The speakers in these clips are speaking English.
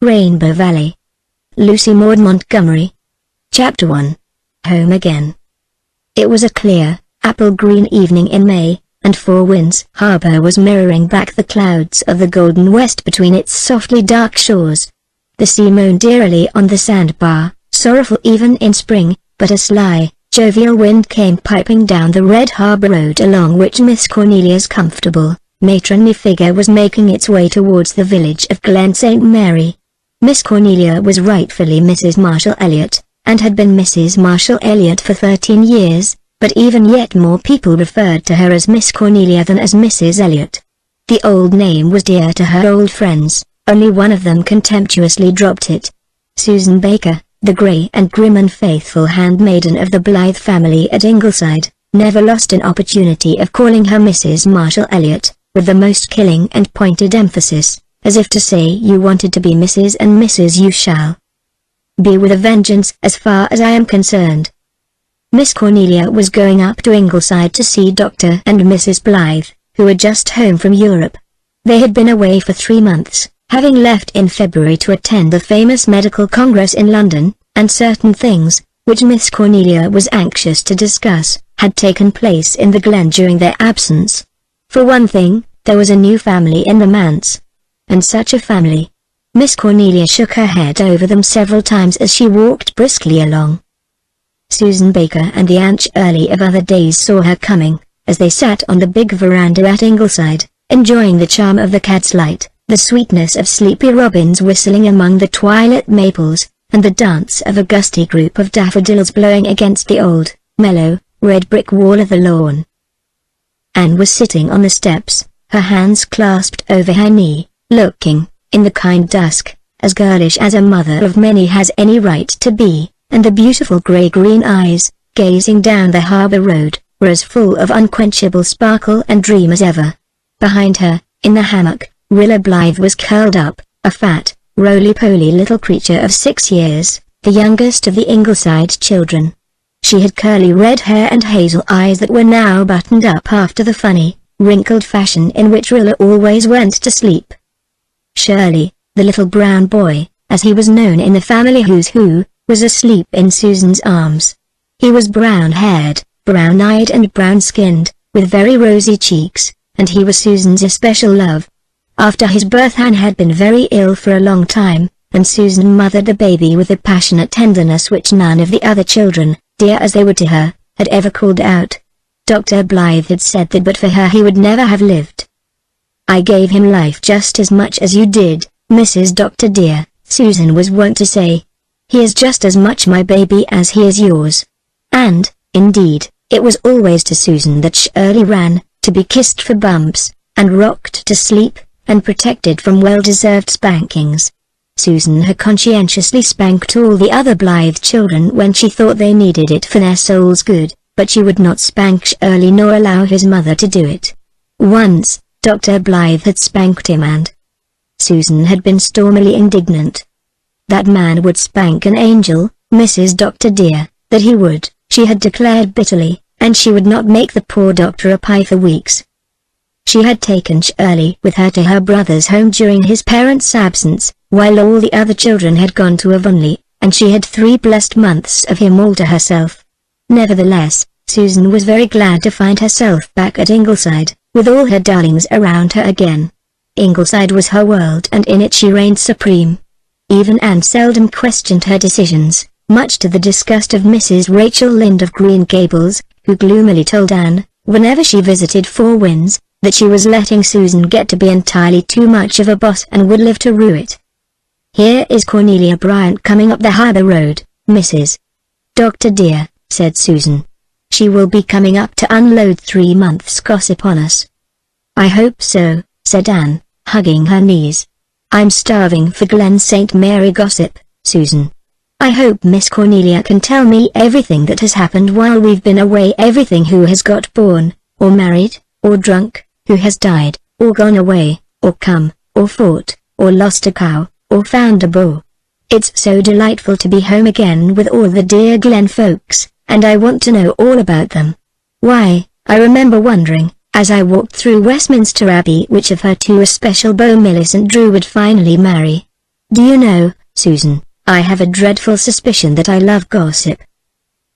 Rainbow Valley. Lucy Maud Montgomery. Chapter 1. Home Again. It was a clear, apple-green evening in May, and Four Winds Harbour was mirroring back the clouds of the golden west between its softly dark shores. The sea moaned eerily on the sandbar, sorrowful even in spring, but a sly, jovial wind came piping down the red harbour road along which Miss Cornelia's comfortable, matronly figure was making its way towards the village of Glen St. Mary. Miss Cornelia was rightfully Mrs. Marshall Elliot, and had been Mrs. Marshall Elliot for 13 years, but even yet more people referred to her as Miss Cornelia than as Mrs. Elliot. The old name was dear to her old friends, only one of them contemptuously dropped it. Susan Baker, the grey and grim and faithful handmaiden of the Blythe family at Ingleside, never lost an opportunity of calling her Mrs. Marshall Elliot, with the most killing and pointed emphasis, as if to say you wanted to be Mrs. and Mrs. you shall be with a vengeance as far as I am concerned. Miss Cornelia was going up to Ingleside to see Dr. and Mrs. Blythe, who were just home from Europe. They had been away for 3 months, having left in February to attend the famous medical congress in London, and certain things, which Miss Cornelia was anxious to discuss, had taken place in the Glen during their absence. For one thing, there was a new family in the manse. And such a family. Miss Cornelia shook her head over them several times as she walked briskly along. Susan Baker and the Aunt Shirley of other days saw her coming, as they sat on the big veranda at Ingleside, enjoying the charm of the cat's light, the sweetness of sleepy robins whistling among the twilit maples, and the dance of a gusty group of daffodils blowing against the old, mellow, red brick wall of the lawn. Anne was sitting on the steps, her hands clasped over her knee, looking, in the kind dusk, as girlish as a mother of many has any right to be, and the beautiful grey-green eyes, gazing down the harbour road, were as full of unquenchable sparkle and dream as ever. Behind her, in the hammock, Rilla Blythe was curled up, a fat, roly-poly little creature of 6 years, the youngest of the Ingleside children. She had curly red hair and hazel eyes that were now buttoned up after the funny, wrinkled fashion in which Rilla always went to sleep. Shirley, the little brown boy, as he was known in the family who's who, was asleep in Susan's arms. He was brown-haired, brown-eyed and brown-skinned, with very rosy cheeks, and he was Susan's especial love. After his birth Anne had been very ill for a long time, and Susan mothered the baby with a passionate tenderness which none of the other children, dear as they were to her, had ever called out. Dr. Blythe had said that but for her he would never have lived. "I gave him life just as much as you did, Mrs. Doctor dear," Susan was wont to say. "He is just as much my baby as he is yours." And, indeed, it was always to Susan that Shirley ran, to be kissed for bumps, and rocked to sleep, and protected from well-deserved spankings. Susan had conscientiously spanked all the other Blythe children when she thought they needed it for their souls' good, but she would not spank Shirley nor allow his mother to do it. Once, Dr. Blythe had spanked him and Susan had been stormily indignant. That man would spank an angel, Mrs. Doctor dear, that he would, she had declared bitterly, and she would not make the poor doctor a pie for weeks. She had taken Shirley with her to her brother's home during his parents' absence, while all the other children had gone to Avonlea, and she had 3 blessed months of him all to herself. Nevertheless, Susan was very glad to find herself back at Ingleside, with all her darlings around her again. Ingleside was her world and in it she reigned supreme. Even Anne seldom questioned her decisions, much to the disgust of Mrs. Rachel Lynde of Green Gables, who gloomily told Anne, whenever she visited Four Winds, that she was letting Susan get to be entirely too much of a boss and would live to rue it. "Here is Cornelia Bryant coming up the harbour road, Mrs. Doctor dear," said Susan. "She will be coming up to unload 3 months' gossip on us." "I hope so," said Anne, hugging her knees. "I'm starving for Glen St. Mary gossip, Susan. I hope Miss Cornelia can tell me everything that has happened while we've been away, everything, who has got born, or married, or drunk, who has died, or gone away, or come, or fought, or lost a cow, or found a beau. It's so delightful to be home again with all the dear Glen folks, and I want to know all about them. Why, I remember wondering, as I walked through Westminster Abbey, which of her 2 especial beaux Millicent Drew would finally marry. Do you know, Susan, I have a dreadful suspicion that I love gossip.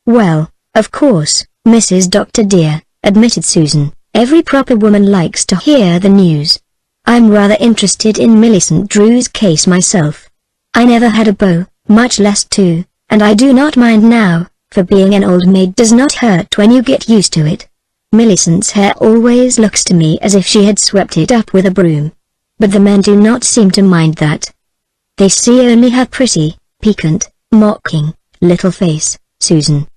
Well, of course, Mrs. Doctor dear, admitted Susan, every proper woman likes to hear the news. I'm rather interested in Millicent Drew's case myself. I never had a beau, much less two, and I do not mind now, for being an old maid does not hurt when you get used to it. Millicent's hair always looks to me as if she had swept it up with a broom. But the men do not seem to mind that. They see only her pretty, piquant, mocking, little face, Susan.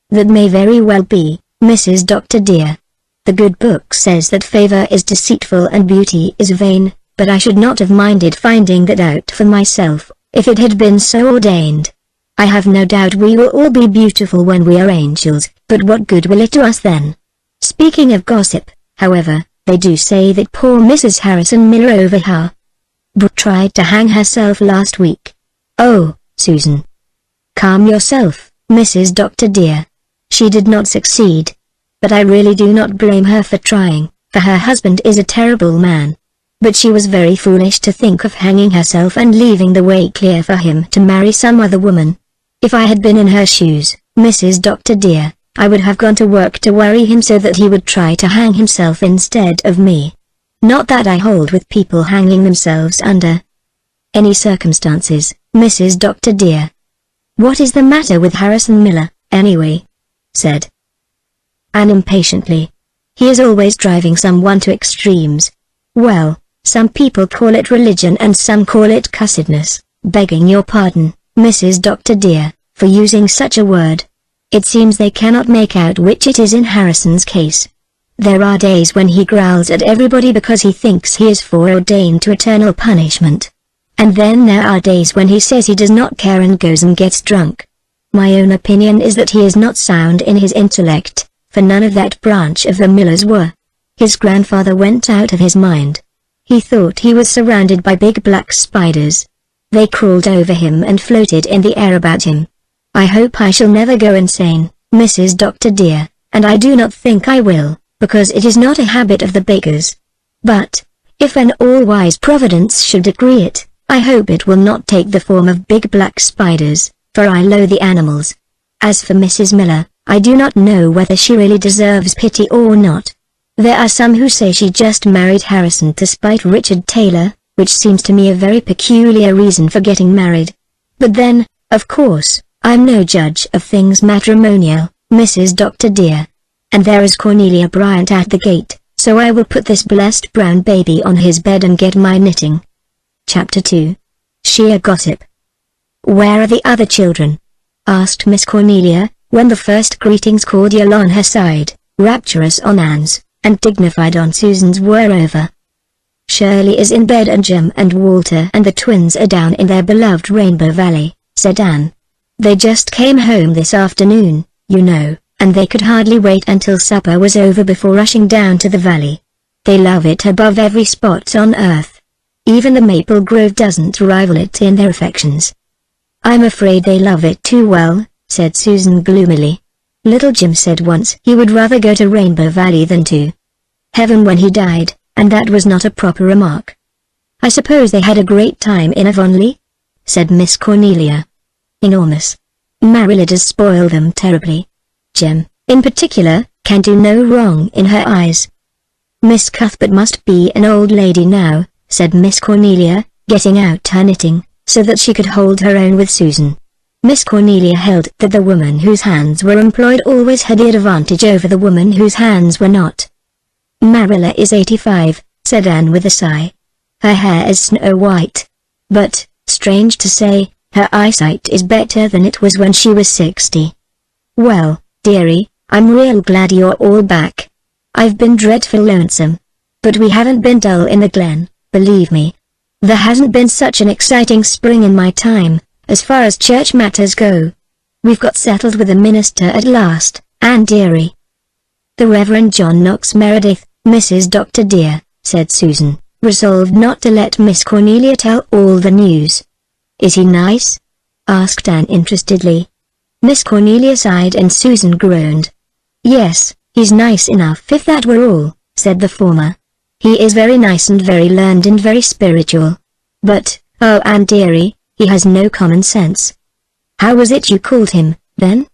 That may very well be, Mrs. Doctor dear. The good book says that favor is deceitful and beauty is vain, but I should not have minded finding that out for myself, if it had been so ordained. I have no doubt we will all be beautiful when we are angels, but what good will it do us then? Speaking of gossip, however, they do say that poor Mrs. Harrison Miller over her Brooke tried to hang herself last week. Oh, Susan. Calm yourself, Mrs. Doctor dear. She did not succeed. But I really do not blame her for trying, for her husband is a terrible man. But she was very foolish to think of hanging herself and leaving the way clear for him to marry some other woman. If I had been in her shoes, Mrs. Doctor dear, I would have gone to work to worry him so that he would try to hang himself instead of me. Not that I hold with people hanging themselves under any circumstances, Mrs. Doctor dear. What is the matter with Harrison Miller, anyway? Said Anne impatiently. He is always driving someone to extremes. Well, some people call it religion and some call it cussedness, begging your pardon, Mrs. Doctor dear, for using such a word. It seems they cannot make out which it is in Harrison's case. There are days when he growls at everybody because he thinks he is foreordained to eternal punishment. And then there are days when he says he does not care and goes and gets drunk. My own opinion is that he is not sound in his intellect, for none of that branch of the Millers were. His grandfather went out of his mind. He thought he was surrounded by big black spiders. They crawled over him and floated in the air about him. I hope I shall never go insane, Mrs. Doctor dear, and I do not think I will, because it is not a habit of the Bakers. But, if an all-wise Providence should decree it, I hope it will not take the form of big black spiders, for I loathe the animals. As for Mrs. Miller, I do not know whether she really deserves pity or not. There are some who say she just married Harrison to spite Richard Taylor, which seems to me a very peculiar reason for getting married. But then, of course, I'm no judge of things matrimonial, Mrs. Doctor dear. And there is Cornelia Bryant at the gate, so I will put this blessed brown baby on his bed and get my knitting. Chapter 2. Sheer Gossip. Where are the other children? Asked Miss Cornelia, when the first greetings cordial on her side, rapturous on Anne's, and dignified on Susan's were over. Shirley is in bed and Jim and Walter and the twins are down in their beloved Rainbow Valley, said Anne. They just came home this afternoon, you know, and they could hardly wait until supper was over before rushing down to the valley. They love it above every spot on earth. Even the maple grove doesn't rival it in their affections. I'm afraid they love it too well, said Susan gloomily. Little Jim said once he would rather go to Rainbow Valley than to heaven when he died, and that was not a proper remark. I suppose they had a great time in Avonlea? Said Miss Cornelia. Enormous. Marilla does spoil them terribly. Jim, in particular, can do no wrong in her eyes. Miss Cuthbert must be an old lady now, said Miss Cornelia, getting out her knitting, so that she could hold her own with Susan. Miss Cornelia held that the woman whose hands were employed always had the advantage over the woman whose hands were not. Marilla is 85, said Anne with a sigh. Her hair is snow white. But, strange to say, her eyesight is better than it was when she was 60. Well, dearie, I'm real glad you're all back. I've been dreadful lonesome. But we haven't been dull in the Glen, believe me. There hasn't been such an exciting spring in my time, as far as church matters go. We've got settled with a minister at last, Anne dearie. The Reverend John Knox Meredith, Mrs. Doctor dear, said Susan, resolved not to let Miss Cornelia tell all the news. Is he nice? Asked Anne interestedly. Miss Cornelia sighed and Susan groaned. Yes, he's nice enough if that were all, said the former. He is very nice and very learned and very spiritual. But, "Oh, Aunt dearie, he has no common sense." "How was it you called him, then?"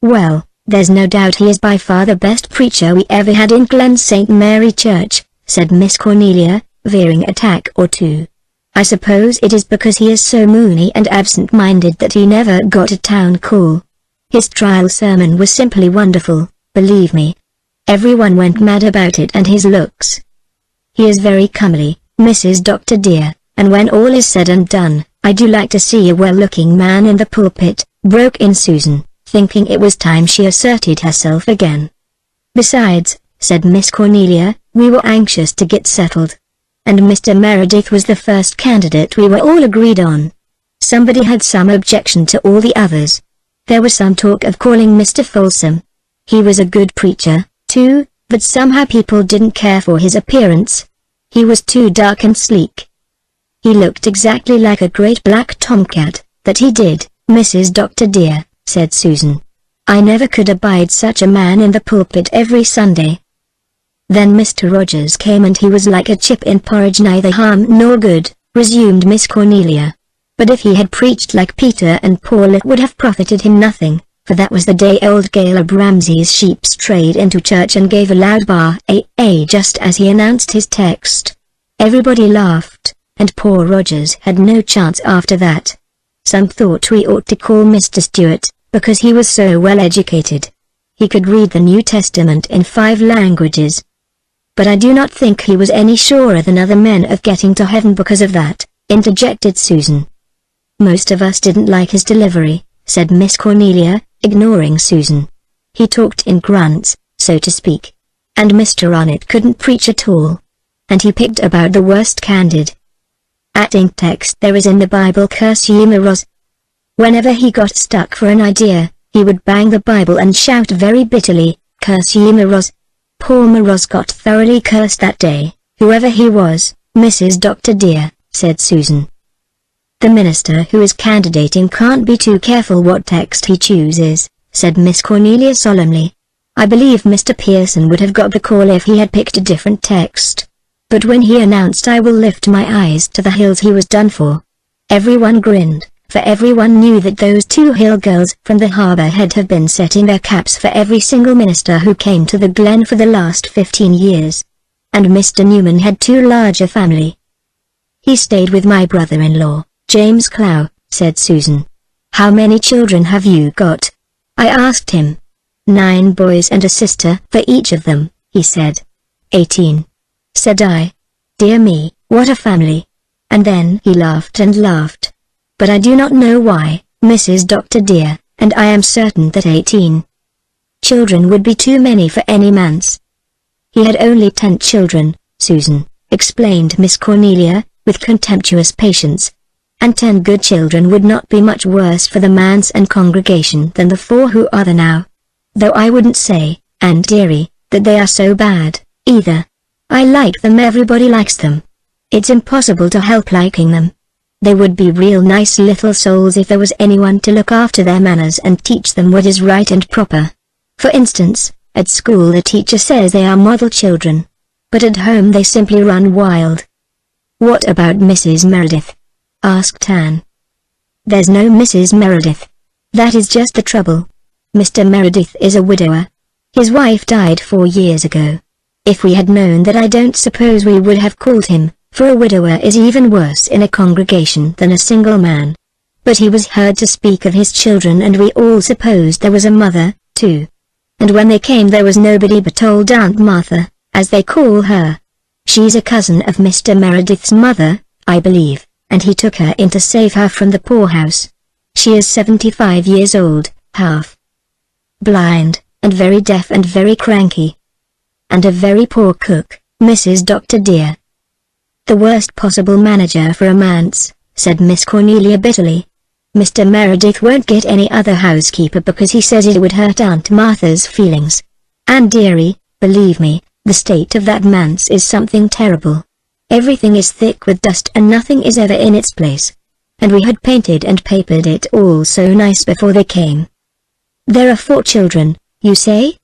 "Well, there's no doubt he is by far the best preacher we ever had in Glen St. Mary Church," said Miss Cornelia, veering a tack or two. "I suppose it is because he is so moony and absent-minded that he never got a town call. His trial sermon was simply wonderful, believe me. Everyone went mad about it and his looks. He is very comely, Mrs. Dr. dear, and when all is said and done, I do like to see a well-looking man in the pulpit," broke in Susan, thinking it was time she asserted herself again. "Besides," said Miss Cornelia, "we were anxious to get settled. And Mr. Meredith was the first candidate we were all agreed on. Somebody had some objection to all the others. There was some talk of calling Mr. Folsom. He was a good preacher, too, but somehow people didn't care for his appearance. He was too dark and sleek. He looked exactly like a great black tomcat, that he did, Mrs. Dr. dear," said Susan. "I never could abide such a man in the pulpit every Sunday." "Then Mr. Rogers came and he was like a chip in porridge, neither harm nor good," resumed Miss Cornelia. "But if he had preached like Peter and Paul it would have profited him nothing, for that was the day old Caleb Ramsey's sheep strayed into church and gave a loud bah-ah just as he announced his text. Everybody laughed, and poor Rogers had no chance after that. Some thought we ought to call Mr. Stewart, because he was so well educated. He could read the New Testament in 5 languages. But I do not think he was any surer than other men of getting to heaven because of that," interjected Susan. "Most of us didn't like his delivery," said Miss Cornelia, ignoring Susan. "He talked in grunts, so to speak. And Mr. Arnott couldn't preach at all. And he picked about the worst candid acting text there is in the Bible, curse ye Meroz. Whenever he got stuck for an idea, he would bang the Bible and shout very bitterly, curse ye Meroz. Poor Meroz got thoroughly cursed that day, whoever he was, Mrs. Dr. dear," said Susan. "The minister who is candidating can't be too careful what text he chooses," said Miss Cornelia solemnly. "I believe Mr. Pearson would have got the call if he had picked a different text. But when he announced 'I will lift my eyes to the hills,' he was done for." Everyone grinned, for everyone knew that those 2 hill girls from the Harbor Head have been setting their caps for every single minister who came to the Glen for the last 15 years. And Mr. Newman had too large a family. "He stayed with my brother-in-law, James Clow," said Susan. "How many children have you got?" I asked him. "9 boys and a sister for each of them," he said. 18. Said I. "Dear me, what a family." And then he laughed and laughed. "But I do not know why, Mrs. Dr. dear, and I am certain that 18 children would be too many for any manse." "He had only 10 children, Susan," explained Miss Cornelia, with contemptuous patience. "And 10 good children would not be much worse for the manse and congregation than the 4 who are there now. Though I wouldn't say, Aunt dearie, that they are so bad, either. I like them, everybody likes them. It's impossible to help liking them. They would be real nice little souls if there was anyone to look after their manners and teach them what is right and proper. For instance, at school the teacher says they are model children. But at home they simply run wild." "What about Mrs. Meredith?" asked Anne. "There's no Mrs. Meredith. That is just the trouble. Mr. Meredith is a widower. His wife died 4 years ago. If we had known that, I don't suppose we would have called him, for a widower is even worse in a congregation than a single man. But he was heard to speak of his children and we all supposed there was a mother, too. And when they came there was nobody but old Aunt Martha, as they call her. She's a cousin of Mr. Meredith's mother, I believe, and he took her in to save her from the poorhouse. She is 75 years old, half blind, and very deaf and very cranky. And a very poor cook, Mrs. Dr. dear." "The worst possible manager for a manse," said Miss Cornelia bitterly. "Mr. Meredith won't get any other housekeeper because he says it would hurt Aunt Martha's feelings. And dearie, believe me, the state of that manse is something terrible. Everything is thick with dust and nothing is ever in its place. And we had painted and papered it all so nice before they came." "There are 4 children, you say?"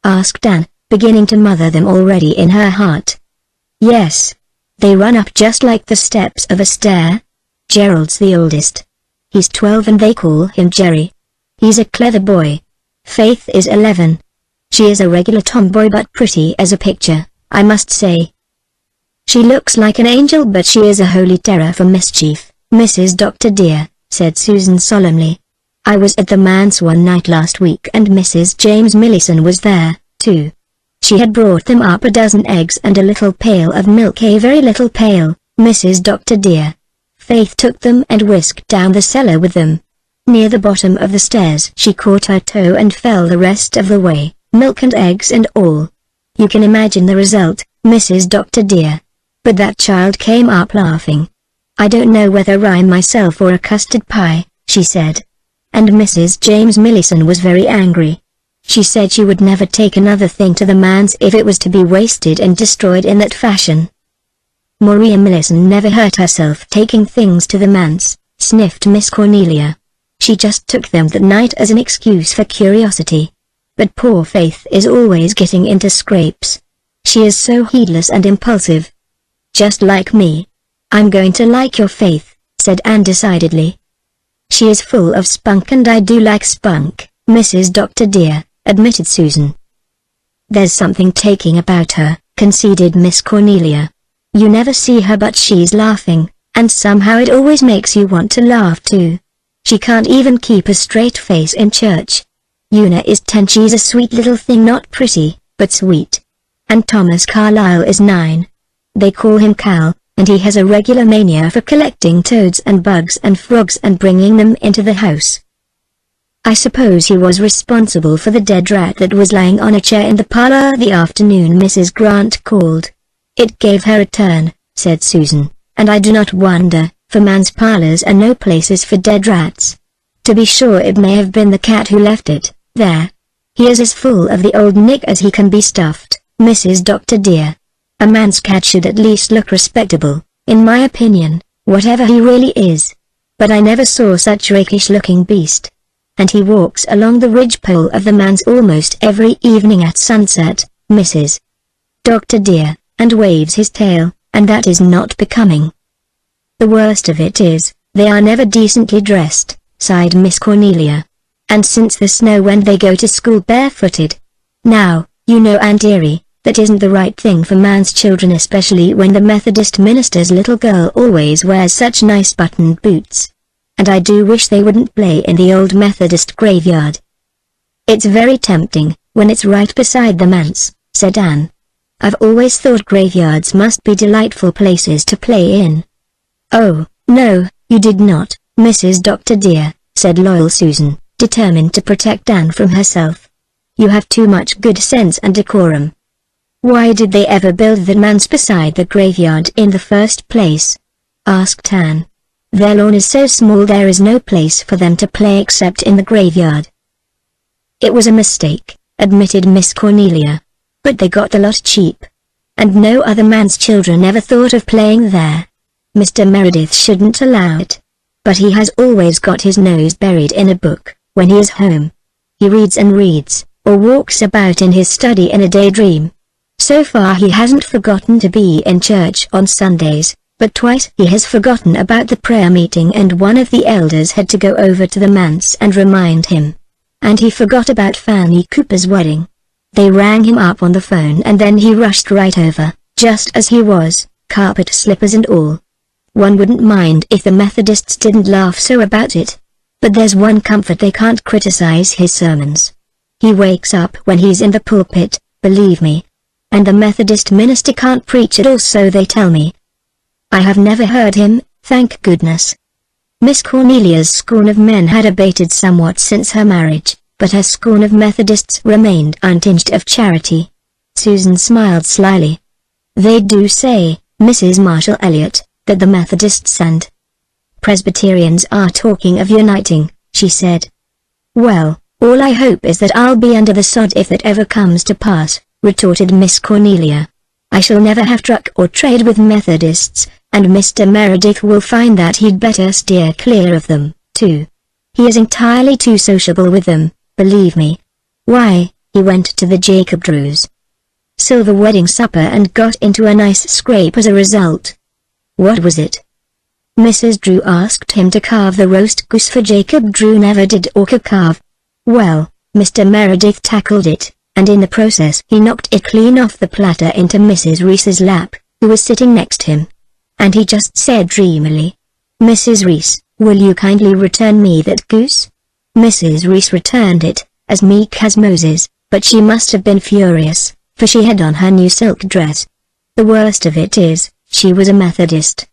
asked Anne, beginning to mother them already in her heart. "Yes. They run up just like the steps of a stair. Gerald's the oldest. He's 12 and they call him Jerry. He's a clever boy. Faith is 11. She is a regular tomboy but pretty as a picture, I must say. She looks like an angel but she is a holy terror for mischief, Mrs. Dr. dear, said Susan solemnly. I was at the manse one night last week and Mrs. James Millison was there, too. She had brought them up a dozen eggs and a little pail of milk, a very little pail, Mrs. Dr. dear. Faith took them and whisked down the cellar with them. Near the bottom of the stairs she caught her toe and fell the rest of the way, milk and eggs and all. You can imagine the result, Mrs. Dr. dear. But that child came up laughing. I don't know whether I'm myself or a custard pie, she said. And Mrs. James Millison was very angry. She said she would never take another thing to the manse if it was to be wasted and destroyed in that fashion. Maria Millison never hurt herself taking things to the manse, sniffed Miss Cornelia. She just took them that night as an excuse for curiosity. But poor Faith is always getting into scrapes. She is so heedless and impulsive. Just like me. I'm going to like your Faith, said Anne decidedly. She is full of spunk and I do like spunk, Mrs. Dr. dear, admitted Susan. There's something taking about her, conceded Miss Cornelia. You never see her but she's laughing, and somehow it always makes you want to laugh too. She can't even keep a straight face in church. Una is 10. She's a sweet little thing, not pretty, but sweet. And Thomas Carlyle is 9. They call him Cal, and he has a regular mania for collecting toads and bugs and frogs and bringing them into the house. I suppose he was responsible for the dead rat that was lying on a chair in the parlor the afternoon Mrs. Grant called. It gave her a turn, said Susan, and I do not wonder, for man's parlors are no places for dead rats. To be sure it may have been the cat who left it, there. He is as full of the old Nick as he can be stuffed, Mrs. Dr. dear. A man's cat should at least look respectable, in my opinion, whatever he really is. But I never saw such rakish-looking beast. And he walks along the ridgepole of the manse almost every evening at sunset, Mrs. Dr. dear, and waves his tail, and that is not becoming. The worst of it is, they are never decently dressed, sighed Miss Cornelia. And since the snow when they go to school barefooted. Now, you know Aunt Dearie, that isn't the right thing for man's children, especially when the Methodist minister's little girl always wears such nice buttoned boots. And I do wish they wouldn't play in the old Methodist graveyard. It's very tempting, when it's right beside the manse, said Anne. I've always thought graveyards must be delightful places to play in. Oh, no, you did not, Mrs. Dr. dear, said loyal Susan, determined to protect Anne from herself. You have too much good sense and decorum. Why did they ever build the manse beside the graveyard in the first place? Asked Anne. Their lawn is so small there is no place for them to play except in the graveyard. It was a mistake, admitted Miss Cornelia. But they got the lot cheap. And no other man's children ever thought of playing there. Mr. Meredith shouldn't allow it. But he has always got his nose buried in a book, when he is home. He reads and reads, or walks about in his study in a daydream. So far he hasn't forgotten to be in church on Sundays, but twice he has forgotten about the prayer meeting and one of the elders had to go over to the manse and remind him. And he forgot about Fanny Cooper's wedding. They rang him up on the phone and then he rushed right over, just as he was, carpet slippers and all. One wouldn't mind if the Methodists didn't laugh so about it. But there's one comfort, they can't criticize his sermons. He wakes up when he's in the pulpit, believe me. And the Methodist minister can't preach at all, so they tell me. I have never heard him, thank goodness. Miss Cornelia's scorn of men had abated somewhat since her marriage, but her scorn of Methodists remained untinged of charity. Susan smiled slyly. They do say, Mrs. Marshall Elliott, that the Methodists and Presbyterians are talking of uniting, she said. Well, all I hope is that I'll be under the sod if that ever comes to pass, retorted Miss Cornelia. I shall never have truck or trade with Methodists, and Mr. Meredith will find that he'd better steer clear of them, too. He is entirely too sociable with them, believe me. Why, he went to the Jacob Drews' silver wedding supper and got into a nice scrape as a result. What was it? Mrs. Drew asked him to carve the roast goose, for Jacob Drew never did orca carve. Well, Mr. Meredith tackled it, and in the process he knocked it clean off the platter into Mrs. Reese's lap, who was sitting next him. And he just said dreamily, "Mrs. Reese, will you kindly return me that goose?" Mrs. Reese returned it, as meek as Moses, but she must have been furious, for she had on her new silk dress. The worst of it is, she was a Methodist.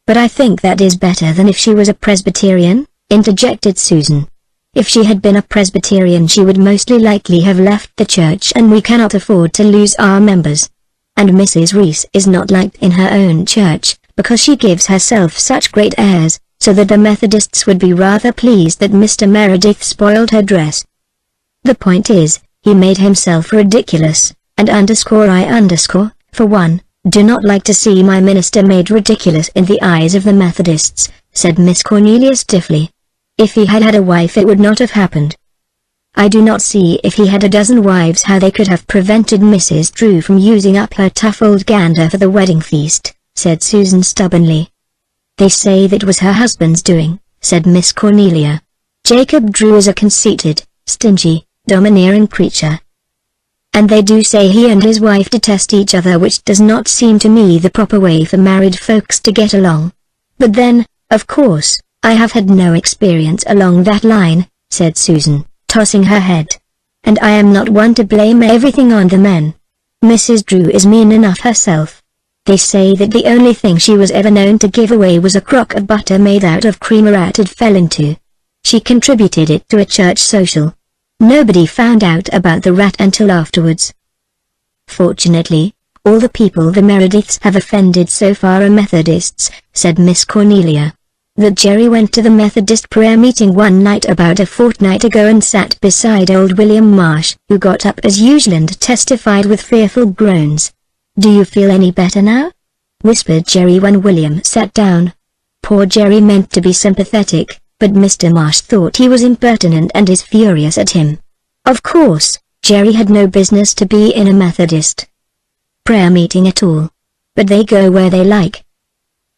"But I think that is better than if she was a Presbyterian," interjected Susan. "If she had been a Presbyterian she would mostly likely have left the church, and we cannot afford to lose our members. And Mrs. Reese is not liked in her own church, because she gives herself such great airs, so that the Methodists would be rather pleased that Mr. Meredith spoiled her dress. The point is, he made himself ridiculous, and I, for one, do not like to see my minister made ridiculous in the eyes of the Methodists," said Miss Cornelia stiffly. "If he had had a wife it would not have happened." "I do not see if he had a dozen wives how they could have prevented Mrs. Drew from using up her tough old gander for the wedding feast," said Susan stubbornly. "They say that was her husband's doing," said Miss Cornelia. "Jacob Drew is a conceited, stingy, domineering creature. And they do say he and his wife detest each other, which does not seem to me the proper way for married folks to get along. But then, of course, I have had no experience along that line," said Susan, tossing her head. "And I am not one to blame everything on the men. Mrs. Drew is mean enough herself. They say that the only thing she was ever known to give away was a crock of butter made out of cream a rat had fell into. She contributed it to a church social. Nobody found out about the rat until afterwards. Fortunately, all the people the Merediths have offended so far are Methodists," said Miss Cornelia. "That Jerry went to the Methodist prayer meeting one night about a fortnight ago and sat beside old William Marsh, who got up as usual and testified with fearful groans. 'Do you feel any better now?' whispered Jerry when William sat down. Poor Jerry meant to be sympathetic, but Mr. Marsh thought he was impertinent and is furious at him. Of course, Jerry had no business to be in a Methodist prayer meeting at all. But they go where they like."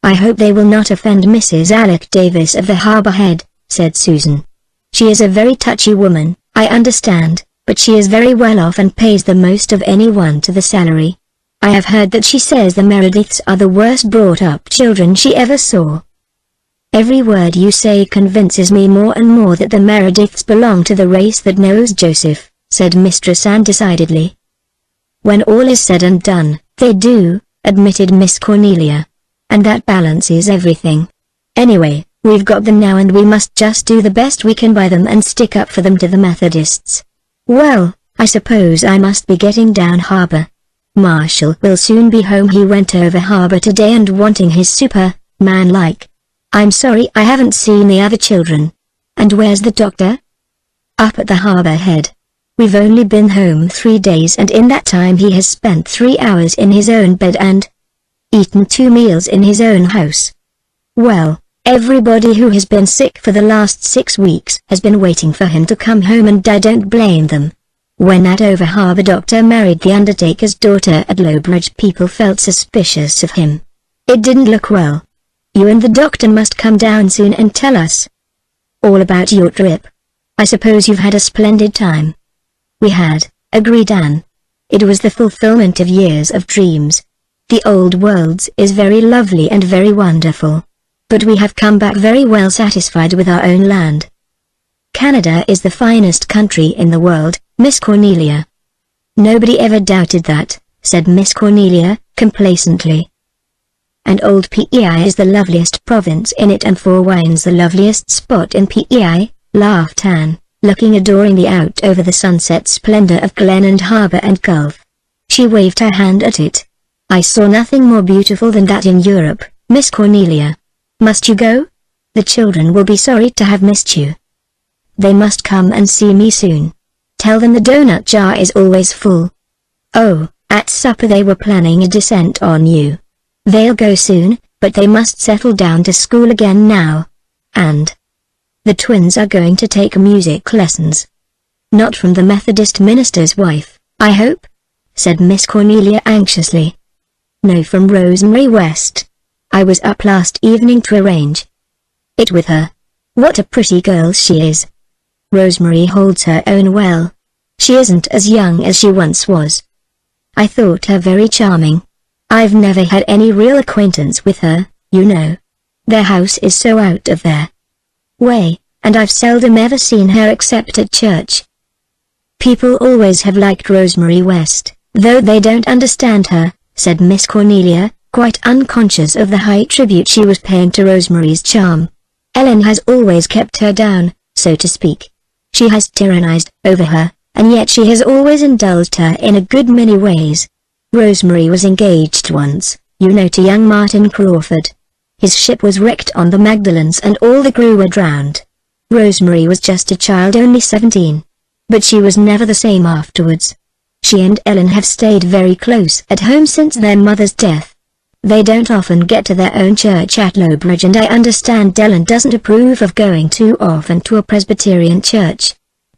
"I hope they will not offend Mrs. Alec Davis of the Harbour Head," said Susan. "She is a very touchy woman, I understand, but she is very well off and pays the most of anyone to the salary. I have heard that she says the Merediths are the worst brought-up children she ever saw." "Every word you say convinces me more and more that the Merediths belong to the race that knows Joseph," said Mistress Anne decidedly. "When all is said and done, they do," admitted Miss Cornelia. "And that balances everything. Anyway, we've got them now and we must just do the best we can by them and stick up for them to the Methodists. Well, I suppose I must be getting down harbor. Marshall will soon be home. He went over harbor today and wanting his man-like. I'm sorry I haven't seen the other children. And where's the doctor?" "Up at the Harbour Head. We've only been home 3 days and in that time he has spent 3 hours in his own bed and eaten 2 meals in his own house. Well, everybody who has been sick for the last 6 weeks has been waiting for him to come home and I don't blame them. When that over-harbour doctor married the undertaker's daughter at Lowbridge, people felt suspicious of him. It didn't look well. You and the doctor must come down soon and tell us all about your trip. I suppose you've had a splendid time." "We had," agreed Anne. "It was the fulfillment of years of dreams. The old world is very lovely and very wonderful. But we have come back very well satisfied with our own land. Canada is the finest country in the world, Miss Cornelia." "Nobody ever doubted that," said Miss Cornelia, complacently. "And old PEI is the loveliest province in it and Four Winds the loveliest spot in PEI, laughed Anne, looking adoringly out over the sunset splendor of glen and harbor and gulf. She waved her hand at it. "I saw nothing more beautiful than that in Europe, Miss Cornelia. Must you go? The children will be sorry to have missed you. They must come and see me soon. Tell them the donut jar is always full. Oh, at supper they were planning a descent on you. They'll go soon, but they must settle down to school again now. And the twins are going to take music lessons. Not from the Methodist minister's wife, I hope?" said Miss Cornelia anxiously. "No, from Rosemary West. I was up last evening to arrange it with her. What a pretty girl she is. Rosemary holds her own well. She isn't as young as she once was. I thought her very charming. I've never had any real acquaintance with her, you know. Their house is so out of their way, and I've seldom ever seen her except at church. People always have liked Rosemary West, though they don't understand her, said Miss Cornelia, quite unconscious of the high tribute she was paying to Rosemary's charm. Ellen has always kept her down, so to speak. She has tyrannized over her, and yet she has always indulged her in a good many ways. Rosemary was engaged once, you know, to young Martin Crawford. His ship was wrecked on the Magdalens and all the crew were drowned. Rosemary was just a child, only 17. But she was never the same afterwards. She and Ellen have stayed very close at home since their mother's death. They don't often get to their own church at Lowbridge, and I understand Ellen doesn't approve of going too often to a Presbyterian church.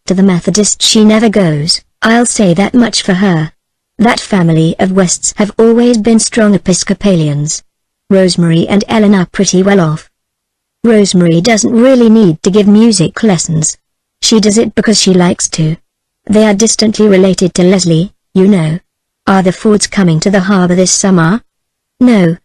To the Methodist she never goes, I'll say that much for her. That family of Wests have always been strong Episcopalians. Rosemary and Ellen are pretty well off. Rosemary doesn't really need to give music lessons. She does it because she likes to. They are distantly related to Leslie, you know. Are the Fords coming to the harbor this summer? No.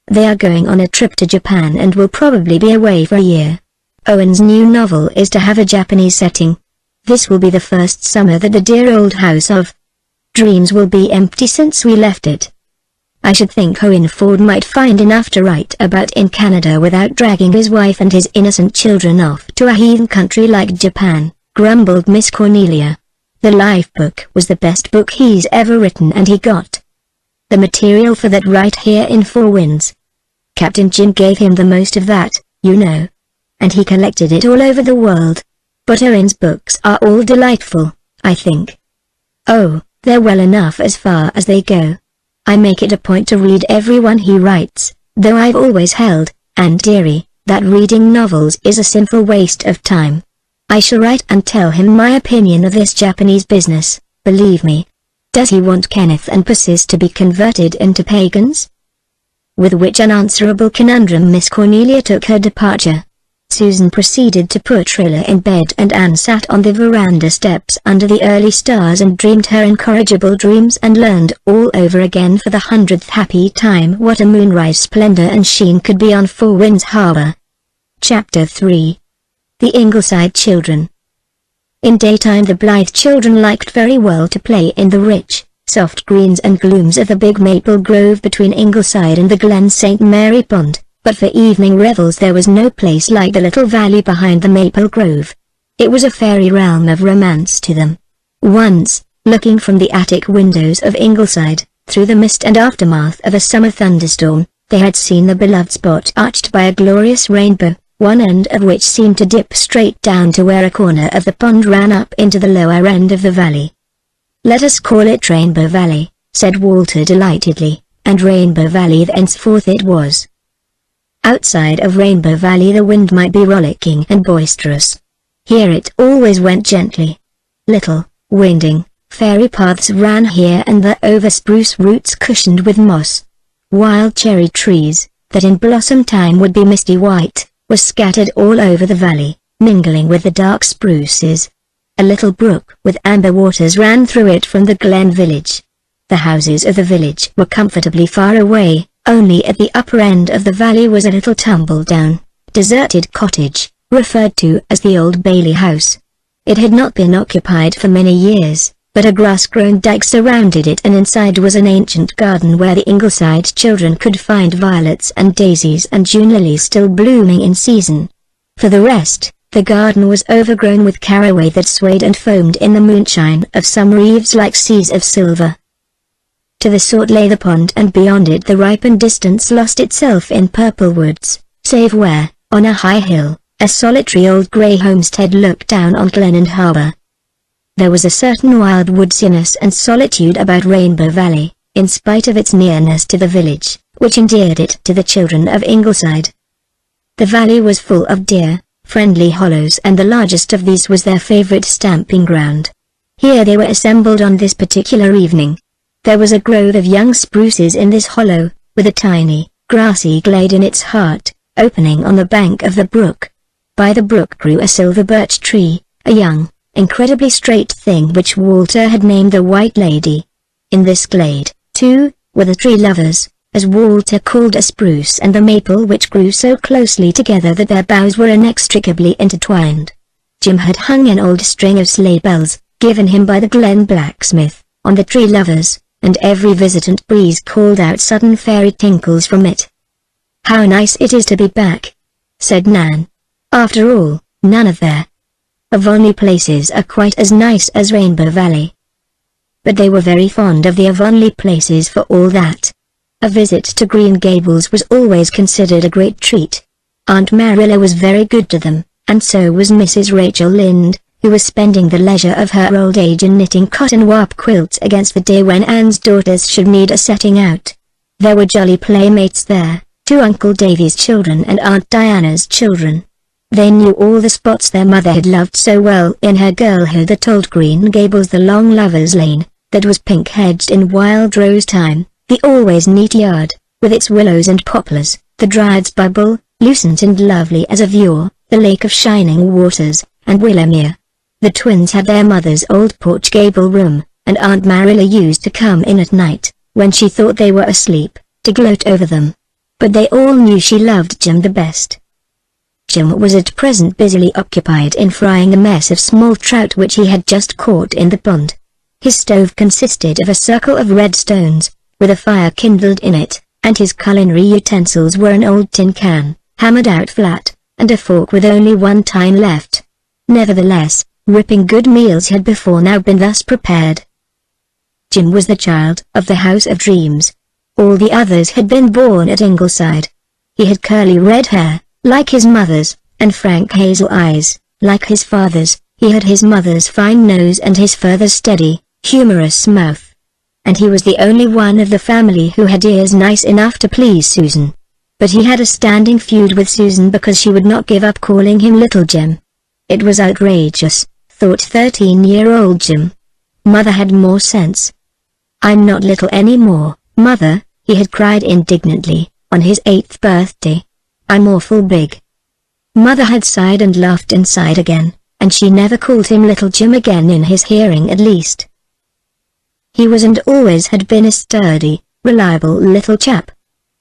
They are going on a trip to Japan and will probably be away for a year. Owen's new novel is to have a Japanese setting. This will be the first summer that the dear old house of dreams will be empty since we left it. I should think Owen Ford might find enough to write about in Canada without dragging his wife and his innocent children off to a heathen country like Japan, grumbled Miss Cornelia. The Life book was the best book he's ever written, and he got the material for that right here in Four Winds. Captain Jim gave him the most of that, you know. And he collected it all over the world. But Owen's books are all delightful, I think. Oh, they're well enough as far as they go. I make it a point to read every one he writes, though I've always held, and dearie, that reading novels is a sinful waste of time. I shall write and tell him my opinion of this Japanese business, believe me. Does he want Kenneth and Persis to be converted into pagans? With which unanswerable conundrum Miss Cornelia took her departure. Susan proceeded to put Trilla in bed, and Anne sat on the veranda steps under the early stars and dreamed her incorrigible dreams and learned all over again for the 100th happy time what a moonrise splendor and sheen could be on Four Winds Harbor. Chapter 3. The Ingleside Children. In daytime the Blythe children liked very well to play in the rich, soft greens and glooms of the big maple grove between Ingleside and the Glen St. Mary Pond, but for evening revels there was no place like the little valley behind the maple grove. It was a fairy realm of romance to them. Once, looking from the attic windows of Ingleside, through the mist and aftermath of a summer thunderstorm, they had seen the beloved spot arched by a glorious rainbow, one end of which seemed to dip straight down to where a corner of the pond ran up into the lower end of the valley. "Let us call it Rainbow Valley," said Walter delightedly, and Rainbow Valley thenceforth it was. Outside of Rainbow Valley the wind might be rollicking and boisterous. Here it always went gently. Little, winding, fairy paths ran here and there over spruce roots cushioned with moss. Wild cherry trees, that in blossom time would be misty white, were scattered all over the valley, mingling with the dark spruces. A little brook with amber waters ran through it from the Glen village. The houses of the village were comfortably far away, only at the upper end of the valley was a little tumble-down, deserted cottage, referred to as the Old Bailey House. It had not been occupied for many years, but a grass-grown dike surrounded it, and inside was an ancient garden where the Ingleside children could find violets and daisies and June lilies still blooming in season. For the rest, the garden was overgrown with caraway that swayed and foamed in the moonshine of summer eves like seas of silver. To the south lay the pond, and beyond it the ripened distance lost itself in purple woods, save where, on a high hill, a solitary old grey homestead looked down on glen and harbour. There was a certain wild woodsiness and solitude about Rainbow Valley, in spite of its nearness to the village, which endeared it to the children of Ingleside. The valley was full of dear, friendly hollows, and the largest of these was their favourite stamping ground. Here they were assembled on this particular evening. There was a grove of young spruces in this hollow, with a tiny, grassy glade in its heart, opening on the bank of the brook. By the brook grew a silver birch tree, a young, incredibly straight thing which Walter had named the White Lady. In this glade, too, were the tree lovers, as Walter called a spruce and the maple, which grew so closely together that their boughs were inextricably intertwined. Jim had hung an old string of sleigh bells, given him by the Glen blacksmith, on the tree lovers, and every visitant breeze called out sudden fairy tinkles from it. "How nice it is to be back," said Nan. "After all, none of their Avonlea places are quite as nice as Rainbow Valley." But they were very fond of the Avonlea places for all that. A visit to Green Gables was always considered a great treat. Aunt Marilla was very good to them, and so was Mrs. Rachel Lynde, who was spending the leisure of her old age in knitting cotton warp quilts against the day when Anne's daughters should need a setting out. There were jolly playmates there, two Uncle Davy's children and Aunt Diana's children. They knew all the spots their mother had loved so well in her girlhood, that old Green Gables, the long lover's lane, that was pink-hedged in wild rose time, the always neat yard, with its willows and poplars, the Dryad's Bubble, lucent and lovely as of yore, the Lake of Shining Waters, and Willowmere. The twins had their mother's old porch gable room, and Aunt Marilla used to come in at night, when she thought they were asleep, to gloat over them. But they all knew she loved Jim the best. Jim was at present busily occupied in frying a mess of small trout which he had just caught in the pond. His stove consisted of a circle of red stones, with a fire kindled in it, and his culinary utensils were an old tin can, hammered out flat, and a fork with only one tine left. Nevertheless, ripping good meals had before now been thus prepared. Jim was the child of the House of Dreams. All the others had been born at Ingleside. He had curly red hair, like his mother's, and frank hazel eyes, like his father's. He had his mother's fine nose and his father's steady, humorous mouth. And he was the only one of the family who had ears nice enough to please Susan. But he had a standing feud with Susan because she would not give up calling him Little Jim. It was outrageous, thought 13-year-old Jim. Mother had more sense. "I'm not little any more, Mother," he had cried indignantly, on his 8th birthday. "I'm awful big." Mother had sighed and laughed inside again, and she never called him Little Jim again, in his hearing at least. He was and always had been a sturdy, reliable little chap.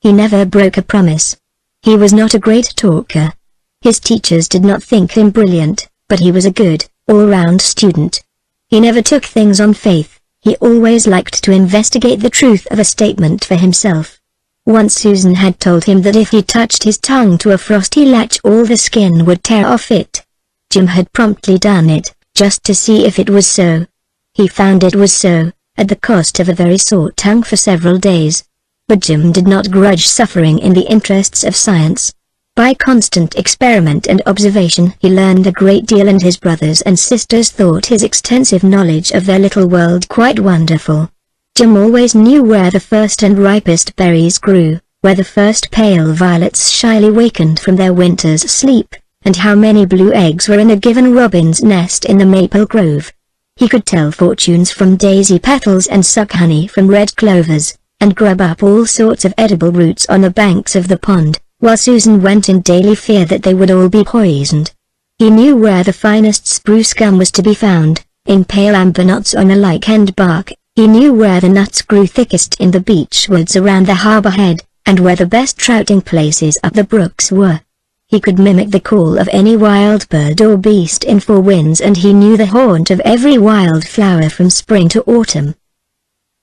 He never broke a promise. He was not a great talker. His teachers did not think him brilliant, but he was a good, all-round student. He never took things on faith. He always liked to investigate the truth of a statement for himself. Once Susan had told him that if he touched his tongue to a frosty latch all the skin would tear off it. Jim had promptly done it, just to see if it was so. He found it was so, at the cost of a very sore tongue for several days. But Jim did not grudge suffering in the interests of science. By constant experiment and observation he learned a great deal, and his brothers and sisters thought his extensive knowledge of their little world quite wonderful. Jim always knew where the first and ripest berries grew, where the first pale violets shyly wakened from their winter's sleep, and how many blue eggs were in a given robin's nest in the maple grove. He could tell fortunes from daisy petals and suck honey from red clovers, and grub up all sorts of edible roots on the banks of the pond, while Susan went in daily fear that they would all be poisoned. He knew where the finest spruce gum was to be found, in pale amber nuts on a lichen bark. He knew where the nuts grew thickest in the beech woods around the harbor head, and where the best trouting places up the brooks were. He could mimic the call of any wild bird or beast in 4 winds, and he knew the haunt of every wild flower from spring to autumn.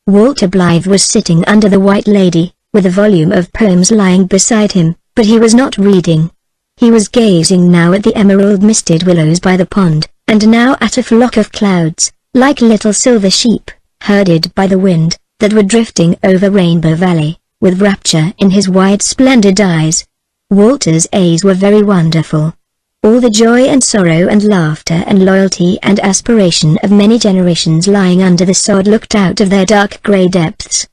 Walter Blythe was sitting under the White Lady, with a volume of poems lying beside him, but he was not reading. He was gazing now at the emerald-misted willows by the pond, and now at a flock of clouds, like little silver sheep, herded by the wind, that were drifting over Rainbow Valley, with rapture in his wide splendid eyes. Walter's eyes were very wonderful. All the joy and sorrow and laughter and loyalty and aspiration of many generations lying under the sod looked out of their dark grey depths.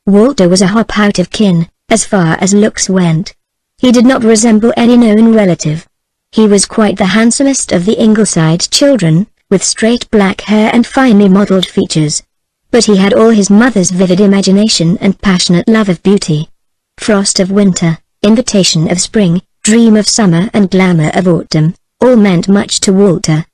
Walter was a hop out of kin, as far as looks went. He did not resemble any known relative. He was quite the handsomest of the Ingleside children, with straight black hair and finely modelled features. But he had all his mother's vivid imagination and passionate love of beauty. Frost of winter, invitation of spring, dream of summer and glamour of autumn, all meant much to Walter.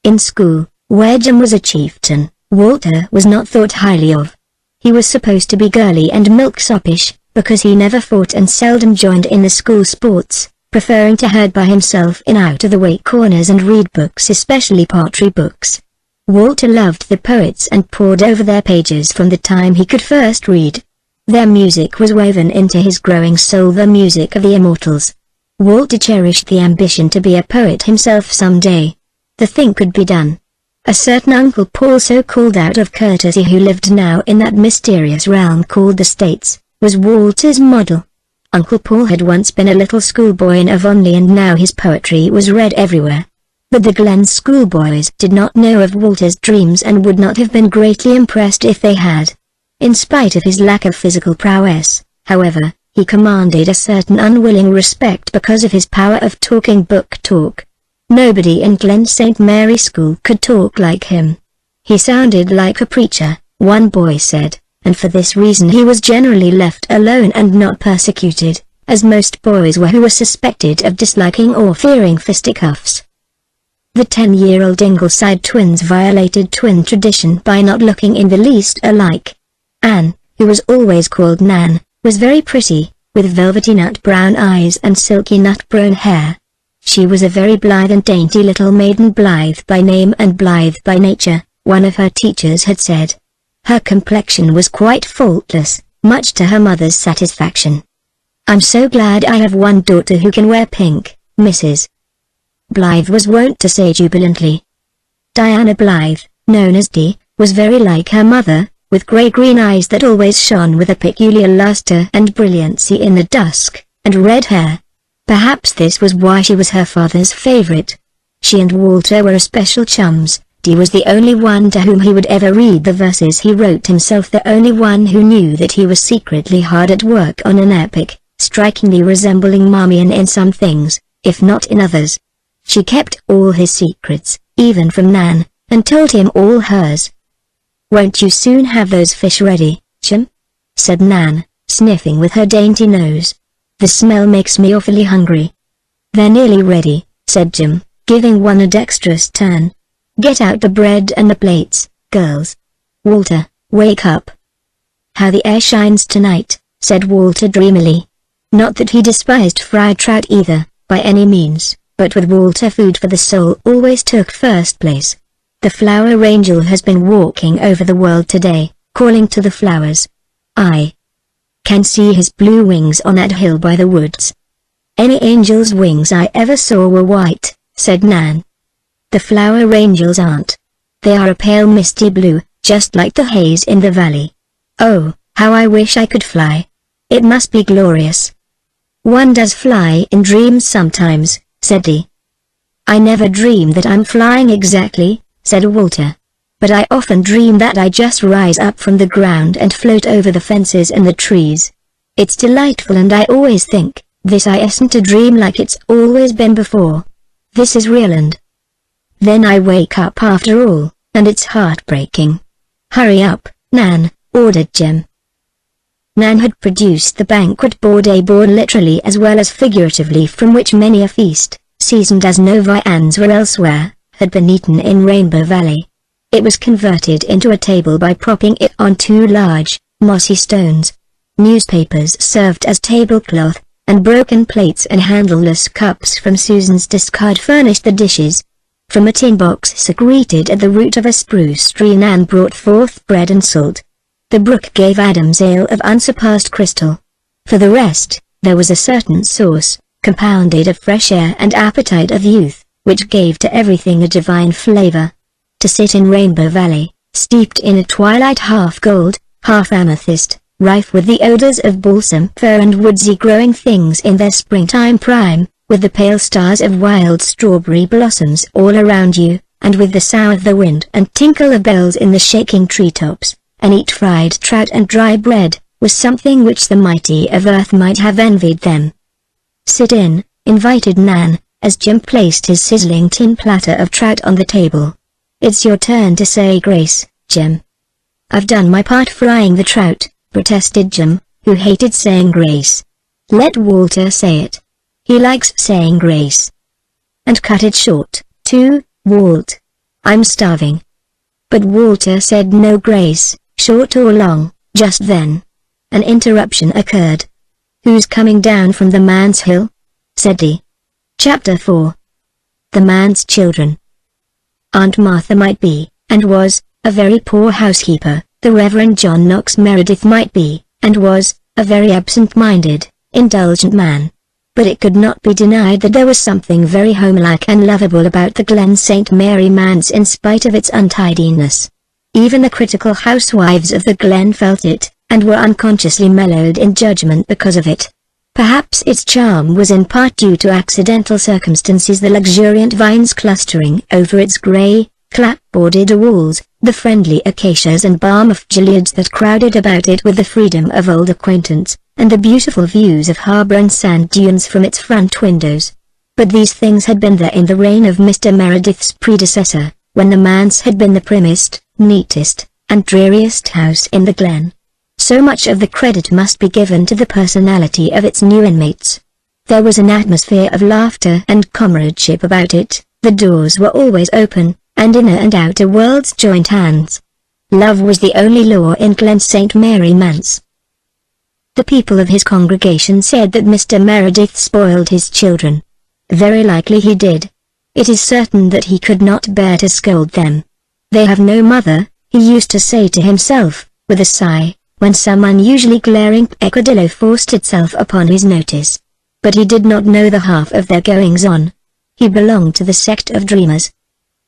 In school, where Jim was a chieftain, Walter was not thought highly of. He was supposed to be girly and milksopish, because he never fought and seldom joined in the school sports, preferring to herd by himself in out-of-the-way corners and read books, especially poetry books. Walter loved the poets and pored over their pages from the time he could first read. Their music was woven into his growing soul, the music of the immortals. Walter cherished the ambition to be a poet himself someday. The thing could be done. A certain Uncle Paul, so called out of courtesy, who lived now in that mysterious realm called the States, was Walter's model. Uncle Paul had once been a little schoolboy in Avonlea, and now his poetry was read everywhere. But the Glen schoolboys did not know of Walter's dreams and would not have been greatly impressed if they had. In spite of his lack of physical prowess, however, he commanded a certain unwilling respect because of his power of talking book talk. Nobody in Glen St. Mary School could talk like him. He sounded like a preacher, one boy said, and for this reason he was generally left alone and not persecuted, as most boys were who were suspected of disliking or fearing fisticuffs. The 10-year-old Ingleside twins violated twin tradition by not looking in the least alike. Anne, who was always called Nan, was very pretty, with velvety nut brown eyes and silky nut brown hair. She was a very blithe and dainty little maiden, blithe by name and blithe by nature, one of her teachers had said. Her complexion was quite faultless, much to her mother's satisfaction. "I'm so glad I have one daughter who can wear pink, Mrs. Blythe was wont to say jubilantly. Diana Blythe, known as Dee, was very like her mother, with grey-green eyes that always shone with a peculiar luster and brilliancy in the dusk, and red hair. Perhaps this was why she was her father's favorite. She and Walter were especial chums. Dee was the only one to whom he would ever read the verses he wrote himself, the only one who knew that he was secretly hard at work on an epic, strikingly resembling Marmion in some things, if not in others. She kept all his secrets, even from Nan, and told him all hers. "Won't you soon have those fish ready, Jim?" said Nan, sniffing with her dainty nose. "The smell makes me awfully hungry." "They're nearly ready," said Jim, giving one a dexterous turn. "Get out the bread and the plates, girls. Walter, wake up." "How the air shines tonight," said Walter dreamily. Not that he despised fried trout either, by any means, but with Walter food for the soul always took first place. The flower angel has been walking over the world today, calling to the flowers. I can see his blue wings on that hill by the woods. "Any angel's wings I ever saw were white," said Nan. "The flower angels aren't. They are a pale misty blue, just like the haze in the valley. Oh, how I wish I could fly. It must be glorious." "One does fly in dreams sometimes," said Dee. "I never dream that I'm flying exactly," said Walter. "But I often dream that I just rise up from the ground and float over the fences and the trees. It's delightful, and I always think, this isn't a dream like it's always been before. This is real, and then I wake up after all, and it's heartbreaking." "Hurry up, Nan," ordered Jim. Nan had produced the banquet board, a board literally as well as figuratively, from which many a feast, seasoned as no viands were elsewhere, had been eaten in Rainbow Valley. It was converted into a table by propping it on two large, mossy stones. Newspapers served as tablecloth, and broken plates and handleless cups from Susan's discard furnished the dishes. From a tin box secreted at the root of a spruce tree Nan brought forth bread and salt. The brook gave Adam's ale of unsurpassed crystal. For the rest, there was a certain sauce, compounded of fresh air and appetite of youth, which gave to everything a divine flavor. To sit in Rainbow Valley, steeped in a twilight half gold, half amethyst, rife with the odors of balsam fir and woodsy growing things in their springtime prime, with the pale stars of wild strawberry blossoms all around you, and with the sough of the wind and tinkle of bells in the shaking treetops, and eat fried trout and dry bread, was something which the mighty of earth might have envied them. "Sit in," invited Nan, as Jim placed his sizzling tin platter of trout on the table. "It's your turn to say grace, Jim." "I've done my part frying the trout," protested Jim, who hated saying grace. Let Walter say it. He likes saying grace. And cut it short, too, Walt. I'm starving. But Walter said no grace, short or long. Just then, an interruption occurred. Who's coming down from the man's hill? Said he. Chapter 4. The Man's Children. Aunt Martha might be, and was, a very poor housekeeper. The Reverend John Knox Meredith might be, and was, a very absent-minded, indulgent man. But it could not be denied that there was something very homelike and lovable about the Glen St. Mary manse in spite of its untidiness. Even the critical housewives of the Glen felt it, and were unconsciously mellowed in judgment because of it. Perhaps its charm was in part due to accidental circumstances, the luxuriant vines clustering over its grey, clapboarded walls, the friendly acacias and balm of gileads that crowded about it with the freedom of old acquaintance, and the beautiful views of harbour and sand dunes from its front windows. But these things had been there in the reign of Mr. Meredith's predecessor, when the manse had been the primmest, neatest, and dreariest house in the Glen. So much of the credit must be given to the personality of its new inmates. There was an atmosphere of laughter and comradeship about it, the doors were always open, and inner and outer worlds joined hands. Love was the only law in Glen St. Mary manse. The people of his congregation said that Mr. Meredith spoiled his children. Very likely he did. It is certain that he could not bear to scold them. They have no mother, he used to say to himself, with a sigh, when some unusually glaring peccadillo forced itself upon his notice. But he did not know the half of their goings-on. He belonged to the sect of dreamers.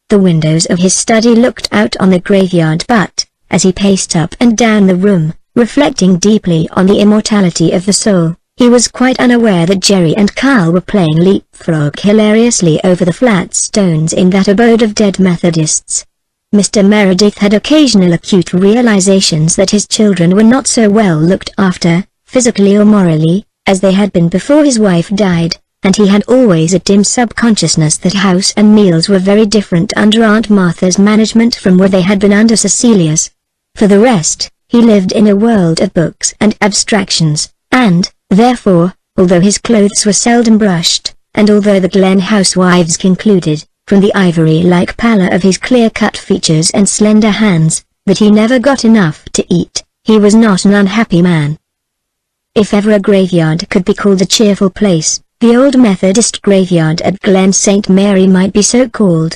The windows of his study looked out on the graveyard, but, as he paced up and down the room, reflecting deeply on the immortality of the soul, he was quite unaware that Jerry and Carl were playing leapfrog hilariously over the flat stones in that abode of dead Methodists. Mr. Meredith had occasional acute realizations that his children were not so well looked after, physically or morally, as they had been before his wife died, and he had always a dim subconsciousness that house and meals were very different under Aunt Martha's management from where they had been under Cecilia's. For the rest, he lived in a world of books and abstractions, and, therefore, although his clothes were seldom brushed, and although the Glen housewives concluded, from the ivory-like pallor of his clear-cut features and slender hands, that he never got enough to eat, he was not an unhappy man. If ever a graveyard could be called a cheerful place, the old Methodist graveyard at Glen St. Mary might be so called.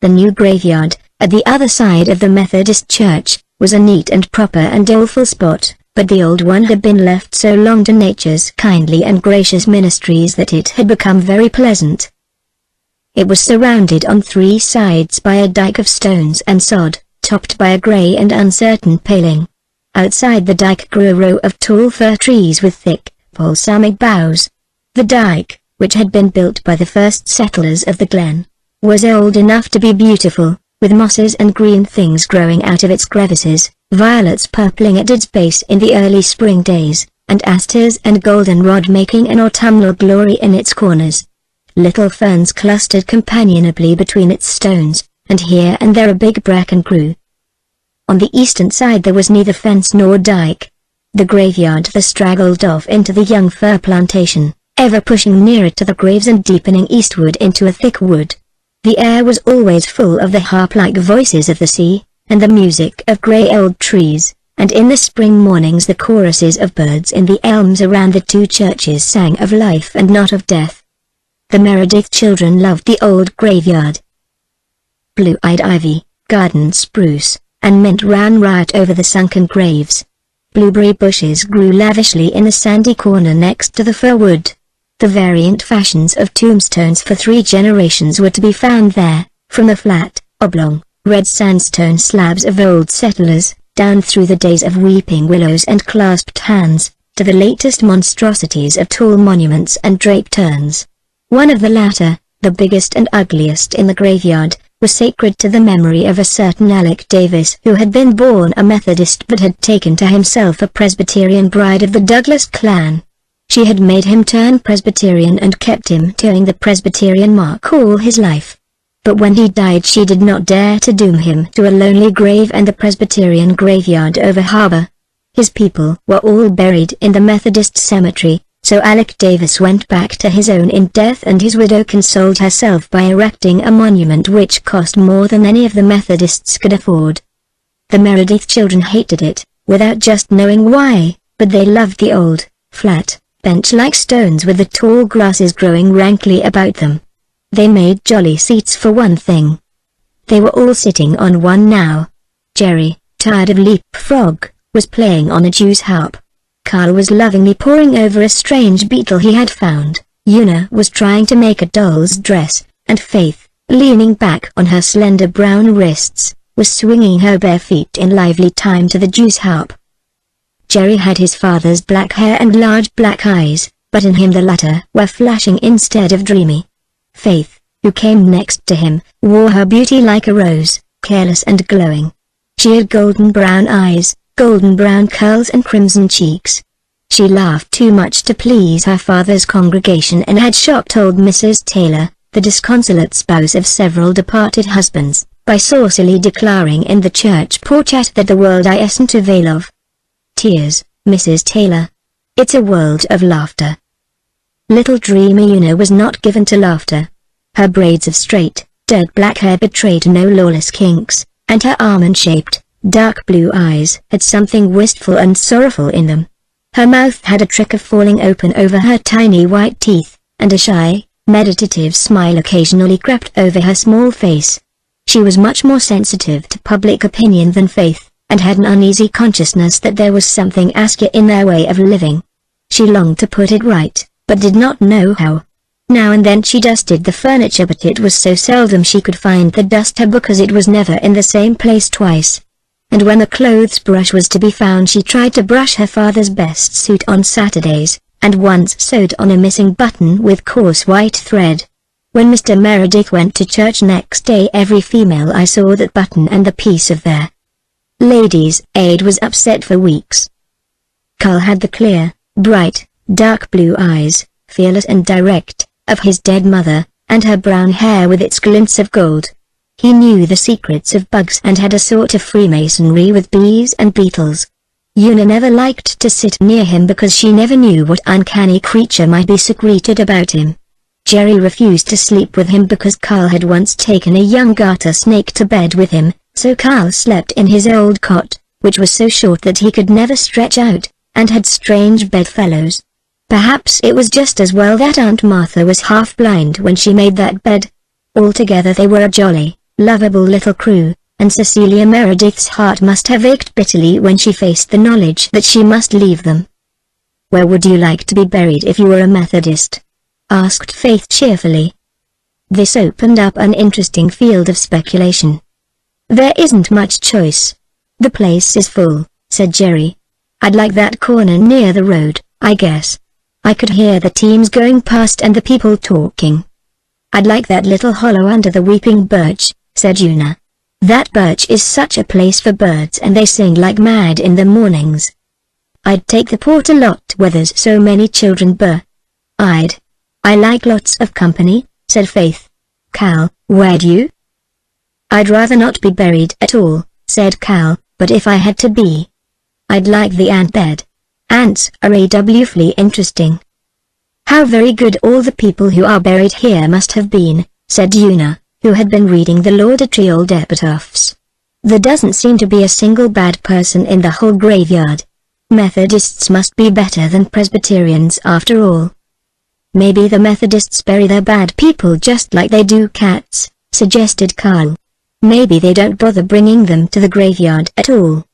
The new graveyard, at the other side of the Methodist church, was a neat and proper and doleful spot, but the old one had been left so long to nature's kindly and gracious ministries that it had become very pleasant. It was surrounded on three sides by a dike of stones and sod, topped by a grey and uncertain paling. Outside the dike grew a row of tall fir trees with thick, balsamic boughs. The dike, which had been built by the first settlers of the Glen, was old enough to be beautiful, with mosses and green things growing out of its crevices, violets purpling at its base in the early spring days, and asters and goldenrod making an autumnal glory in its corners. Little ferns clustered companionably between its stones, and here and there a big bracken grew. On the eastern side there was neither fence nor dike. The graveyard straggled off into the young fir plantation, ever pushing nearer to the graves and deepening eastward into a thick wood. The air was always full of the harp-like voices of the sea, and the music of grey old trees, and in the spring mornings the choruses of birds in the elms around the two churches sang of life and not of death. The Meredith children loved the old graveyard. Blue-eyed ivy, garden spruce, and mint ran riot over the sunken graves. Blueberry bushes grew lavishly in the sandy corner next to the fir wood. The variant fashions of tombstones for 3 generations were to be found there, from the flat, oblong, red sandstone slabs of old settlers, down through the days of weeping willows and clasped hands, to the latest monstrosities of tall monuments and draped urns. One of the latter, the biggest and ugliest in the graveyard, was sacred to the memory of a certain Alec Davis who had been born a Methodist but had taken to himself a Presbyterian bride of the Douglas clan. She had made him turn Presbyterian and kept him toeing the Presbyterian mark all his life. But when he died she did not dare to doom him to a lonely grave and the Presbyterian graveyard over harbor. His people were all buried in the Methodist cemetery, so Alec Davis went back to his own in death, and his widow consoled herself by erecting a monument which cost more than any of the Methodists could afford. The Meredith children hated it, without just knowing why, but they loved the old, flat, bench-like stones with the tall grasses growing rankly about them. They made jolly seats for one thing. They were all sitting on one now. Jerry, tired of leapfrog, was playing on a Jew's harp. Carl was lovingly poring over a strange beetle he had found. Una was trying to make a doll's dress, and Faith, leaning back on her slender brown wrists, was swinging her bare feet in lively time to the Jew's harp. Jerry had his father's black hair and large black eyes, but in him the latter were flashing instead of dreamy. Faith, who came next to him, wore her beauty like a rose, careless and glowing. She had golden brown eyes, golden brown curls and crimson cheeks. She laughed too much to please her father's congregation and had shocked old Mrs. Taylor, the disconsolate spouse of several departed husbands, by saucily declaring in the church porch that the world isn't a veil of tears, Mrs. Taylor. It's a world of laughter. Little dreamy Una was not given to laughter. Her braids of straight, dirt black hair betrayed no lawless kinks, and her almond-shaped, dark blue eyes had something wistful and sorrowful in them. Her mouth had a trick of falling open over her tiny white teeth, and a shy, meditative smile occasionally crept over her small face. She was much more sensitive to public opinion than Faith, and had an uneasy consciousness that there was something askew in their way of living. She longed to put it right, but did not know how. Now and then she dusted the furniture, but it was so seldom she could find the duster because it was never in the same place twice. And when a clothes brush was to be found, she tried to brush her father's best suit on Saturdays, and once sewed on a missing button with coarse white thread. When Mr. Meredith went to church next day, every female I saw that button and the piece of their ladies' aid was upset for weeks. Carl had the clear, bright, dark blue eyes, fearless and direct, of his dead mother, and her brown hair with its glints of gold. He knew the secrets of bugs and had a sort of freemasonry with bees and beetles. Una never liked to sit near him because she never knew what uncanny creature might be secreted about him. Jerry refused to sleep with him because Carl had once taken a young garter snake to bed with him, so Carl slept in his old cot, which was so short that he could never stretch out, and had strange bedfellows. Perhaps it was just as well that Aunt Martha was half blind when she made that bed. Altogether they were a jolly, lovable little crew, and Cecilia Meredith's heart must have ached bitterly when she faced the knowledge that she must leave them. "Where would you like to be buried if you were a Methodist?" asked Faith cheerfully. This opened up an interesting field of speculation. "There isn't much choice. The place is full," said Jerry. "I'd like that corner near the road, I guess. I could hear the teams going past and the people talking." "I'd like that little hollow under the weeping birch," said Una. "That birch is such a place for birds and they sing like mad in the mornings." "I'd take the port a lot where there's so many children I like lots of company," said Faith. "Cal, where'd you?" "I'd rather not be buried at all," said Cal, "but if I had to be, I'd like the ant bed. Ants are awfully interesting." "How very good all the people who are buried here must have been," said Una, who had been reading the laudatory old epitaphs. "There doesn't seem to be a single bad person in the whole graveyard. Methodists must be better than Presbyterians after all." "Maybe the Methodists bury their bad people just like they do cats," suggested Carl. "Maybe they don't bother bringing them to the graveyard at all."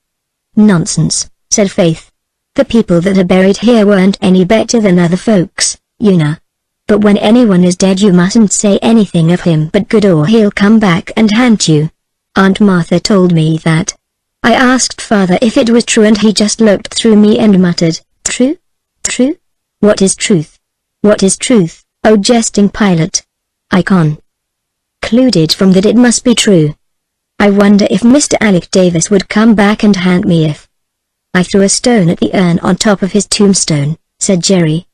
"Nonsense," said Faith. "The people that are buried here weren't any better than other folks, Una. But when anyone is dead you mustn't say anything of him but good or he'll come back and haunt you. Aunt Martha told me that. I asked Father if it was true and he just looked through me and muttered, 'True? True? What is truth? What is truth, oh jesting pilot?' I concluded from that it must be true. I wonder if Mr. Alec Davis would come back and haunt me if I threw a stone at the urn on top of his tombstone," said Jerry.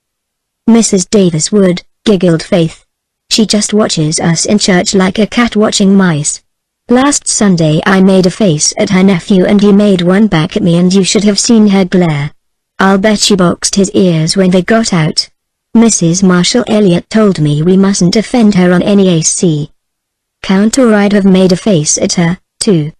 "Mrs. Davis would," giggled Faith. "She just watches us in church like a cat watching mice." Last Sunday I made a face at her nephew and he made one back at me, and you should have seen her glare. I'll bet she boxed his ears when they got out. Mrs. Marshall Elliot told me we mustn't offend her on any AC count, or I'd have made a face at her, too.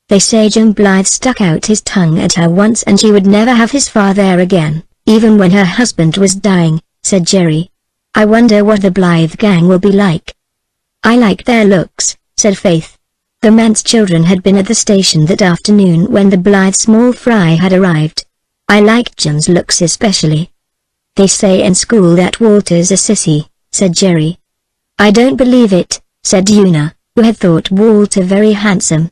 They say Jim Blythe stuck out his tongue at her once and she would never have his father again, even when her husband was dying, said Jerry. I wonder what the Blythe gang will be like. I like their looks, said Faith. The man's children had been at the station that afternoon when the Blythe small fry had arrived. I like Jim's looks especially. They say in school that Walter's a sissy, said Jerry. I don't believe it, said Una, who had thought Walter very handsome.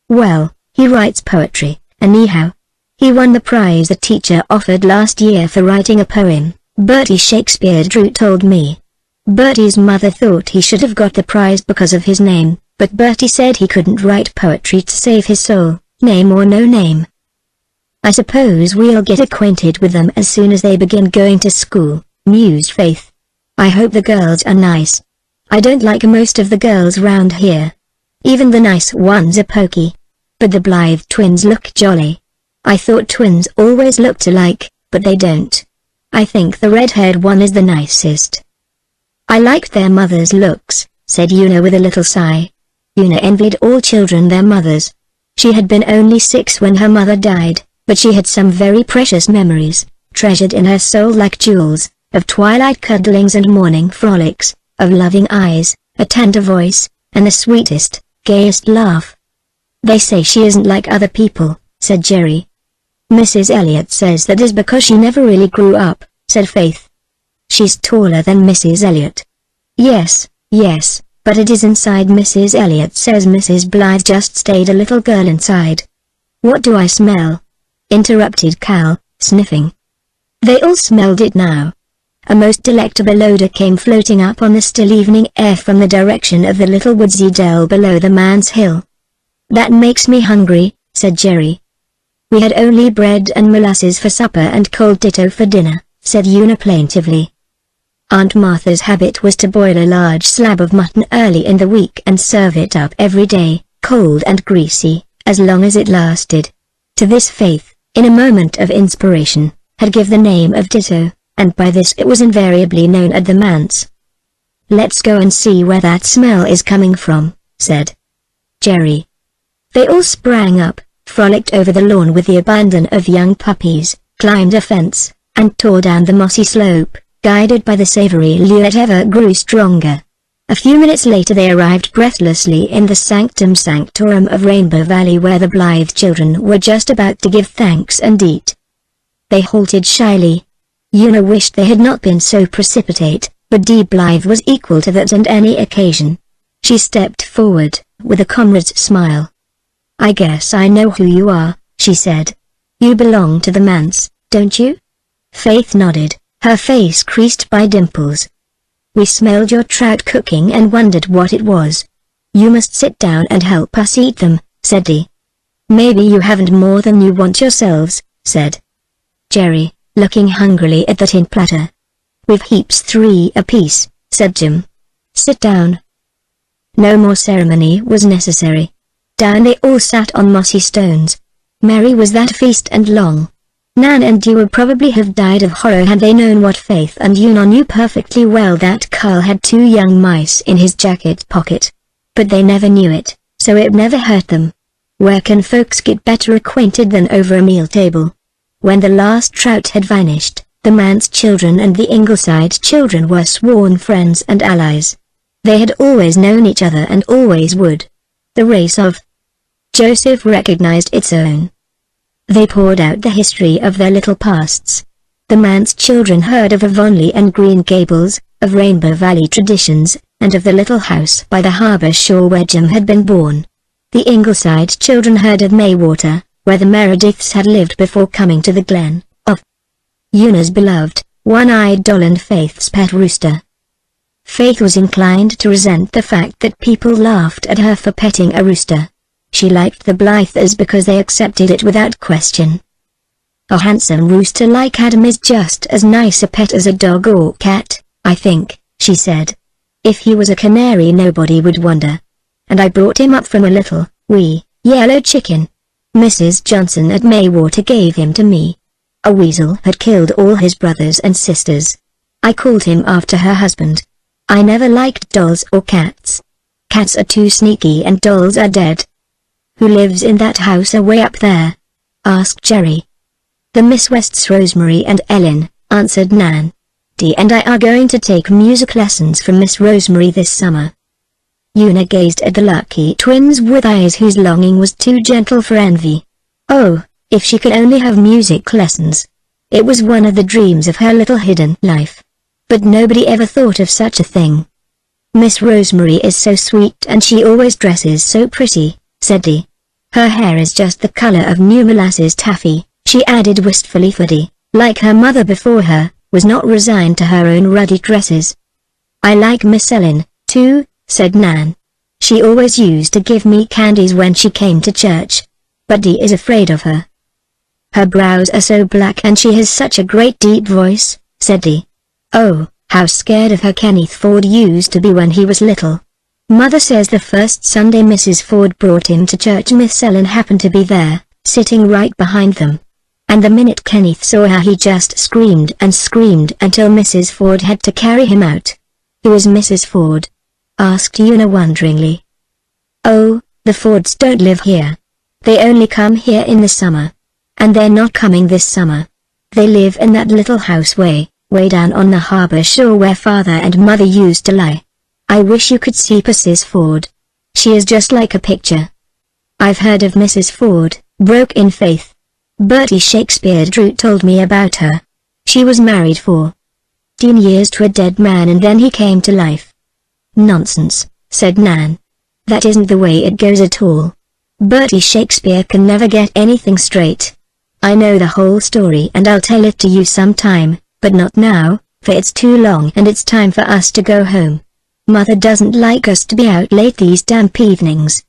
Well, he writes poetry, anyhow. He won the prize the teacher offered last year for writing a poem, Bertie Shakespeare Drew told me. Bertie's mother thought he should have got the prize because of his name, but Bertie said he couldn't write poetry to save his soul, name or no name. I suppose we'll get acquainted with them as soon as they begin going to school, mused Faith. I hope the girls are nice. I don't like most of the girls round here. Even the nice ones are pokey. But the Blythe twins look jolly. I thought twins always looked alike, but they don't. I think the red-haired one is the nicest. I liked their mother's looks, said Una with a little sigh. Una envied all children their mothers. She had been only 6 when her mother died, but she had some very precious memories, treasured in her soul like jewels, of twilight cuddlings and morning frolics, of loving eyes, a tender voice, and the sweetest, gayest laugh. They say she isn't like other people, said Jerry. Mrs. Elliot says that is because she never really grew up, said Faith. She's taller than Mrs. Elliot. Yes, but it is inside Mrs. Elliot says Mrs. Blythe just stayed a little girl inside. What do I smell? Interrupted Cal, sniffing. They all smelled it now. A most delectable odor came floating up on the still evening air from the direction of the little woodsy dell below the man's hill. That makes me hungry, said Jerry. We had only bread and molasses for supper and cold ditto for dinner, said Una plaintively. Aunt Martha's habit was to boil a large slab of mutton early in the week and serve it up every day, cold and greasy, as long as it lasted. To this Faith, in a moment of inspiration, had given the name of ditto, and by this it was invariably known at the manse. Let's go and see where that smell is coming from, said Jerry. They all sprang up, frolicked over the lawn with the abandon of young puppies, climbed a fence, and tore down the mossy slope, guided by the savory lure that ever grew stronger. A few minutes later they arrived breathlessly in the sanctum sanctorum of Rainbow Valley, where the Blythe children were just about to give thanks and eat. They halted shyly. Una wished they had not been so precipitate, but Dee Blythe was equal to that and any occasion. She stepped forward, with a comrade's smile. I guess I know who you are, she said. You belong to the manse, don't you? Faith nodded, her face creased by dimples. We smelled your trout cooking and wondered what it was. You must sit down and help us eat them, said Dee. Maybe you haven't more than you want yourselves, said Jerry, looking hungrily at the tin platter. We've heaps 3 apiece, said Jim. Sit down. No more ceremony was necessary. Down they all sat on mossy stones. Merry was that feast and long. Nan and Dee would probably have died of horror had they known what Faith and Una knew perfectly well, that Carl had 2 young mice in his jacket pocket. But they never knew it, so it never hurt them. Where can folks get better acquainted than over a meal table? When the last trout had vanished, the manse children and the Ingleside children were sworn friends and allies. They had always known each other and always would. The race of Joseph recognized its own. They poured out the history of their little pasts. The manse children heard of Avonlea and Green Gables, of Rainbow Valley traditions, and of the little house by the harbor shore where Jim had been born. The Ingleside children heard of Maywater, where the Merediths had lived before coming to the Glen, of Una's beloved, one-eyed doll and Faith's pet rooster. Faith was inclined to resent the fact that people laughed at her for petting a rooster. She liked the Blythers because they accepted it without question. A handsome rooster like Adam is just as nice a pet as a dog or cat, I think, she said. If he was a canary nobody would wonder. and I brought him up from a little, wee, yellow chicken. Mrs. Johnson at Maywater gave him to me. A weasel had killed all his brothers and sisters. I called him after her husband. I never liked dolls or cats. Cats are too sneaky and dolls are dead. Who lives in that house away up there? Asked Jerry. The Miss Wests, Rosemary and Ellen, answered Nan. Dee and I are going to take music lessons from Miss Rosemary this summer. Una gazed at the lucky twins with eyes whose longing was too gentle for envy. Oh, if she could only have music lessons. It was one of the dreams of her little hidden life. But nobody ever thought of such a thing. Miss Rosemary is so sweet and she always dresses so pretty, said Dee. Her hair is just the color of new molasses taffy, she added wistfully, for Dee, like her mother before her, was not resigned to her own ruddy dresses. I like Miss Ellen, too, said Nan. She always used to give me candies when she came to church. But Dee is afraid of her. Her brows are so black and she has such a great deep voice, said Dee. Oh, how scared of her Kenneth Ford used to be when he was little. Mother says the first Sunday Mrs. Ford brought him to church, Miss Ellen happened to be there, sitting right behind them. And the minute Kenneth saw her he just screamed and screamed until Mrs. Ford had to carry him out. Who is Mrs. Ford? Asked Una wonderingly. Oh, the Fords don't live here. They only come here in the summer. And they're not coming this summer. They live in that little house way down on the harbor shore where Father and Mother used to lie. I wish you could see Mrs. Ford. She is just like a picture. I've heard of Mrs. Ford, broke in Faith. Bertie Shakespeare Drew told me about her. She was married 14 years to a dead man and then he came to life. Nonsense, said Nan. That isn't the way it goes at all. Bertie Shakespeare can never get anything straight. I know the whole story and I'll tell it to you sometime, but not now, for it's too long and it's time for us to go home. Mother doesn't like us to be out late these damp evenings.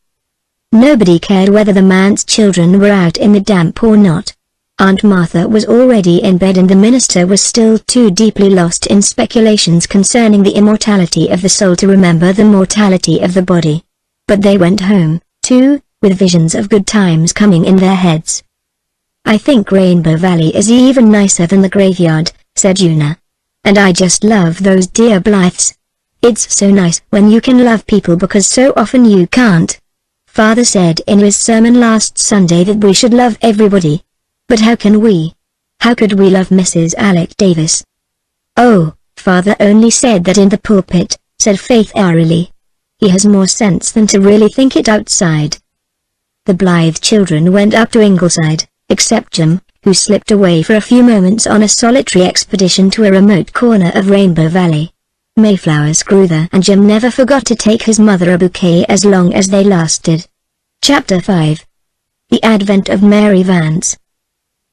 Nobody cared whether the man's children were out in the damp or not. Aunt Martha was already in bed and the minister was still too deeply lost in speculations concerning the immortality of the soul to remember the mortality of the body. But they went home, too, with visions of good times coming in their heads. I think Rainbow Valley is even nicer than the graveyard, said Una. And I just love those dear Blythes. It's so nice when you can love people because so often you can't. Father said in his sermon last Sunday that we should love everybody. But how can we? How could we love Mrs. Alec Davis? Oh, Father only said that in the pulpit, said Faith airily. He has more sense than to really think it outside. The Blythe children went up to Ingleside, except Jim, who slipped away for a few moments on a solitary expedition to a remote corner of Rainbow Valley. Mayflowers grew there and Jim never forgot to take his mother a bouquet as long as they lasted. Chapter 5. The Advent of Mary Vance.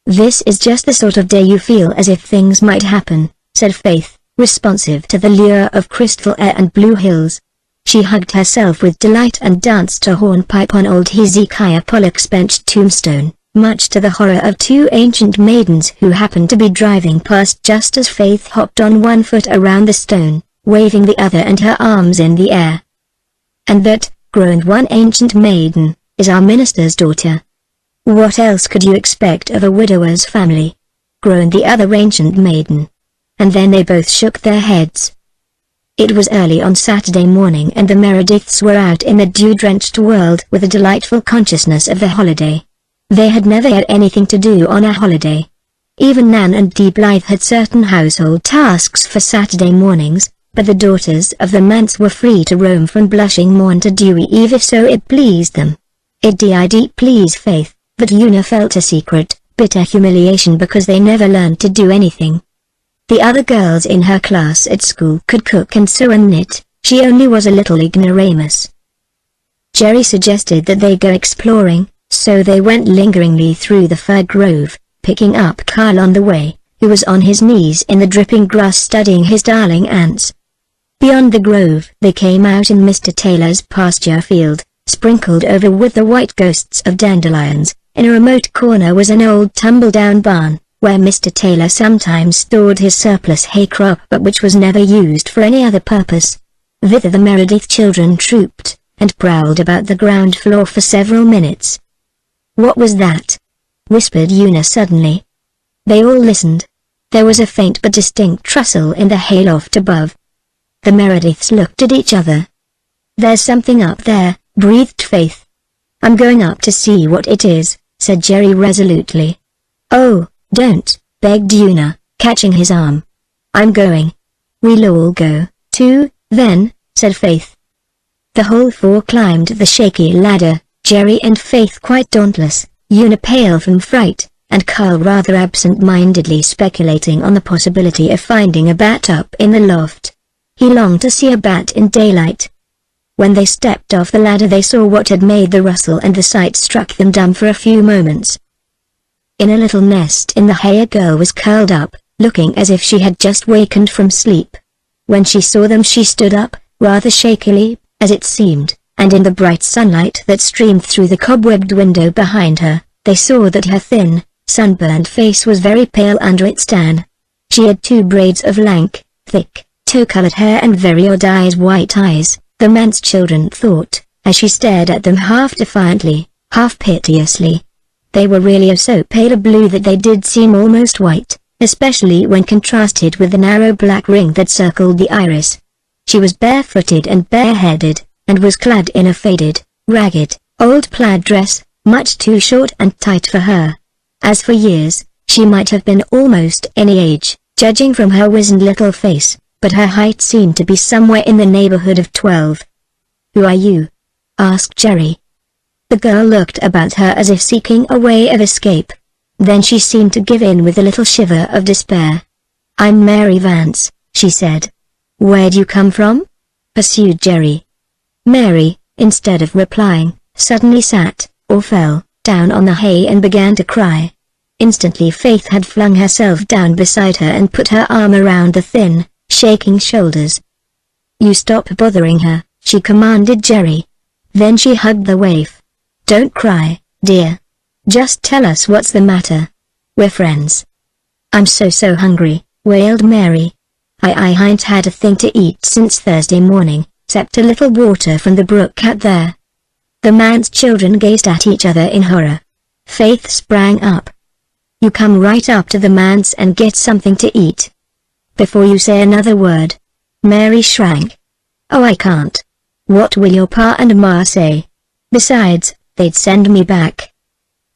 This is just the sort of day you feel as if things might happen, said Faith, responsive to the lure of crystal air and blue hills. She hugged herself with delight and danced a hornpipe on old Hezekiah Pollock's bench tombstone, much to the horror of two ancient maidens who happened to be driving past just as Faith hopped on one foot around the stone, waving the other and her arms in the air. And that, groaned one ancient maiden, is our minister's daughter. What else could you expect of a widower's family? Groaned the other ancient maiden. And then they both shook their heads. It was early on Saturday morning and the Merediths were out in the dew-drenched world with a delightful consciousness of the holiday. They had never had anything to do on a holiday. Even Nan and Dee Blythe had certain household tasks for Saturday mornings, but the daughters of the manse were free to roam from blushing morn to dewy eve if so it pleased them. It did please Faith, but Una felt a secret, bitter humiliation because they never learned to do anything. The other girls in her class at school could cook and sew and knit, she only was a little ignoramus. Jerry suggested that they go exploring, so they went lingeringly through the fir grove, picking up Carl on the way, who was on his knees in the dripping grass studying his darling ants. Beyond the grove they came out in Mr. Taylor's pasture field, sprinkled over with the white ghosts of dandelions. In a remote corner was an old tumble-down barn, where Mr. Taylor sometimes stored his surplus hay crop but which was never used for any other purpose. Thither the Meredith children trooped, and prowled about the ground floor for several minutes. "What was that?" whispered Una suddenly. They all listened. There was a faint but distinct rustle in the hayloft above. The Merediths looked at each other. "There's something up there," breathed Faith. "I'm going up to see what it is," said Jerry resolutely. "Oh, don't," begged Una, catching his arm. "I'm going." "We'll all go, too, then," said Faith. The whole four climbed the shaky ladder, Jerry and Faith quite dauntless, Una pale from fright, and Carl rather absent-mindedly speculating on the possibility of finding a bat up in the loft. He longed to see a bat in daylight. When they stepped off the ladder they saw what had made the rustle, and the sight struck them dumb for a few moments. In a little nest in the hay a girl was curled up, looking as if she had just wakened from sleep. When she saw them she stood up, rather shakily, as it seemed, and in the bright sunlight that streamed through the cobwebbed window behind her, they saw that her thin, sunburned face was very pale under its tan. She had 2 braids of lank, thick, tow-colored hair and very odd white eyes, the manse children thought, as she stared at them half defiantly, half piteously. They were really so pale a blue that they did seem almost white, especially when contrasted with the narrow black ring that circled the iris. She was barefooted and bareheaded, and was clad in a faded, ragged, old plaid dress, much too short and tight for her. As for years, she might have been almost any age, judging from her wizened little face, but her height seemed to be somewhere in the neighborhood of 12. "Who are you?" asked Jerry. The girl looked about her as if seeking a way of escape. Then she seemed to give in with a little shiver of despair. "I'm Mary Vance," she said. "Where'd you come from?" pursued Jerry. Mary, instead of replying, suddenly sat, or fell, down on the hay and began to cry. Instantly Faith had flung herself down beside her and put her arm around the thin, shaking shoulders. "You stop bothering her," she commanded Jerry. Then she hugged the waif. "Don't cry, dear. Just tell us what's the matter. We're friends." "I'm so hungry," wailed Mary. I ain't had a thing to eat since Thursday morning, except a little water from the brook out there." The man's children gazed at each other in horror. Faith sprang up. "You come right up to the manse and get something to eat. Before you say another word." Mary shrank. "Oh, I can't. What will your pa and ma say? Besides, they'd send me back.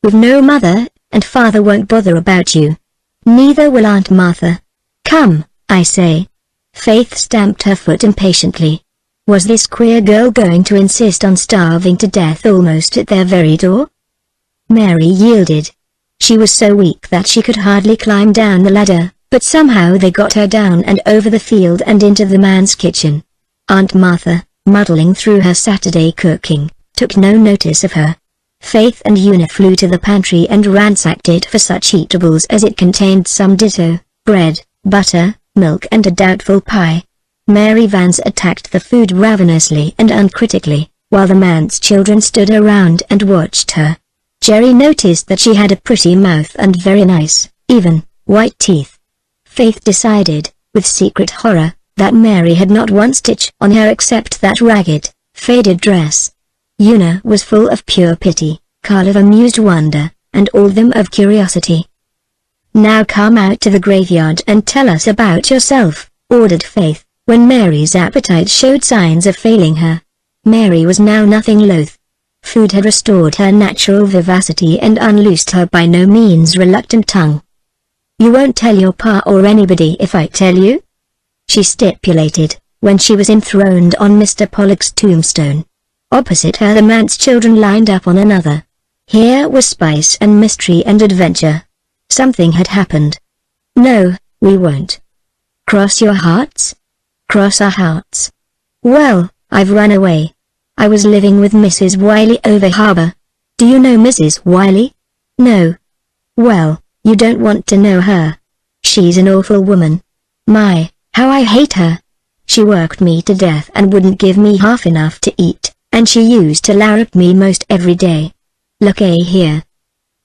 We've no mother, and father won't bother about you. Neither will Aunt Martha. Come, I say." Faith stamped her foot impatiently. Was this queer girl going to insist on starving to death almost at their very door? Mary yielded. She was so weak that she could hardly climb down the ladder, but somehow they got her down and over the field and into the man's kitchen. Aunt Martha, muddling through her Saturday cooking, took no notice of her. Faith and Una flew to the pantry and ransacked it for such eatables as it contained some ditto, bread, butter, milk and a doubtful pie. Mary Vance attacked the food ravenously and uncritically, while the man's children stood around and watched her. Jerry noticed that she had a pretty mouth and very nice, even, white teeth. Faith decided, with secret horror, that Mary had not one stitch on her except that ragged, faded dress. Una was full of pure pity, Carl of amused wonder, and all of them of curiosity. "Now come out to the graveyard and tell us about yourself," ordered Faith, when Mary's appetite showed signs of failing her. Mary was now nothing loath. Food had restored her natural vivacity and unloosed her by no means reluctant tongue. "You won't tell your pa or anybody if I tell you?" she stipulated, when she was enthroned on Mr. Pollock's tombstone. Opposite her the manse children lined up on another. Here was spice and mystery and adventure. Something had happened. "No, we won't." "Cross your hearts?" "Cross our hearts. Well, I've run away. I was living with Mrs. Wiley over harbor." "Do you know Mrs. Wiley?" "No." "Well, you don't want to know her. She's an awful woman. My, how I hate her. She worked me to death and wouldn't give me half enough to eat, and she used to larrup me most every day. Look-a here."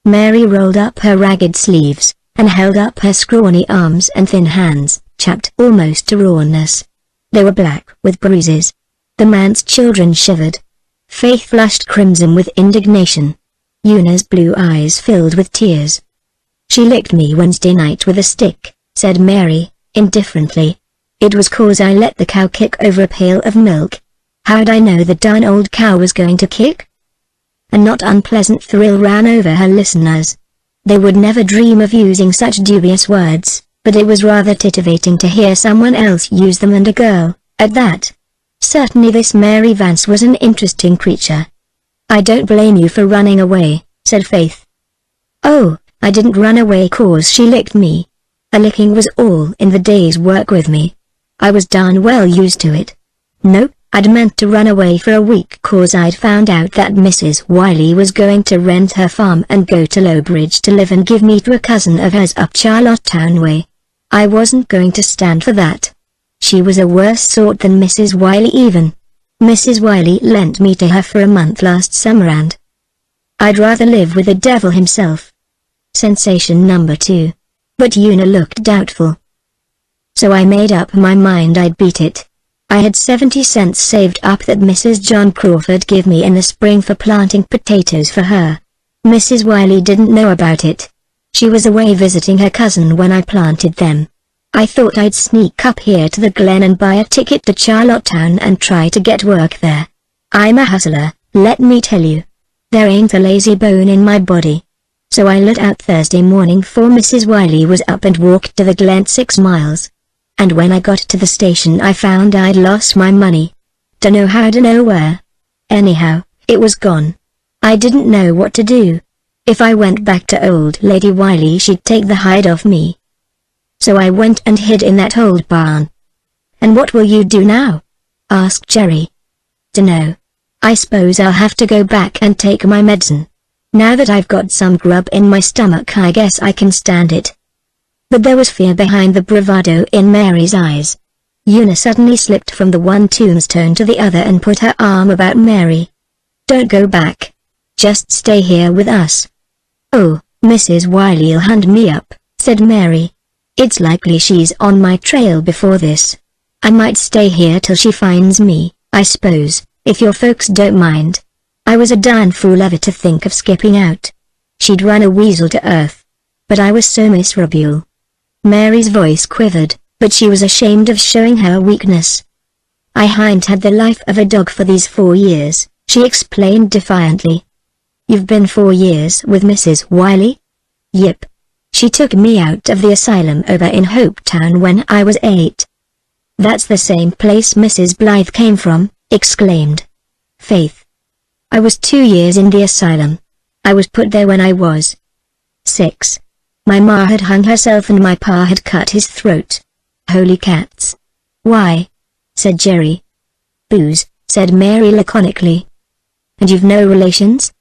Mary rolled up her ragged sleeves, and held up her scrawny arms and thin hands, chapped almost to rawness. They were black with bruises. The man's children shivered. Faith flushed crimson with indignation. Una's blue eyes filled with tears. "She licked me Wednesday night with a stick," said Mary, indifferently. "It was 'cause I let the cow kick over a pail of milk. How'd I know the darn old cow was going to kick?" A not unpleasant thrill ran over her listeners. They would never dream of using such dubious words, but it was rather titivating to hear someone else use them, and a girl, at that. Certainly this Mary Vance was an interesting creature. "I don't blame you for running away," said Faith. "Oh, I didn't run away 'cause she licked me. A licking was all in the day's work with me. I was darn well used to it. Nope, I'd meant to run away for a week 'cause I'd found out that Mrs. Wiley was going to rent her farm and go to Lowbridge to live and give me to a cousin of hers up Charlottetown way. I wasn't going to stand for that. She was a worse sort than Mrs. Wiley even. Mrs. Wiley lent me to her for a month last summer and I'd rather live with the devil himself." Sensation number 2. But Una looked doubtful. "So I made up my mind I'd beat it. I had 70 cents saved up that Mrs. John Crawford gave me in the spring for planting potatoes for her. Mrs. Wiley didn't know about it. She was away visiting her cousin when I planted them. I thought I'd sneak up here to the Glen and buy a ticket to Charlottetown and try to get work there. I'm a hustler, let me tell you. There ain't a lazy bone in my body. So I lit out Thursday morning 'fore Mrs. Wiley was up and walked to the Glen 6 miles. And when I got to the station I found I'd lost my money. Dunno how, dunno where. Anyhow, it was gone. I didn't know what to do. If I went back to old Lady Wiley she'd take the hide off me. So I went and hid in that old barn." "And what will you do now?" asked Jerry. "Dunno. I suppose I'll have to go back and take my medicine. Now that I've got some grub in my stomach I guess I can stand it." But there was fear behind the bravado in Mary's eyes. Una suddenly slipped from the one tombstone to the other and put her arm about Mary. "Don't go back. Just stay here with us." "Oh, Mrs. Wiley'll hunt me up," said Mary. "It's likely she's on my trail before this. I might stay here till she finds me, I suppose, if your folks don't mind. I was a darn fool ever to think of skipping out. She'd run a weasel to earth. But I was so miserable." Mary's voice quivered, but she was ashamed of showing her weakness. "I hain't had the life of a dog for these 4 years, she explained defiantly. "You've been 4 years with Mrs. Wiley?" "Yep. She took me out of the asylum over in Hopetown when I was 8. "That's the same place Mrs. Blythe came from," exclaimed Faith. "I was 2 years in the asylum. I was put there when I was 6. My ma had hung herself and my pa had cut his throat. Holy cats." "Why?" said Jerry. "Booze," said Mary laconically. "And you've no relations?"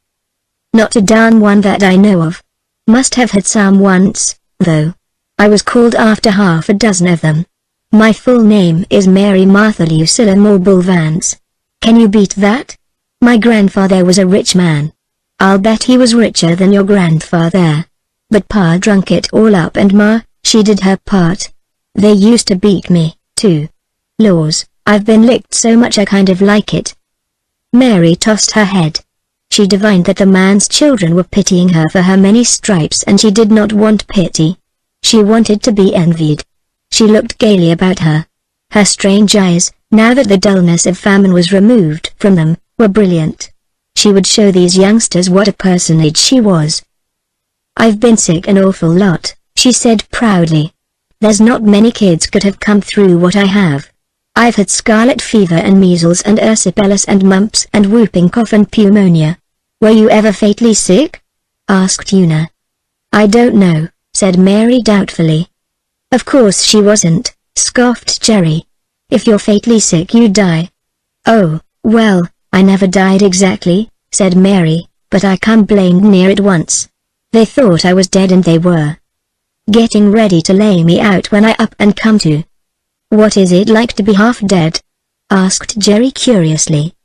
"Not a darn one that I know of. Must have had some once, though. I was called after half a dozen of them. My full name is Mary Martha Lucilla Morbull Vance. Can you beat that? My grandfather was a rich man. I'll bet he was richer than your grandfather. But pa drunk it all up and ma, she did her part. They used to beat me, too. Laws, I've been licked so much I kind of like it." Mary tossed her head. She divined that the man's children were pitying her for her many stripes and she did not want pity. She wanted to be envied. She looked gaily about her. Her strange eyes, now that the dullness of famine was removed from them, were brilliant. She would show these youngsters what a personage she was. "I've been sick an awful lot," she said proudly. "There's not many kids could have come through what I have. I've had scarlet fever and measles and erysipelas and mumps and whooping cough and pneumonia." "Were you ever fatally sick?" asked Una. "I don't know," said Mary doubtfully. "Of course she wasn't," scoffed Jerry. "If you're fatally sick you die." "Oh, well, I never died exactly," said Mary, "but I come blamed near it once. They thought I was dead and they were getting ready to lay me out when I up and come to." "What is it like to be half dead?" asked Jerry curiously.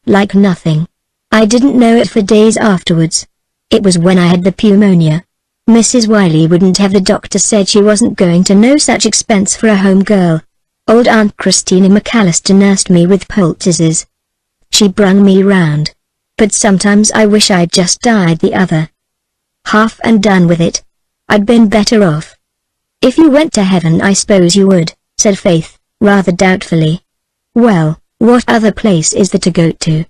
"Like nothing. I didn't know it for days afterwards. It was when I had the pneumonia. Mrs. Wiley wouldn't have. The doctor said she wasn't going to no such expense for a home girl. Old Aunt Christina McAllister nursed me with poultices. She brung me round. But sometimes I wish I'd just died the other half and done with it. I'd been better off. If you went to heaven I suppose you would, said Faith, rather doubtfully. Well, what other place is there to go to?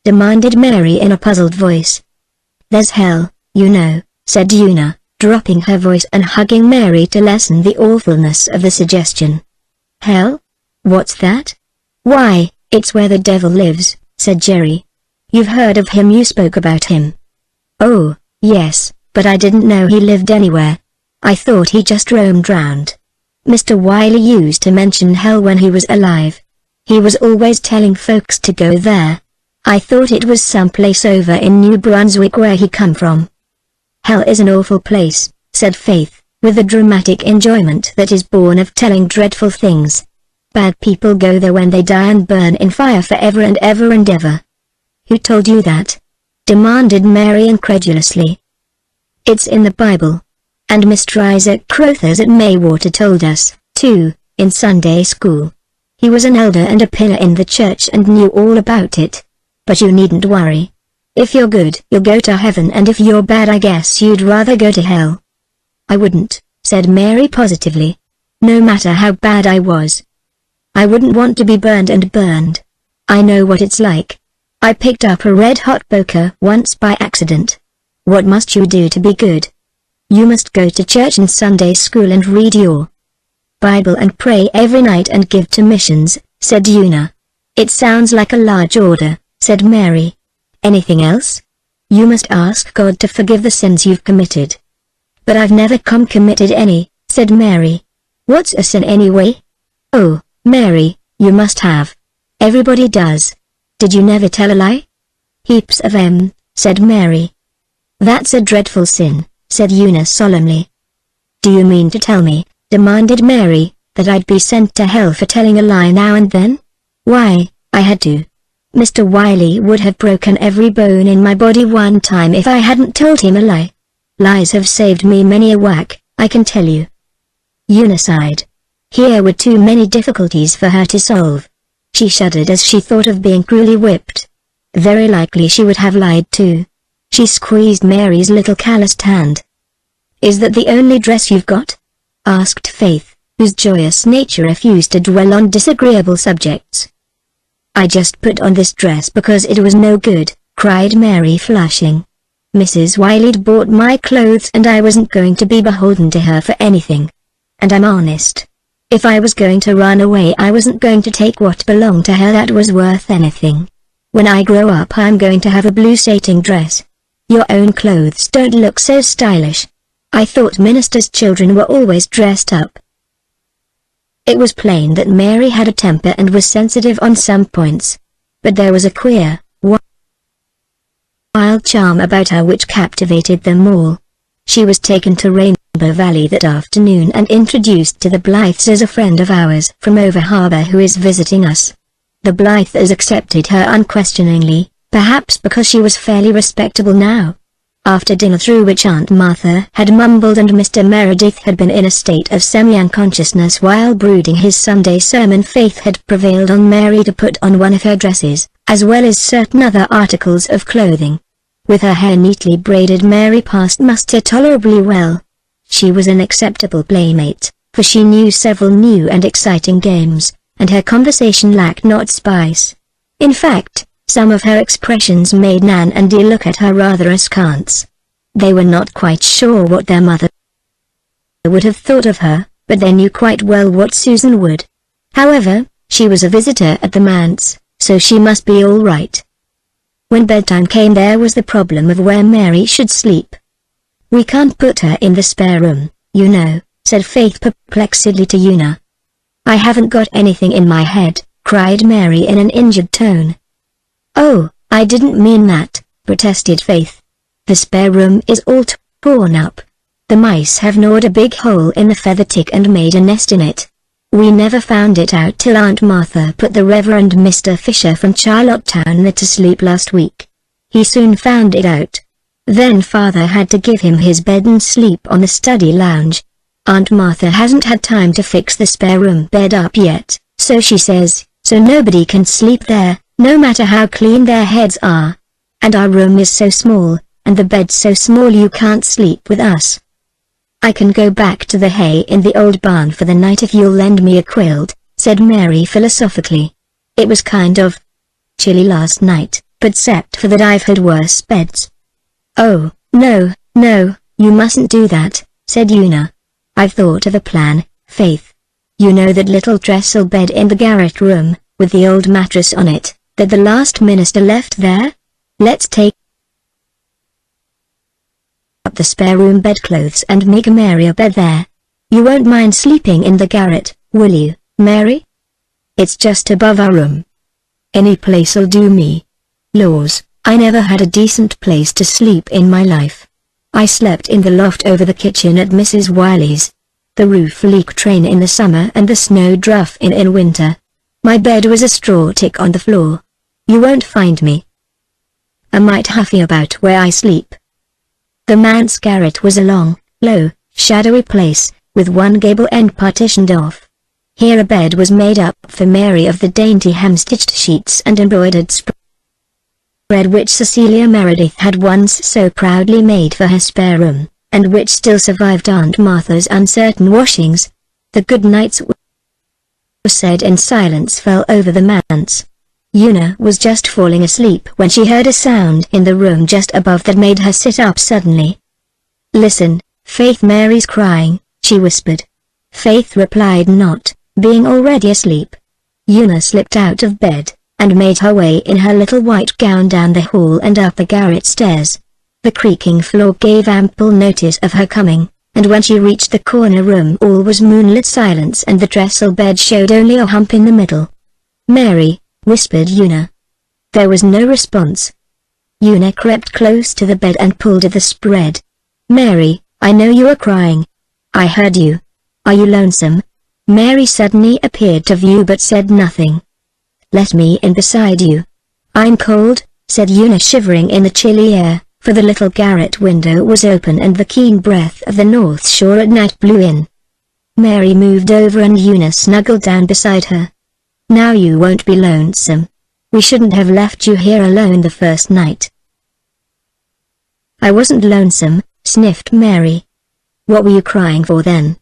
Demanded Mary in a puzzled voice. There's hell, you know, said Una, dropping her voice and hugging Mary to lessen the awfulness of the suggestion. Hell? What's that? Why, it's where the devil lives, said Jerry. You've heard of him, you spoke about him. Oh, yes, but I didn't know he lived anywhere. I thought he just roamed round. Mr. Wiley used to mention hell when he was alive. He was always telling folks to go there. I thought it was someplace over in New Brunswick where he come from. Hell is an awful place, said Faith, with the dramatic enjoyment that is born of telling dreadful things. Bad people go there when they die and burn in fire forever and ever and ever. Who told you that? Demanded Mary incredulously. It's in the Bible. And Mr. Isaac Crothers at Maywater told us, too, in Sunday school. He was an elder and a pillar in the church and knew all about it. But you needn't worry. If you're good, you'll go to heaven, and if you're bad I guess you'd rather go to hell. I wouldn't, said Mary positively. No matter how bad I was. I wouldn't want to be burned and burned. I know what it's like. I picked up a red-hot poker once by accident. What must you do to be good? You must go to church and Sunday school and read your Bible and pray every night and give to missions, said Una. It sounds like a large order, said Mary. Anything else? You must ask God to forgive the sins you've committed. But I've never committed any, said Mary. What's a sin anyway? Oh, Mary, you must have. Everybody does. Did you never tell a lie? Heaps of 'em, said Mary. That's a dreadful sin, said Una solemnly. Do you mean to tell me, demanded Mary, that I'd be sent to hell for telling a lie now and then? Why, I had to. Mr. Wiley would have broken every bone in my body one time if I hadn't told him a lie. Lies have saved me many a whack, I can tell you. Una sighed. Here were too many difficulties for her to solve. She shuddered as she thought of being cruelly whipped. Very likely she would have lied too. She squeezed Mary's little calloused hand. Is that the only dress you've got? Asked Faith, whose joyous nature refused to dwell on disagreeable subjects. I just put on this dress because it was no good, cried Mary, flushing. Mrs. Wiley'd bought my clothes and I wasn't going to be beholden to her for anything. And I'm honest. If I was going to run away I wasn't going to take what belonged to her that was worth anything. When I grow up I'm going to have a blue satin dress. Your own clothes don't look so stylish. I thought ministers' children were always dressed up. It was plain that Mary had a temper and was sensitive on some points. But there was a queer, wild charm about her which captivated them all. She was taken to Rainbow Valley that afternoon and introduced to the Blythes as a friend of ours from over harbour who is visiting us. The Blythes accepted her unquestioningly, perhaps because she was fairly respectable now. After dinner, through which Aunt Martha had mumbled and Mr. Meredith had been in a state of semi-unconsciousness while brooding his Sunday sermon, Faith had prevailed on Mary to put on one of her dresses, as well as certain other articles of clothing. With her hair neatly braided, Mary passed muster tolerably well. She was an acceptable playmate, for she knew several new and exciting games, and her conversation lacked not spice. In fact, some of her expressions made Nan and Dee look at her rather askance. They were not quite sure what their mother would have thought of her, but they knew quite well what Susan would. However, she was a visitor at the manse, so she must be all right. When bedtime came there was the problem of where Mary should sleep. We can't put her in the spare room, you know, said Faith perplexedly to Una. I haven't got anything in my head, cried Mary in an injured tone. Oh, I didn't mean that, protested Faith. The spare room is all torn up. The mice have gnawed a big hole in the feather tick and made a nest in it. We never found it out till Aunt Martha put the Reverend Mr. Fisher from Charlottetown there to sleep last week. He soon found it out. Then Father had to give him his bed and sleep on the study lounge. Aunt Martha hasn't had time to fix the spare room bed up yet, so she says, so nobody can sleep there. no matter how clean their heads are. And our room is so small, and the bed so small you can't sleep with us. I can go back to the hay in the old barn for the night if you'll lend me a quilt, said Mary philosophically. It was kind of chilly last night, but except for that I've had worse beds. Oh, no, no, you mustn't do that, said Una. I've thought of a plan, Faith. You know that little trestle bed in the garret room, with the old mattress on it, that the last minister left there? Let's take up the spare room bedclothes and make Mary a bed there. You won't mind sleeping in the garret, will you, Mary? It's just above our room. Any place'll do me. Laws, I never had a decent place to sleep in my life. I slept in the loft over the kitchen at Mrs. Wiley's. The roof leak train in the summer and the snow druff in winter. My bed was a straw tick on the floor. You won't find me a mite huffy about where I sleep. The manse garret was a long, low, shadowy place, with one gable end partitioned off. Here a bed was made up for Mary of the dainty hem-stitched sheets and embroidered spread which Cecilia Meredith had once so proudly made for her spare room, and which still survived Aunt Martha's uncertain washings. The good nights were said and silence fell over the manse. Una was just falling asleep when she heard a sound in the room just above that made her sit up suddenly. Listen, Faith, Mary's crying, she whispered. Faith replied not, being already asleep. Una slipped out of bed, and made her way in her little white gown down the hall and up the garret stairs. The creaking floor gave ample notice of her coming, and when she reached the corner room all was moonlit silence and the trestle bed showed only a hump in the middle. Mary, whispered Una. There was no response. Una crept close to the bed and pulled at the spread. Mary, I know you are crying. I heard you. Are you lonesome? Mary suddenly appeared to view but said nothing. Let me in beside you. I'm cold, said Una, shivering in the chilly air, for the little garret window was open and the keen breath of the North Shore at night blew in. Mary moved over and Una snuggled down beside her. Now you won't be lonesome. We shouldn't have left you here alone the first night. I wasn't lonesome, sniffed Mary. What were you crying for then?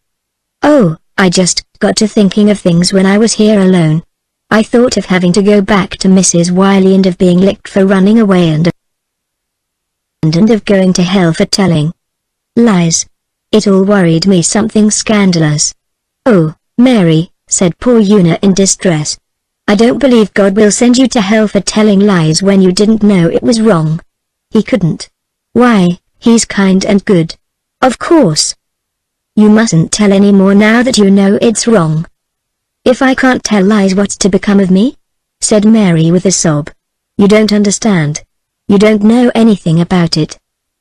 Oh, I just got to thinking of things when I was here alone. I thought of having to go back to Mrs. Wiley and of being licked for running away and of going to hell for telling lies. It all worried me, something scandalous. Oh, Mary, said poor Una in distress. I don't believe God will send you to hell for telling lies when you didn't know it was wrong. He couldn't. Why, he's kind and good. Of course. You mustn't tell any more now that you know it's wrong. If I can't tell lies, what's to become of me? Said Mary with a sob. You don't understand. You don't know anything about it.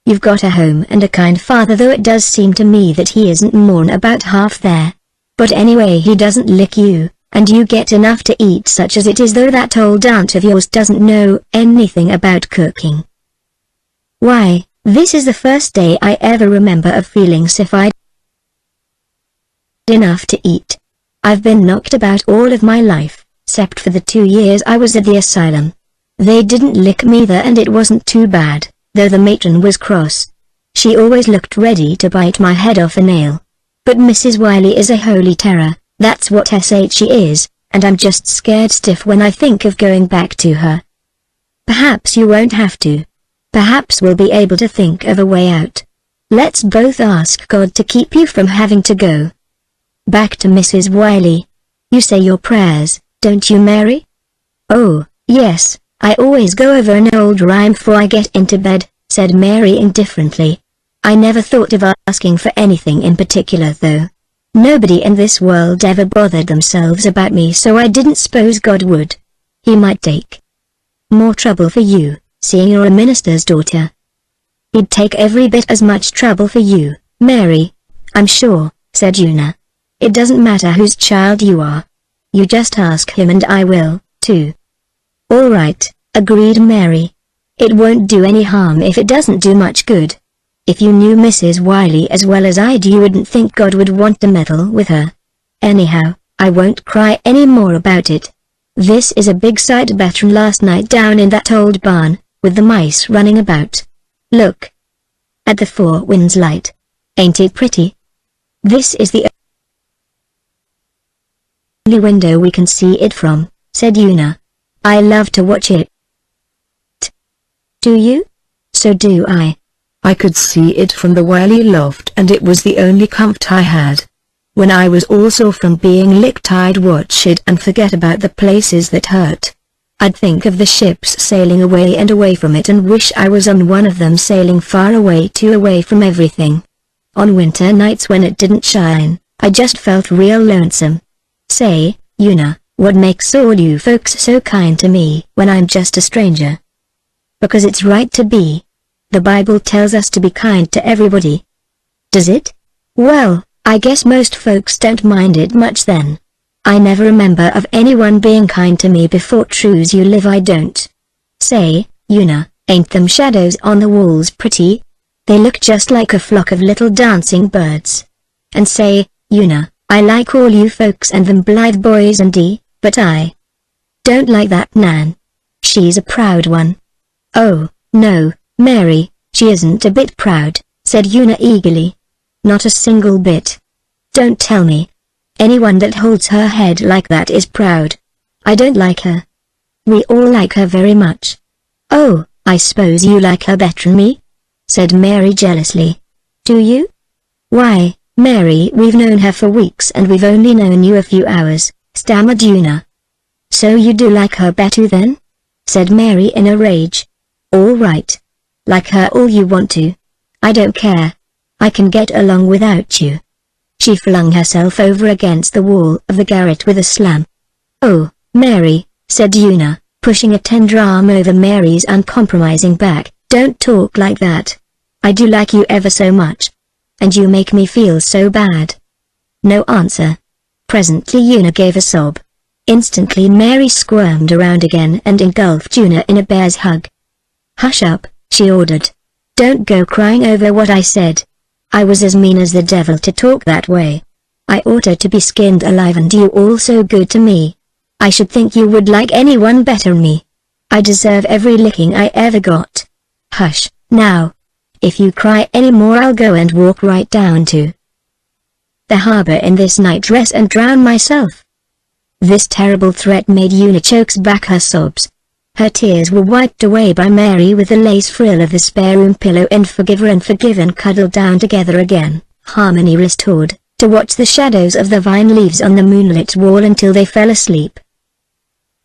You've got a home and a kind father, though it does seem to me that he isn't more'n about half there. But anyway, he doesn't lick you, and you get enough to eat, such as it is, though that old aunt of yours doesn't know anything about cooking. Why, this is the first day I ever remember of feeling as if I'd enough to eat. I've been knocked about all of my life, except for the 2 years I was at the asylum. They didn't lick me there and it wasn't too bad, though the matron was cross. She always looked ready to bite my head off a nail. But Mrs. Wiley is a holy terror, that's what she is, and I'm just scared stiff when I think of going back to her. Perhaps you won't have to. Perhaps we'll be able to think of a way out. Let's both ask God to keep you from having to go back to Mrs. Wiley. You say your prayers, don't you, Mary? Oh, yes, I always go over an old rhyme before I get into bed, said Mary indifferently. I never thought of asking for anything in particular, though. Nobody in this world ever bothered themselves about me, so I didn't suppose God would. He might take more trouble for you, seeing you're a minister's daughter. He'd take every bit as much trouble for you, Mary, I'm sure, said Una. It doesn't matter whose child you are. You just ask him and I will, too. All right, agreed Mary. It won't do any harm if it doesn't do much good. If you knew Mrs. Wiley as well as I do, you wouldn't think God would want to meddle with her. Anyhow, I won't cry any more about it. This is a big sight better than last night down in that old barn, with the mice running about. Look at the Four Winds light. Ain't it pretty? This is the only window we can see it from, said Una. I love to watch it. Do you? So do I. I could see it from the whirly loft and it was the only comfort I had. When I was all sore from being licked I'd watch it and forget about the places that hurt. I'd think of the ships sailing away and away from it and wish I was on one of them sailing far away too, away from everything. On winter nights when it didn't shine, I just felt real lonesome. Say, Una, what makes all you folks so kind to me when I'm just a stranger? Because it's right to be. The Bible tells us to be kind to everybody. Does it? Well, I guess most folks don't mind it much then. I never remember of anyone being kind to me before. True's you live I don't. Say, Una, ain't them shadows on the walls pretty? They look just like a flock of little dancing birds. And say, Una, I like all you folks and them blithe boys and but I don't like that Nan. She's a proud one. Oh, no, Mary, she isn't a bit proud, said Una eagerly. Not a single bit. Don't tell me. Anyone that holds her head like that is proud. I don't like her. We all like her very much. Oh, I suppose you like her better than me? Said Mary jealously. Do you? Why, Mary, we've known her for weeks and we've only known you a few hours, stammered Una. So you do like her better then? Said Mary in a rage. All right. Like her all you want to. I don't care. I can get along without you. She flung herself over against the wall of the garret with a slam. Oh, Mary, said Una, pushing a tender arm over Mary's uncompromising back, don't talk like that. I do like you ever so much. And you make me feel so bad. No answer. Presently Una gave a sob. Instantly Mary squirmed around again and engulfed Una in a bear's hug. Hush up, she ordered. Don't go crying over what I said. I was as mean as the devil to talk that way. I oughter to be skinned alive and you all so good to me. I should think you would like anyone better than me. I deserve every licking I ever got. Hush, now. If you cry any more I'll go and walk right down to the harbor in this nightdress and drown myself. This terrible threat made Una choke back her sobs. Her tears were wiped away by Mary with the lace frill of the spare room pillow and forgive her and forgiven cuddled down together again, harmony restored, to watch the shadows of the vine leaves on the moonlit wall until they fell asleep.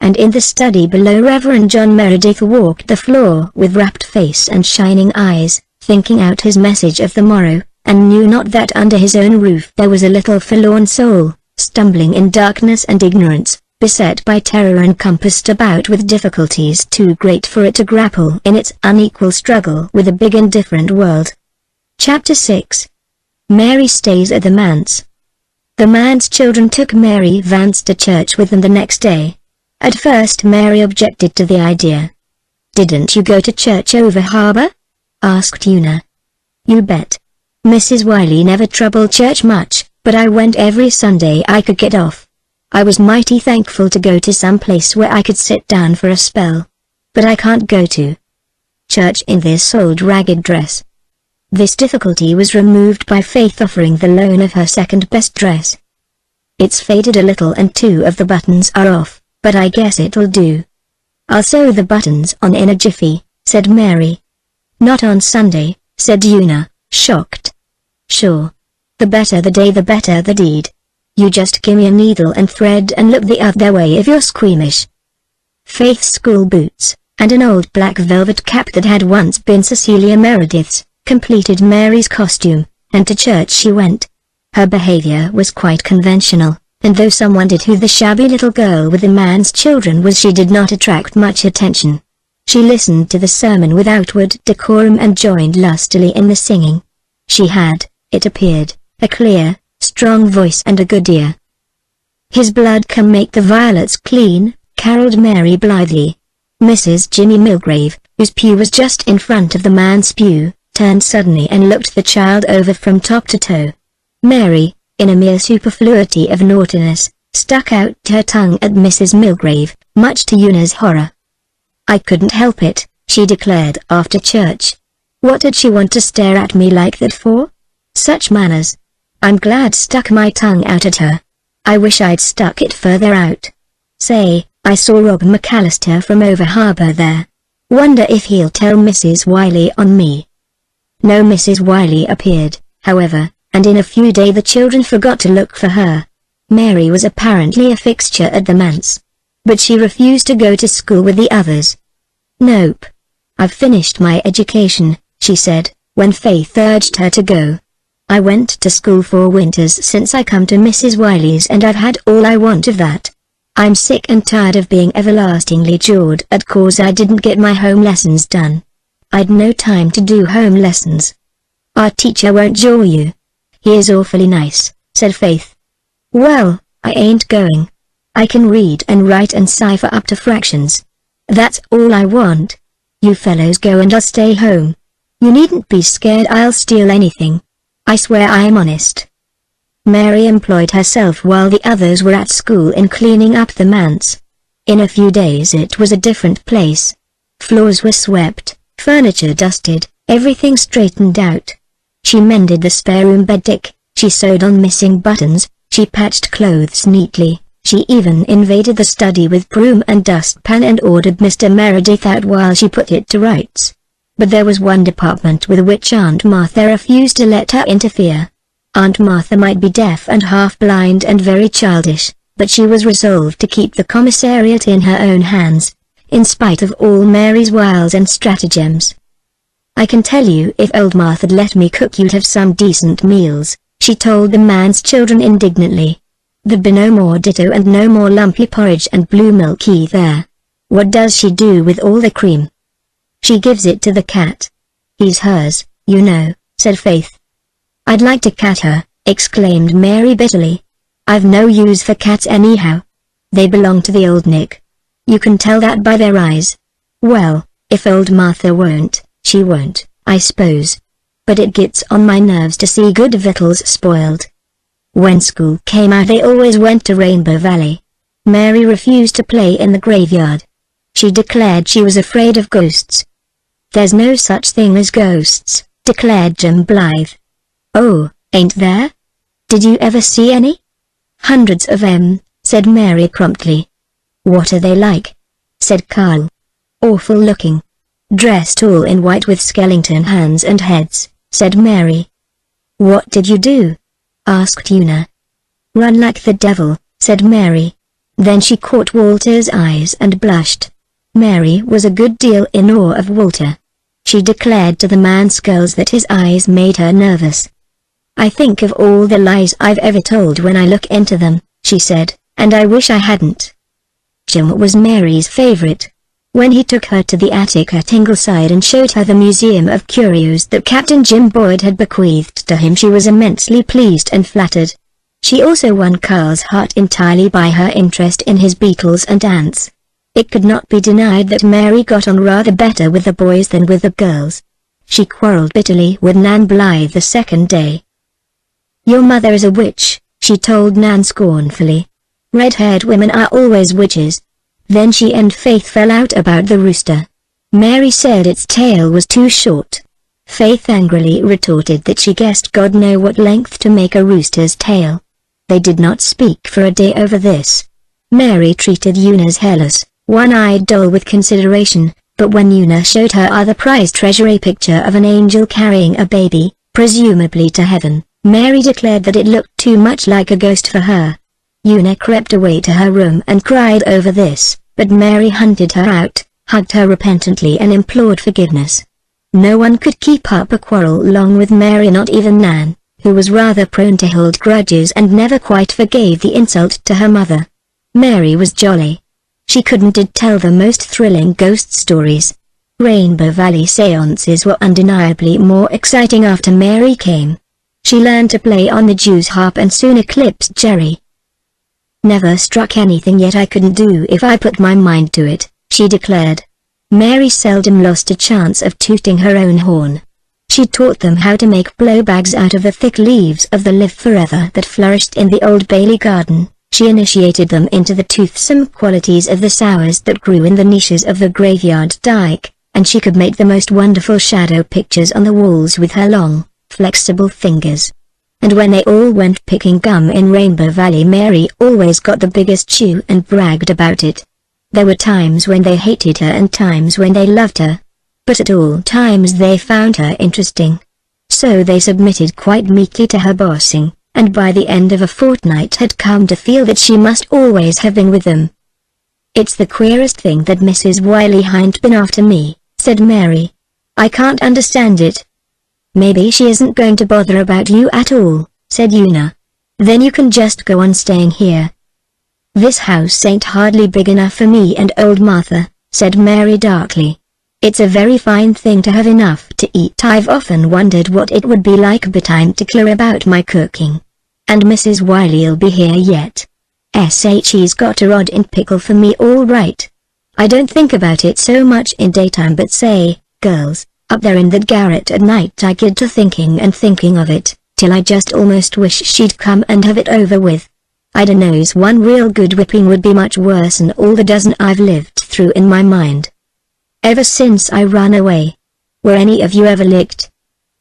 And in the study below Reverend John Meredith walked the floor with rapt face and shining eyes, thinking out his message of the morrow, and knew not that under his own roof there was a little forlorn soul, stumbling in darkness and ignorance, beset by terror and compassed about with difficulties too great for it to grapple in its unequal struggle with a big and different world. Chapter 6. Mary stays at the manse. The manse children took Mary Vance to church with them the next day. At first Mary objected to the idea. Didn't you go to church over harbor? Asked Una. You bet. Mrs. Wiley never troubled church much, but I went every Sunday I could get off. I was mighty thankful to go to some place where I could sit down for a spell. But I can't go to church in this old ragged dress. This difficulty was removed by Faith offering the loan of her second-best dress. It's faded a little and 2 of the buttons are off, but I guess it'll do. I'll sew the buttons on in a jiffy, said Mary. Not on Sunday, said Una, shocked. Sure. The better the day the better the deed. You just gimme a needle and thread and look the other way if you're squeamish. Faith's school boots, and an old black velvet cap that had once been Cecilia Meredith's, completed Mary's costume, and to church she went. Her behavior was quite conventional, and though some wondered who the shabby little girl with the man's children was, she did not attract much attention. She listened to the sermon with outward decorum and joined lustily in the singing. She had, it appeared, a clear, strong voice and a good ear. His blood can make the violets clean, caroled Mary blithely. Mrs. Jimmy Milgrave, whose pew was just in front of the man's pew, turned suddenly and looked the child over from top to toe. Mary, in a mere superfluity of naughtiness, stuck out her tongue at Mrs. Milgrave, much to Yuna's horror. I couldn't help it, she declared after church. What did she want to stare at me like that for? Such manners. I'm glad stuck my tongue out at her. I wish I'd stuck it further out. Say, I saw Rob McAllister from over harbour there. Wonder if he'll tell Mrs. Wiley on me. No Mrs. Wiley appeared, however, and in a few days the children forgot to look for her. Mary was apparently a fixture at the manse. But she refused to go to school with the others. Nope. I've finished my education, she said, when Faith urged her to go. I went to school 4 winters since I come to Mrs. Wiley's and I've had all I want of that. I'm sick and tired of being everlastingly jawed at cause I didn't get my home lessons done. I'd no time to do home lessons. Our teacher won't jaw you. He is awfully nice, said Faith. Well, I ain't going. I can read and write and cipher up to fractions. That's all I want. You fellows go and I'll stay home. You needn't be scared I'll steal anything. I swear I'm honest. Mary employed herself while the others were at school in cleaning up the manse. In a few days it was a different place. Floors were swept, furniture dusted, everything straightened out. She mended the spare room bed deck, she sewed on missing buttons, she patched clothes neatly, she even invaded the study with broom and dustpan and ordered Mr. Meredith out while she put it to rights. But there was one department with which Aunt Martha refused to let her interfere. Aunt Martha might be deaf and half-blind and very childish, but she was resolved to keep the commissariat in her own hands, in spite of all Mary's wiles and stratagems. I can tell you if old Martha'd let me cook you'd have some decent meals, she told the man's children indignantly. There'd be no more ditto and no more lumpy porridge and blue milk either. What does she do with all the cream? She gives it to the cat. He's hers, you know, said Faith. I'd like to cat her, exclaimed Mary bitterly. I've no use for cats anyhow. They belong to the old Nick. You can tell that by their eyes. Well, if old Martha won't, she won't, I suppose. But it gets on my nerves to see good victuals spoiled. When school came out they always went to Rainbow Valley. Mary refused to play in the graveyard. She declared she was afraid of ghosts. There's no such thing as ghosts, declared Jim Blythe. Oh, ain't there? Did you ever see any? Hundreds of 'em, said Mary promptly. What are they like? Said Carl. Awful looking. Dressed all in white with skeleton hands and heads, said Mary. What did you do? Asked Una. Run like the devil, said Mary. Then she caught Walter's eyes and blushed. Mary was a good deal in awe of Walter. She declared to the man's girls that his eyes made her nervous. I think of all the lies I've ever told when I look into them, she said, and I wish I hadn't. Jim was Mary's favorite. When he took her to the attic at Ingleside and showed her the museum of curios that Captain Jim Boyd had bequeathed to him, she was immensely pleased and flattered. She also won Carl's heart entirely by her interest in his beetles and ants. It could not be denied that Mary got on rather better with the boys than with the girls. She quarreled bitterly with Nan Blythe the second day. Your mother is a witch, she told Nan scornfully. Red-haired women are always witches. Then she and Faith fell out about the rooster. Mary said its tail was too short. Faith angrily retorted that she guessed God knew what length to make a rooster's tail. They did not speak for a day over this. Mary treated Una's hairless, one-eyed doll with consideration, but when Una showed her other prized treasure, a picture of an angel carrying a baby, presumably to heaven, Mary declared that it looked too much like a ghost for her. Una crept away to her room and cried over this, but Mary hunted her out, hugged her repentantly and implored forgiveness. No one could keep up a quarrel long with Mary, not even Nan, who was rather prone to hold grudges and never quite forgave the insult to her mother. Mary was jolly. She did tell the most thrilling ghost stories. Rainbow Valley seances were undeniably more exciting after Mary came. She learned to play on the Jew's harp and soon eclipsed Jerry. Never struck anything yet I couldn't do if I put my mind to it, she declared. Mary seldom lost a chance of tooting her own horn. She taught them how to make blow bags out of the thick leaves of the live forever that flourished in the Old Bailey garden. She initiated them into the toothsome qualities of the sours that grew in the niches of the graveyard dyke, and she could make the most wonderful shadow pictures on the walls with her long, flexible fingers. And when they all went picking gum in Rainbow Valley, Mary always got the biggest chew and bragged about it. There were times when they hated her and times when they loved her. But at all times they found her interesting. So they submitted quite meekly to her bossing, and by the end of a fortnight had come to feel that she must always have been with them. "It's the queerest thing that Mrs. Wiley hadn't been after me," said Mary. "I can't understand it." "Maybe she isn't going to bother about you at all," said Una. "Then you can just go on staying here." "This house ain't hardly big enough for me and old Martha," said Mary darkly. "It's a very fine thing to have enough to eat. I've often wondered what it would be like, but I'm particular about my cooking. And Mrs. Wiley'll be here yet. She's got a rod in pickle for me all right. I don't think about it so much in daytime, but say, girls, up there in that garret at night I get to thinking and thinking of it, till I just almost wish she'd come and have it over with. I dunno's one real good whipping would be much worse than all the dozen I've lived through in my mind. Ever since I ran away. Were any of you ever licked?"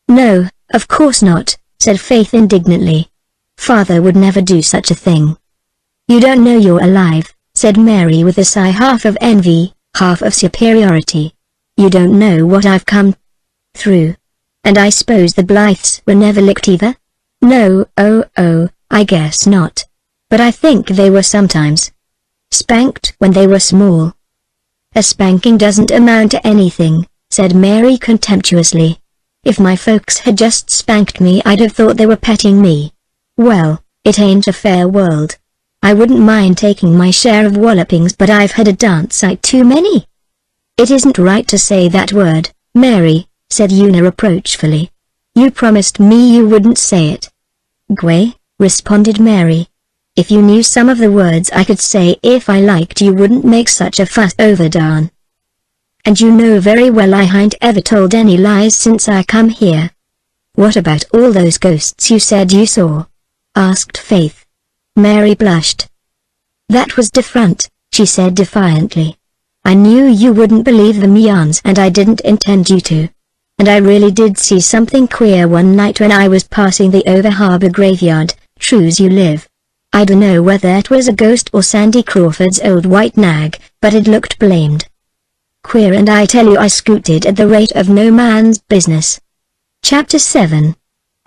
"No, of course not," said Faith indignantly. "Father would never do such a thing." "You don't know you're alive," said Mary with a sigh, half of envy, half of superiority. "You don't know what I've come through. And I suppose the Blythes were never licked either?" "No, I guess not. But I think they were sometimes spanked when they were small." "A spanking doesn't amount to anything," said Mary contemptuously. "If my folks had just spanked me I'd have thought they were petting me. Well, it ain't a fair world. I wouldn't mind taking my share of wallopings, but I've had a darn sight too many." "It isn't right to say that word, Mary," said Una reproachfully. "You promised me you wouldn't say it." "Gway," responded Mary. "If you knew some of the words I could say if I liked, you wouldn't make such a fuss over darn. And you know very well I hain't ever told any lies since I come here." "What about all those ghosts you said you saw?" asked Faith. Mary blushed. "That was different," she said defiantly. "I knew you wouldn't believe them yarns, and I didn't intend you to. And I really did see something queer one night when I was passing the over-harbor graveyard, true's you live. I dunno whether it was a ghost or Sandy Crawford's old white nag, but it looked blamed queer, and I tell you I scooted at the rate of no man's business." Chapter 7.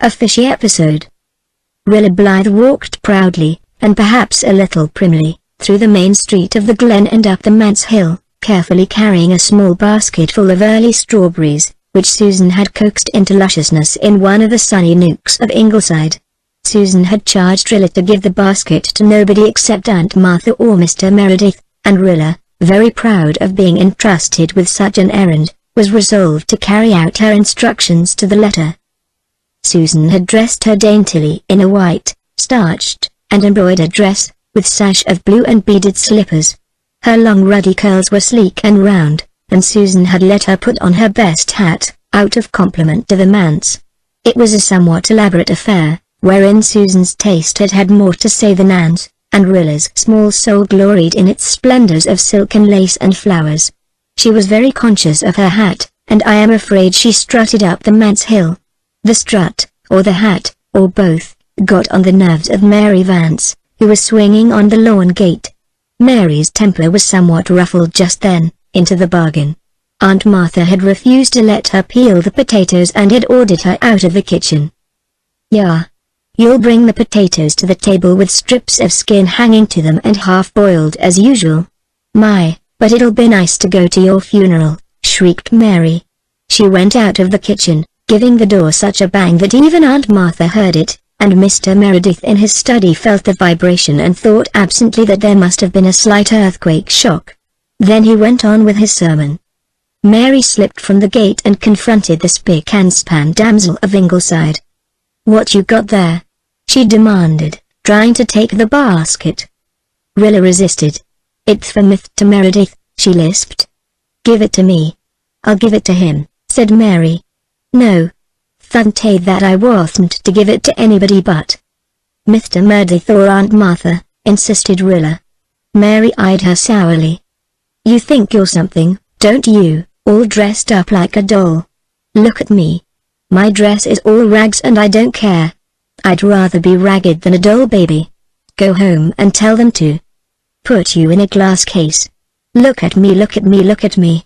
A Fishy Episode. Rilla Blythe walked proudly, and perhaps a little primly, through the main street of the glen and up the manse hill, carefully carrying a small basket full of early strawberries, which Susan had coaxed into lusciousness in one of the sunny nooks of Ingleside. Susan had charged Rilla to give the basket to nobody except Aunt Martha or Mr. Meredith, and Rilla, very proud of being entrusted with such an errand, was resolved to carry out her instructions to the letter. Susan had dressed her daintily in a white, starched, and embroidered dress, with sash of blue and beaded slippers. Her long ruddy curls were sleek and round, and Susan had let her put on her best hat, out of compliment to the manse. It was a somewhat elaborate affair, wherein Susan's taste had had more to say than Anne's, and Rilla's small soul gloried in its splendors of silk and lace and flowers. She was very conscious of her hat, and I am afraid she strutted up the manse hill. The strut, or the hat, or both, got on the nerves of Mary Vance, who was swinging on the lawn gate. Mary's temper was somewhat ruffled just then, into the bargain. Aunt Martha had refused to let her peel the potatoes and had ordered her out of the kitchen. "Yeah. You'll bring the potatoes to the table with strips of skin hanging to them and half-boiled as usual. My, but it'll be nice to go to your funeral," shrieked Mary. She went out of the kitchen, giving the door such a bang that even Aunt Martha heard it, and Mr. Meredith in his study felt the vibration and thought absently that there must have been a slight earthquake shock. Then he went on with his sermon. Mary slipped from the gate and confronted the spick-and-span damsel of Ingleside. "What you got there?" she demanded, trying to take the basket. Rilla resisted. "It's for Mr. Meredith," she lisped. "Give it to me." "I'll give it to him," said Mary. "No. Thunted that I wasn't to give it to anybody but Mr. Meredith or Aunt Martha," insisted Rilla. Mary eyed her sourly. "You think you're something, don't you, all dressed up like a doll? Look at me. My dress is all rags and I don't care. I'd rather be ragged than a doll baby. Go home and tell them to put you in a glass case. Look at me, look at me, look at me."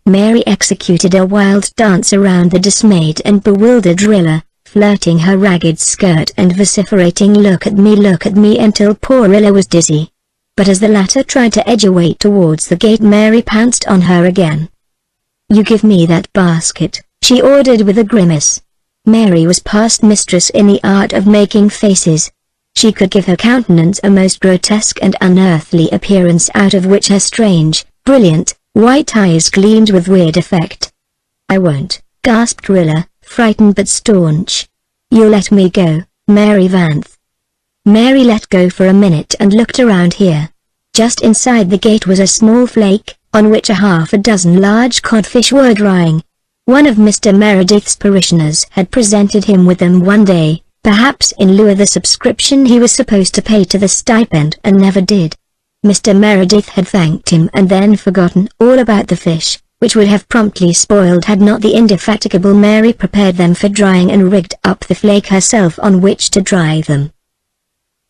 Mary executed a wild dance around the dismayed and bewildered Rilla, flirting her ragged skirt and vociferating look at me until poor Rilla was dizzy. But as the latter tried to edge away towards the gate, Mary pounced on her again. "You give me that basket," she ordered with a grimace. Mary was past mistress in the art of making faces. She could give her countenance a most grotesque and unearthly appearance out of which her strange, brilliant, white eyes gleamed with weird effect. "I won't," gasped Rilla, frightened but staunch. "You'll let me go, Mary Vanth." Mary let go for a minute and looked around here. Just inside the gate was a small flake, on which a half a dozen large codfish were drying. One of Mr. Meredith's parishioners had presented him with them one day, perhaps in lieu of the subscription he was supposed to pay to the stipend and never did. Mr. Meredith had thanked him and then forgotten all about the fish, which would have promptly spoiled had not the indefatigable Mary prepared them for drying and rigged up the flake herself on which to dry them.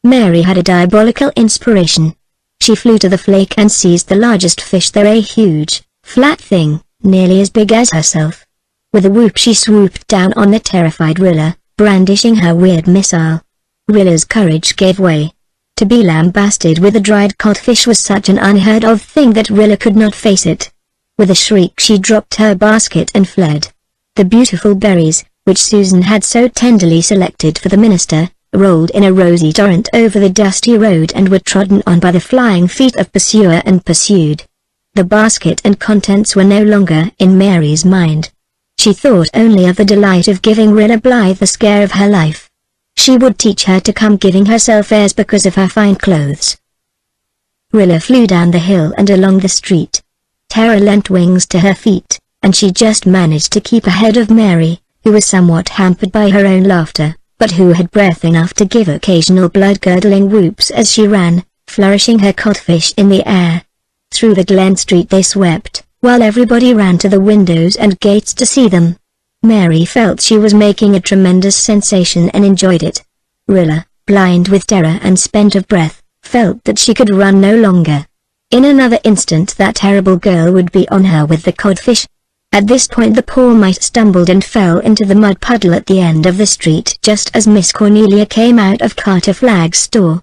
Mary had a diabolical inspiration. She flew to the flake and seized the largest fish there, a huge, flat thing, nearly as big as herself. With a whoop she swooped down on the terrified Rilla, brandishing her weird missile. Rilla's courage gave way. To be lambasted with a dried codfish was such an unheard of thing that Rilla could not face it. With a shriek she dropped her basket and fled. The beautiful berries, which Susan had so tenderly selected for the minister, rolled in a rosy torrent over the dusty road and were trodden on by the flying feet of pursuer and pursued. The basket and contents were no longer in Mary's mind. She thought only of the delight of giving Rilla Blythe the scare of her life. She would teach her to come giving herself airs because of her fine clothes. Rilla flew down the hill and along the street. Terror lent wings to her feet, and she just managed to keep ahead of Mary, who was somewhat hampered by her own laughter, but who had breath enough to give occasional blood-curdling whoops as she ran, flourishing her codfish in the air. Through the Glen Street they swept, while everybody ran to the windows and gates to see them. Mary felt she was making a tremendous sensation and enjoyed it. Rilla, blind with terror and spent of breath, felt that she could run no longer. In another instant that terrible girl would be on her with the codfish. At this point the poor mite stumbled and fell into the mud puddle at the end of the street just as Miss Cornelia came out of Carter Flagg's store.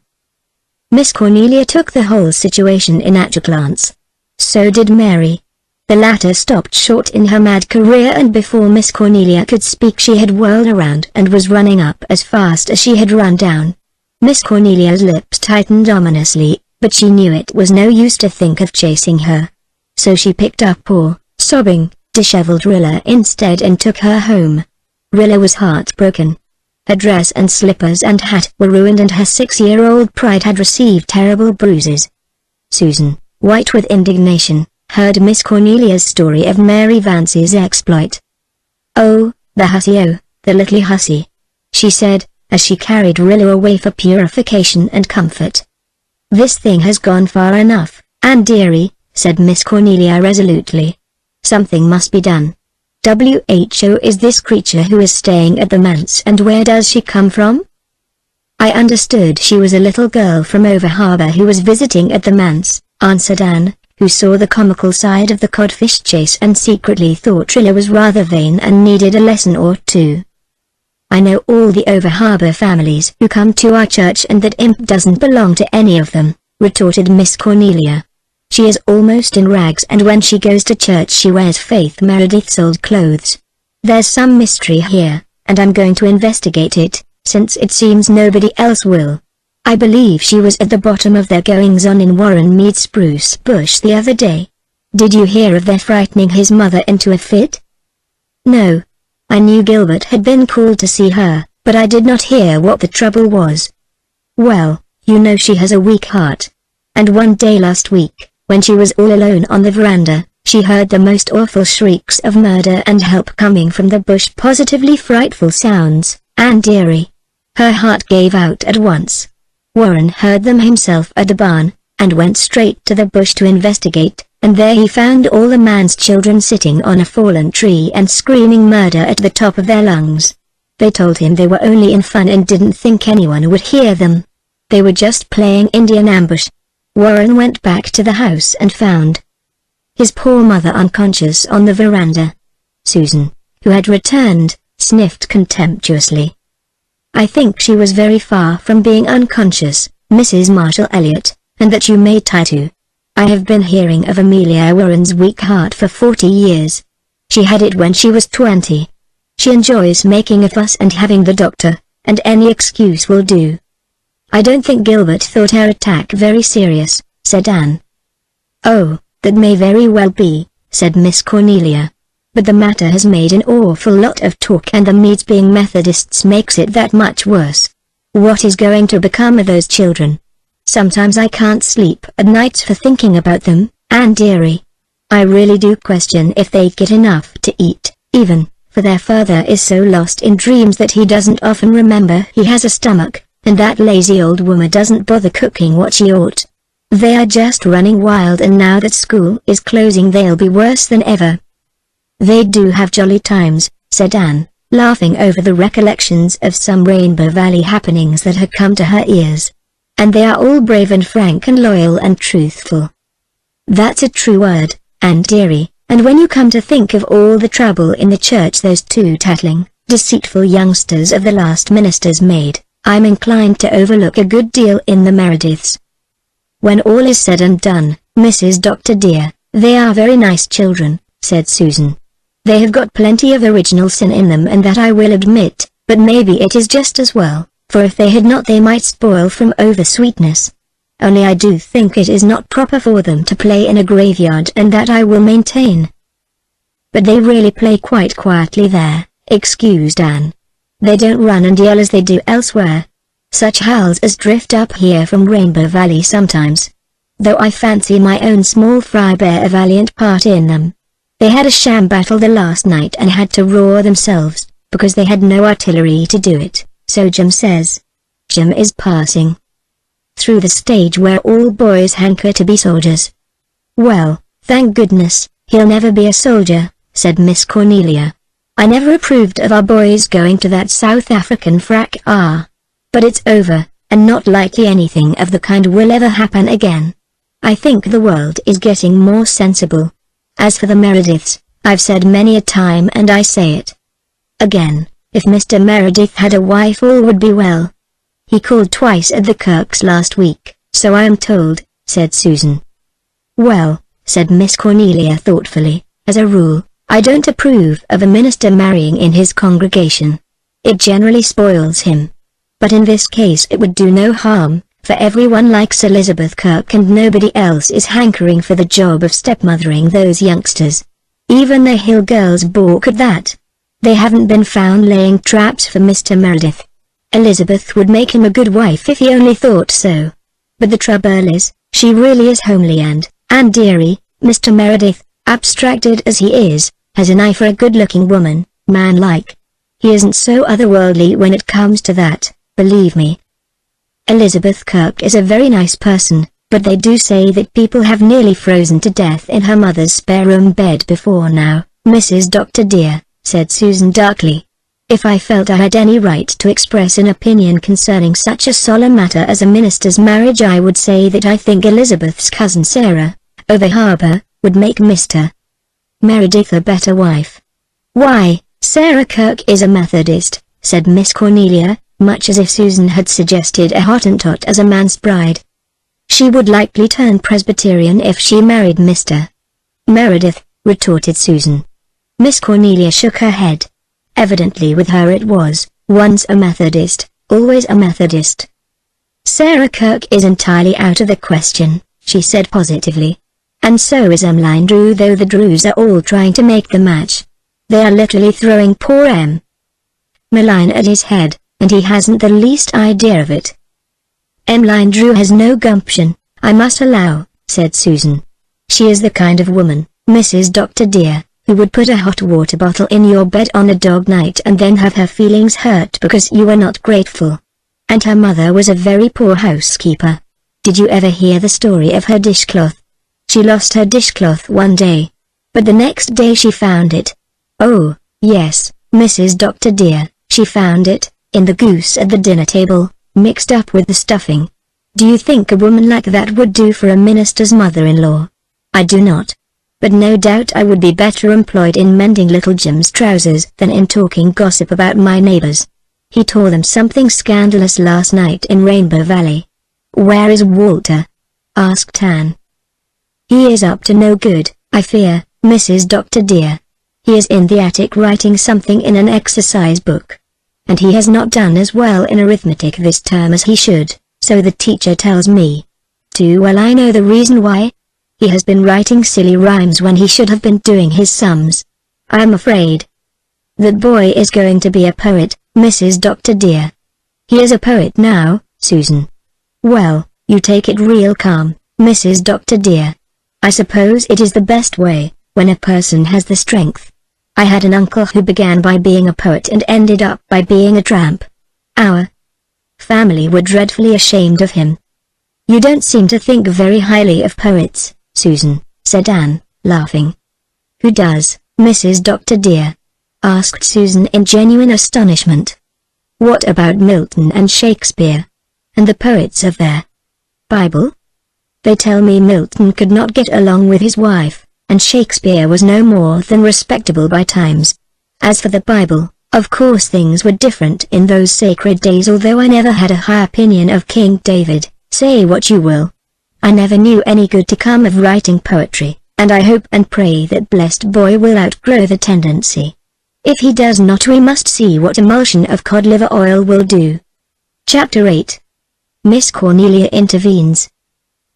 Miss Cornelia took the whole situation in at a glance. So did Mary. The latter stopped short in her mad career, and before Miss Cornelia could speak she had whirled around and was running up as fast as she had run down. Miss Cornelia's lips tightened ominously, but she knew it was no use to think of chasing her. So she picked up poor, sobbing, disheveled Rilla instead and took her home. Rilla was heartbroken. Her dress and slippers and hat were ruined and her 6-year-old pride had received terrible bruises. Susan, white with indignation, heard Miss Cornelia's story of Mary Vance's exploit. "Oh, the hussy, oh, the little hussy," she said, as she carried Rilla away for purification and comfort. "This thing has gone far enough, Aunt dearie," said Miss Cornelia resolutely. "Something must be done. Who is this creature who is staying at the manse and where does she come from?" "I understood she was a little girl from over harbour who was visiting at the manse," answered Anne, who saw the comical side of the codfish chase and secretly thought Rilla was rather vain and needed a lesson or two. "I know all the over-harbour families who come to our church and that imp doesn't belong to any of them," retorted Miss Cornelia. "She is almost in rags and when she goes to church she wears Faith Meredith's old clothes. There's some mystery here, and I'm going to investigate it, since it seems nobody else will. I believe she was at the bottom of their goings-on in Warren Mead Spruce Bush the other day. Did you hear of their frightening his mother into a fit?" "No. I knew Gilbert had been called to see her, but I did not hear what the trouble was." "Well, you know she has a weak heart. And one day last week, when she was all alone on the veranda, she heard the most awful shrieks of murder and help coming from the bush, positively frightful sounds, Aunt dearie. Her heart gave out at once. Warren heard them himself at the barn, and went straight to the bush to investigate, and there he found all the man's children sitting on a fallen tree and screaming murder at the top of their lungs. They told him they were only in fun and didn't think anyone would hear them. They were just playing Indian ambush. Warren went back to the house and found his poor mother unconscious on the veranda. Susan, who had returned, sniffed contemptuously. "I think she was very far from being unconscious, Mrs. Marshall Elliott, and that you may tie to. I have been hearing of Amelia Warren's weak heart for 40 years. She had it when she was 20. She enjoys making a fuss and having the doctor, and any excuse will do." "I don't think Gilbert thought her attack very serious," said Anne. "Oh, that may very well be," said Miss Cornelia. "But the matter has made an awful lot of talk, and the Meads being Methodists makes it that much worse. What is going to become of those children? Sometimes I can't sleep at nights for thinking about them, Anne dearie. I really do question if they get enough to eat, even, for their father is so lost in dreams that he doesn't often remember he has a stomach, and that lazy old woman doesn't bother cooking what she ought. They are just running wild, and now that school is closing they'll be worse than ever." "They do have jolly times," said Anne, laughing over the recollections of some Rainbow Valley happenings that had come to her ears. "And they are all brave and frank and loyal and truthful." "That's a true word, Anne dearie, and when you come to think of all the trouble in the church those two tattling, deceitful youngsters of the last ministers made, I'm inclined to overlook a good deal in the Merediths. When all is said and done, Mrs. Doctor dear, they are very nice children," said Susan. "They have got plenty of original sin in them, and that I will admit, but maybe it is just as well, for if they had not they might spoil from over-sweetness. Only I do think it is not proper for them to play in a graveyard, and that I will maintain." "But they really play quite quietly there," excused Anne. "They don't run and yell as they do elsewhere. Such howls as drift up here from Rainbow Valley sometimes. Though I fancy my own small fry bear a valiant part in them. They had a sham battle the last night and had to roar themselves, because they had no artillery to do it, so Jim says. Jim is passing through the stage where all boys hanker to be soldiers." "Well, thank goodness, he'll never be a soldier," said Miss Cornelia. "I never approved of our boys going to that South African frack. But it's over, and not likely anything of the kind will ever happen again. I think the world is getting more sensible. As for the Merediths, I've said many a time and I say it again, if Mr. Meredith had a wife all would be well. He called twice at the Kirks last week, so I am told," said Susan. "Well," said Miss Cornelia thoughtfully, "as a rule, I don't approve of a minister marrying in his congregation. It generally spoils him. But in this case it would do no harm, for everyone likes Elizabeth Kirk and nobody else is hankering for the job of stepmothering those youngsters. Even the Hill girls balk at that. They haven't been found laying traps for Mr. Meredith. Elizabeth would make him a good wife if he only thought so. But the trouble is, she really is homely and dearie, Mr. Meredith, abstracted as he is, has an eye for a good-looking woman, man-like. He isn't so otherworldly when it comes to that, believe me. Elizabeth Kirk is a very nice person, but they do say that people have nearly frozen to death in her mother's spare room bed before now, Mrs. Doctor dear," said Susan darkly. "If I felt I had any right to express an opinion concerning such a solemn matter as a minister's marriage, I would say that I think Elizabeth's cousin Sarah, over harbour, would make Mr. Meredith a better wife." "Why, Sarah Kirk is a Methodist," said Miss Cornelia, much as if Susan had suggested a Hottentot as a man's bride. "She would likely turn Presbyterian if she married Mr. Meredith," retorted Susan. Miss Cornelia shook her head. Evidently with her it was, once a Methodist, always a Methodist. "Sarah Kirk is entirely out of the question," she said positively. "And so is Emmeline Drew, though the Drews are all trying to make the match. They are literally throwing poor Emmeline at his head, and he hasn't the least idea of it." "Emmeline Drew has no gumption, I must allow," said Susan. "She is the kind of woman, Mrs. Doctor dear, who would put a hot water bottle in your bed on a dog night and then have her feelings hurt because you are not grateful. And her mother was a very poor housekeeper. Did you ever hear the story of her dishcloth? She lost her dishcloth one day, but the next day she found it. Oh, yes, Mrs. Doctor dear, she found it, in the goose at the dinner table, mixed up with the stuffing. Do you think a woman like that would do for a minister's mother-in-law? I do not. But no doubt I would be better employed in mending little Jim's trousers than in talking gossip about my neighbors. He told them something scandalous last night in Rainbow Valley. Where is Walter? Asked Anne. He is up to no good, I fear, Mrs. Doctor dear. He is in the attic writing something in an exercise book. And he has not done as well in arithmetic this term as he should, so the teacher tells me. Too well I know the reason why. He has been writing silly rhymes when he should have been doing his sums. I am afraid that boy is going to be a poet, Mrs. Doctor dear. He is a poet now, Susan. Well, you take it real calm, Mrs. Doctor dear. I suppose it is the best way, when a person has the strength. I had an uncle who began by being a poet and ended up by being a tramp. Our family were dreadfully ashamed of him. You don't seem to think very highly of poets, Susan, said Anne, laughing. Who does, Mrs. Doctor dear? Asked Susan in genuine astonishment. What about Milton and Shakespeare? And the poets of their Bible? They tell me Milton could not get along with his wife, and Shakespeare was no more than respectable by times. As for the Bible, of course things were different in those sacred days, although I never had a high opinion of King David, say what you will. I never knew any good to come of writing poetry, and I hope and pray that blessed boy will outgrow the tendency. If he does not, we must see what emulsion of cod liver oil will do. Chapter 8. Miss Cornelia intervenes.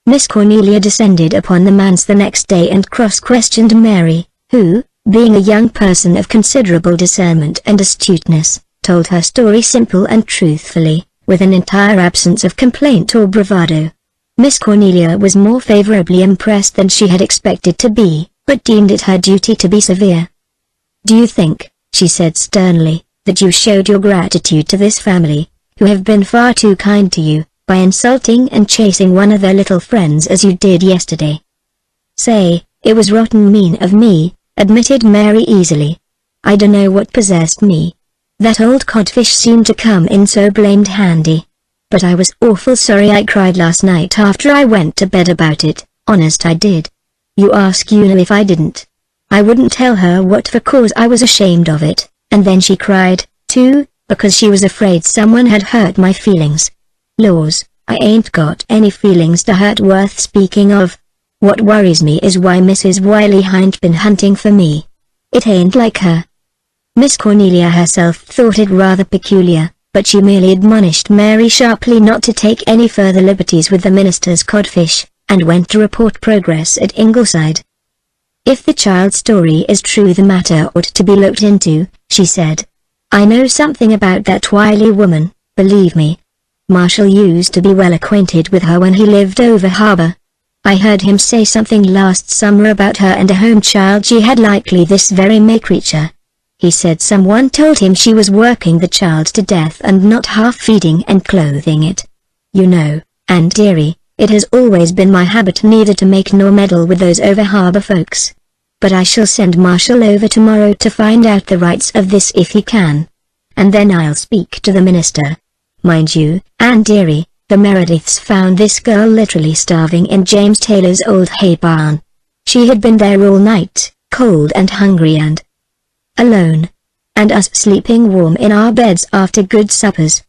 Miss Cornelia descended upon the manse the next day and cross-questioned Mary, who, being a young person of considerable discernment and astuteness, told her story simple and truthfully, with an entire absence of complaint or bravado. Miss Cornelia was more favorably impressed than she had expected to be, but deemed it her duty to be severe. Do you think, she said sternly, that you showed your gratitude to this family, who have been far too kind to you, by insulting and chasing one of their little friends as you did yesterday? Say, it was rotten mean of me, admitted Mary easily. I dunno what possessed me. That old codfish seemed to come in so blamed handy. But I was awful sorry. I cried last night after I went to bed about it, honest I did. You ask Una if I didn't. I wouldn't tell her what for, cause I was ashamed of it, and then she cried, too, because she was afraid someone had hurt my feelings. Laws, I ain't got any feelings to hurt worth speaking of. What worries me is why Mrs. Wiley hain't been hunting for me. It ain't like her. Miss Cornelia herself thought it rather peculiar, but she merely admonished Mary sharply not to take any further liberties with the minister's codfish, and went to report progress at Ingleside. If the child's story is true, the matter ought to be looked into, she said. I know something about that Wiley woman, believe me. Marshall used to be well acquainted with her when he lived over harbor. I heard him say something last summer about her and a home child she had, likely this very May creature. He said someone told him she was working the child to death and not half feeding and clothing it. You know, and dearie, it has always been my habit neither to make nor meddle with those over harbor folks. But I shall send Marshall over tomorrow to find out the rights of this if he can. And then I'll speak to the minister. Mind you, and dearie, the Merediths found this girl literally starving in James Taylor's old hay barn. She had been there all night, cold and hungry and alone. And us sleeping warm in our beds after good suppers.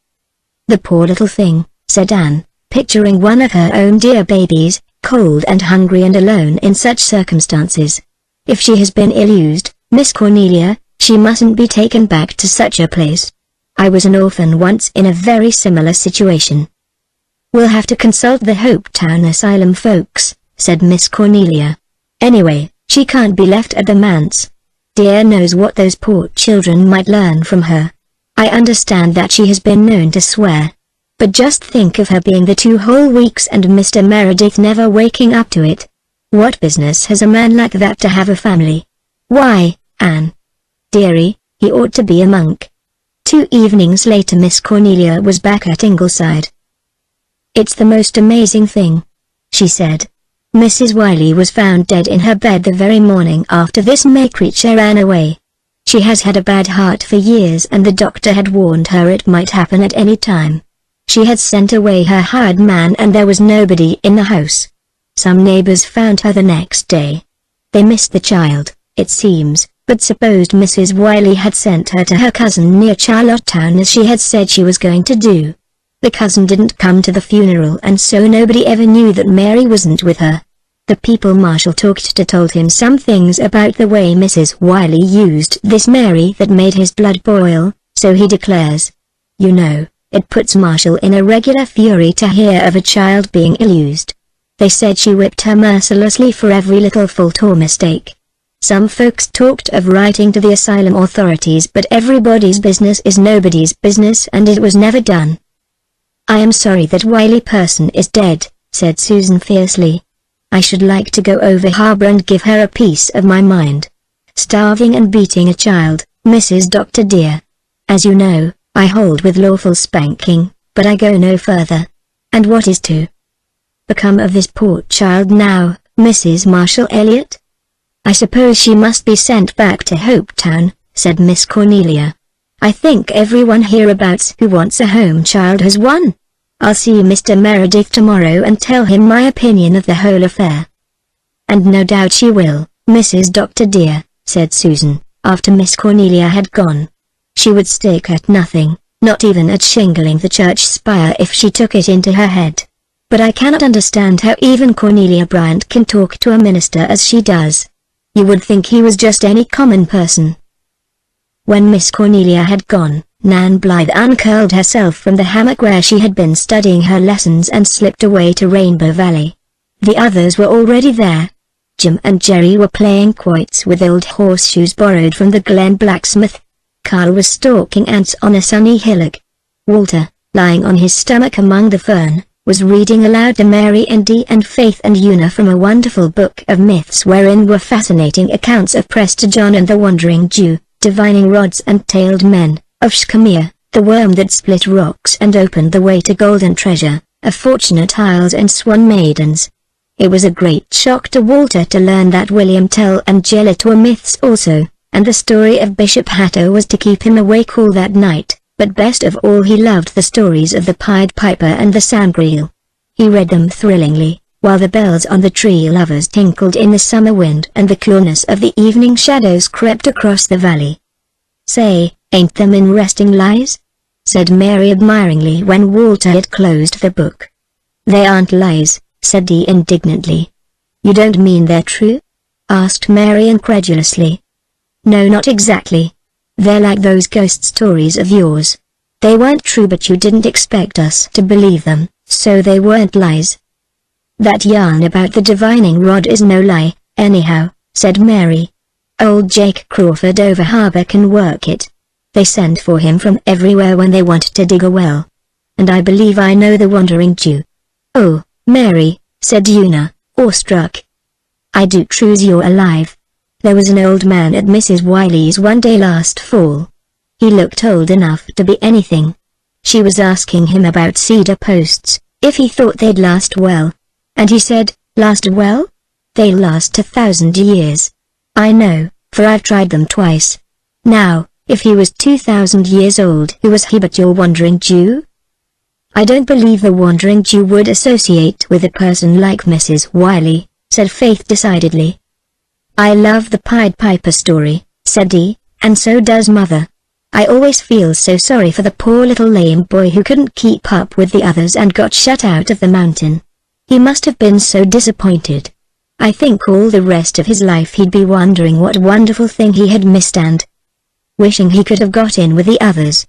The poor little thing, said Anne, picturing one of her own dear babies, cold and hungry and alone in such circumstances. If she has been ill-used, Miss Cornelia, she mustn't be taken back to such a place. I was an orphan once in a very similar situation. We'll have to consult the Hopetown Asylum folks, said Miss Cornelia. Anyway, she can't be left at the manse. Dear knows what those poor children might learn from her. I understand that she has been known to swear. But just think of her being there 2 whole weeks and Mr. Meredith never waking up to it. What business has a man like that to have a family? Why, Anne, dearie, he ought to be a monk. 2 evenings later Miss Cornelia was back at Ingleside. "It's the most amazing thing," she said. "Mrs. Wiley was found dead in her bed the very morning after this May creature ran away. She has had a bad heart for years and the doctor had warned her it might happen at any time. She had sent away her hired man and there was nobody in the house. Some neighbors found her the next day. They missed the child, it seems, but supposed Mrs. Wiley had sent her to her cousin near Charlottetown as she had said she was going to do. The cousin didn't come to the funeral and so nobody ever knew that Mary wasn't with her. The people Marshall talked to told him some things about the way Mrs. Wiley used this Mary that made his blood boil, so he declares. You know, it puts Marshall in a regular fury to hear of a child being ill-used. They said she whipped her mercilessly for every little fault or mistake. Some folks talked of writing to the asylum authorities but everybody's business is nobody's business and it was never done." "I am sorry that Wiley person is dead," said Susan fiercely. "I should like to go over harbor and give her a piece of my mind. Starving and beating a child, Mrs. Doctor dear. As you know, I hold with lawful spanking, but I go no further. And what is to become of this poor child now, Mrs. Marshall Elliott?" "I suppose she must be sent back to Hopetown," said Miss Cornelia. "I think everyone hereabouts who wants a home child has one. I'll see Mr. Meredith tomorrow and tell him my opinion of the whole affair." "And no doubt she will, Mrs. Doctor dear," said Susan, after Miss Cornelia had gone. "She would stick at nothing, not even at shingling the church spire if she took it into her head. But I cannot understand how even Cornelia Bryant can talk to a minister as she does. You would think he was just any common person." When Miss Cornelia had gone, Nan Blythe uncurled herself from the hammock where she had been studying her lessons and slipped away to Rainbow Valley. The others were already there. Jim and Jerry were playing quoits with old horseshoes borrowed from the Glen blacksmith. Carl was stalking ants on a sunny hillock. Walter, lying on his stomach among the fern, was reading aloud to Mary and Dee and Faith and Una from a wonderful book of myths wherein were fascinating accounts of Prester John and the Wandering Jew, divining rods and tailed men, of Shkamir, the worm that split rocks and opened the way to golden treasure, of fortunate isles and swan maidens. It was a great shock to Walter to learn that William Tell and Gelert were myths also, and the story of Bishop Hatto was to keep him awake all that night, but best of all he loved the stories of the Pied Piper and the Sangreal. He read them thrillingly, while the bells on the tree lovers tinkled in the summer wind and the clearness of the evening shadows crept across the valley. "Say, ain't them interesting lies?" said Mary admiringly when Walter had closed the book. "They aren't lies," said Dee indignantly. "You don't mean they're true?" asked Mary incredulously. "No, not exactly. They're like those ghost stories of yours. They weren't true but you didn't expect us to believe them, so they weren't lies." "That yarn about the divining rod is no lie, anyhow," said Mary. "Old Jake Crawford over harbor can work it. They send for him from everywhere when they want to dig a well. And I believe I know the Wandering Jew." "Oh, Mary," said Una, awestruck. "I do true's you're alive. There was an old man at Mrs. Wiley's one day last fall. He looked old enough to be anything. She was asking him about cedar posts, if he thought they'd last well. And he said, 'Last well? They'll last 1,000 years. I know, for I've tried them twice.' Now, if he was 2,000 years old, who was he but your Wandering Jew?" "I don't believe the Wandering Jew would associate with a person like Mrs. Wiley," said Faith decidedly. "I love the Pied Piper story," said Dee, "and so does Mother. I always feel so sorry for the poor little lame boy who couldn't keep up with the others and got shut out of the mountain. He must have been so disappointed. I think all the rest of his life he'd be wondering what wonderful thing he had missed and wishing he could have got in with the others."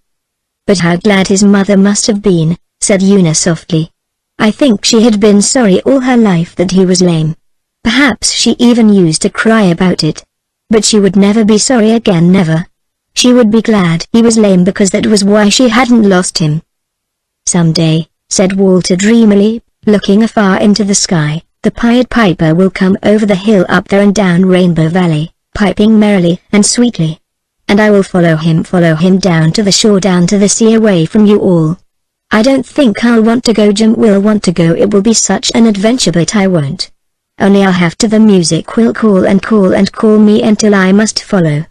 "But how glad his mother must have been," said Una softly. "I think she had been sorry all her life that he was lame. Perhaps she even used to cry about it. But she would never be sorry again, never. She would be glad he was lame because that was why she hadn't lost him." "Someday," said Walter dreamily, looking afar into the sky, "the Pied Piper will come over the hill up there and down Rainbow Valley, piping merrily and sweetly. and I will follow him down to the shore, down to the sea, away from you all. I don't think I'll want to go. Jim will want to go. It will be such an adventure, but I won't. Only I'll have to. The music will call and call and call me until I must follow.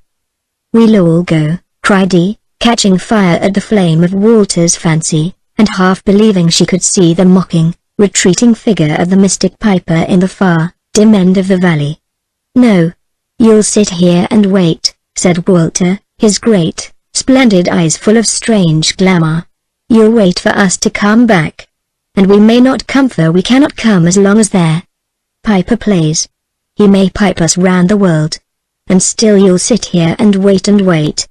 We'll all go, cried Dee, catching fire at the flame of Walter's fancy, and half believing she could see the mocking, retreating figure of the mystic Piper in the far, dim end of the valley. No. You'll sit here and wait, said Walter, his great, splendid eyes full of strange glamour. You'll wait for us to come back. And we may not come, for we cannot come as long as their Piper plays. He may pipe us round the world. And still you'll sit here and wait and wait.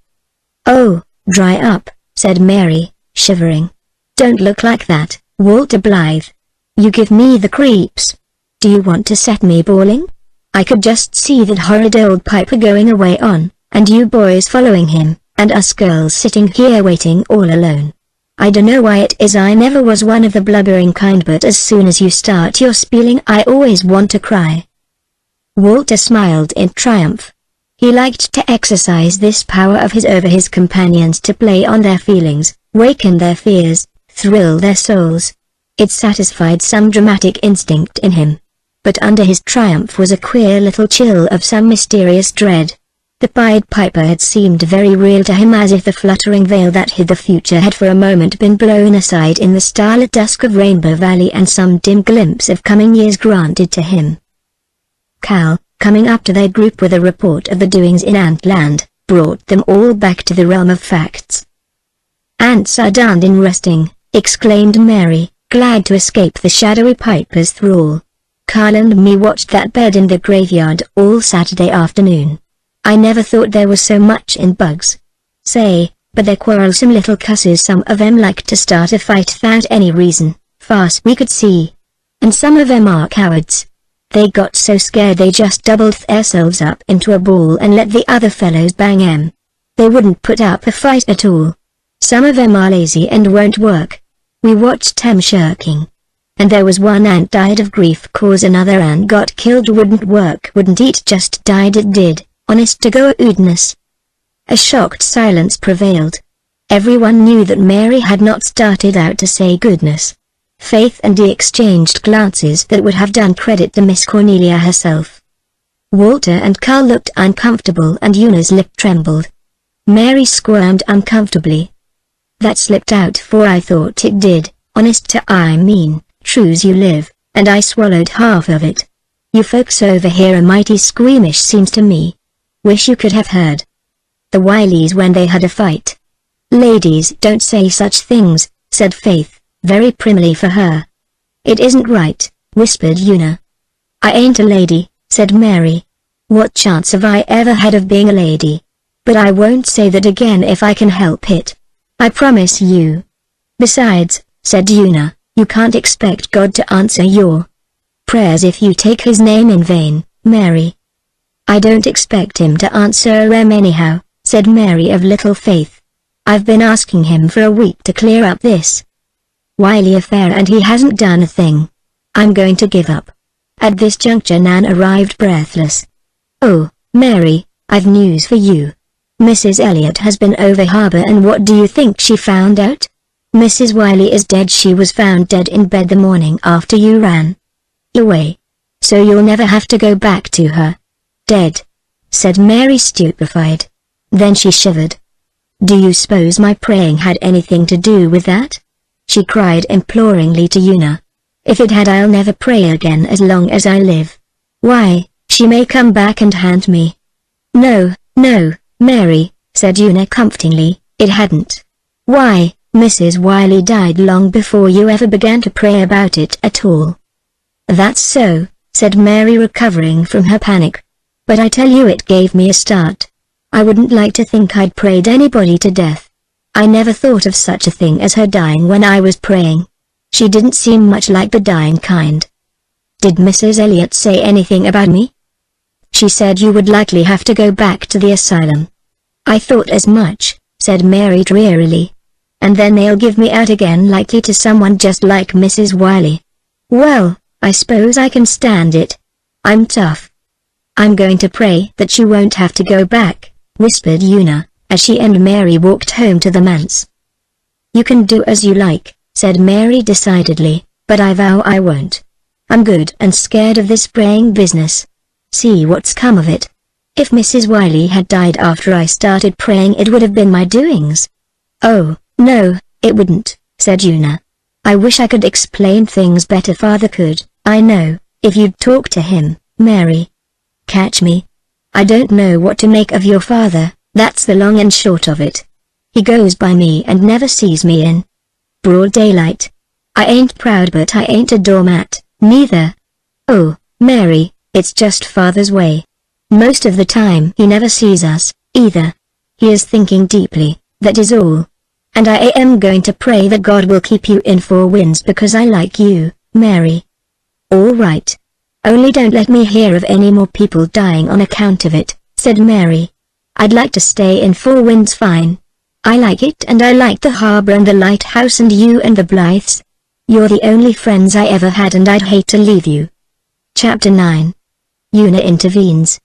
Oh, dry up, said Mary, shivering. Don't look like that, Walter Blythe. You give me the creeps. Do you want to set me bawling? I could just see that horrid old Piper going away on, and you boys following him, and us girls sitting here waiting all alone. I dunno why it is I never was one of the blubbering kind, but as soon as you start your spieling I always want to cry. Walter smiled in triumph. He liked to exercise this power of his over his companions, to play on their feelings, waken their fears, thrill their souls. It satisfied some dramatic instinct in him. But under his triumph was a queer little chill of some mysterious dread. The Pied Piper had seemed very real to him, as if the fluttering veil that hid the future had for a moment been blown aside in the starlit dusk of Rainbow Valley, and some dim glimpse of coming years granted to him. Cal, coming up to their group with a report of the doings in Antland, brought them all back to the realm of facts. "Ants are done in resting," exclaimed Mary, glad to escape the shadowy Piper's thrall. "Carl and me watched that bed in the graveyard all Saturday afternoon. I never thought there was so much in bugs. Say, but they're quarrelsome little cusses. Some of them like to start a fight without any reason, far as we could see. And some of them are cowards. They got so scared they just doubled themselves up into a ball and let the other fellows bang 'em. They wouldn't put up a fight at all. Some of them are lazy and won't work. We watched them shirking. And there was one ant died of grief cause another ant got killed. Wouldn't work, wouldn't eat, just died. It did, honest to goodness." A shocked silence prevailed. Everyone knew that Mary had not started out to say goodness. Faith and Dee exchanged glances that would have done credit to Miss Cornelia herself. Walter and Carl looked uncomfortable and Una's lip trembled. Mary squirmed uncomfortably. "That slipped out, for I thought it did, honest to I mean, true's you live, and I swallowed half of it. You folks over here are mighty squeamish, seems to me. Wish you could have heard the Wileys when they had a fight." "Ladies don't say such things," said Faith, very primly for her. "It isn't right," whispered Una. "I ain't a lady," said Mary. "What chance have I ever had of being a lady? But I won't say that again if I can help it. I promise you. Besides," said Una, "you can't expect God to answer your prayers if you take his name in vain, Mary." "I don't expect him to answer them anyhow," said Mary of Little Faith. "I've been asking him for a week to clear up this Wiley affair and he hasn't done a thing. I'm going to give up." At this juncture Nan arrived breathless. "Oh, Mary, I've news for you. Mrs. Elliot has been over harbor, and what do you think she found out? Mrs. Wiley is dead. She was found dead in bed the morning after you ran away. So you'll never have to go back to her." "Dead?" said Mary, stupefied. Then she shivered. "Do you suppose my praying had anything to do with that?" she cried imploringly to Una. "If it had, I'll never pray again as long as I live. Why, she may come back and haunt me." "No, no, Mary," said Una comfortingly, "it hadn't. Why, Mrs. Wiley died long before you ever began to pray about it at all." "That's so," said Mary, recovering from her panic. "But I tell you, it gave me a start. I wouldn't like to think I'd prayed anybody to death. I never thought of such a thing as her dying when I was praying. She didn't seem much like the dying kind." "Did Mrs. Elliot say anything about me?" "She said you would likely have to go back to the asylum." "I thought as much," said Mary drearily. "And then they'll give me out again, likely to someone just like Mrs. Wiley. Well, I suppose I can stand it. I'm tough." "I'm going to pray that you won't have to go back," whispered Una, as she and Mary walked home to the manse. "You can do as you like," said Mary decidedly, "but I vow I won't. I'm good and scared of this praying business. See what's come of it. If Mrs. Wiley had died after I started praying, it would have been my doings." "Oh, no, it wouldn't," said Una. "I wish I could explain things better. Father could, I know, if you'd talk to him, Mary. Catch me? I don't know what to make of your father, that's the long and short of it. He goes by me and never sees me in broad daylight. I ain't proud, but I ain't a doormat, neither. Oh, Mary, it's just Father's way. Most of the time he never sees us, either. He is thinking deeply, that is all. And I am going to pray that God will keep you in Four Winds because I like you, Mary." "All right. Only don't let me hear of any more people dying on account of it," said Mary. "I'd like to stay in Four Winds fine. I like it, and I like the harbor and the lighthouse and you and the Blythes. You're the only friends I ever had, and I'd hate to leave you." Chapter 9. Una intervenes.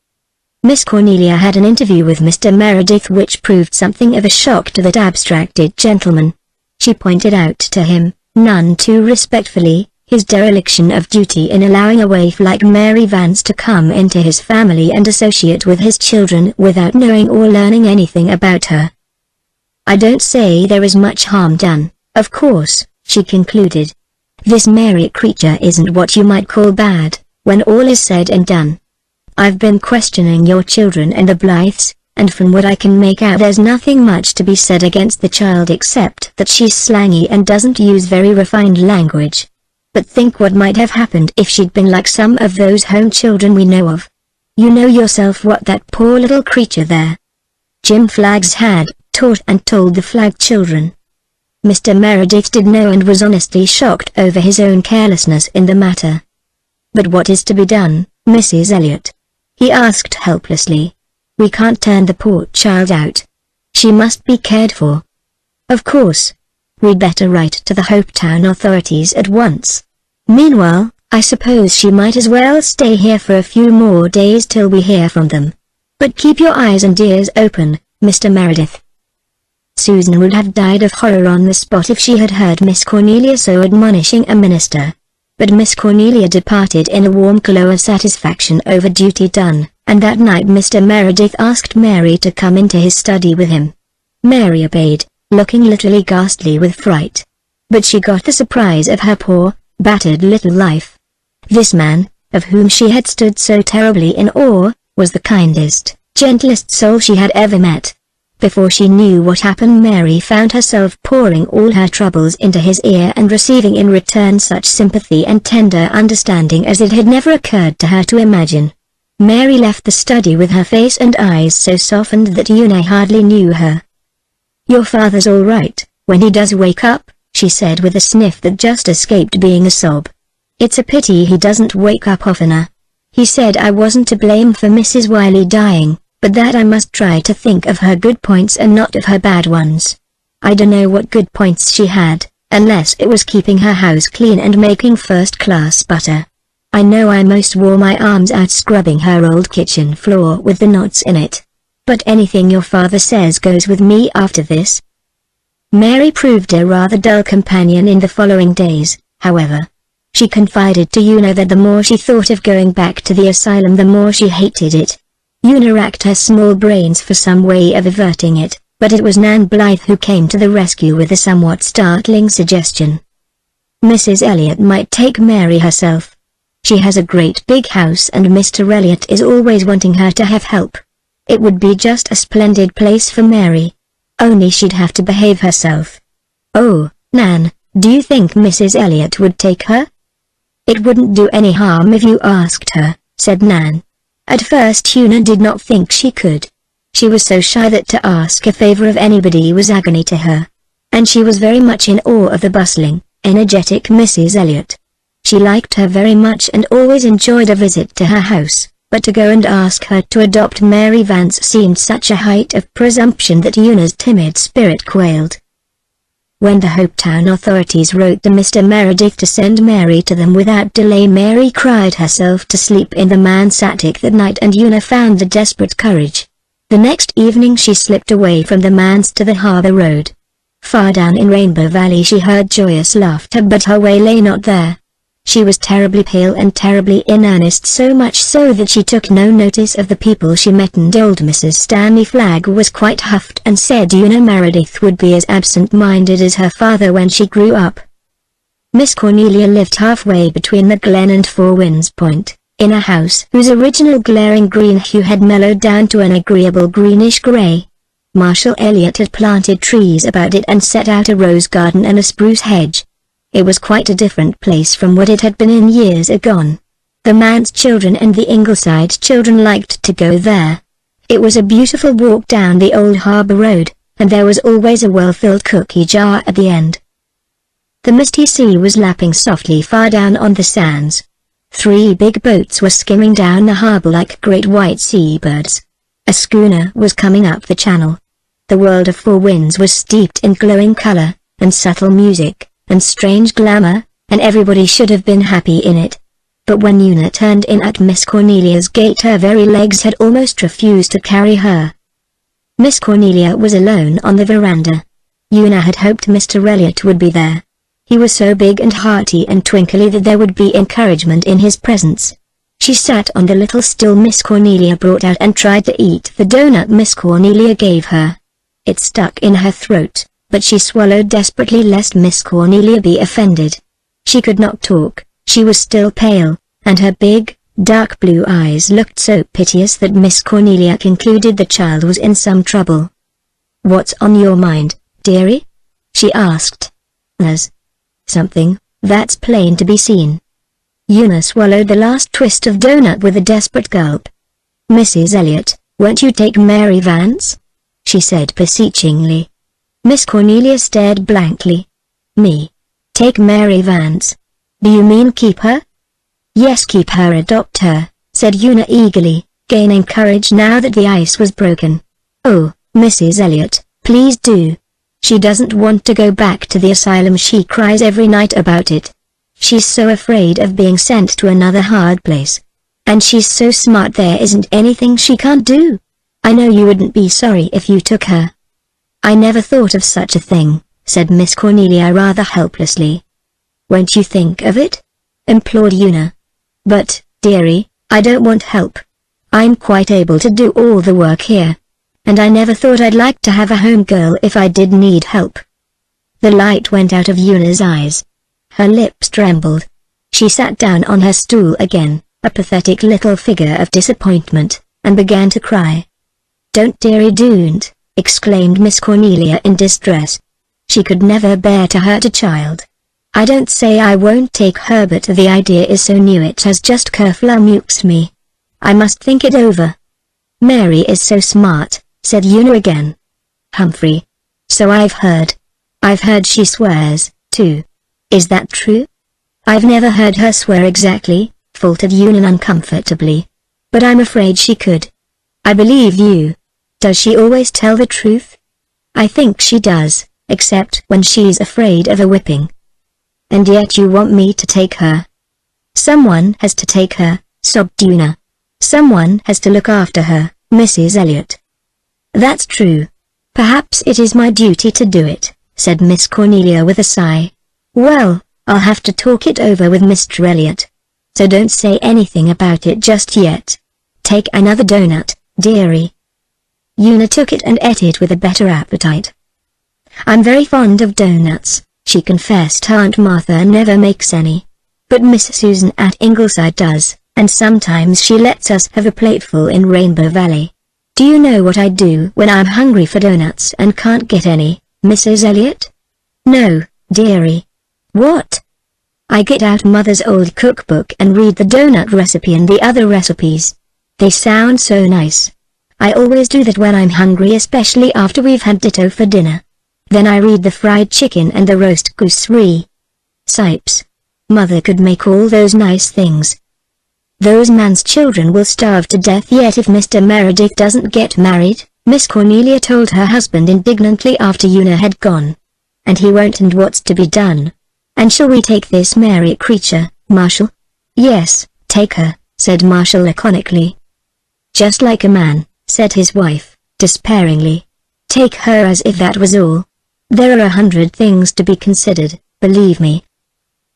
Miss Cornelia had an interview with Mr. Meredith which proved something of a shock to that abstracted gentleman. She pointed out to him, none too respectfully, his dereliction of duty in allowing a waif like Mary Vance to come into his family and associate with his children without knowing or learning anything about her. "I don't say there is much harm done, of course," she concluded. "This Mary creature isn't what you might call bad, when all is said and done. I've been questioning your children and the Blythes, and from what I can make out there's nothing much to be said against the child except that she's slangy and doesn't use very refined language. But think what might have happened if she'd been like some of those home children we know of. You know yourself what that poor little creature there, Jim Flaggs, had taught and told the Flagg children." Mr. Meredith did know and was honestly shocked over his own carelessness in the matter. "But what is to be done, Mrs. Elliot?" he asked helplessly. "We can't turn the poor child out. She must be cared for." "Of course. We'd better write to the Hopetown authorities at once. Meanwhile, I suppose she might as well stay here for a few more days till we hear from them. But keep your eyes and ears open, Mr. Meredith." Susan would have died of horror on the spot if she had heard Miss Cornelia so admonishing a minister. But Miss Cornelia departed in a warm glow of satisfaction over duty done, and that night Mr. Meredith asked Mary to come into his study with him. Mary obeyed, looking literally ghastly with fright. But she got the surprise of her poor, battered little life. This man, of whom she had stood so terribly in awe, was the kindest, gentlest soul she had ever met. Before she knew what happened, Mary found herself pouring all her troubles into his ear and receiving in return such sympathy and tender understanding as it had never occurred to her to imagine. Mary left the study with her face and eyes so softened that Una hardly knew her. "Your father's all right, when he does wake up," she said with a sniff that just escaped being a sob. "It's a pity he doesn't wake up oftener. He said I wasn't to blame for Mrs. Wiley dying, but that I must try to think of her good points and not of her bad ones. I dunno what good points she had, unless it was keeping her house clean and making first-class butter. I know I most wore my arms out scrubbing her old kitchen floor with the knots in it. But anything your father says goes with me after this." Mary proved a rather dull companion in the following days, however. She confided to Una that the more she thought of going back to the asylum the more she hated it. Una racked her small brains for some way of averting it, but it was Nan Blythe who came to the rescue with a somewhat startling suggestion. "Mrs. Elliot might take Mary herself. She has a great big house and Mr. Elliot is always wanting her to have help. It would be just a splendid place for Mary. Only she'd have to behave herself." "Oh, Nan, do you think Mrs. Elliot would take her?" "It wouldn't do any harm if you asked her," said Nan. At first Una did not think she could. She was so shy that to ask a favor of anybody was agony to her. And she was very much in awe of the bustling, energetic Mrs. Elliot. She liked her very much and always enjoyed a visit to her house, but to go and ask her to adopt Mary Vance seemed such a height of presumption that Una's timid spirit quailed. When the Hopetown authorities wrote to Mr. Meredith to send Mary to them without delay, Mary cried herself to sleep in the manse attic that night and Una found the desperate courage The next evening she slipped away from the manse to the harbor road. Far down in Rainbow Valley she heard joyous laughter, but her way lay not there. She was terribly pale and terribly in earnest, so much so that she took no notice of the people she met, and old Mrs. Stanley Flagg was quite huffed and said Una Meredith would be as absent-minded as her father when she grew up. Miss Cornelia lived halfway between the Glen and Four Winds Point, in a house whose original glaring green hue had mellowed down to an agreeable greenish-grey. Marshall Elliott had planted trees about it and set out a rose garden and a spruce hedge. It was quite a different place from what it had been in years agone. The manse children and the Ingleside children liked to go there. It was a beautiful walk down the old harbour road, and there was always a well-filled cookie jar at the end. The misty sea was lapping softly far down on the sands. 3 big boats were skimming down the harbour like great white seabirds. A schooner was coming up the channel. The world of Four Winds was steeped in glowing colour, and subtle music, and strange glamour, and everybody should have been happy in it. But when Una turned in at Miss Cornelia's gate her very legs had almost refused to carry her. Miss Cornelia was alone on the veranda. Una had hoped Mr. Elliott would be there. He was so big and hearty and twinkly that there would be encouragement in his presence. She sat on the little stool Miss Cornelia brought out and tried to eat the donut Miss Cornelia gave her. It stuck in her throat, but she swallowed desperately lest Miss Cornelia be offended. She could not talk, she was still pale, and her big, dark blue eyes looked so piteous that Miss Cornelia concluded the child was in some trouble. "What's on your mind, dearie?" she asked. "There's something, that's plain to be seen." Una swallowed the last twist of donut with a desperate gulp. "Mrs. Elliott, won't you take Mary Vance?" she said beseechingly. Miss Cornelia stared blankly. "Me? Take Mary Vance? Do you mean keep her?" "Yes, keep her, adopt her," said Una eagerly, gaining courage now that the ice was broken. "Oh, Mrs. Elliott, please do. She doesn't want to go back to the asylum. She cries every night about it. She's so afraid of being sent to another hard place. And she's so smart there isn't anything she can't do. I know you wouldn't be sorry if you took her." "I never thought of such a thing," said Miss Cornelia rather helplessly. "Won't you think of it?" implored Una. "But, dearie, I don't want help. I'm quite able to do all the work here. And I never thought I'd like to have a home girl if I did need help." The light went out of Una's eyes. Her lips trembled. She sat down on her stool again, a pathetic little figure of disappointment, and began to cry. "Don't, dearie, don't," exclaimed Miss Cornelia in distress. She could never bear to hurt a child. "I don't say I won't take her, but the idea is so new it has just kerflummoxed me. I must think it over." "Mary is so smart," said Una again. "Humphrey. So I've heard. I've heard she swears, too. Is that true?" "I've never heard her swear exactly," faltered Una uncomfortably. "But I'm afraid she could." "I believe you. Does she always tell the truth?" "I think she does, except when she's afraid of a whipping." "And yet you want me to take her?" "Someone has to take her," sobbed Una. "Someone has to look after her, Mrs. Elliott." "That's true. Perhaps it is my duty to do it," said Miss Cornelia with a sigh. "Well, I'll have to talk it over with Mr. Elliott. So don't say anything about it just yet. Take another donut, dearie." Una took it and ate it with a better appetite. "I'm very fond of donuts," she confessed. "Aunt Martha never makes any. But Miss Susan at Ingleside does, and sometimes she lets us have a plateful in Rainbow Valley. Do you know what I do when I'm hungry for donuts and can't get any, Mrs. Elliott?" "No, dearie." "What?" "I get out Mother's old cookbook and read the donut recipe and the other recipes. They sound so nice. I always do that when I'm hungry, especially after we've had ditto for dinner. Then I read the fried chicken and the roast goose recipes. Mother could make all those nice things. Those man's children will starve to death yet if Mr. Meredith doesn't get married," Miss Cornelia told her husband indignantly after Una had gone. "And he won't, and what's to be done? And shall we take this Mary creature, Marshall?" "Yes, take her," said Marshall laconically. "Just like a man," said his wife. despairingly. Take her as if that was all. There are 100 things to be considered, believe me.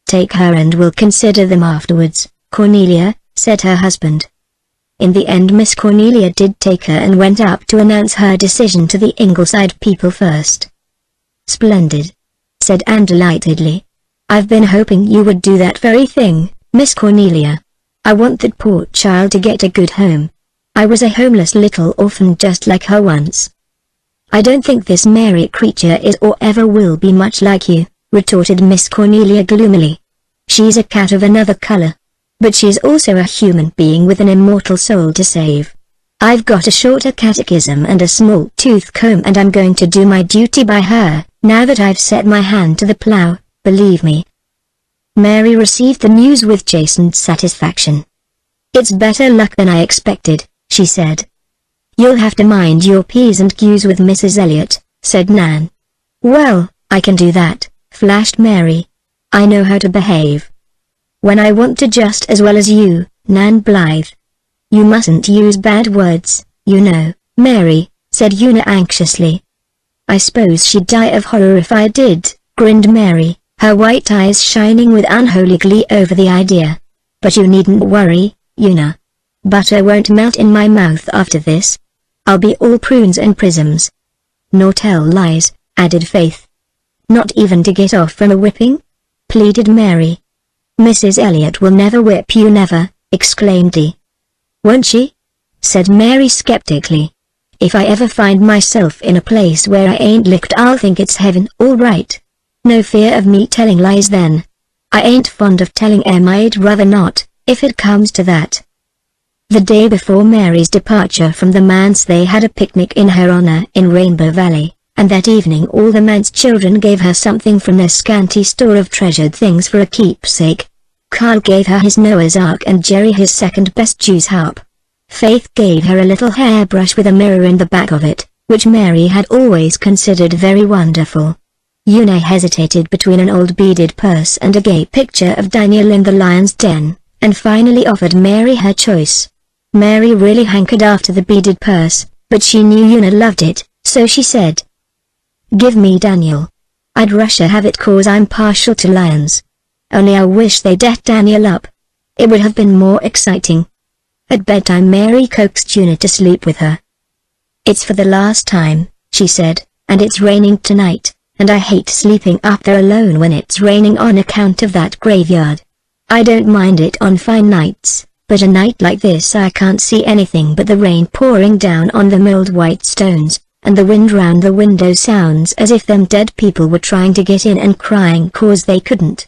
Take her and we'll consider them afterwards, Cornelia, said her husband. In the end Miss Cornelia did take her and went up to announce her decision to the Ingleside people first. Splendid, said Anne delightedly. I've been hoping you would do that very thing, Miss Cornelia. I want that poor child to get a good home. I was a homeless little orphan just like her once. I don't think this Mary creature is or ever will be much like you, retorted Miss Cornelia gloomily. She's a cat of another color. But she's also a human being with an immortal soul to save. I've got a shorter catechism and a small tooth comb and I'm going to do my duty by her, now that I've set my hand to the plow, believe me. Mary received the news with chastened satisfaction. It's better luck than I expected, she said. You'll have to mind your P's and Q's with Mrs. Elliot, said Nan. Well, I can do that, flashed Mary. I know how to behave. When I want to just as well as you, Nan Blythe. You mustn't use bad words, you know, Mary, said Una anxiously. I suppose she'd die of horror if I did, grinned Mary, her white eyes shining with unholy glee over the idea. But you needn't worry, Una. Butter won't melt in my mouth after this. I'll be all prunes and prisms. Nor tell lies, added Faith. Not even to get off from a whipping? Pleaded Mary. Mrs. Elliot will never whip you, never, exclaimed Dee. Won't she? Said Mary skeptically. If I ever find myself in a place where I ain't licked, I'll think it's heaven, all right. No fear of me telling lies then. I ain't fond of telling 'em, I'd rather not, if it comes to that. The day before Mary's departure from the manse they had a picnic in her honor in Rainbow Valley, and that evening all the manse children gave her something from their scanty store of treasured things for a keepsake. Carl gave her his Noah's Ark and Jerry his second-best Jew's harp. Faith gave her a little hairbrush with a mirror in the back of it, which Mary had always considered very wonderful. Una hesitated between an old beaded purse and a gay picture of Daniel in the lion's den, and finally offered Mary her choice. Mary really hankered after the beaded purse, but she knew Una loved it, so she said, "Give me Daniel. I'd rusher have it 'cause I'm partial to lions. Only I wish they'd et Daniel up. It would have been more exciting." At bedtime Mary coaxed Una to sleep with her. "It's for the last time," she said, "and it's raining tonight, and I hate sleeping up there alone when it's raining on account of that graveyard. I don't mind it on fine nights, but a night like this I can't see anything but the rain pouring down on the milled white stones, and the wind round the window sounds as if them dead people were trying to get in and crying 'cause they couldn't."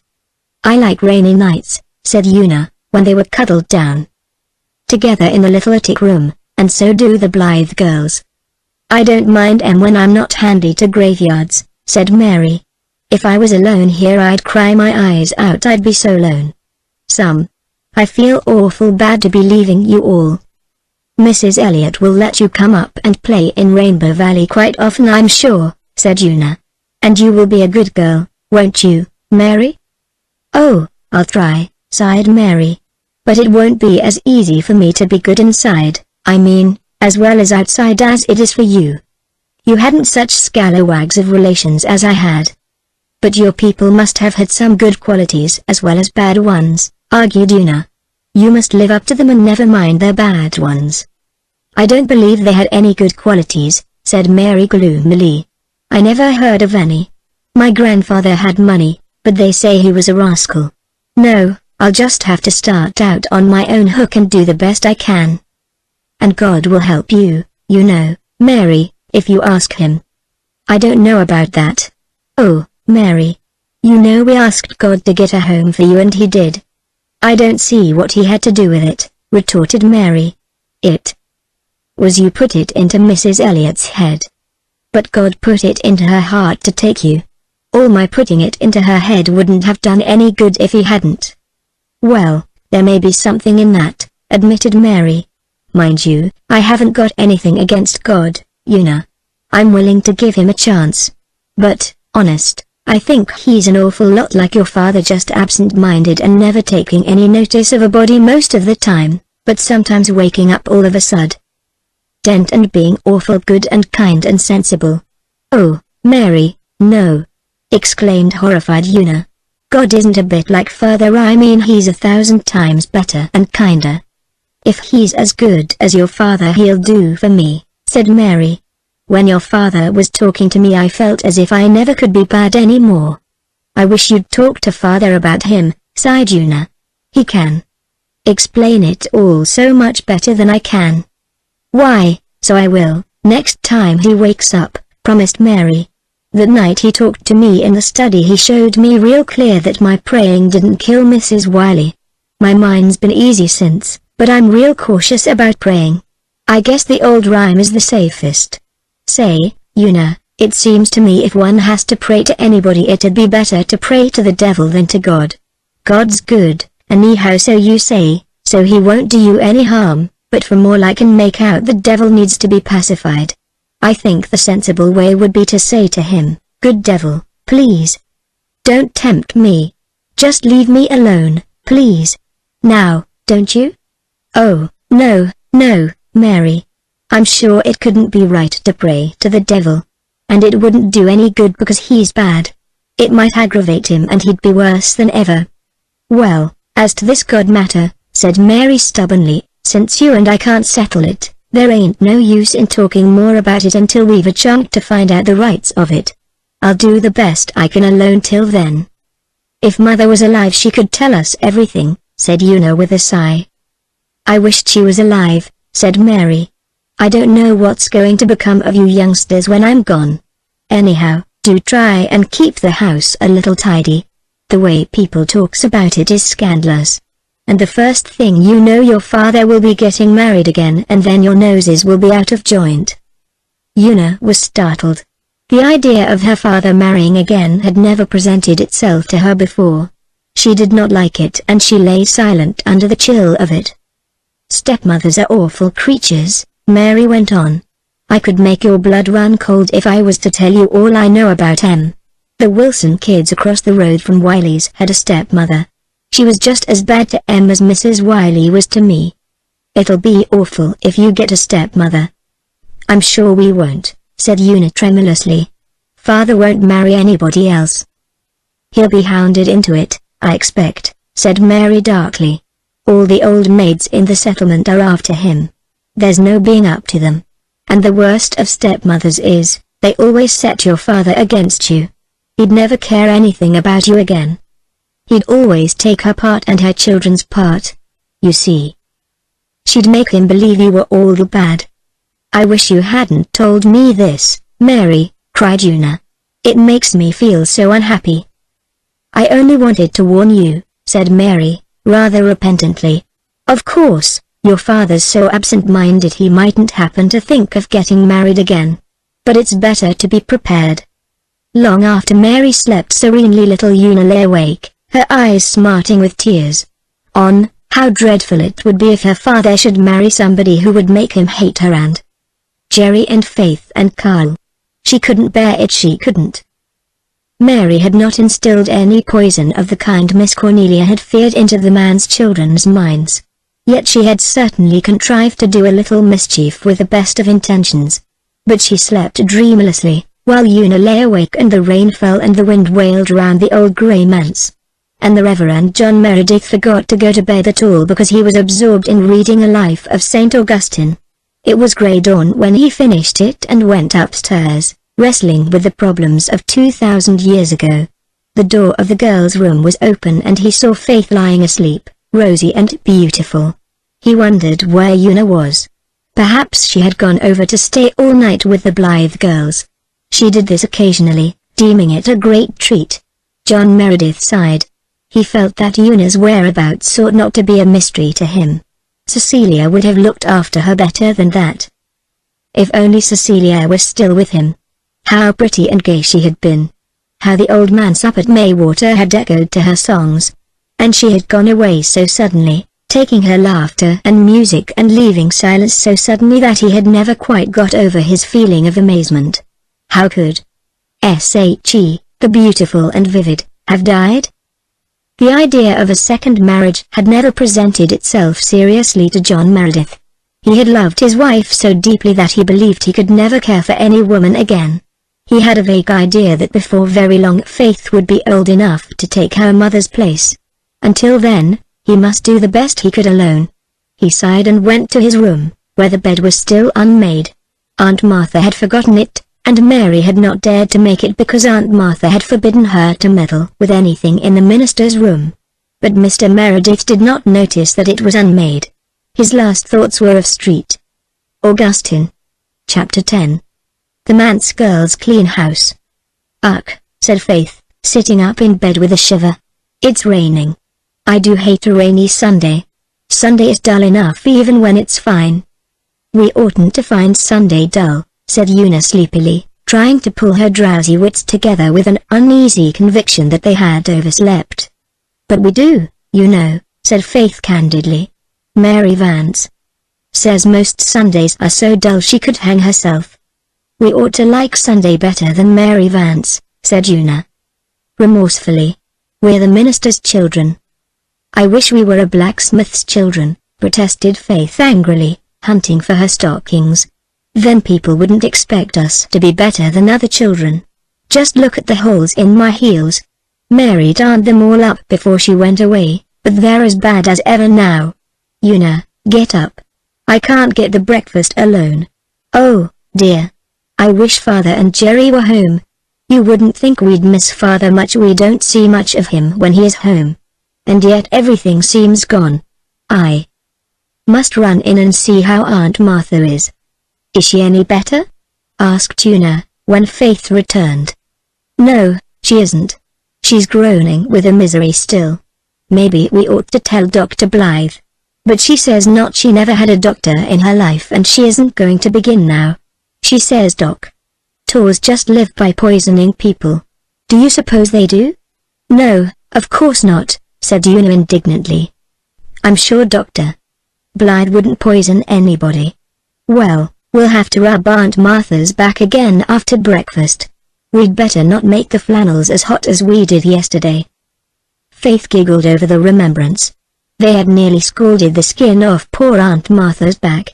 "I like rainy nights," said Una, when they were cuddled down together in the little attic room, "and so do the Blythe girls." "I don't mind 'em when I'm not handy to graveyards," said Mary. "If I was alone here I'd cry my eyes out, I'd be so lone. I feel awful bad to be leaving you all." "Mrs. Elliot will let you come up and play in Rainbow Valley quite often, I'm sure," said Una. "And you will be a good girl, won't you, Mary?" "Oh, I'll try," sighed Mary. "But it won't be as easy for me to be good inside, I mean, as well as outside as it is for you. You hadn't such scalawags of relations as I had." "But your people must have had some good qualities as well as bad ones," argued Una. "You must live up to them and never mind their bad ones." "I don't believe they had any good qualities," said Mary gloomily. "I never heard of any. My grandfather had money, but they say he was a rascal. No, I'll just have to start out on my own hook and do the best I can. And God will help you, you know, Mary, if you ask him." "I don't know about that." "Oh, Mary. You know we asked God to get a home for you and he did." "I don't see what he had to do with it," retorted Mary. "It was you put it into Mrs. Elliot's head." "But God put it into her heart to take you. All my putting it into her head wouldn't have done any good if he hadn't." "Well, there may be something in that," admitted Mary. "Mind you, I haven't got anything against God, Una. I'm willing to give him a chance. But, honest, I think he's an awful lot like your father, just absent-minded and never taking any notice of a body most of the time, but sometimes waking up all of a sud." content and being awful good and kind and sensible. "Oh, Mary, no!" exclaimed horrified Una. "God isn't a bit like father. I mean, he's 1,000 times better and kinder. If he's as good as your father, he'll do for me," said Mary. "When your father was talking to me, I felt as if I never could be bad anymore." "I wish you'd talk to father about him," sighed Una. "He can explain it all so much better than I can." "Why, so I will, next time he wakes up," promised Mary. "That night he talked to me in the study, he showed me real clear that my praying didn't kill Mrs. Wiley. My mind's been easy since, but I'm real cautious about praying. I guess the old rhyme is the safest. Say, Una, it seems to me if one has to pray to anybody, it'd be better to pray to the devil than to God. God's good, anyhow, so you say, so he won't do you any harm, but from all I can make out the devil needs to be pacified. I think the sensible way would be to say to him, 'Good devil, please, don't tempt me. Just leave me alone, please. Now, don't you?'" "Oh, no, no, Mary. I'm sure it couldn't be right to pray to the devil. And it wouldn't do any good because he's bad. It might aggravate him and he'd be worse than ever." "Well, as to this God matter," said Mary stubbornly, "since you and I can't settle it, there ain't no use in talking more about it until we've a chance to find out the rights of it. I'll do the best I can alone till then." "If Mother was alive she could tell us everything," said Una with a sigh. "I wished she was alive," said Mary. "I don't know what's going to become of you youngsters when I'm gone. Anyhow, do try and keep the house a little tidy. The way people talks about it is scandalous. And the first thing you know your father will be getting married again, and then your noses will be out of joint." Una was startled. The idea of her father marrying again had never presented itself to her before. She did not like it, and she lay silent under the chill of it. "Stepmothers are awful creatures," Mary went on. "I could make your blood run cold if I was to tell you all I know about them. The Wilson kids across the road from Wiley's had a stepmother. She was just as bad to Em as Mrs. Wiley was to me. It'll be awful if you get a stepmother." "I'm sure we won't," said Una tremulously. "Father won't marry anybody else." "He'll be hounded into it, I expect," said Mary darkly. "All the old maids in the settlement are after him. There's no being up to them. And the worst of stepmothers is, they always set your father against you. He'd never care anything about you again. He'd always take her part and her children's part. You see. She'd make him believe you were all the bad." "I wish you hadn't told me this, Mary," cried Una. "It makes me feel so unhappy." "I only wanted to warn you," said Mary, rather repentantly. "Of course, your father's so absent-minded he mightn't happen to think of getting married again. But it's better to be prepared." Long after Mary slept serenely, little Una lay awake, her eyes smarting with tears. On, how dreadful it would be if her father should marry somebody who would make him hate her and Jerry and Faith and Carl. She couldn't bear it, she couldn't. Mary had not instilled any poison of the kind Miss Cornelia had feared into the man's children's minds. Yet she had certainly contrived to do a little mischief with the best of intentions. But she slept dreamlessly, while Una lay awake and the rain fell and the wind wailed round the old grey manse. And the Reverend John Meredith forgot to go to bed at all because he was absorbed in reading a life of St. Augustine. It was grey dawn when he finished it and went upstairs, wrestling with the problems of 2,000 years ago. The door of the girls' room was open and he saw Faith lying asleep, rosy and beautiful. He wondered where Una was. Perhaps she had gone over to stay all night with the Blythe girls. She did this occasionally, deeming it a great treat. John Meredith sighed. He felt that Una's whereabouts ought not to be a mystery to him. Cecilia would have looked after her better than that. If only Cecilia were still with him. How pretty and gay she had been. How the old man's up at Maywater had echoed to her songs. And she had gone away so suddenly, taking her laughter and music and leaving silence so suddenly that he had never quite got over his feeling of amazement. How could she, the beautiful and vivid, have died? The idea of a second marriage had never presented itself seriously to John Meredith. He had loved his wife so deeply that he believed he could never care for any woman again. He had a vague idea that before very long Faith would be old enough to take her mother's place. Until then, he must do the best he could alone. He sighed and went to his room, where the bed was still unmade. Aunt Martha had forgotten it, and Mary had not dared to make it because Aunt Martha had forbidden her to meddle with anything in the minister's room. But Mr. Meredith did not notice that it was unmade. His last thoughts were of Street. Augustine. Chapter 10. The manse girl's clean house. Ugh, said Faith, sitting up in bed with a shiver. It's raining. I do hate a rainy Sunday. Sunday is dull enough even when it's fine. We oughtn't to find Sunday dull, said Una sleepily, trying to pull her drowsy wits together with an uneasy conviction that they had overslept. But we do, you know, said Faith candidly. Mary Vance says most Sundays are so dull she could hang herself. We ought to like Sunday better than Mary Vance, said Una remorsefully. We're the minister's children. I wish we were a blacksmith's children, protested Faith angrily, hunting for her stockings. Then people wouldn't expect us to be better than other children. Just look at the holes in my heels. Mary darned them all up before she went away, but they're as bad as ever now. Una, get up. I can't get the breakfast alone. Oh, dear. I wish Father and Jerry were home. You wouldn't think we'd miss Father much. We don't see much of him when he is home. And yet everything seems gone. I must run in and see how Aunt Martha is. Is she any better? Asked Una, when Faith returned. No, she isn't. She's groaning with a misery still. Maybe we ought to tell Dr. Blythe. But she says not. She never had a doctor in her life and she isn't going to begin now. She says doctors just live by poisoning people. Do you suppose they do? No, of course not, said Una indignantly. I'm sure Dr. Blythe wouldn't poison anybody. Well, we'll have to rub Aunt Martha's back again after breakfast. We'd better not make the flannels as hot as we did yesterday. Faith giggled over the remembrance. They had nearly scalded the skin off poor Aunt Martha's back.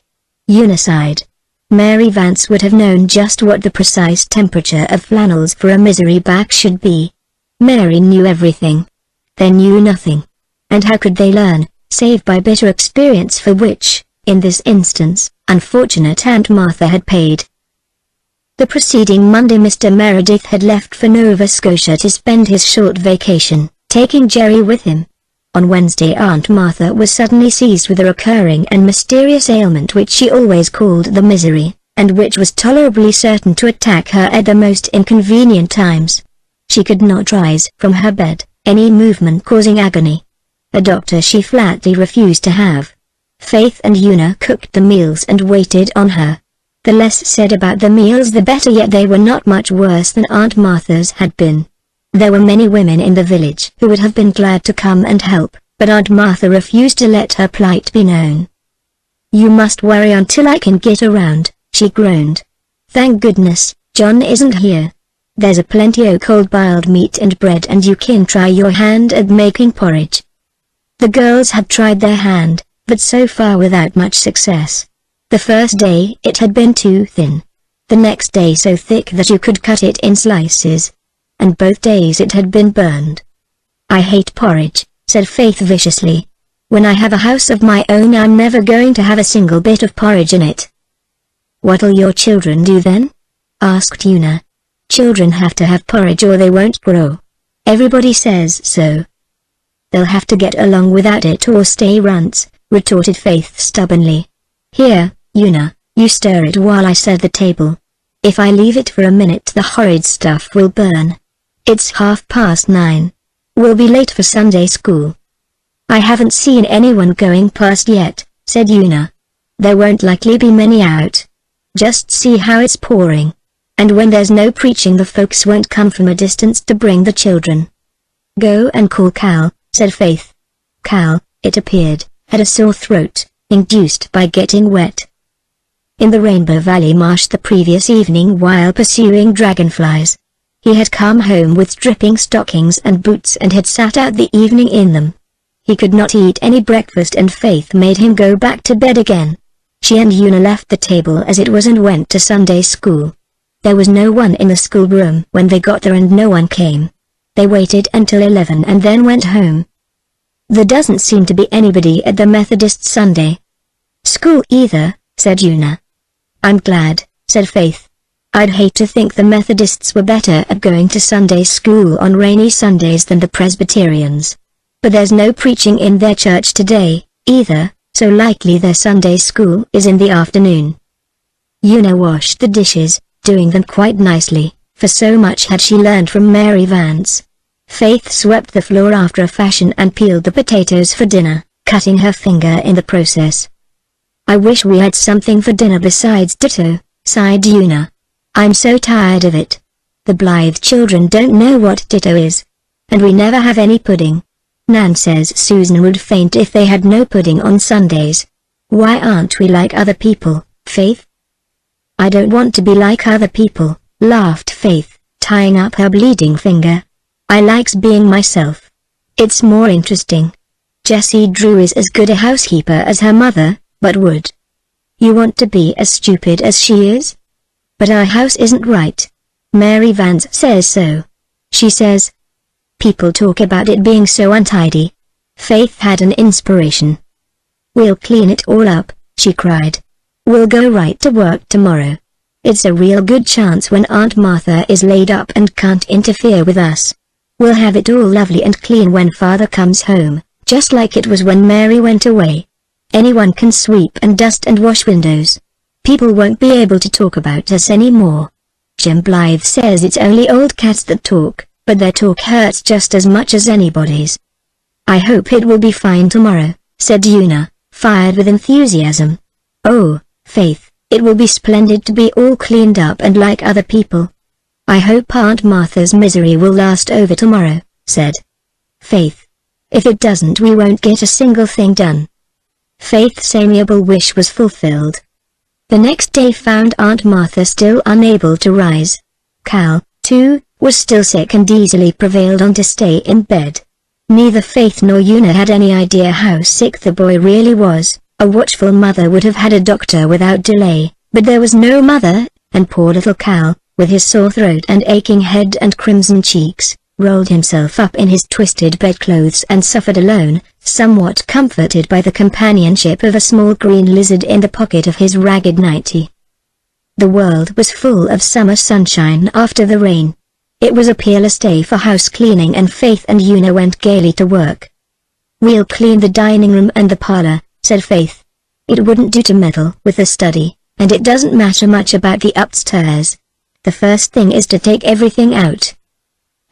Una sighed. Mary Vance would have known just what the precise temperature of flannels for a misery back should be. Mary knew everything. They knew nothing. And how could they learn, save by bitter experience for which, in this instance, unfortunate Aunt Martha had paid? The preceding Monday Mr. Meredith had left for Nova Scotia to spend his short vacation, taking Jerry with him. On Wednesday Aunt Martha was suddenly seized with a recurring and mysterious ailment which she always called the misery, and which was tolerably certain to attack her at the most inconvenient times. She could not rise from her bed, any movement causing agony. A doctor she flatly refused to have. Faith and Una cooked the meals and waited on her. The less said about the meals the better, yet they were not much worse than Aunt Martha's had been. There were many women in the village who would have been glad to come and help, but Aunt Martha refused to let her plight be known. You must worry until I can get around, she groaned. Thank goodness, John isn't here. There's a plenty of cold boiled meat and bread and you can try your hand at making porridge. The girls had tried their hand, but so far without much success. The first day it had been too thin. The next day so thick that you could cut it in slices. And both days it had been burned. I hate porridge, said Faith viciously. When I have a house of my own I'm never going to have a single bit of porridge in it. What'll your children do then? Asked Una. Children have to have porridge or they won't grow. Everybody says so. They'll have to get along without it or stay runts, retorted Faith stubbornly. Here, Una, you stir it while I set the table. If I leave it for a minute the horrid stuff will burn. It's 9:30. We'll be late for Sunday school. I haven't seen anyone going past yet, said Una. There won't likely be many out. Just see how it's pouring. And when there's no preaching the folks won't come from a distance to bring the children. Go and call Cal, said Faith. Cal, it appeared, had a sore throat, induced by getting wet in the Rainbow Valley marsh the previous evening while pursuing dragonflies. He had come home with dripping stockings and boots and had sat out the evening in them. He could not eat any breakfast and Faith made him go back to bed again. She and Una left the table as it was and went to Sunday school. There was no one in the schoolroom when they got there and no one came. They waited until 11 and then went home. There doesn't seem to be anybody at the Methodist Sunday school either, said Una. I'm glad, said Faith. I'd hate to think the Methodists were better at going to Sunday school on rainy Sundays than the Presbyterians. But there's no preaching in their church today, either, so likely their Sunday school is in the afternoon. Una washed the dishes, doing them quite nicely, for so much had she learned from Mary Vance. Faith swept the floor after a fashion and peeled the potatoes for dinner, cutting her finger in the process. I wish we had something for dinner besides ditto, sighed Una. I'm so tired of it. The Blythe children don't know what ditto is. And we never have any pudding. Nan says Susan would faint if they had no pudding on Sundays. Why aren't we like other people, Faith? I don't want to be like other people, laughed Faith, tying up her bleeding finger. I likes being myself. It's more interesting. Jessie Drew is as good a housekeeper as her mother, but would you want to be as stupid as she is? But our house isn't right. Mary Vance says so. She says, people talk about it being so untidy. Faith had an inspiration. We'll clean it all up, she cried. We'll go right to work tomorrow. It's a real good chance when Aunt Martha is laid up and can't interfere with us. We'll have it all lovely and clean when Father comes home, just like it was when Mary went away. Anyone can sweep and dust and wash windows. People won't be able to talk about us anymore. Jim Blythe says it's only old cats that talk, but their talk hurts just as much as anybody's. I hope it will be fine tomorrow, said Una, fired with enthusiasm. Oh, Faith, it will be splendid to be all cleaned up and like other people. I hope Aunt Martha's misery will last over tomorrow, said Faith. If it doesn't, we won't get a single thing done. Faith's amiable wish was fulfilled. The next day found Aunt Martha still unable to rise. Cal, too, was still sick and easily prevailed on to stay in bed. Neither Faith nor Una had any idea how sick the boy really was. A watchful mother would have had a doctor without delay, but there was no mother, and poor little Cal, with his sore throat and aching head and crimson cheeks, rolled himself up in his twisted bedclothes and suffered alone, somewhat comforted by the companionship of a small green lizard in the pocket of his ragged nightie. The world was full of summer sunshine after the rain. It was a peerless day for house cleaning and Faith and Una went gaily to work. We'll clean the dining room and the parlor, said Faith. It wouldn't do to meddle with the study, and it doesn't matter much about the upstairs. The first thing is to take everything out.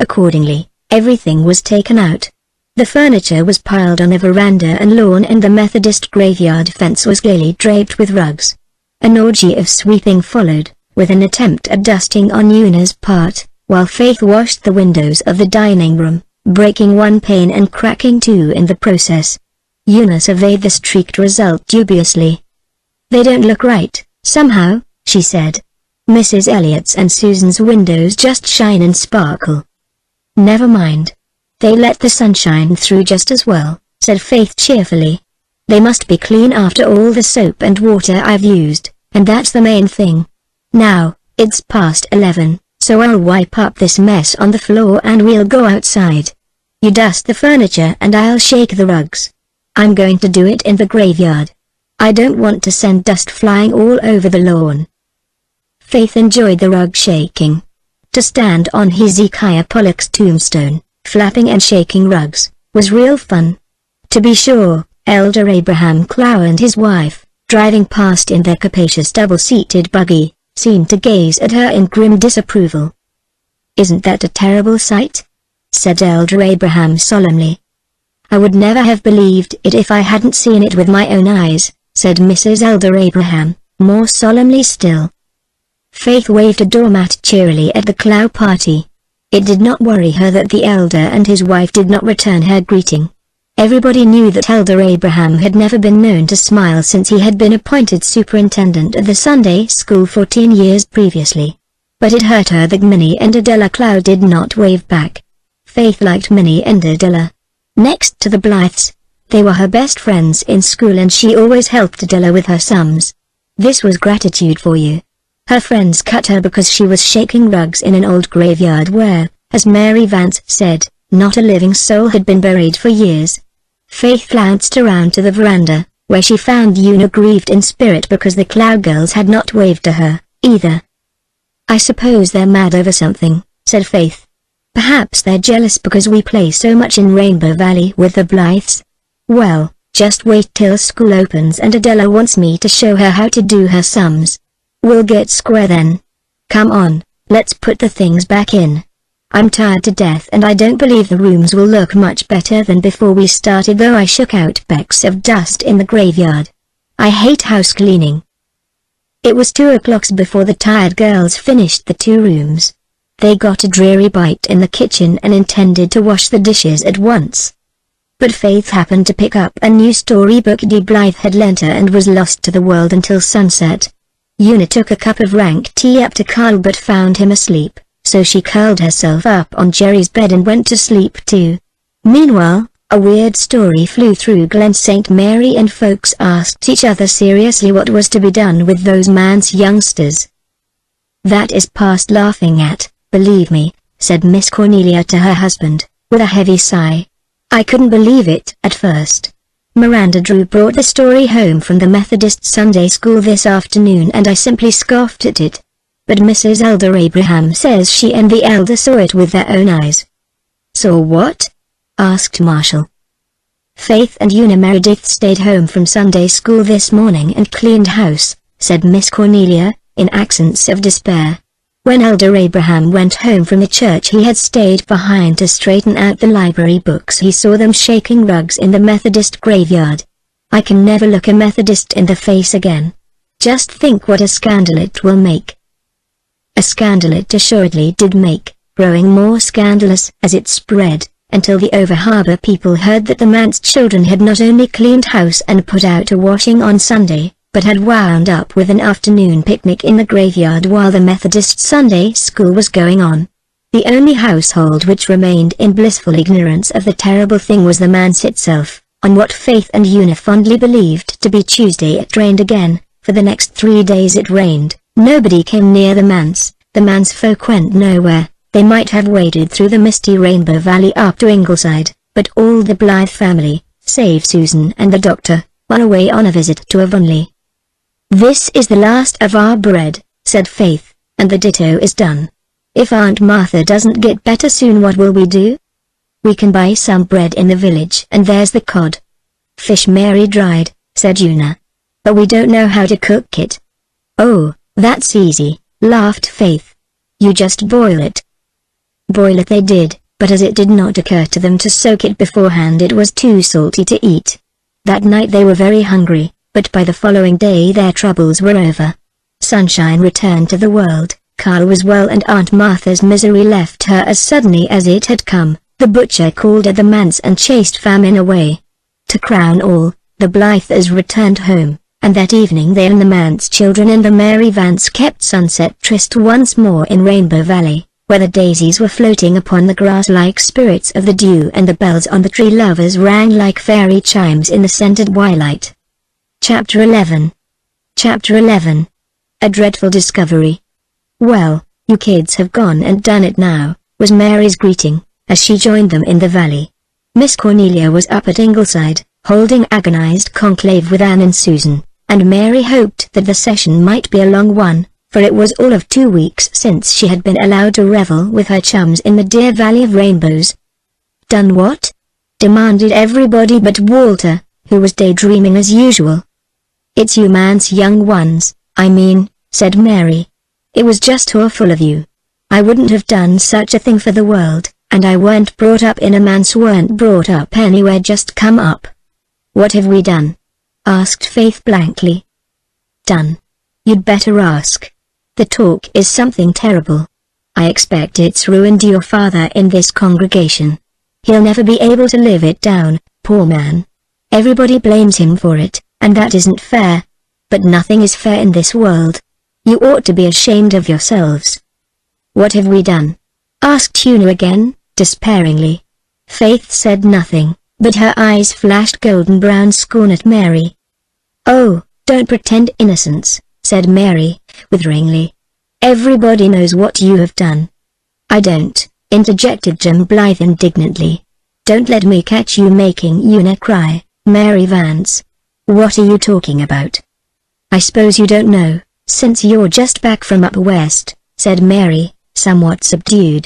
Accordingly, everything was taken out. The furniture was piled on the veranda and lawn and the Methodist graveyard fence was gaily draped with rugs. An orgy of sweeping followed, with an attempt at dusting on Una's part, while Faith washed the windows of the dining room, breaking one pane and cracking two in the process. Una surveyed the streaked result dubiously. They don't look right, somehow, she said. Mrs. Elliott's and Susan's windows just shine and sparkle. Never mind. They let the sunshine through just as well, said Faith cheerfully. They must be clean after all the soap and water I've used, and that's the main thing. Now, it's past 11, so I'll wipe up this mess on the floor and we'll go outside. You dust the furniture and I'll shake the rugs. I'm going to do it in the graveyard. I don't want to send dust flying all over the lawn. Faith enjoyed the rug shaking. To stand on Hezekiah Pollock's tombstone, flapping and shaking rugs, was real fun. To be sure, Elder Abraham Clow and his wife, driving past in their capacious double-seated buggy, seemed to gaze at her in grim disapproval. Isn't that a terrible sight? Said Elder Abraham solemnly. I would never have believed it if I hadn't seen it with my own eyes, said Mrs. Elder Abraham, more solemnly still. Faith waved a doormat cheerily at the Clow party. It did not worry her that the elder and his wife did not return her greeting. Everybody knew that Elder Abraham had never been known to smile since he had been appointed superintendent of the Sunday school 14 years previously. But it hurt her that Minnie and Adela Clow did not wave back. Faith liked Minnie and Adela. Next to the Blythes, they were her best friends in school and she always helped Adela with her sums, This was gratitude for you. Her friends cut her because she was shaking rugs in an old graveyard where, as Mary Vance said, not a living soul had been buried for years. Faith flounced around to the veranda, where she found Una grieved in spirit because the Cloudgirls had not waved to her, either. "I suppose they're mad over something," said Faith. "Perhaps they're jealous because we play so much in Rainbow Valley with the Blythes. Well, just wait till school opens and Adela wants me to show her how to do her sums. We'll get square then. Come on, let's put the things back in. I'm tired to death and I don't believe the rooms will look much better than before we started, though I shook out specks of dust in the graveyard. I hate house cleaning." It was 2 o'clock before the tired girls finished the 2 rooms. They got a dreary bite in the kitchen and intended to wash the dishes at once. But Faith happened to pick up a new storybook Dee Blythe had lent her and was lost to the world until sunset. Una took a cup of rank tea up to Carl but found him asleep, so she curled herself up on Jerry's bed and went to sleep too. Meanwhile, a weird story flew through Glen St. Mary and folks asked each other seriously what was to be done with those man's youngsters. "That is past laughing at, believe me," said Miss Cornelia to her husband, with a heavy sigh. "I couldn't believe it at first. Miranda Drew brought the story home from the Methodist Sunday School this afternoon and I simply scoffed at it. But Mrs. Elder Abraham says she and the elder saw it with their own eyes." "Saw what?" asked Marshall. "Faith and Una Meredith stayed home from Sunday school this morning and cleaned house," said Miss Cornelia, in accents of despair. "When Elder Abraham went home from the church he had stayed behind to straighten out the library books. He saw them shaking rugs in the Methodist graveyard. I can never look a Methodist in the face again. Just think what a scandal it will make." A scandal it assuredly did make, growing more scandalous as it spread, until the over-harbor people heard that the manse children had not only cleaned house and put out a washing on Sunday, but had wound up with an afternoon picnic in the graveyard while the Methodist Sunday school was going on. The only household which remained in blissful ignorance of the terrible thing was the manse itself. On what Faith and Una fondly believed to be Tuesday it rained again. For the next 3 days it rained. Nobody came near the manse folk went nowhere. They might have waded through the misty Rainbow Valley up to Ingleside, but all the Blythe family, save Susan and the doctor, were away on a visit to Avonlea. "This is the last of our bread," said Faith, "and the ditto is done. If Aunt Martha doesn't get better soon, what will we do?" "We can buy some bread in the village and there's the cod. Fish Mary dried," said Una. "But we don't know how to cook it." "Oh, that's easy," laughed Faith. "You just boil it." Boil it they did, but as it did not occur to them to soak it beforehand it was too salty to eat. That night they were very hungry, but by the following day their troubles were over. Sunshine returned to the world, Carl was well and Aunt Martha's misery left her as suddenly as it had come. The butcher called at the manse and chased famine away. To crown all, the Blythes returned home, and that evening they and the manse children and the Mary Vance kept sunset tryst once more in Rainbow Valley, where the daisies were floating upon the grass like spirits of the dew and the bells on the tree lovers rang like fairy chimes in the scented twilight. Chapter 11. A Dreadful Discovery. "Well, you kids have gone and done it now," was Mary's greeting, as she joined them in the valley. Miss Cornelia was up at Ingleside, holding agonized conclave with Anne and Susan, and Mary hoped that the session might be a long one, for it was all of 2 weeks since she had been allowed to revel with her chums in the dear Valley of Rainbows. "Done what?" demanded everybody but Walter, who was daydreaming as usual. "It's you man's young ones, I mean," said Mary. "It was just awful of you. I wouldn't have done such a thing for the world, and I weren't brought up in a manse, weren't brought up anywhere, just come up." "What have we done?" asked Faith blankly. "Done? You'd better ask. The talk is something terrible. I expect it's ruined your father in this congregation. He'll never be able to live it down, poor man. Everybody blames him for it, and that isn't fair. But nothing is fair in this world. You ought to be ashamed of yourselves." "What have we done?" asked Una again, despairingly. Faith said nothing, but her eyes flashed golden brown scorn at Mary. "Oh, don't pretend innocence," said Mary, witheringly. "Everybody knows what you have done." "I don't," interjected Jim Blythe indignantly. "Don't let me catch you making Una cry, Mary Vance." "What are you talking about?" "I suppose you don't know, since you're just back from up west," said Mary, somewhat subdued.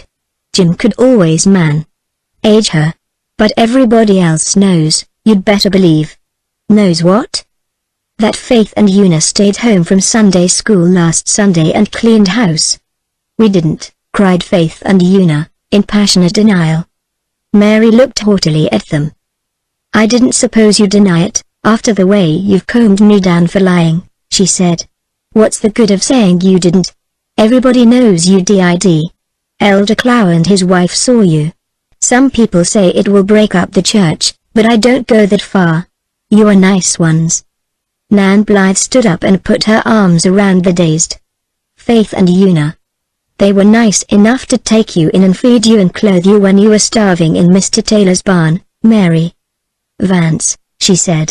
Jim could always manage her. "But everybody else knows, you'd better believe." "Knows what?" "That Faith and Una stayed home from Sunday school last Sunday and cleaned house." "We didn't," cried Faith and Una, in passionate denial. Mary looked haughtily at them. "I didn't suppose you'd deny it, after the way you've combed me down for lying," she said. "What's the good of saying you didn't? Everybody knows you did. Elder Clow and his wife saw you. Some people say it will break up the church, but I don't go that far. You're nice ones." Nan Blythe stood up and put her arms around the dazed Faith and Una. "They were nice enough to take you in and feed you and clothe you when you were starving in Mr. Taylor's barn, Mary Vance," she said.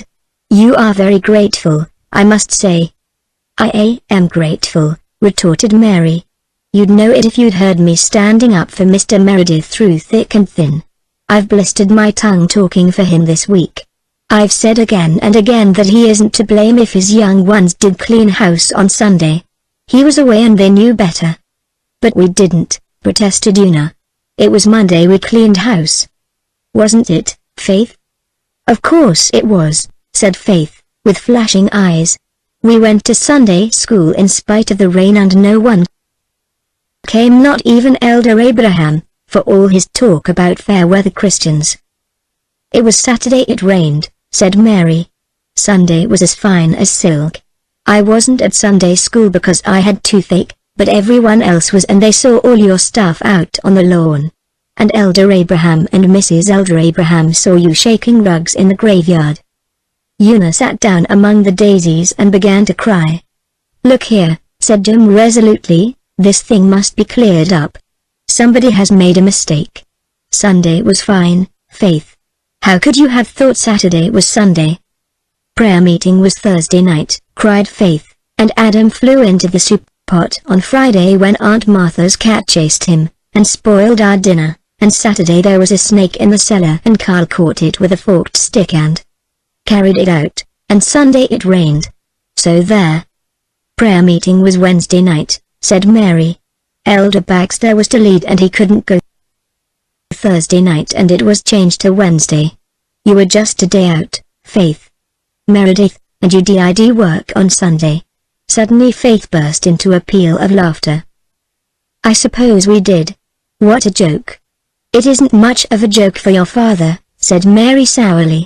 "You are very grateful, I must say." "I am grateful," retorted Mary. "You'd know it if you'd heard me standing up for Mr. Meredith through thick and thin. I've blistered my tongue talking for him this week. I've said again and again that he isn't to blame if his young ones did clean house on Sunday. He was away and they knew better." "But we didn't," protested Una. "It was Monday we cleaned house. Wasn't it, Faith?" "Of course it was," said Faith, with flashing eyes. "We went to Sunday school in spite of the rain and no one came, not even Elder Abraham, for all his talk about fair weather Christians." "It was Saturday it rained," said Mary. "Sunday was as fine as silk. I wasn't at Sunday school because I had toothache, but everyone else was and they saw all your stuff out on the lawn. And Elder Abraham and Mrs. Elder Abraham saw you shaking rugs in the graveyard." Una sat down among the daisies and began to cry. "Look here," said Jim resolutely, "this thing must be cleared up. Somebody has made a mistake. Sunday was fine, Faith. How could you have thought Saturday was Sunday?" "Prayer meeting was Thursday night," cried Faith, "and Adam flew into the soup pot on Friday when Aunt Martha's cat chased him, and spoiled our dinner, and Saturday there was a snake in the cellar and Carl caught it with a forked stick and carried it out, and Sunday it rained. So there." "Prayer meeting was Wednesday night," said Mary. "Elder Baxter was to lead and he couldn't go Thursday night and it was changed to Wednesday. You were just a day out, Faith. Meredith, and you did work on Sunday." Suddenly Faith burst into a peal of laughter. "I suppose we did. What a joke." "It isn't much of a joke for your father," said Mary sourly.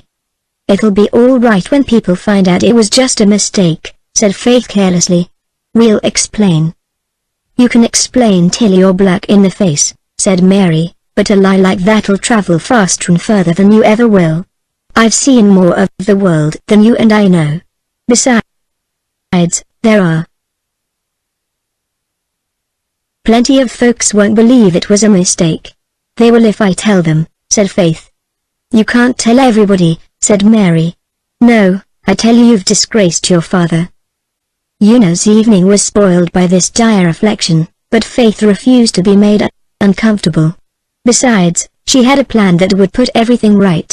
"It'll be all right when people find out it was just a mistake," said Faith carelessly. "We'll explain." "You can explain till you're black in the face," said Mary, "but a lie like that'll travel faster and further than you ever will. I've seen more of the world than you and I know. Besides, there are plenty of folks won't believe it was a mistake." "They will if I tell them," said Faith. "You can't tell everybody," said Mary. "No, I tell you you've disgraced your father." Una's evening was spoiled by this dire reflection, but Faith refused to be made uncomfortable. Besides, she had a plan that would put everything right.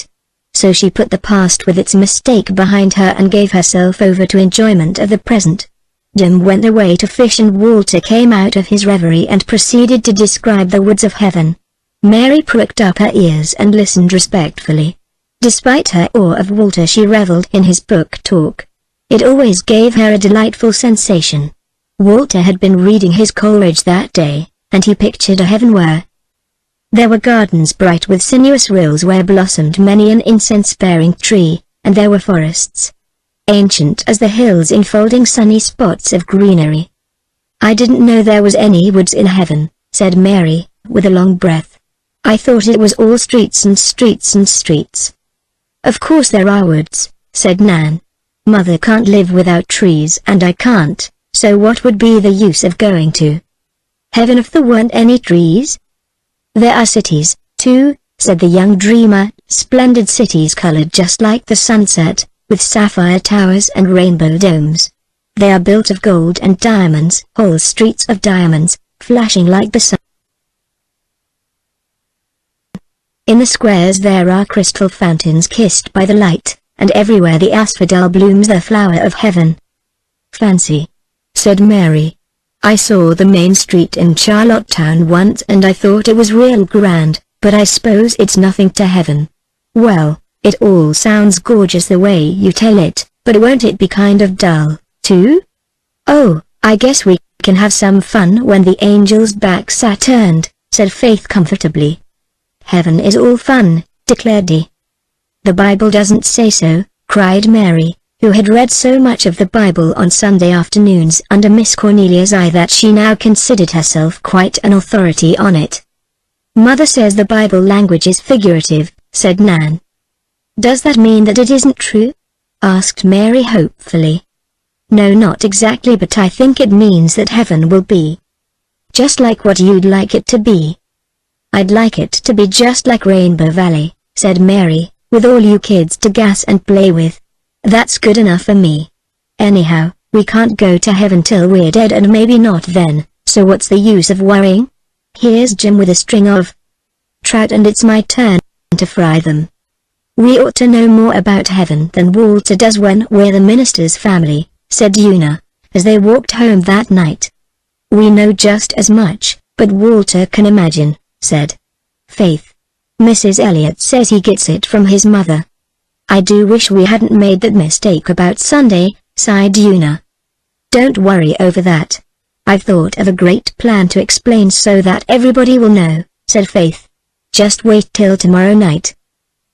So she put the past with its mistake behind her and gave herself over to enjoyment of the present. Jim went away to fish and Walter came out of his reverie and proceeded to describe the woods of heaven. Mary pricked up her ears and listened respectfully. Despite her awe of Walter, she reveled in his book talk. It always gave her a delightful sensation. Walter had been reading his Coleridge that day, and he pictured a heaven where there were gardens bright with sinuous rills where blossomed many an incense-bearing tree, and there were forests ancient as the hills enfolding sunny spots of greenery. "I didn't know there was any woods in heaven," said Mary, with a long breath. "I thought it was all streets and streets and streets." "Of course there are woods," said Nan. "Mother can't live without trees and I can't, so what would be the use of going to heaven if there weren't any trees?" "There are cities, too," said the young dreamer, "splendid cities colored just like the sunset, with sapphire towers and rainbow domes. They are built of gold and diamonds, whole streets of diamonds, flashing like the sun. In the squares there are crystal fountains kissed by the light, and everywhere the asphodel blooms, the flower of heaven. Fancy, said Mary. I saw the main street in Charlottetown once and I thought it was real grand, but I suppose it's nothing to heaven. Well, it all sounds gorgeous the way you tell it, but won't it be kind of dull, too? Oh, I guess we can have some fun when the angels' backs are turned, said Faith comfortably. Heaven is all fun, declared Dee. The Bible doesn't say so, cried Mary, who had read so much of the Bible on Sunday afternoons under Miss Cornelia's eye that she now considered herself quite an authority on it. Mother says the Bible language is figurative, said Nan. Does that mean that it isn't true? Asked Mary hopefully. No, not exactly, but I think it means that heaven will be just like what you'd like it to be. I'd like it to be just like Rainbow Valley, said Mary, with all you kids to gas and play with. That's good enough for me. Anyhow, we can't go to heaven till we're dead and maybe not then, so what's the use of worrying? Here's Jim with a string of trout and it's my turn to fry them. We ought to know more about heaven than Walter does when we're the minister's family, said Una, as they walked home that night. We know just as much, but Walter can imagine, said Faith. Mrs. Elliot says he gets it from his mother. I do wish we hadn't made that mistake about Sunday, sighed Una. Don't worry over that. I've thought of a great plan to explain so that everybody will know, said Faith. Just wait till tomorrow night.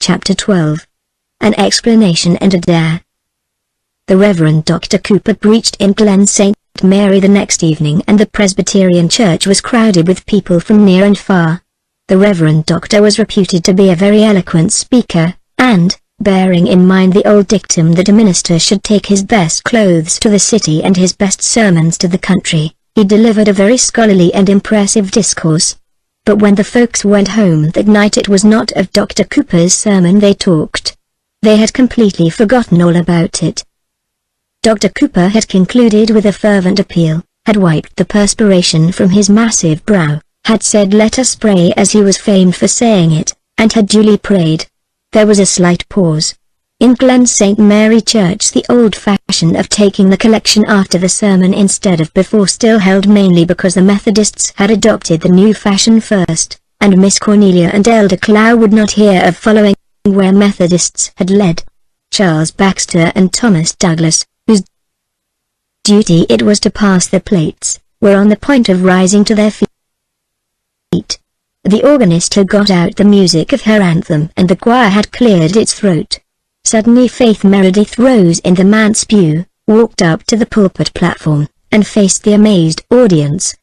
Chapter 12. An explanation and a dare. The Reverend Dr. Cooper preached in Glen St. Mary the next evening and the Presbyterian church was crowded with people from near and far. The Reverend Doctor was reputed to be a very eloquent speaker, and, bearing in mind the old dictum that a minister should take his best clothes to the city and his best sermons to the country, he delivered a very scholarly and impressive discourse. But when the folks went home that night it was not of Dr. Cooper's sermon they talked. They had completely forgotten all about it. Dr. Cooper had concluded with a fervent appeal, had wiped the perspiration from his massive brow, had said let us pray as he was famed for saying it, and had duly prayed. There was a slight pause. In Glen St. Mary Church the old fashion of taking the collection after the sermon instead of before still held, mainly because the Methodists had adopted the new fashion first, and Miss Cornelia and Elder Clow would not hear of following where Methodists had led. Charles Baxter and Thomas Douglas, whose duty it was to pass the plates, were on the point of rising to their feet. The organist had got out the music of her anthem and the choir had cleared its throat. Suddenly Faith Meredith rose in the manse pew, walked up to the pulpit platform, and faced the amazed audience.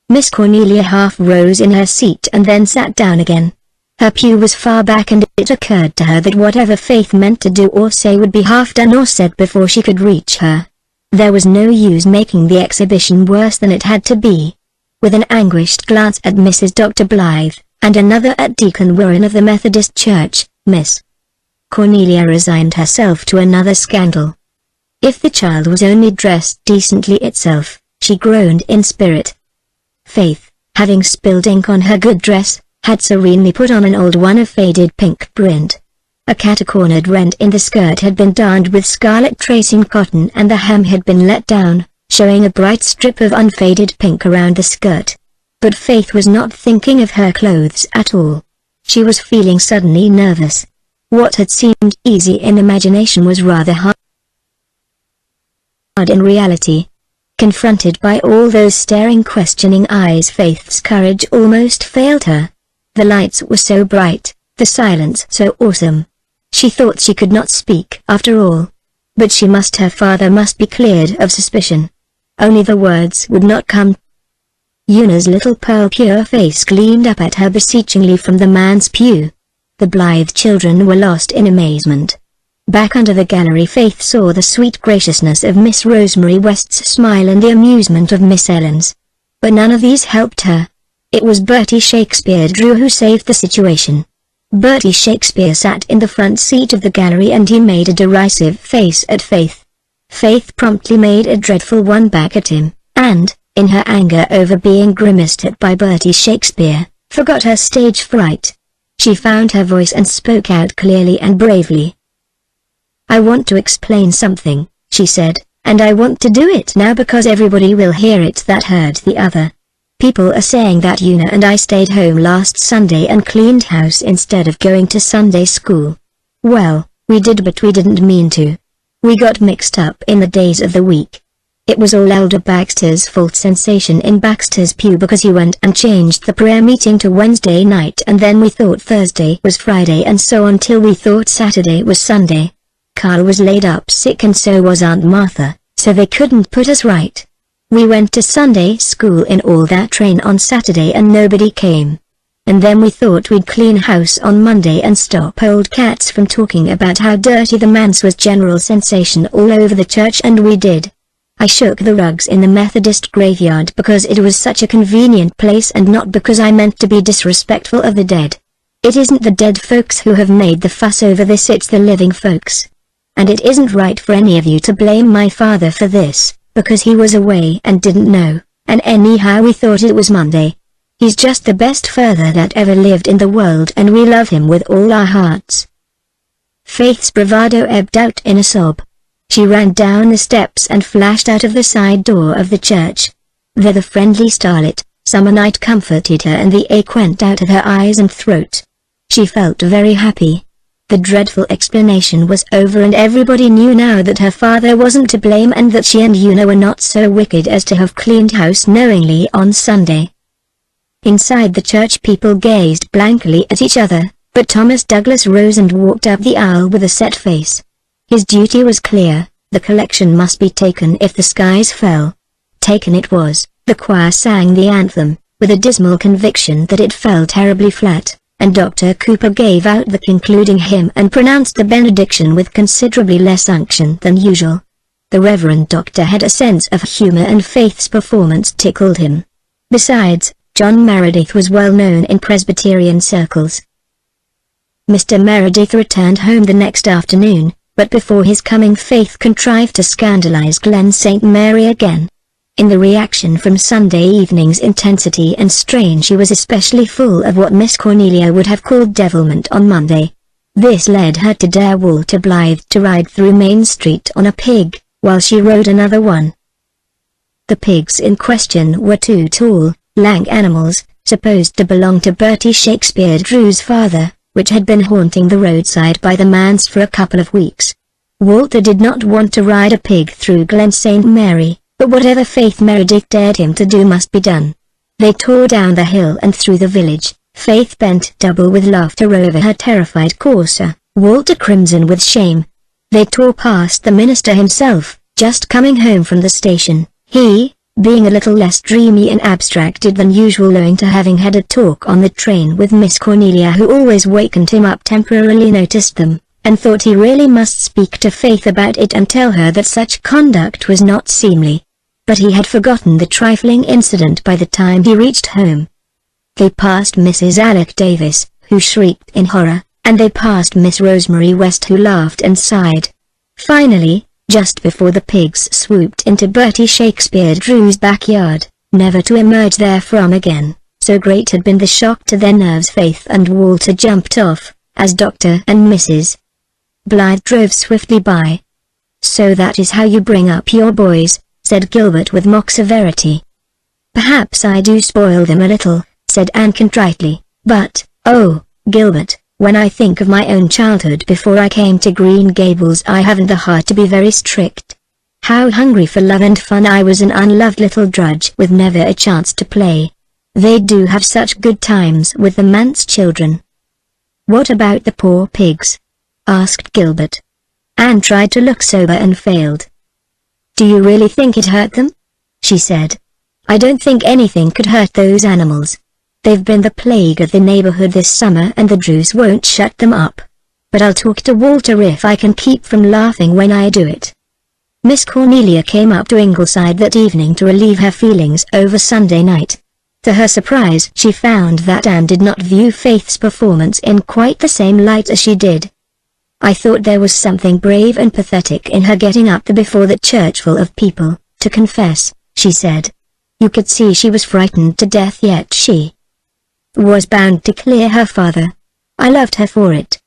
Miss Cornelia half rose in her seat and then sat down again. Her pew was far back and it occurred to her that whatever Faith meant to do or say would be half done or said before she could reach her. There was no use making the exhibition worse than it had to be. With an anguished glance at Mrs. Dr. Blythe, and another at Deacon Warren of the Methodist Church, Miss Cornelia resigned herself to another scandal. If the child was only dressed decently itself, she groaned in spirit. Faith, having spilled ink on her good dress, had serenely put on an old one of faded pink print. A cat-cornered rent in the skirt had been darned with scarlet tracing cotton and the hem had been let down, showing a bright strip of unfaded pink around the skirt. But Faith was not thinking of her clothes at all. She was feeling suddenly nervous. What had seemed easy in imagination was rather hard in reality. Confronted by all those staring, questioning eyes, Faith's courage almost failed her. The lights were so bright, the silence so awesome. She thought she could not speak after all. But she must, her father must be cleared of suspicion. Only the words would not come. Una's little pearl-pure face gleamed up at her beseechingly from the man's pew. The Blythe children were lost in amazement. Back under the gallery Faith saw the sweet graciousness of Miss Rosemary West's smile and the amusement of Miss Ellen's. But none of these helped her. It was Bertie Shakespeare Drew who saved the situation. Bertie Shakespeare sat in the front seat of the gallery and he made a derisive face at Faith. Faith promptly made a dreadful one back at him, and, in her anger over being grimaced at by Bertie Shakespeare, forgot her stage fright. She found her voice and spoke out clearly and bravely. "I want to explain something," she said, "and I want to do it now because everybody will hear it that heard the other. People are saying that Una and I stayed home last Sunday and cleaned house instead of going to Sunday school. Well, we did, but we didn't mean to. We got mixed up in the days of the week. It was all Elder Baxter's fault. Sensation in Baxter's pew because he went and changed the prayer meeting to Wednesday night, and then we thought Thursday was Friday and so on till we thought Saturday was Sunday. Carl was laid up sick and so was Aunt Martha, so they couldn't put us right. We went to Sunday school in all that train on Saturday and nobody came. And then we thought we'd clean house on Monday and stop old cats from talking about how dirty the manse was. General sensation all over the church, and we did. I shook the rugs in the Methodist graveyard because it was such a convenient place and not because I meant to be disrespectful of the dead. It isn't the dead folks who have made the fuss over this, it's the living folks. And it isn't right for any of you to blame my father for this, because he was away and didn't know, and anyhow we thought it was Monday. He's just the best father that ever lived in the world and we love him with all our hearts." Faith's bravado ebbed out in a sob. She ran down the steps and flashed out of the side door of the church. There the friendly starlit, summer night comforted her and the ache went out of her eyes and throat. She felt very happy. The dreadful explanation was over and everybody knew now that her father wasn't to blame and that she and Una were not so wicked as to have cleaned house knowingly on Sunday. Inside the church people gazed blankly at each other, but Thomas Douglas rose and walked up the aisle with a set face. His duty was clear, the collection must be taken if the skies fell. Taken it was. The choir sang the anthem, with a dismal conviction that it fell terribly flat, and Dr. Cooper gave out the concluding hymn and pronounced the benediction with considerably less unction than usual. The Reverend Doctor had a sense of humor and Faith's performance tickled him. Besides, John Meredith was well known in Presbyterian circles. Mr. Meredith returned home the next afternoon, but before his coming Faith contrived to scandalize Glen St. Mary again. In the reaction from Sunday evening's intensity and strain, she was especially full of what Miss Cornelia would have called devilment on Monday. This led her to dare Walter Blythe to ride through Main Street on a pig, while she rode another one. The pigs in question were two tall, lank animals, supposed to belong to Bertie Shakespeare Drew's father, which had been haunting the roadside by the manse for a couple of weeks. Walter did not want to ride a pig through Glen St. Mary, but whatever Faith Meredith dared him to do must be done. They tore down the hill and through the village, Faith bent double with laughter over her terrified courser, Walter crimson with shame. They tore past the minister himself, just coming home from the station. He, being a little less dreamy and abstracted than usual owing to having had a talk on the train with Miss Cornelia who always wakened him up temporarily, noticed them, and thought he really must speak to Faith about it and tell her that such conduct was not seemly. But he had forgotten the trifling incident by the time he reached home. They passed Mrs. Alec Davis, who shrieked in horror, and they passed Miss Rosemary West, who laughed and sighed. Finally, just before the pigs swooped into Bertie Shakespeare Drew's backyard, never to emerge therefrom again, so great had been the shock to their nerves, Faith and Walter jumped off, as Dr. and Mrs. Blythe drove swiftly by. "So that is how you bring up your boys," said Gilbert with mock severity. "Perhaps I do spoil them a little," said Anne contritely, "but, oh, Gilbert, when I think of my own childhood before I came to Green Gables, I haven't the heart to be very strict. How hungry for love and fun I was, an unloved little drudge with never a chance to play. They do have such good times with the manse children." "What about the poor pigs?" asked Gilbert. Anne tried to look sober and failed. "Do you really think it hurt them?" she said. "I don't think anything could hurt those animals. They've been the plague of the neighborhood this summer and the Drews won't shut them up. But I'll talk to Walter if I can keep from laughing when I do it." Miss Cornelia came up to Ingleside that evening to relieve her feelings over Sunday night. To her surprise, she found that Anne did not view Faith's performance in quite the same light as she did. I thought there was something brave and pathetic in her getting up before that church full of people, to confess, she said. You could see she was frightened to death, yet she was bound to clear her father. I loved her for it.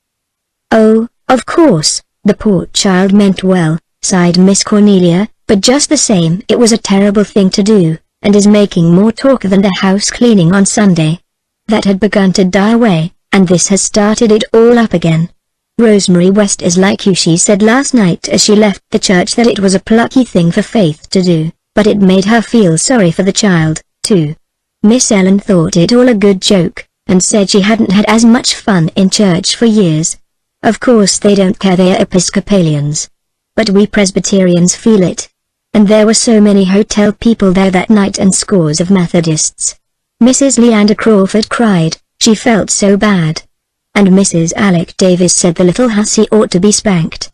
Oh, of course, the poor child meant well, sighed Miss Cornelia, but just the same it was a terrible thing to do, and is making more talk than the house cleaning on Sunday. That had begun to die away, and this has started it all up again. Rosemary West is like you, she said last night as she left the church, that it was a plucky thing for Faith to do, but it made her feel sorry for the child, too. Miss Ellen thought it all a good joke, and said she hadn't had as much fun in church for years. Of course they don't care, they are Episcopalians. But we Presbyterians feel it. And there were so many hotel people there that night and scores of Methodists. Mrs. Leander Crawford cried, she felt so bad. And Mrs. Alec Davis said the little hussy ought to be spanked.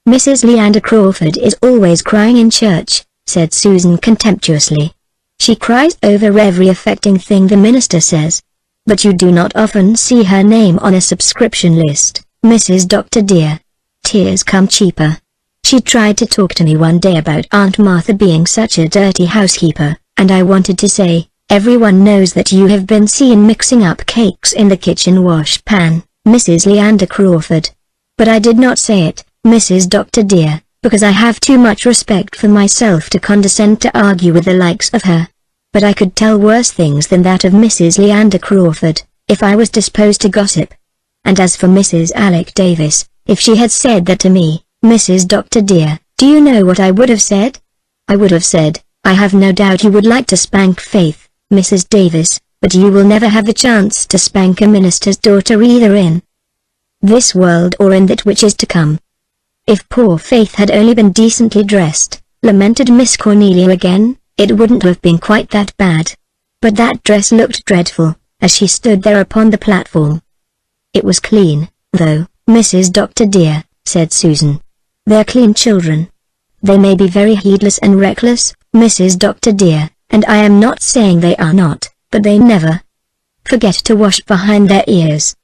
Mrs. Leander Crawford is always crying in church, said Susan contemptuously. She cries over every affecting thing the minister says. But you do not often see her name on a subscription list, Mrs. Dr. dear. Tears come cheaper. She tried to talk to me one day about Aunt Martha being such a dirty housekeeper, and I wanted to say, everyone knows that you have been seen mixing up cakes in the kitchen wash pan, Mrs. Leander Crawford. But I did not say it, Mrs. Dr. dear, because I have too much respect for myself to condescend to argue with the likes of her. But I could tell worse things than that of Mrs. Leander Crawford, if I was disposed to gossip. And as for Mrs. Alec Davis, if she had said that to me, Mrs. Dr. dear, do you know what I would have said? I would have said, I have no doubt you would like to spank Faith, Mrs. Davis, but you will never have the chance to spank a minister's daughter either in this world or in that which is to come. If poor Faith had only been decently dressed, lamented Miss Cornelia again, it wouldn't have been quite that bad. But that dress looked dreadful, as she stood there upon the platform. It was clean, though, Mrs. Dr. dear, said Susan. They're clean children. They may be very heedless and reckless, Mrs. Dr. dear, and I am not saying they are not, but they never forget to wash behind their ears.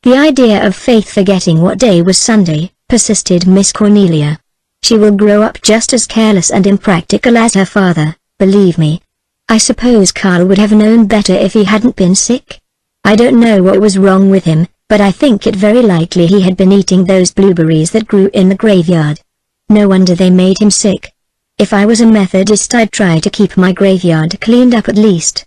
The idea of Faith forgetting what day was Sunday, persisted Miss Cornelia. She will grow up just as careless and impractical as her father, believe me. I suppose Carl would have known better if he hadn't been sick. I don't know what was wrong with him, but I think it very likely he had been eating those blueberries that grew in the graveyard. No wonder they made him sick. If I was a Methodist I'd try to keep my graveyard cleaned up at least.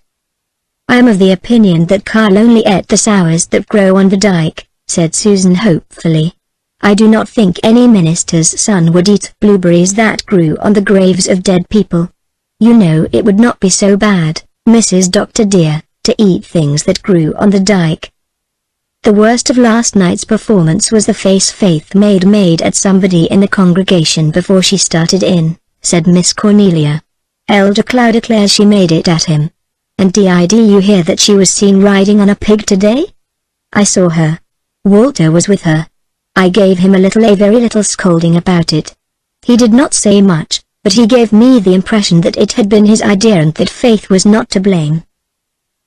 I am of the opinion that Carl only ate the sours that grow on the dike, said Susan hopefully. I do not think any minister's son would eat blueberries that grew on the graves of dead people. You know it would not be so bad, Mrs. Dr. dear, to eat things that grew on the dike. The worst of last night's performance was the face Faith made at somebody in the congregation before she started in, said Miss Cornelia. Elder Cloud declares she made it at him. And did you hear that she was seen riding on a pig today? I saw her. Walter was with her. I gave him a very little scolding about it. He did not say much, but he gave me the impression that it had been his idea and that Faith was not to blame.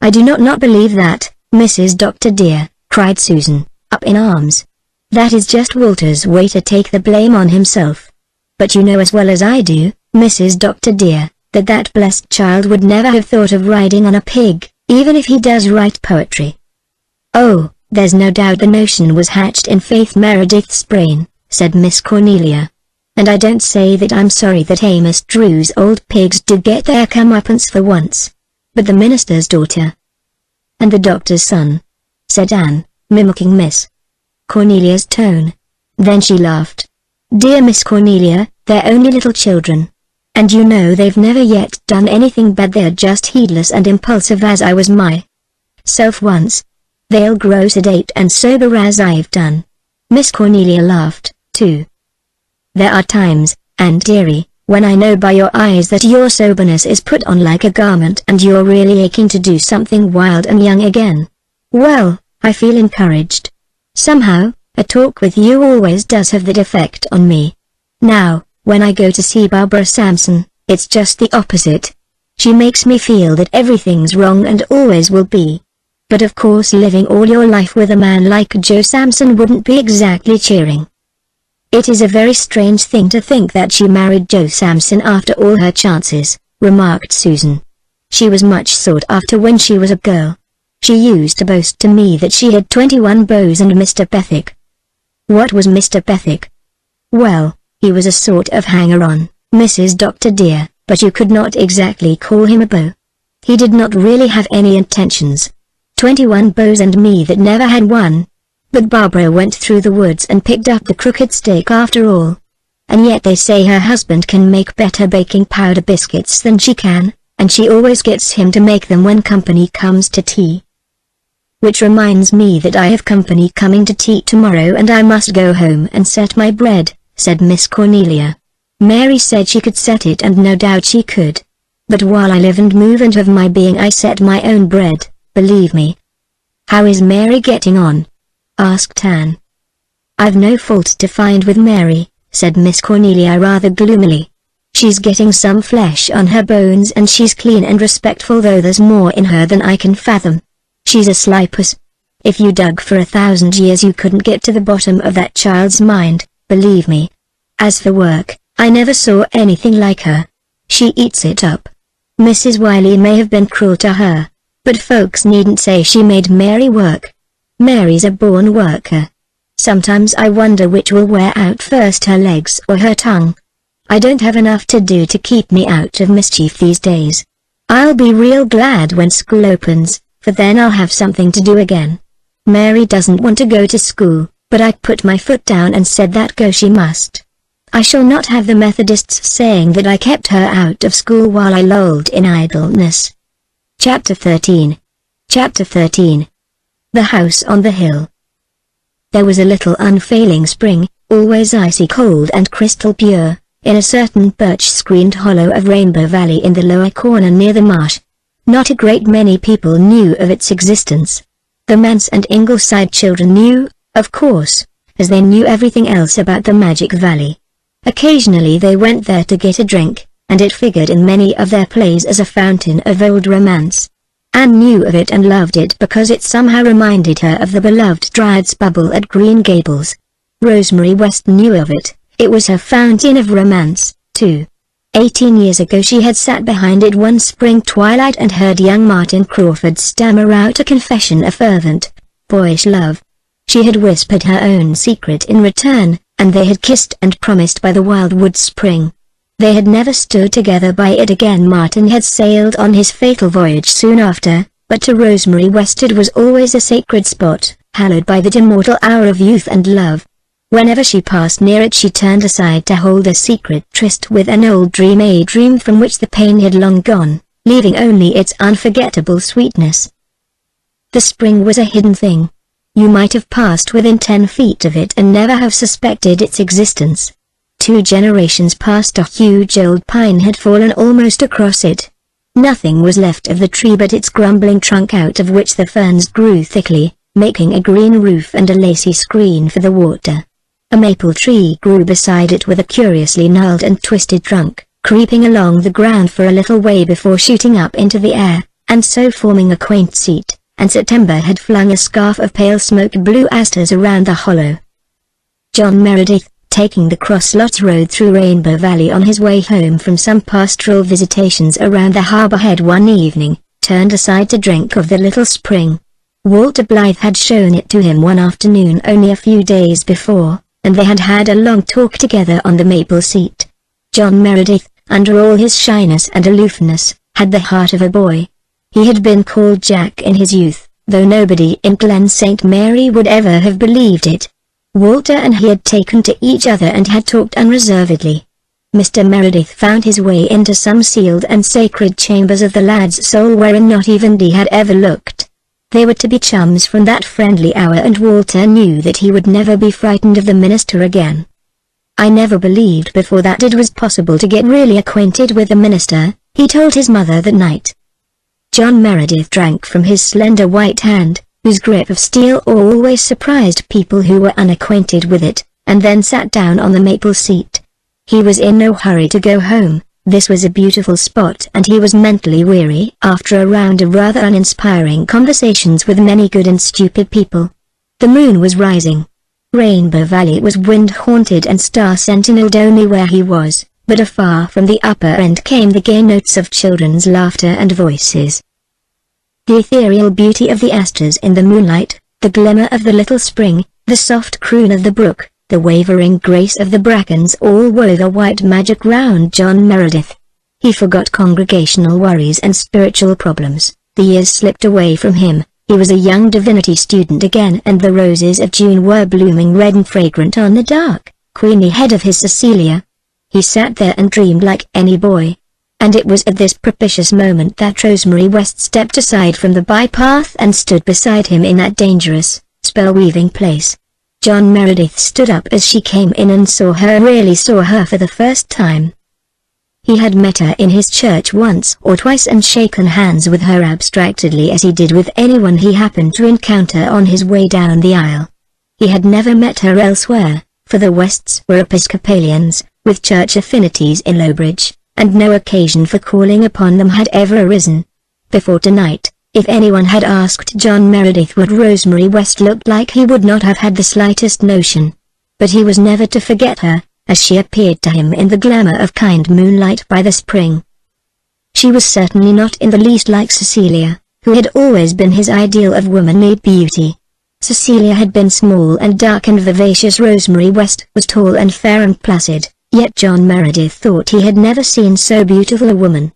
I do not believe that, Mrs. Dr. dear, cried Susan, up in arms. That is just Walter's way to take the blame on himself. But you know as well as I do, Mrs. Dr. dear, that blessed child would never have thought of riding on a pig, even if he does write poetry. Oh, there's no doubt the notion was hatched in Faith Meredith's brain, said Miss Cornelia. And I don't say that I'm sorry that Amos Drew's old pigs did get their comeuppance for once. But the minister's daughter and the doctor's son, said Anne, mimicking Miss Cornelia's tone. Then she laughed. Dear Miss Cornelia, they're only little children. And you know they've never yet done anything bad, they're just heedless and impulsive as I was myself once. They'll grow sedate and sober as I've done. Miss Cornelia laughed, too. There are times, Aunt dearie, when I know by your eyes that your soberness is put on like a garment and you're really aching to do something wild and young again. Well, I feel encouraged. Somehow, a talk with you always does have that effect on me. Now, when I go to see Barbara Sampson, it's just the opposite. She makes me feel that everything's wrong and always will be. But of course living all your life with a man like Joe Samson wouldn't be exactly cheering. It is a very strange thing to think that she married Joe Samson after all her chances, remarked Susan. She was much sought after when she was a girl. She used to boast to me that she had 21 beaux and Mr. Pethick. What was Mr. Pethick? Well, he was a sort of hanger-on, Mrs. Dr. dear, but you could not exactly call him a beau. He did not really have any intentions. 21 beaux and me that never had one. But Barbara went through the woods and picked up the crooked stick after all. And yet they say her husband can make better baking powder biscuits than she can, and she always gets him to make them when company comes to tea. Which reminds me that I have company coming to tea tomorrow and I must go home and set my bread, said Miss Cornelia. Mary said she could set it and no doubt she could. But while I live and move and have my being I set my own bread, believe me. How is Mary getting on? Asked Anne. I've no fault to find with Mary, said Miss Cornelia rather gloomily. She's getting some flesh on her bones and she's clean and respectful though there's more in her than I can fathom. She's a sly puss. If you dug for 1,000 years you couldn't get to the bottom of that child's mind, believe me. As for work, I never saw anything like her. She eats it up. Mrs. Wiley may have been cruel to her, but folks needn't say she made Mary work. Mary's a born worker. Sometimes I wonder which will wear out first, her legs or her tongue. I don't have enough to do to keep me out of mischief these days. I'll be real glad when school opens, for then I'll have something to do again. Mary doesn't want to go to school, but I put my foot down and said that go she must. I shall not have the Methodists saying that I kept her out of school while I lolled in idleness. Chapter 13. Chapter 13. The House on the Hill. There was a little unfailing spring, always icy cold and crystal pure, in a certain birch-screened hollow of Rainbow Valley in the lower corner near the marsh. Not a great many people knew of its existence. The Manse and Ingleside children knew, of course, as they knew everything else about the Magic Valley. Occasionally they went there to get a drink, and it figured in many of their plays as a fountain of old romance. Anne knew of it and loved it because it somehow reminded her of the beloved Dryad's Bubble at Green Gables. Rosemary West knew of it. It was her fountain of romance, too. 18 years ago she had sat behind it one spring twilight and heard young Martin Crawford stammer out a confession of fervent, boyish love. She had whispered her own secret in return, and they had kissed and promised by the wildwood spring. They had never stood together by it again. Martin had sailed on his fatal voyage soon after, but to Rosemary West it was always a sacred spot, hallowed by that immortal hour of youth and love. Whenever she passed near it she turned aside to hold a secret tryst with an old dream, a dream from which the pain had long gone, leaving only its unforgettable sweetness. The spring was a hidden thing. You might have passed within 10 feet of it and never have suspected its existence. 2 generations past a huge old pine had fallen almost across it. Nothing was left of the tree but its grumbling trunk, out of which the ferns grew thickly, making a green roof and a lacy screen for the water. A maple tree grew beside it with a curiously gnarled and twisted trunk, creeping along the ground for a little way before shooting up into the air, and so forming a quaint seat, and September had flung a scarf of pale smoke blue asters around the hollow. John Meredith, taking the Crosslots Road through Rainbow Valley on his way home from some pastoral visitations around the harbour head one evening, turned aside to drink of the little spring. Walter Blythe had shown it to him one afternoon only a few days before, and they had had a long talk together on the maple seat. John Meredith, under all his shyness and aloofness, had the heart of a boy. He had been called Jack in his youth, though nobody in Glen St. Mary would ever have believed it. Walter and he had taken to each other and had talked unreservedly. Mr. Meredith found his way into some sealed and sacred chambers of the lad's soul wherein not even Dee had ever looked. They were to be chums from that friendly hour, and Walter knew that he would never be frightened of the minister again. I never believed before that it was possible to get really acquainted with the minister, he told his mother that night. John Meredith drank from his slender white hand, whose grip of steel always surprised people who were unacquainted with it, and then sat down on the maple seat. He was in no hurry to go home, This was a beautiful spot and he was mentally weary after a round of rather uninspiring conversations with many good and stupid people. The moon was rising. Rainbow Valley was wind-haunted and star-sentineled only where he was, but afar from the upper end came the gay notes of children's laughter and voices. The ethereal beauty of the asters in the moonlight, the glimmer of the little spring, the soft croon of the brook, the wavering grace of the brackens all wove a white magic round John Meredith. He forgot congregational worries and spiritual problems. The years slipped away from him. He was a young divinity student again, and the roses of June were blooming red and fragrant on the dark, queeny head of his Cecilia. He sat there and dreamed like any boy. And it was at this propitious moment that Rosemary West stepped aside from the bypath and stood beside him in that dangerous, spell-weaving place. John Meredith stood up as she came in and really saw her for the first time. He had met her in his church once or twice and shaken hands with her abstractedly as he did with anyone he happened to encounter on his way down the aisle. He had never met her elsewhere, for the Wests were Episcopalians, with church affinities in Lowbridge, and no occasion for calling upon them had ever arisen. Before tonight, if anyone had asked John Meredith what Rosemary West looked like, he would not have had the slightest notion. But he was never to forget her, as she appeared to him in the glamour of kind moonlight by the spring. She was certainly not in the least like Cecilia, who had always been his ideal of womanly beauty. Cecilia had been small and dark and vivacious. Rosemary West was tall and fair and placid, yet John Meredith thought he had never seen so beautiful a woman.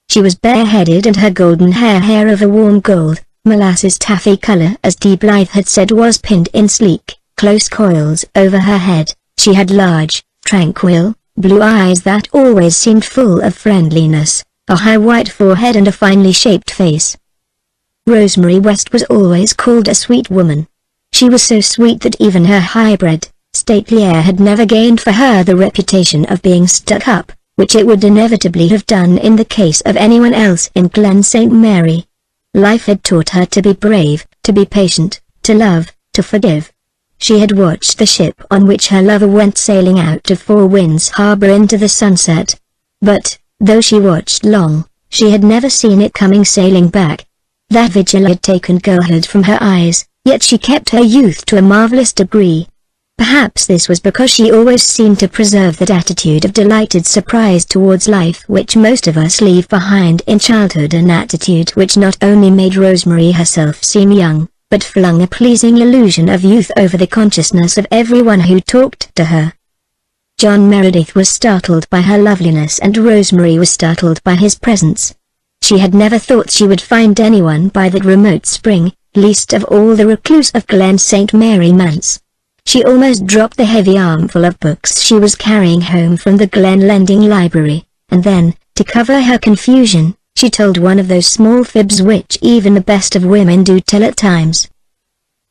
She was bareheaded and her golden hair of a warm gold, molasses taffy color, as Dee Blythe had said, was pinned in sleek, close coils over her head. She had large, tranquil, blue eyes that always seemed full of friendliness, a high white forehead and a finely shaped face. Rosemary West was always called a sweet woman. She was so sweet that even her high-bred, stately air had never gained for her the reputation of being stuck up, which it would inevitably have done in the case of anyone else in Glen St. Mary. Life had taught her to be brave, to be patient, to love, to forgive. She had watched the ship on which her lover went sailing out of Four Winds Harbor into the sunset. But, though she watched long, she had never seen it coming sailing back. That vigil had taken girlhood from her eyes, yet she kept her youth to a marvelous degree. Perhaps this was because she always seemed to preserve that attitude of delighted surprise towards life which most of us leave behind in childhood, an attitude which not only made Rosemary herself seem young, but flung a pleasing illusion of youth over the consciousness of everyone who talked to her. John Meredith was startled by her loveliness and Rosemary was startled by his presence. She had never thought she would find anyone by that remote spring, least of all the recluse of Glen St. Mary Manse. She almost dropped the heavy armful of books she was carrying home from the Glen Lending Library, and then, to cover her confusion, she told one of those small fibs which even the best of women do tell at times.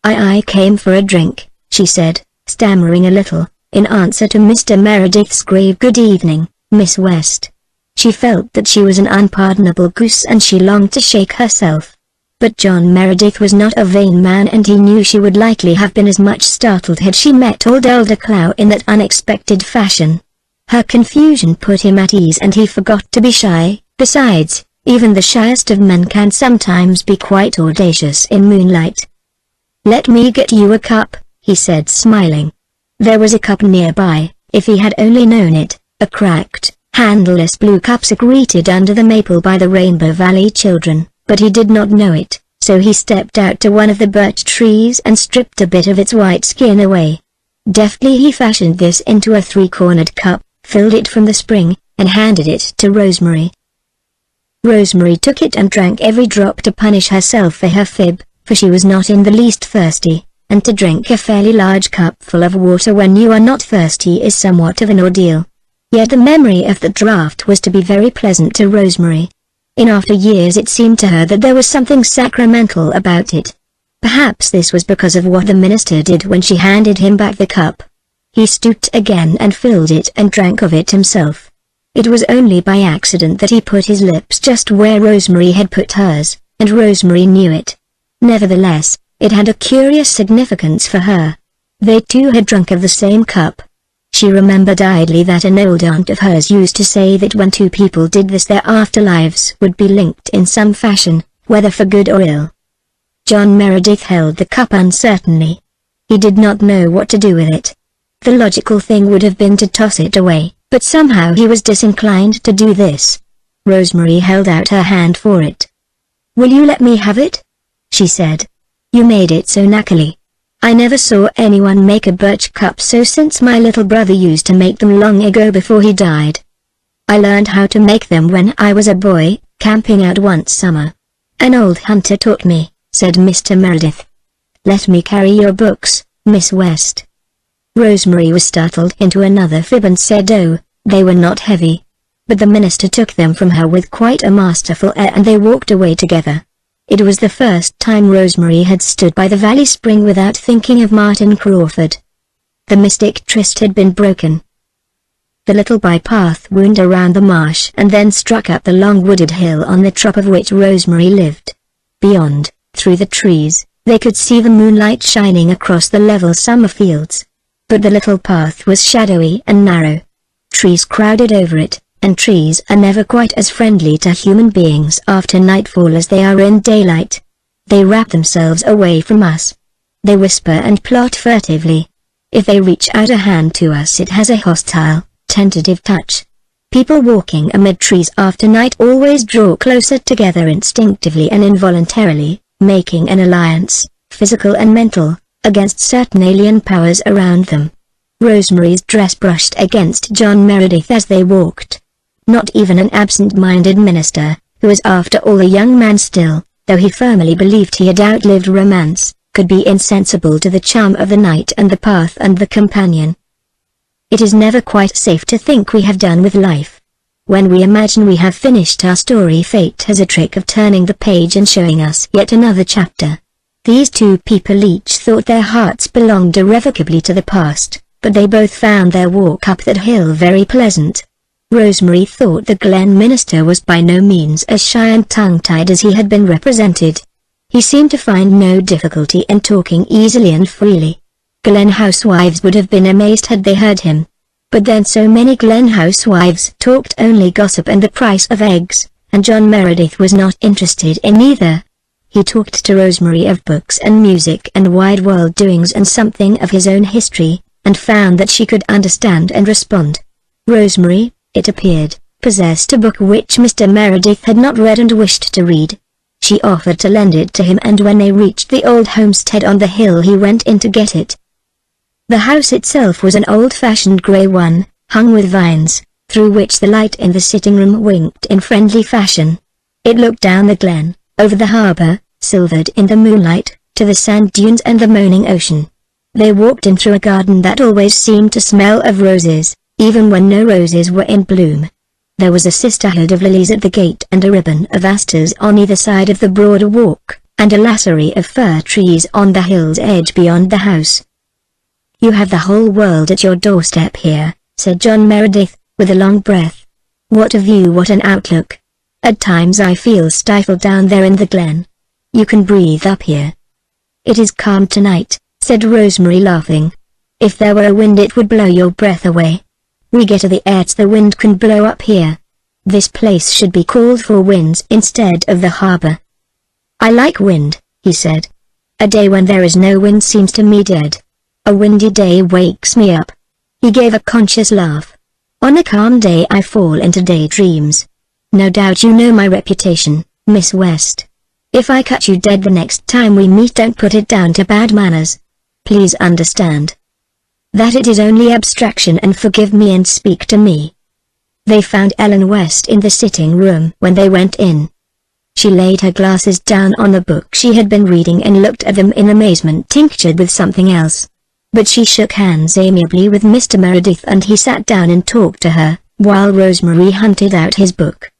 I came for a drink," she said, stammering a little, in answer to Mr. Meredith's grave "Good evening, Miss West." She felt that she was an unpardonable goose and she longed to shake herself. But John Meredith was not a vain man and he knew she would likely have been as much startled had she met old Elder Clow in that unexpected fashion. Her confusion put him at ease and he forgot to be shy. Besides, even the shyest of men can sometimes be quite audacious in moonlight. "Let me get you a cup," he said, smiling. There was a cup nearby, if he had only known it, a cracked, handleless blue cup secreted under the maple by the Rainbow Valley children. But he did not know it, so he stepped out to one of the birch trees and stripped a bit of its white skin away. Deftly he fashioned this into a three-cornered cup, filled it from the spring, and handed it to Rosemary. Rosemary took it and drank every drop to punish herself for her fib, for she was not in the least thirsty, and to drink a fairly large cup full of water when you are not thirsty is somewhat of an ordeal. Yet the memory of the draught was to be very pleasant to Rosemary. In after years it seemed to her that there was something sacramental about it. Perhaps this was because of what the minister did when she handed him back the cup. He stooped again and filled it and drank of it himself. It was only by accident that he put his lips just where Rosemary had put hers, and Rosemary knew it. Nevertheless, it had a curious significance for her. They two had drunk of the same cup. She remembered idly that an old aunt of hers used to say that when two people did this their afterlives would be linked in some fashion, whether for good or ill. John Meredith held the cup uncertainly. He did not know what to do with it. The logical thing would have been to toss it away, but somehow he was disinclined to do this. Rosemary held out her hand for it. "Will you let me have it?" she said. "You made it so knackily. I never saw anyone make a birch cup so since my little brother used to make them long ago before he died. I learned how to make them when I was a boy, camping out one summer. An old hunter taught me," said Mr. Meredith. "Let me carry your books, Miss West." Rosemary was startled into another fib and said they were not heavy. But the minister took them from her with quite a masterful air and they walked away together. It was the first time Rosemary had stood by the valley spring without thinking of Martin Crawford. The mystic tryst had been broken. The little bypath wound around the marsh and then struck up the long wooded hill on the top of which Rosemary lived. Beyond, through the trees, they could see the moonlight shining across the level summer fields. But the little path was shadowy and narrow. Trees crowded over it, and trees are never quite as friendly to human beings after nightfall as they are in daylight. They wrap themselves away from us. They whisper and plot furtively. If they reach out a hand to us it has a hostile, tentative touch. People walking amid trees after night always draw closer together instinctively and involuntarily, making an alliance, physical and mental, against certain alien powers around them. Rosemary's dress brushed against John Meredith as they walked. Not even an absent-minded minister, who was after all a young man still, though he firmly believed he had outlived romance, could be insensible to the charm of the night and the path and the companion. It is never quite safe to think we have done with life. When we imagine we have finished our story, fate has a trick of turning the page and showing us yet another chapter. These two people each thought their hearts belonged irrevocably to the past, but they both found their walk up that hill very pleasant. Rosemary thought the Glen minister was by no means as shy and tongue-tied as he had been represented. He seemed to find no difficulty in talking easily and freely. Glen housewives would have been amazed had they heard him. But then so many Glen housewives talked only gossip and the price of eggs, and John Meredith was not interested in either. He talked to Rosemary of books and music and wide world doings and something of his own history, and found that she could understand and respond. Rosemary, it appeared, possessed a book which Mr. Meredith had not read and wished to read. She offered to lend it to him, and when they reached the old homestead on the hill he went in to get it. The house itself was an old-fashioned grey one, hung with vines, through which the light in the sitting-room winked in friendly fashion. It looked down the glen, over the harbour, silvered in the moonlight, to the sand dunes and the moaning ocean. They walked in through a garden that always seemed to smell of roses, even when no roses were in bloom. There was a sisterhood of lilies at the gate and a ribbon of asters on either side of the broader walk, and a lasserie of fir trees on the hill's edge beyond the house. "You have the whole world at your doorstep here," said John Meredith, with a long breath. "What a view, what an outlook. At times I feel stifled down there in the glen. You can breathe up here." "It is calm tonight," said Rosemary, laughing. "If there were a wind it would blow your breath away. We get to the edge the wind can blow up here. This place should be called Four Winds instead of the harbor." "I like wind," he said. "A day when there is no wind seems to me dead. A windy day wakes me up." He gave a conscious laugh. "On a calm day I fall into daydreams. No doubt you know my reputation, Miss West. If I cut you dead the next time we meet, don't put it down to bad manners. Please understand that it is only abstraction, and forgive me and speak to me." They found Ellen West in the sitting room when they went in. She laid her glasses down on the book she had been reading and looked at them in amazement tinctured with something else. But she shook hands amiably with Mr. Meredith and he sat down and talked to her, while Rosemary hunted out his book.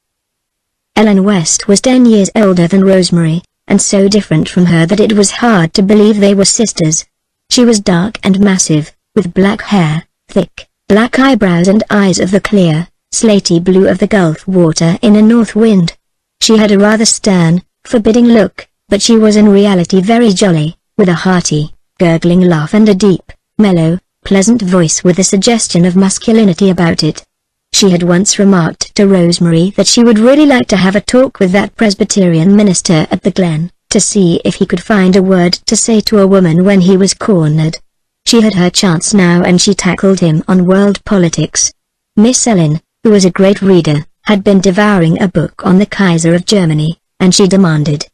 Ellen West was 10 years older than Rosemary, and so different from her that it was hard to believe they were sisters. She was dark and massive, with black hair, thick, black eyebrows and eyes of the clear, slaty blue of the Gulf water in a north wind. She had a rather stern, forbidding look, but she was in reality very jolly, with a hearty, gurgling laugh and a deep, mellow, pleasant voice with a suggestion of masculinity about it. She had once remarked to Rosemary that she would really like to have a talk with that Presbyterian minister at the Glen, to see if he could find a word to say to a woman when he was cornered. She had her chance now and she tackled him on world politics. Miss Ellen, who was a great reader, had been devouring a book on the Kaiser of Germany, and she demanded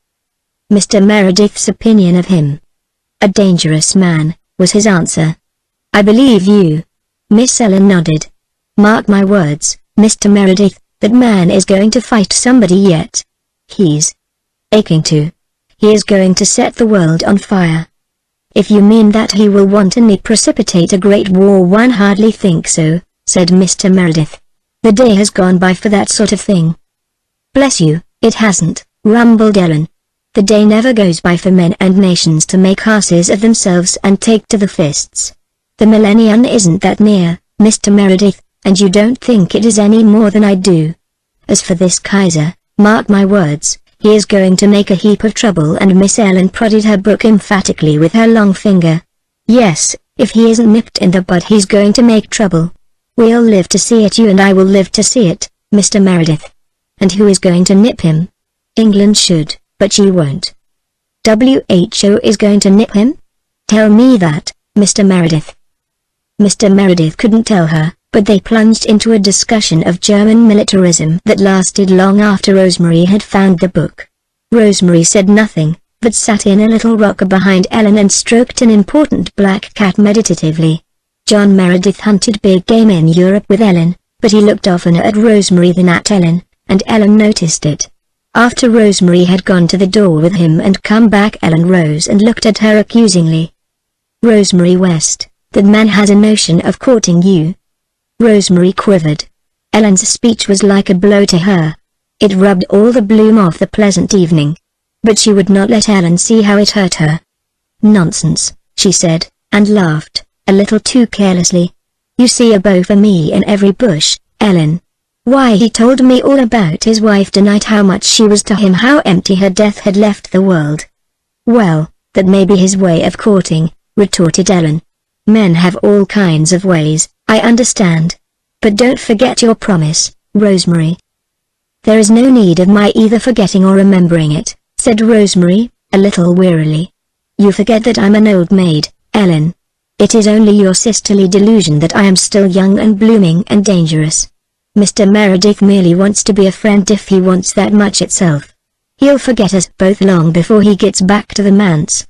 Mr. Meredith's opinion of him. A dangerous man, was his answer. I believe you. Miss Ellen nodded. Mark my words, Mr. Meredith, that man is going to fight somebody yet. He's aching to. He is going to set the world on fire. If you mean that he will wantonly precipitate a great war, one hardly think so, said Mr. Meredith. The day has gone by for that sort of thing. Bless you, it hasn't, rumbled Ellen. The day never goes by for men and nations to make asses of themselves and take to the fists. The millennium isn't that near, Mr. Meredith, and you don't think it is any more than I do. As for this Kaiser, mark my words, he is going to make a heap of trouble, and Miss Ellen prodded her book emphatically with her long finger. Yes, if he isn't nipped in the bud he's going to make trouble. We'll live to see it, you and I will live to see it, Mr. Meredith. And who is going to nip him? England should, but she won't. WHO is going to nip him? Tell me that, Mr. Meredith. Mr. Meredith couldn't tell her, but they plunged into a discussion of German militarism that lasted long after Rosemary had found the book. Rosemary said nothing, but sat in a little rocker behind Ellen and stroked an important black cat meditatively. John Meredith hunted big game in Europe with Ellen, but he looked oftener at Rosemary than at Ellen, and Ellen noticed it. After Rosemary had gone to the door with him and come back, Ellen rose and looked at her accusingly. Rosemary West, that man has a notion of courting you. Rosemary quivered. Ellen's speech was like a blow to her. It rubbed all the bloom off the pleasant evening. But she would not let Ellen see how it hurt her. Nonsense, she said, and laughed, a little too carelessly. You see a bow for me in every bush, Ellen. Why, he told me all about his wife tonight, how much she was to him, how empty her death had left the world. Well, that may be his way of courting, retorted Ellen. Men have all kinds of ways, I understand. But don't forget your promise, Rosemary. There is no need of my either forgetting or remembering it, said Rosemary, a little wearily. You forget that I'm an old maid, Ellen. It is only your sisterly delusion that I am still young and blooming and dangerous. Mr. Meredith merely wants to be a friend if he wants that much itself. He'll forget us both long before he gets back to the manse.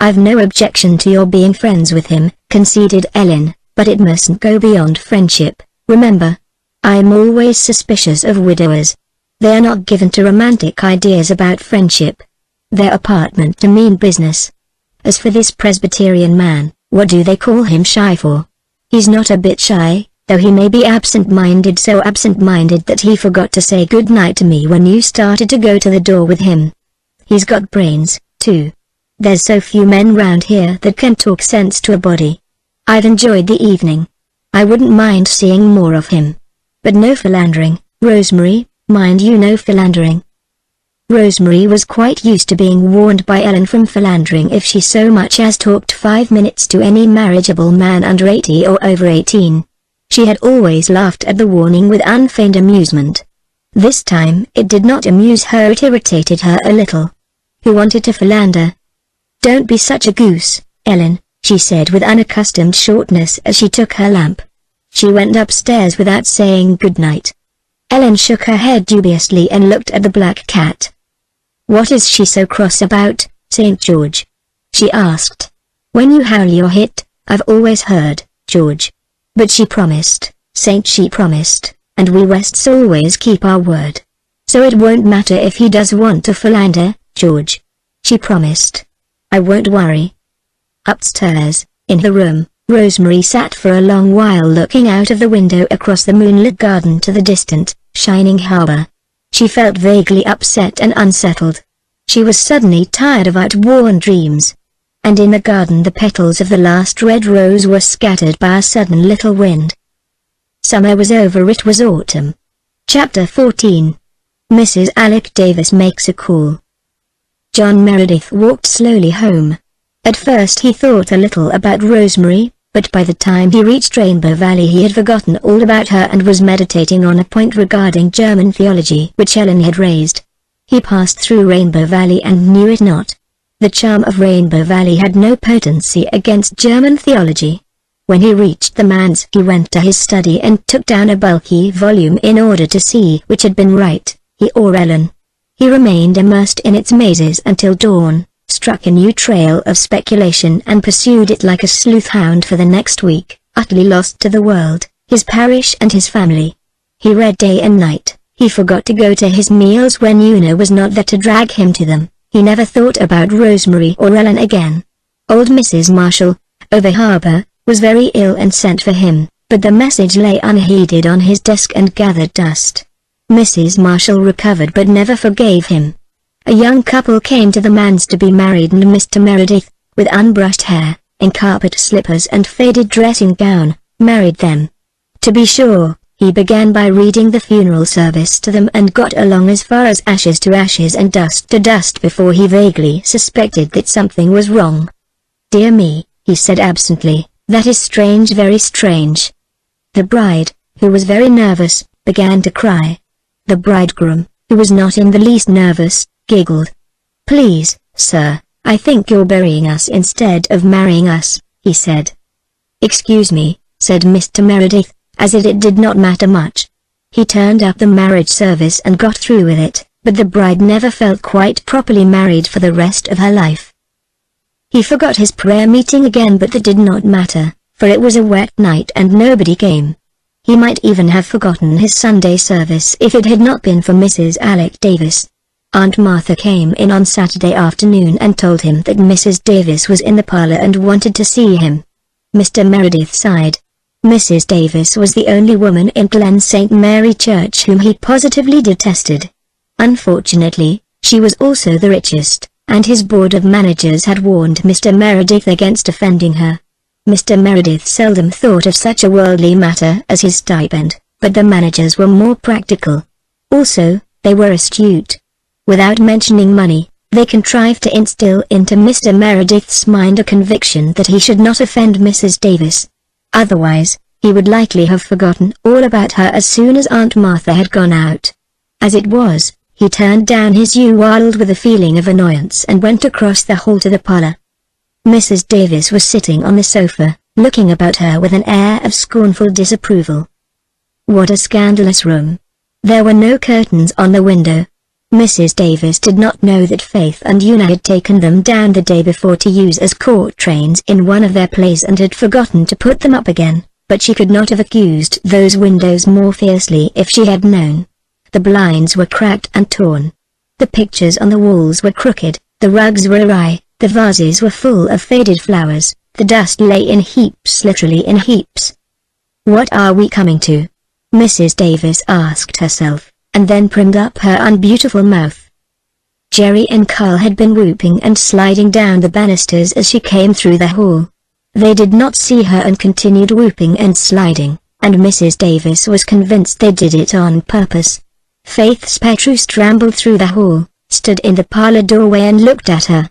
I've no objection to your being friends with him, conceded Ellen, but it mustn't go beyond friendship, remember. I'm always suspicious of widowers. They are not given to romantic ideas about friendship. Their apartment to mean business. As for this Presbyterian man, what do they call him shy for? He's not a bit shy, though he may be absent-minded, so absent-minded that he forgot to say good night to me when you started to go to the door with him. He's got brains, too. There's so few men round here that can talk sense to a body. I've enjoyed the evening. I wouldn't mind seeing more of him. But no philandering, Rosemary, mind you, no philandering. Rosemary was quite used to being warned by Ellen from philandering if she so much as talked 5 minutes to any marriageable man under 80 or over 18. She had always laughed at the warning with unfeigned amusement. This time it did not amuse her, it irritated her a little. Who wanted to philander? Don't be such a goose, Ellen, she said with unaccustomed shortness as she took her lamp. She went upstairs without saying good night. Ellen shook her head dubiously and looked at the black cat. What is she so cross about, St. George? She asked. When you howl you're hit, I've always heard, George. But she promised, she promised, and we Wests always keep our word. So it won't matter if he does want to philander, George. She promised. I won't worry. Upstairs, in the room, Rosemary sat for a long while looking out of the window across the moonlit garden to the distant, shining harbor. She felt vaguely upset and unsettled. She was suddenly tired of outworn dreams. And in the garden the petals of the last red rose were scattered by a sudden little wind. Summer was over, it was autumn. Chapter 14. Mrs. Alec Davis makes a call. John Meredith walked slowly home. At first he thought a little about Rosemary, but by the time he reached Rainbow Valley he had forgotten all about her and was meditating on a point regarding German theology which Ellen had raised. He passed through Rainbow Valley and knew it not. The charm of Rainbow Valley had no potency against German theology. When he reached the manse he went to his study and took down a bulky volume in order to see which had been right, he or Ellen. He remained immersed in its mazes until dawn, struck a new trail of speculation and pursued it like a sleuth hound for the next week, utterly lost to the world, his parish and his family. He read day and night, he forgot to go to his meals when Una was not there to drag him to them, he never thought about Rosemary or Ellen again. Old Mrs. Marshall, over harbor, was very ill and sent for him, but the message lay unheeded on his desk and gathered dust. Mrs. Marshall recovered but never forgave him. A young couple came to the manse to be married and Mr. Meredith, with unbrushed hair, in carpet slippers and faded dressing gown, married them. To be sure, he began by reading the funeral service to them and got along as far as ashes to ashes and dust to dust before he vaguely suspected that something was wrong. "Dear me," he said absently, "that is strange, very strange." The bride, who was very nervous, began to cry. The bridegroom, who was not in the least nervous, giggled. "Please, sir, I think you're burying us instead of marrying us," he said. "Excuse me," said Mr. Meredith, as if it did not matter much. He turned up the marriage service and got through with it, but the bride never felt quite properly married for the rest of her life. He forgot his prayer meeting again, but that did not matter, for it was a wet night and nobody came. He might even have forgotten his Sunday service if it had not been for Mrs. Alec Davis. Aunt Martha came in on Saturday afternoon and told him that Mrs. Davis was in the parlor and wanted to see him. Mr. Meredith sighed. Mrs. Davis was the only woman in Glen St. Mary Church whom he positively detested. Unfortunately, she was also the richest, and his board of managers had warned Mr. Meredith against offending her. Mr. Meredith seldom thought of such a worldly matter as his stipend, but the managers were more practical. Also, they were astute. Without mentioning money, they contrived to instill into Mr. Meredith's mind a conviction that he should not offend Mrs. Davis. Otherwise, he would likely have forgotten all about her as soon as Aunt Martha had gone out. As it was, he turned down his U-Wild with a feeling of annoyance and went across the hall to the parlor. Mrs. Davis was sitting on the sofa, looking about her with an air of scornful disapproval. What a scandalous room! There were no curtains on the window. Mrs. Davis did not know that Faith and Una had taken them down the day before to use as court trains in one of their plays and had forgotten to put them up again, but she could not have accused those windows more fiercely if she had known. The blinds were cracked and torn. The pictures on the walls were crooked, the rugs were awry, the vases were full of faded flowers, the dust lay in heaps, literally in heaps. "What are we coming to?" Mrs. Davis asked herself, and then primed up her unbeautiful mouth. Jerry and Carl had been whooping and sliding down the banisters as she came through the hall. They did not see her and continued whooping and sliding, and Mrs. Davis was convinced they did it on purpose. Faith's Petrus rambled through the hall, stood in the parlor doorway and looked at her.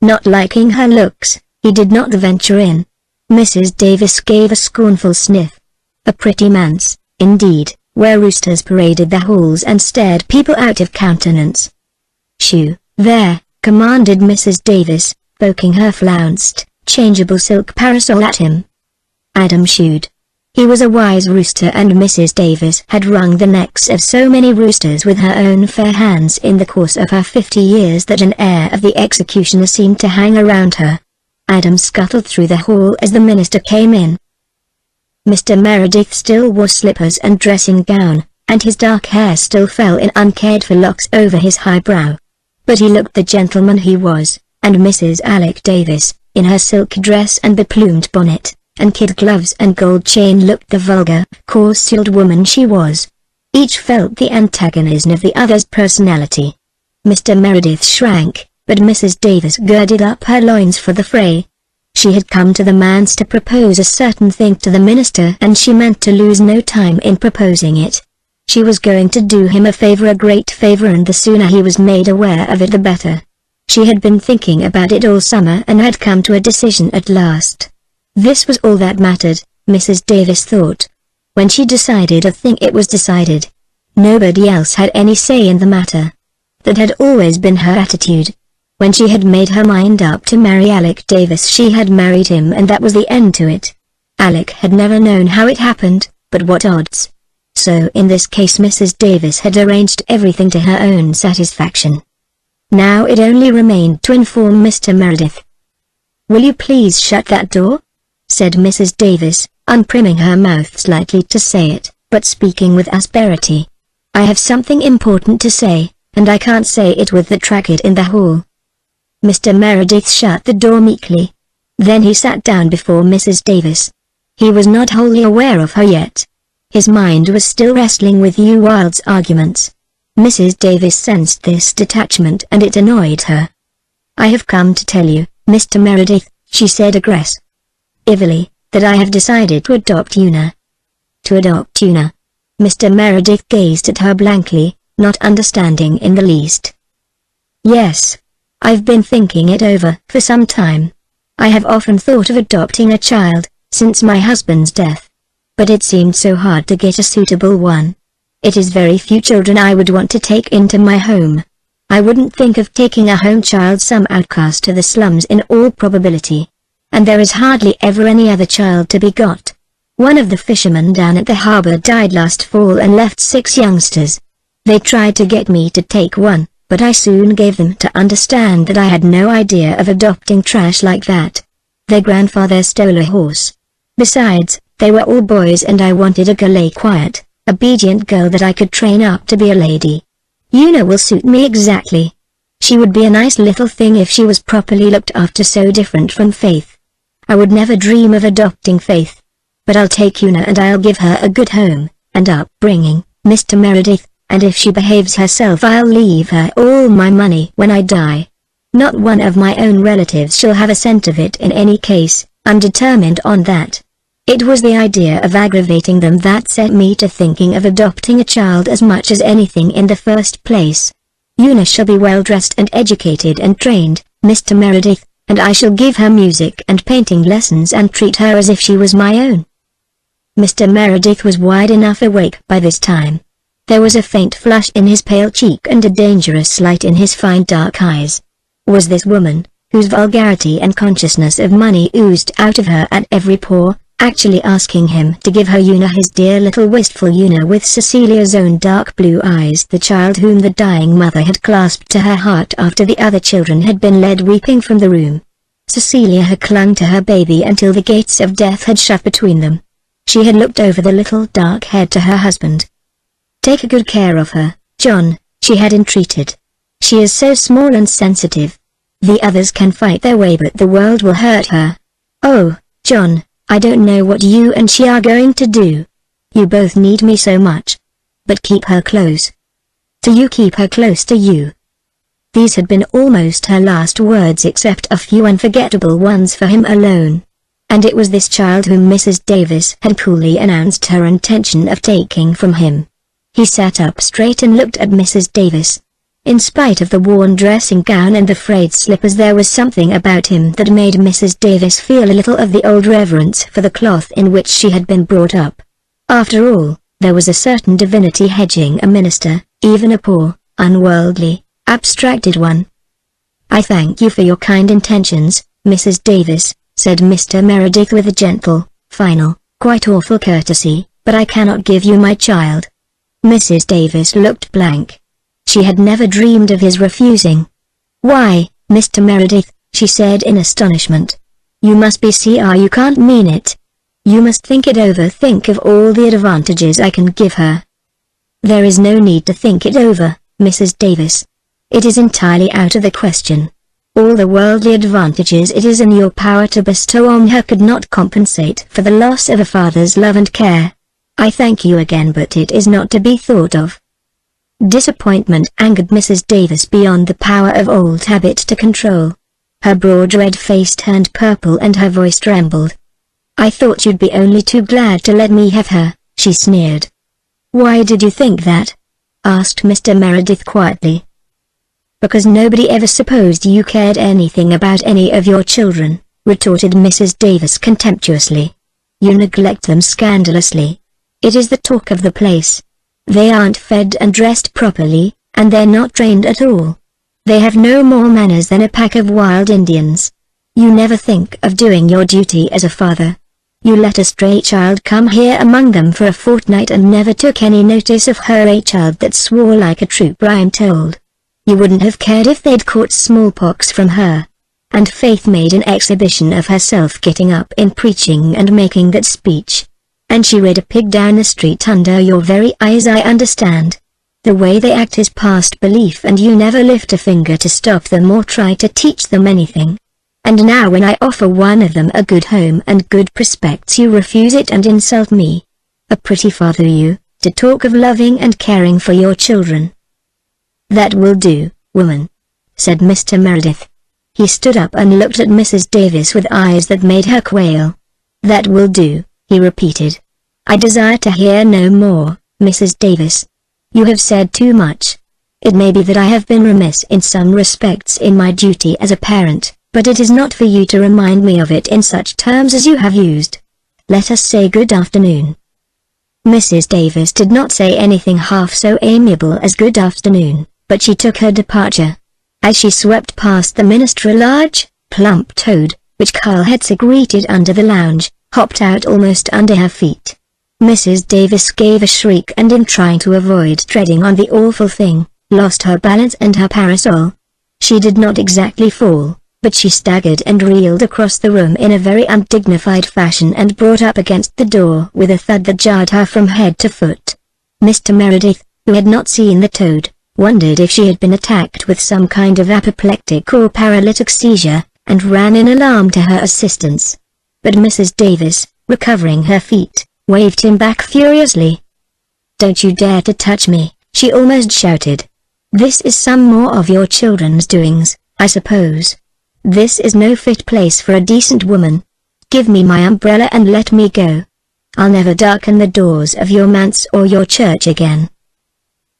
Not liking her looks, he did not venture in. Mrs. Davis gave a scornful sniff. A pretty manse, indeed, where roosters paraded the halls and stared people out of countenance. "Shoo, there," commanded Mrs. Davis, poking her flounced, changeable silk parasol at him. Adam shooed. He was a wise rooster, and Mrs. Davis had wrung the necks of so many roosters with her own fair hands in the course of her 50 years that an air of the executioner seemed to hang around her. Adam scuttled through the hall as the minister came in. Mr. Meredith still wore slippers and dressing gown, and his dark hair still fell in uncared-for locks over his high brow. But he looked the gentleman he was, and Mrs. Alec Davis, in her silk dress and beplumed bonnet, and kid gloves and gold chain, looked the vulgar, coarse-souled woman she was. Each felt the antagonism of the other's personality. Mr. Meredith shrank, but Mrs. Davis girded up her loins for the fray. She had come to the manse to propose a certain thing to the minister, and she meant to lose no time in proposing it. She was going to do him a favor, a great favor, and the sooner he was made aware of it the better. She had been thinking about it all summer and had come to a decision at last. This was all that mattered, Mrs. Davis thought. When she decided a thing, it was decided. Nobody else had any say in the matter. That had always been her attitude. When she had made her mind up to marry Alec Davis, she had married him, and that was the end to it. Alec had never known how it happened, but what odds? So in this case Mrs. Davis had arranged everything to her own satisfaction. Now it only remained to inform Mr. Meredith. "Will you please shut that door?" said Mrs. Davis, unprimming her mouth slightly to say it, but speaking with asperity. "I have something important to say, and I can't say it with the trackard in the hall." Mr. Meredith shut the door meekly. Then he sat down before Mrs. Davis. He was not wholly aware of her yet. His mind was still wrestling with Ewald's arguments. Mrs. Davis sensed this detachment and it annoyed her. "I have come to tell you, Mr. Meredith," she said aggressively, "that I have decided to adopt Una." "To adopt Una?" Mr. Meredith gazed at her blankly, not understanding in the least. "Yes. I've been thinking it over for some time. I have often thought of adopting a child, since my husband's death. But it seemed so hard to get a suitable one. It is very few children I would want to take into my home. I wouldn't think of taking a home child, some outcast to the slums in all probability. And there is hardly ever any other child to be got. One of the fishermen down at the harbor died last fall and left 6 youngsters. They tried to get me to take one, but I soon gave them to understand that I had no idea of adopting trash like that. Their grandfather stole a horse. Besides, they were all boys and I wanted a girl, a quiet, obedient girl that I could train up to be a lady. Una will suit me exactly. She would be a nice little thing if she was properly looked after, so different from Faith. I would never dream of adopting Faith. But I'll take Una and I'll give her a good home and upbringing, Mr. Meredith, and if she behaves herself I'll leave her all my money when I die. Not one of my own relatives shall have a cent of it in any case. I'm determined on that. It was the idea of aggravating them that set me to thinking of adopting a child as much as anything in the first place. Una shall be well dressed and educated and trained, Mr. Meredith, and I shall give her music and painting lessons and treat her as if she was my own. Mr. Meredith was wide enough awake by this time. There was a faint flush in his pale cheek and a dangerous light in his fine dark eyes. Was this woman, whose vulgarity and consciousness of money oozed out of her at every pore, actually asking him to give her Una, his dear little wistful Una with Cecilia's own dark blue eyes, the child whom the dying mother had clasped to her heart after the other children had been led weeping from the room? Cecilia had clung to her baby until the gates of death had shut between them. She had looked over the little dark head to her husband. "Take good care of her, John," she had entreated. "She is so small and sensitive. The others can fight their way, but the world will hurt her. Oh, John, I don't know what you and she are going to do. You both need me so much. But keep her close. Do you keep her close to you." These had been almost her last words, except a few unforgettable ones for him alone. And it was this child whom Mrs. Davis had coolly announced her intention of taking from him. He sat up straight and looked at Mrs. Davis. In spite of the worn dressing gown and the frayed slippers, there was something about him that made Mrs. Davis feel a little of the old reverence for the cloth in which she had been brought up. After all, there was a certain divinity hedging a minister, even a poor, unworldly, abstracted one. "I thank you for your kind intentions, Mrs. Davis," said Mr. Meredith with a gentle, final, quite awful courtesy, "but I cannot give you my child." Mrs. Davis looked blank. She had never dreamed of his refusing. "Why, Mr. Meredith," she said in astonishment. "You must be you can't mean it. You must think it over. Think of all the advantages I can give her." "There is no need to think it over, Mrs. Davis. It is entirely out of the question. All the worldly advantages it is in your power to bestow on her could not compensate for the loss of a father's love and care. I thank you again, but it is not to be thought of." Disappointment angered Mrs. Davis beyond the power of old habit to control. Her broad red face turned purple and her voice trembled. "I thought you'd be only too glad to let me have her," she sneered. "Why did you think that?" asked Mr. Meredith quietly. "Because nobody ever supposed you cared anything about any of your children. retorted Mrs. Davis contemptuously. "You neglect them scandalously. It is the talk of the place. They aren't fed and dressed properly, and they're not trained at all. They have no more manners than a pack of wild Indians. You never think of doing your duty as a father. You let a stray child come here among them for a fortnight and never took any notice of her, a child that swore like a trooper, I'm told. You wouldn't have cared if they'd caught smallpox from her." And Faith made an exhibition of herself getting up in preaching and making that speech. "And she rid a pig down the street under your very eyes, I understand. The way they act is past belief, and you never lift a finger to stop them or try to teach them anything. And now when I offer one of them a good home and good prospects, you refuse it and insult me. A pretty father you, to talk of loving and caring for your children." "That will do, woman," said Mr. Meredith. He stood up and looked at Mrs. Davis with eyes that made her quail. "That will do," he repeated. "I desire to hear no more, Mrs. Davis. You have said too much. It may be that I have been remiss in some respects in my duty as a parent, but it is not for you to remind me of it in such terms as you have used. Let us say good afternoon." Mrs. Davis did not say anything half so amiable as good afternoon, but she took her departure. As she swept past the minister, a large, plump toad, which Carl had secreted under the lounge, hopped out almost under her feet. Mrs. Davis gave a shriek and, in trying to avoid treading on the awful thing, lost her balance and her parasol. She did not exactly fall, but she staggered and reeled across the room in a very undignified fashion and brought up against the door with a thud that jarred her from head to foot. Mr. Meredith, who had not seen the toad, wondered if she had been attacked with some kind of apoplectic or paralytic seizure, and ran in alarm to her assistance. But Mrs. Davis, recovering her feet, waved him back furiously. "Don't you dare to touch me," she almost shouted. "This is some more of your children's doings, I suppose. This is no fit place for a decent woman. Give me my umbrella and let me go. I'll never darken the doors of your manse or your church again."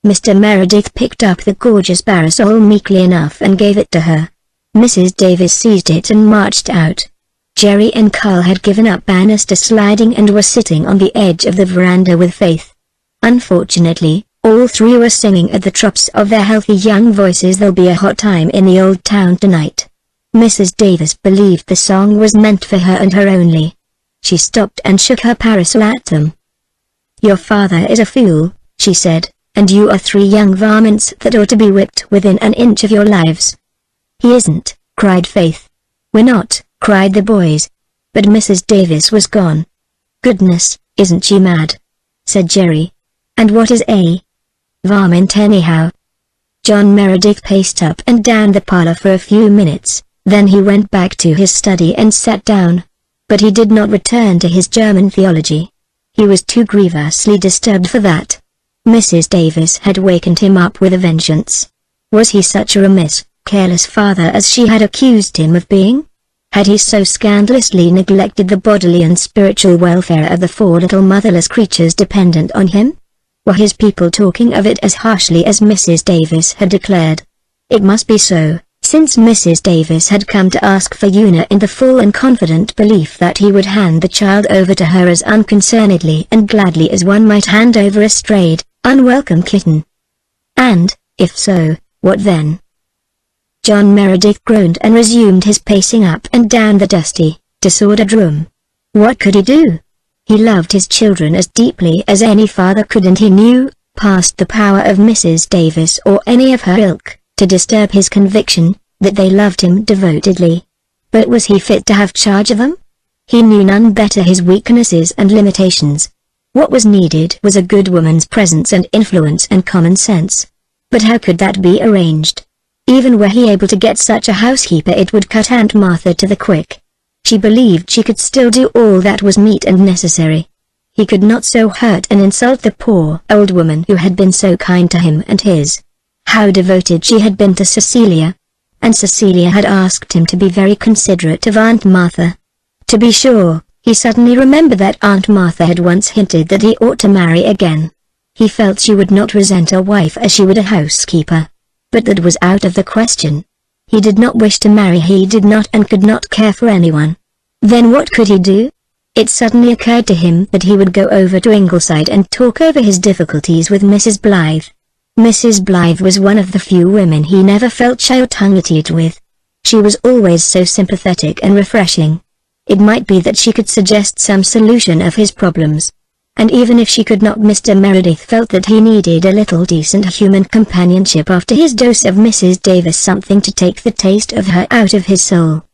Mr. Meredith picked up the gorgeous parasol meekly enough and gave it to her. Mrs. Davis seized it and marched out. Jerry and Carl had given up banister sliding and were sitting on the edge of the veranda with Faith. Unfortunately, all three were singing at the tops of their healthy young voices, "There'll be a hot time in the old town tonight." Mrs. Davis believed the song was meant for her and her only. She stopped and shook her parasol at them. "Your father is a fool," she said, "and you are three young varmints that ought to be whipped within an inch of your lives." "He isn't," cried Faith. "We're not," cried the boys. But Mrs. Davis was gone. "Goodness, isn't she mad?" said Jerry. "And what is a varmint anyhow?" John Meredith paced up and down the parlor for a few minutes, then he went back to his study and sat down. But he did not return to his German theology. He was too grievously disturbed for that. Mrs. Davis had wakened him up with a vengeance. Was he such a remiss, careless father as she had accused him of being? Had he so scandalously neglected the bodily and spiritual welfare of the four little motherless creatures dependent on him? Were his people talking of it as harshly as Mrs. Davis had declared? It must be so, since Mrs. Davis had come to ask for Una in the full and confident belief that he would hand the child over to her as unconcernedly and gladly as one might hand over a strayed, unwelcome kitten. And, if so, what then? John Meredith groaned and resumed his pacing up and down the dusty, disordered room. What could he do? He loved his children as deeply as any father could, and he knew, past the power of Mrs. Davis or any of her ilk, to disturb his conviction, that they loved him devotedly. But was he fit to have charge of them? He knew none better his weaknesses and limitations. What was needed was a good woman's presence and influence and common sense. But how could that be arranged? Even were he able to get such a housekeeper, it would cut Aunt Martha to the quick. She believed she could still do all that was meet and necessary. He could not so hurt and insult the poor old woman who had been so kind to him and his. How devoted she had been to Cecilia. And Cecilia had asked him to be very considerate of Aunt Martha. To be sure, he suddenly remembered that Aunt Martha had once hinted that he ought to marry again. He felt she would not resent a wife as she would a housekeeper. But that was out of the question. He did not wish to marry. He did not and could not care for anyone. Then what could he do? It suddenly occurred to him that he would go over to Ingleside and talk over his difficulties with Mrs. Blythe. Mrs. Blythe was one of the few women he never felt shy or tongue-tied with. She was always so sympathetic and refreshing. It might be that she could suggest some solution of his problems. And even if she could not, Mr. Meredith felt that he needed a little decent human companionship after his dose of Mrs. Davis, something to take the taste of her out of his soul.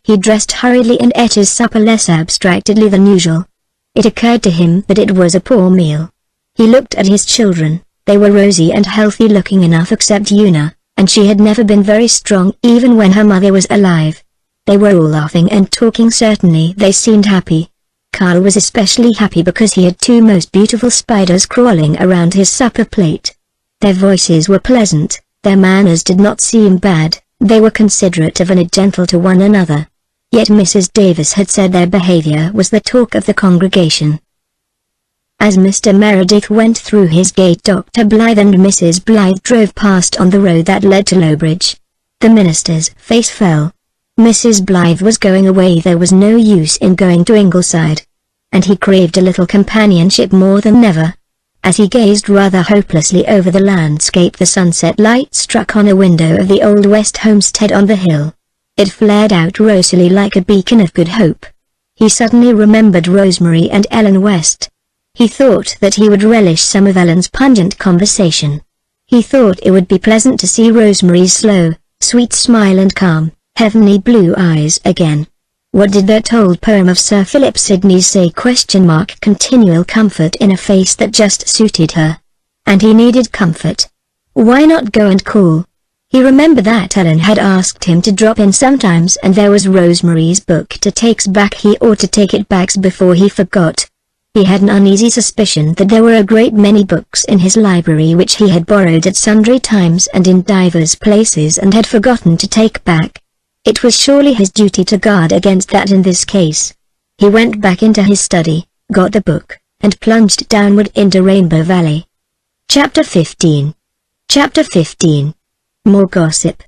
He dressed hurriedly and ate his supper less abstractedly than usual. It occurred to him that it was a poor meal. He looked at his children. They were rosy and healthy looking enough except Una, and she had never been very strong even when her mother was alive. They were all laughing and talking. Certainly they seemed happy. Carl was especially happy because he had two most beautiful spiders crawling around his supper plate. Their voices were pleasant, their manners did not seem bad, they were considerate of and gentle to one another. Yet Mrs. Davis had said their behavior was the talk of the congregation. As Mr. Meredith went through his gate, Dr. Blythe and Mrs. Blythe drove past on the road that led to Lowbridge. The minister's face fell. Mrs. Blythe was going away. There was no use in going to Ingleside. And he craved a little companionship more than ever. As he gazed rather hopelessly over the landscape, the sunset light struck on a window of the old West homestead on the hill. It flared out rosily like a beacon of good hope. He suddenly remembered Rosemary and Ellen West. He thought that he would relish some of Ellen's pungent conversation. He thought it would be pleasant to see Rosemary's slow, sweet smile and calm, heavenly blue eyes again. What did that old poem of Sir Philip Sidney's say? Continual comfort in a face that just suited her. And he needed comfort. Why not go and call? He remembered that Ellen had asked him to drop in sometimes, and there was Rosemary's book to take back. He ought to take it back before he forgot. He had an uneasy suspicion that there were a great many books in his library which he had borrowed at sundry times and in divers places and had forgotten to take back. It was surely his duty to guard against that in this case. He went back into his study, got the book, and plunged downward into Rainbow Valley. Chapter 15. Chapter 15. More gossip.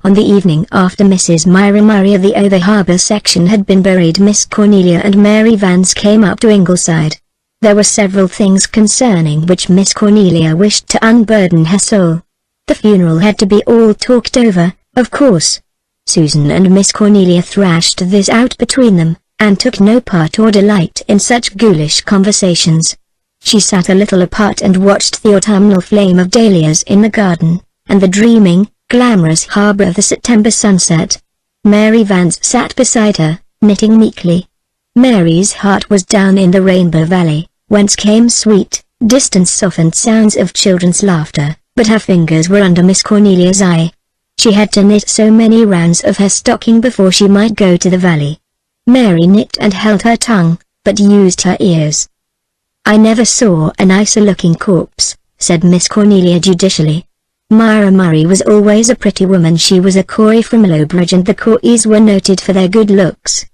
On the evening after Mrs. Myra Murray of the Over Harbour section had been buried, Miss Cornelia and Mary Vance came up to Ingleside. There were several things concerning which Miss Cornelia wished to unburden her soul. The funeral had to be all talked over, of course. Susan and Miss Cornelia thrashed this out between them, and took no part or delight in such ghoulish conversations. She sat a little apart and watched the autumnal flame of dahlias in the garden, and the dreaming, glamorous harbour of the September sunset. Mary Vance sat beside her, knitting meekly. Mary's heart was down in the Rainbow Valley, whence came sweet, distant softened sounds of children's laughter, but her fingers were under Miss Cornelia's eye. She had to knit so many rounds of her stocking before she might go to the valley. Mary knit and held her tongue, but used her ears. "I never saw a nicer-looking corpse," said Miss Cornelia judicially. Myra Murray was always a pretty woman. She was a Corey from Lowbridge, and the Coreys were noted for their good looks.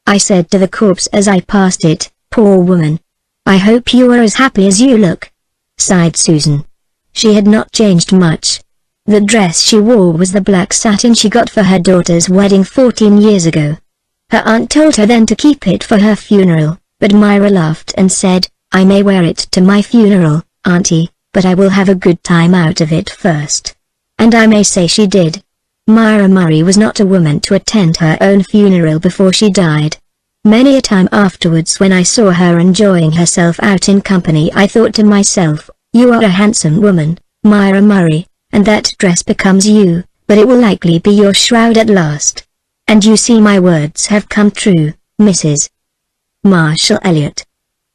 I said to the corpse as I passed it, "Poor woman. I hope you are as happy as you look," sighed Susan. She had not changed much. The dress she wore was the black satin she got for her daughter's wedding 14 years ago. Her aunt told her then to keep it for her funeral, but Myra laughed and said, "I may wear it to my funeral, Auntie, but I will have a good time out of it first." And I may say she did. Myra Murray was not a woman to attend her own funeral before she died. Many a time afterwards when I saw her enjoying herself out in company, I thought to myself, "You are a handsome woman, Myra Murray, and that dress becomes you, but it will likely be your shroud at last." And you see my words have come true, Mrs. Marshall Elliot.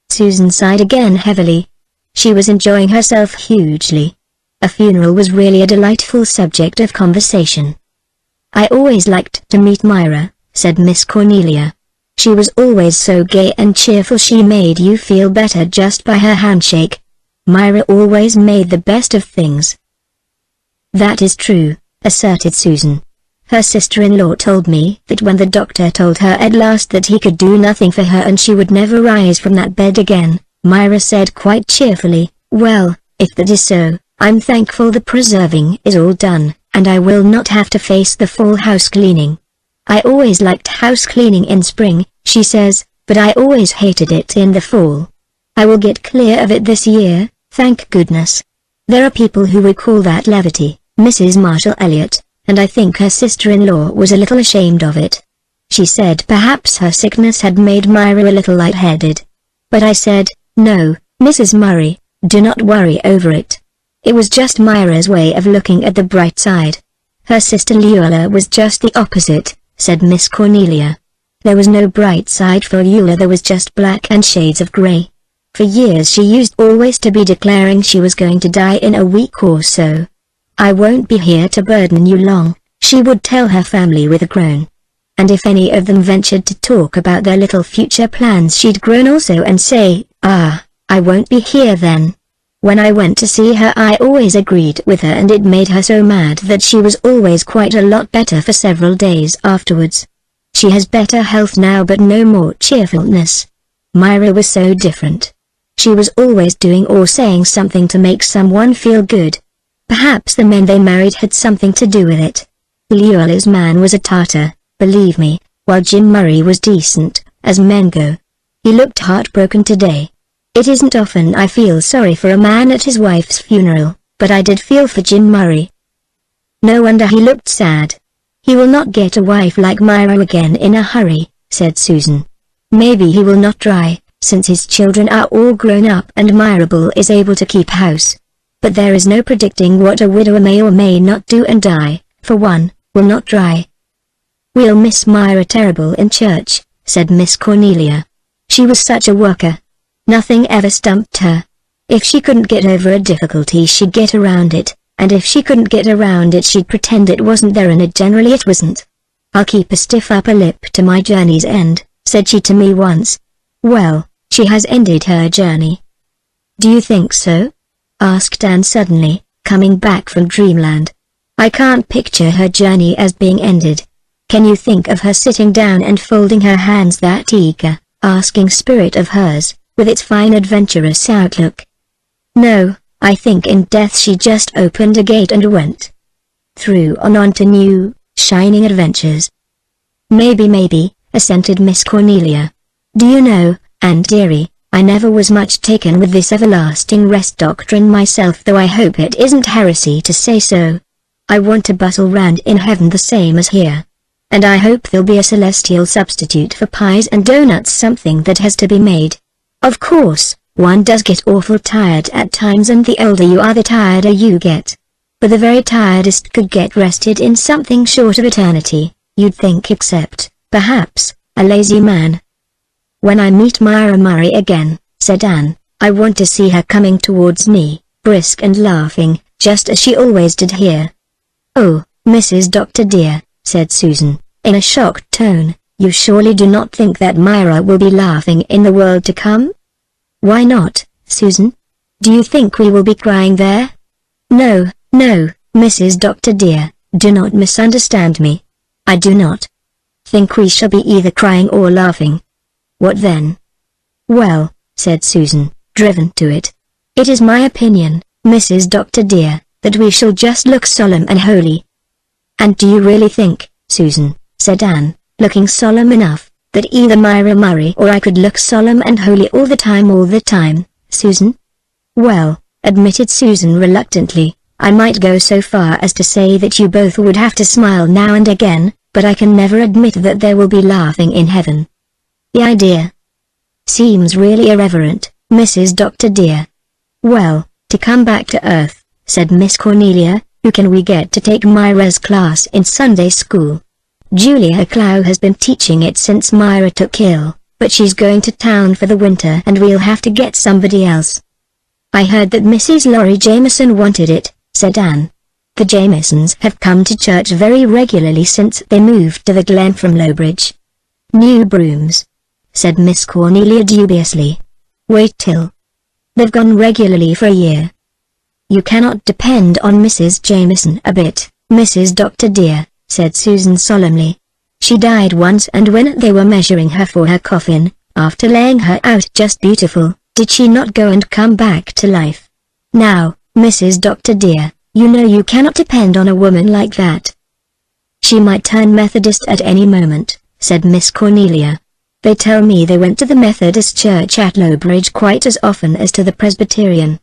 Susan sighed again heavily. She was enjoying herself hugely. A funeral was really a delightful subject of conversation. "I always liked to meet Myra," said Miss Cornelia. "She was always so gay and cheerful. She made you feel better just by her handshake. Myra always made the best of things." "That is true," asserted Susan. "Her sister-in-law told me that when the doctor told her at last that he could do nothing for her and she would never rise from that bed again, Myra said quite cheerfully, 'Well, if that is so, I'm thankful the preserving is all done, and I will not have to face the fall house cleaning. I always liked house cleaning in spring, she says, but I always hated it in the fall. I will get clear of it this year, thank goodness. There are people who would call that levity, Mrs. Marshall Elliot, and I think her sister-in-law was a little ashamed of it. She said perhaps her sickness had made Myra a little light-headed. But I said, no, Mrs. Murray, do not worry over it. It was just Myra's way of looking at the bright side. Her sister Leola was just the opposite, said Miss Cornelia. There was no bright side for Leola, there was just black and shades of grey. For years she used always to be declaring she was going to die in a week or so. I won't be here to burden you long, she would tell her family with a groan. And if any of them ventured to talk about their little future plans, she'd groan also and say, I won't be here then. When I went to see her I always agreed with her, and it made her so mad that she was always quite a lot better for several days afterwards. She has better health now but no more cheerfulness. Myra was so different. She was always doing or saying something to make someone feel good. Perhaps the men they married had something to do with it. Leola's man was a tartar, believe me, while Jim Murray was decent, as men go. He looked heartbroken today. It isn't often I feel sorry for a man at his wife's funeral, but I did feel for Jim Murray. No wonder he looked sad. He will not get a wife like Myra again in a hurry, said Susan. Maybe he will not try, since his children are all grown up and Myra is able to keep house. But there is no predicting what a widower may or may not do, and I, for one, will not try. We'll miss Myra terrible in church, said Miss Cornelia. She was such a worker. Nothing ever stumped her. If she couldn't get over a difficulty she'd get around it, and if she couldn't get around it she'd pretend it wasn't there, and generally it wasn't. I'll keep a stiff upper lip to my journey's end, said she to me once. Well, she has ended her journey. Do you think so? Asked Anne suddenly, coming back from dreamland. I can't picture her journey as being ended. Can you think of her sitting down and folding her hands, that eager, asking spirit of hers, with its fine adventurous outlook? No, I think in death she just opened a gate and went through on to new, shining adventures. Maybe, assented Miss Cornelia. Do you know, Anne dearie, I never was much taken with this everlasting rest doctrine myself, though I hope it isn't heresy to say so. I want to bustle round in heaven the same as here. And I hope there'll be a celestial substitute for pies and donuts, something that has to be made. Of course, one does get awful tired at times, and the older you are the tireder you get. But the very tiredest could get rested in something short of eternity, you'd think, except, perhaps, a lazy man. When I meet Myra Murray again, said Anne, I want to see her coming towards me, brisk and laughing, just as she always did here. Oh, Mrs. Doctor dear, said Susan, in a shocked tone, you surely do not think that Myra will be laughing in the world to come? Why not, Susan? Do you think we will be crying there? No, Mrs. Doctor dear, do not misunderstand me. I do not think we shall be either crying or laughing. What then? Well, said Susan, driven to it. It is my opinion, Mrs. Doctor dear, that we shall just look solemn and holy. And do you really think, Susan, said Anne, looking solemn enough, that either Myra Murray or I could look solemn and holy all the time, Susan? Well, admitted Susan reluctantly, I might go so far as to say that you both would have to smile now and again, but I can never admit that there will be laughing in heaven. The idea seems really irreverent, Mrs. Doctor dear. Well, to come back to earth, said Miss Cornelia, who can we get to take Myra's class in Sunday school? Julia Clow has been teaching it since Myra took ill, but she's going to town for the winter and we'll have to get somebody else. I heard that Mrs. Laurie Jameson wanted it, said Anne. The Jamesons have come to church very regularly since they moved to the Glen from Lowbridge. New brooms, said Miss Cornelia dubiously. Wait till they've gone regularly for a year. You cannot depend on Mrs. Jameson a bit, Mrs. Doctor dear, said Susan solemnly. She died once, and when they were measuring her for her coffin, after laying her out just beautiful, did she not go and come back to life? Now, Mrs. Doctor dear, You know you cannot depend on a woman like that. She might turn Methodist at any moment, said Miss Cornelia. They tell me they went to the Methodist church at Lowbridge quite as often as to the Presbyterian.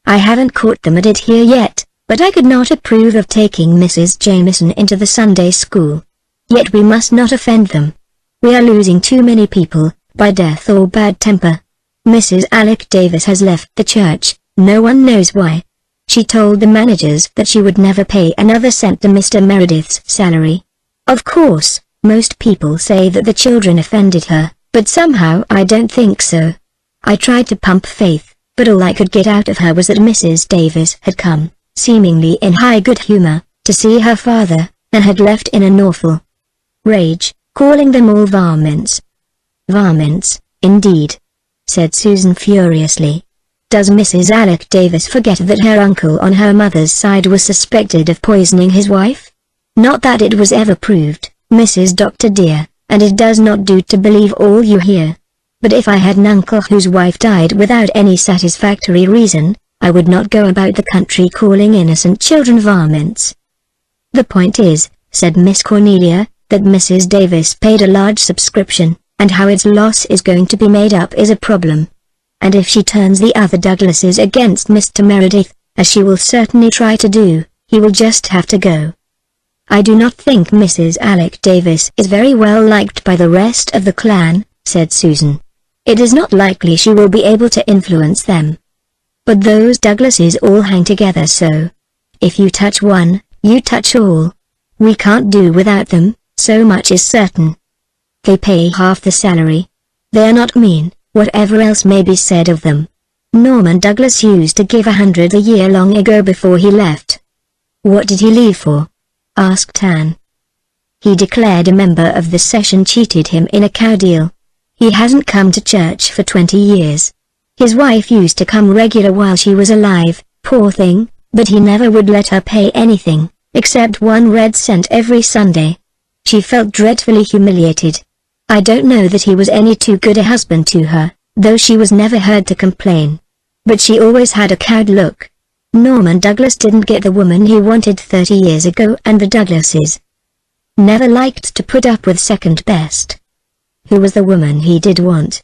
I haven't caught them at it here yet, but I could not approve of taking Mrs. Jameson into the Sunday school. Yet we must not offend them. We are losing too many people, by death or bad temper. Mrs. Alec Davis has left the church, no one knows why. She told the managers that she would never pay another cent to Mr. Meredith's salary. Of course, most people say that the children offended her, but somehow I don't think so. I tried to pump faith, but all I could get out of her was that Mrs. Davis had come, seemingly in high good humor, to see her father, and had left in an awful rage, calling them all varmints. Varmints, indeed, said Susan furiously. Does Mrs. Alec Davis forget that her uncle on her mother's side was suspected of poisoning his wife? Not that it was ever proved, Mrs. Dr. dear, and it does not do to believe all you hear. But if I had an uncle whose wife died without any satisfactory reason, I would not go about the country calling innocent children varmints. The point is, said Miss Cornelia, that Mrs. Davis paid a large subscription, and how its loss is going to be made up is a problem. And if she turns the other Douglases against Mr. Meredith, as she will certainly try to do, he will just have to go. I do not think Mrs. Alec Davis is very well liked by the rest of the clan, said Susan. It is not likely she will be able to influence them. But those Douglases all hang together so. If you touch one, you touch all. We can't do without them, so much is certain. They pay half the salary. They are not mean, whatever else may be said of them. Norman Douglas used to give $100 a year long ago before he left. What did he leave for? Asked Anne. He declared a member of the session cheated him in a cow deal. He hasn't come to church for 20 years. His wife used to come regular while she was alive, poor thing, but he never would let her pay anything, except 1 red cent every Sunday. She felt dreadfully humiliated. I don't know that he was any too good a husband to her, though she was never heard to complain. But she always had a cowed look. Norman Douglas didn't get the woman he wanted 30 years ago, and the Douglases never liked to put up with second best. Who was the woman he did want?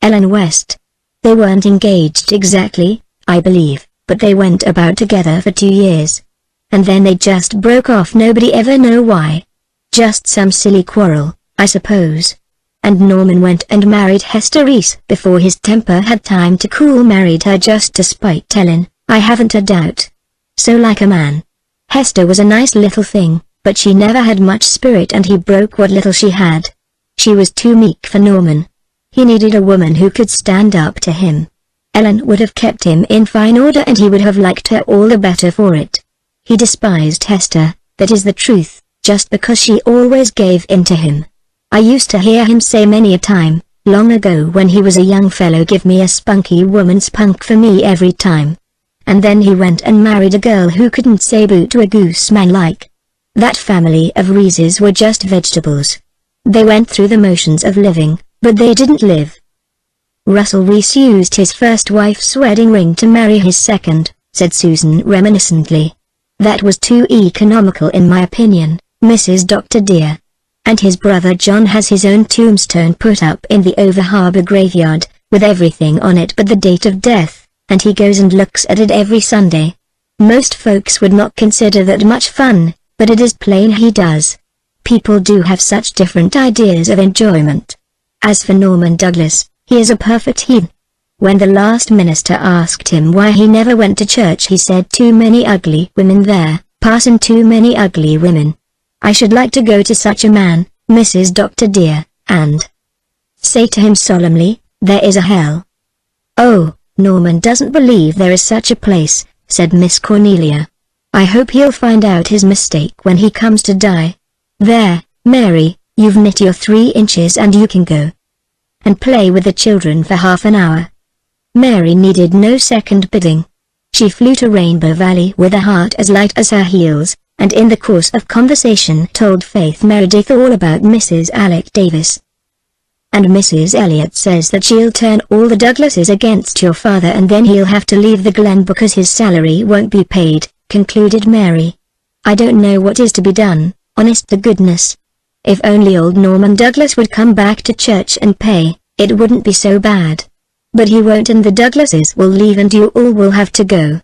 Ellen West. They weren't engaged exactly, I believe, but they went about together for 2 years. And then they just broke off, nobody ever know why. Just some silly quarrel, I suppose. And Norman went and married Hester Reese before his temper had time to cool, married her just to spite Ellen, I haven't a doubt. So like a man. Hester was a nice little thing, but she never had much spirit, and he broke what little she had. She was too meek for Norman. He needed a woman who could stand up to him. Ellen would have kept him in fine order, and he would have liked her all the better for it. He despised Hester, that is the truth, just because she always gave in to him. I used to hear him say many a time, long ago when he was a young fellow, give me a spunky woman, spunk for me every time. And then he went and married a girl who couldn't say boo to a goose man like. That family of Reeses were just vegetables. They went through the motions of living, but they didn't live. Russell Reese used his first wife's wedding ring to marry his second, said Susan reminiscently. That was too economical in my opinion, Mrs. Dr. dear. And his brother John has his own tombstone put up in the Over-Harbour graveyard, with everything on it but the date of death, and he goes and looks at it every Sunday. Most folks would not consider that much fun, but it is plain he does. People do have such different ideas of enjoyment. As for Norman Douglas, he is a perfect heathen. When the last minister asked him why he never went to church, he said, too many ugly women there, parson, too many ugly women. I should like to go to such a man, Mrs. Dr. dear, and say to him solemnly, there is a hell. Oh, Norman doesn't believe there is such a place, said Miss Cornelia. I hope he'll find out his mistake when he comes to die. There, Mary, you've knit your 3 inches and you can go and play with the children for half an hour. Mary needed no second bidding. She flew to Rainbow Valley with a heart as light as her heels, and in the course of conversation told Faith Meredith all about Mrs. Alec Davis. And Mrs. Elliot says that she'll turn all the Douglases against your father, and then he'll have to leave the Glen because his salary won't be paid, concluded Mary. "I don't know what is to be done, honest to goodness. If only old Norman Douglas would come back to church and pay, it wouldn't be so bad. But he won't, and the Douglases will leave and you all will have to go."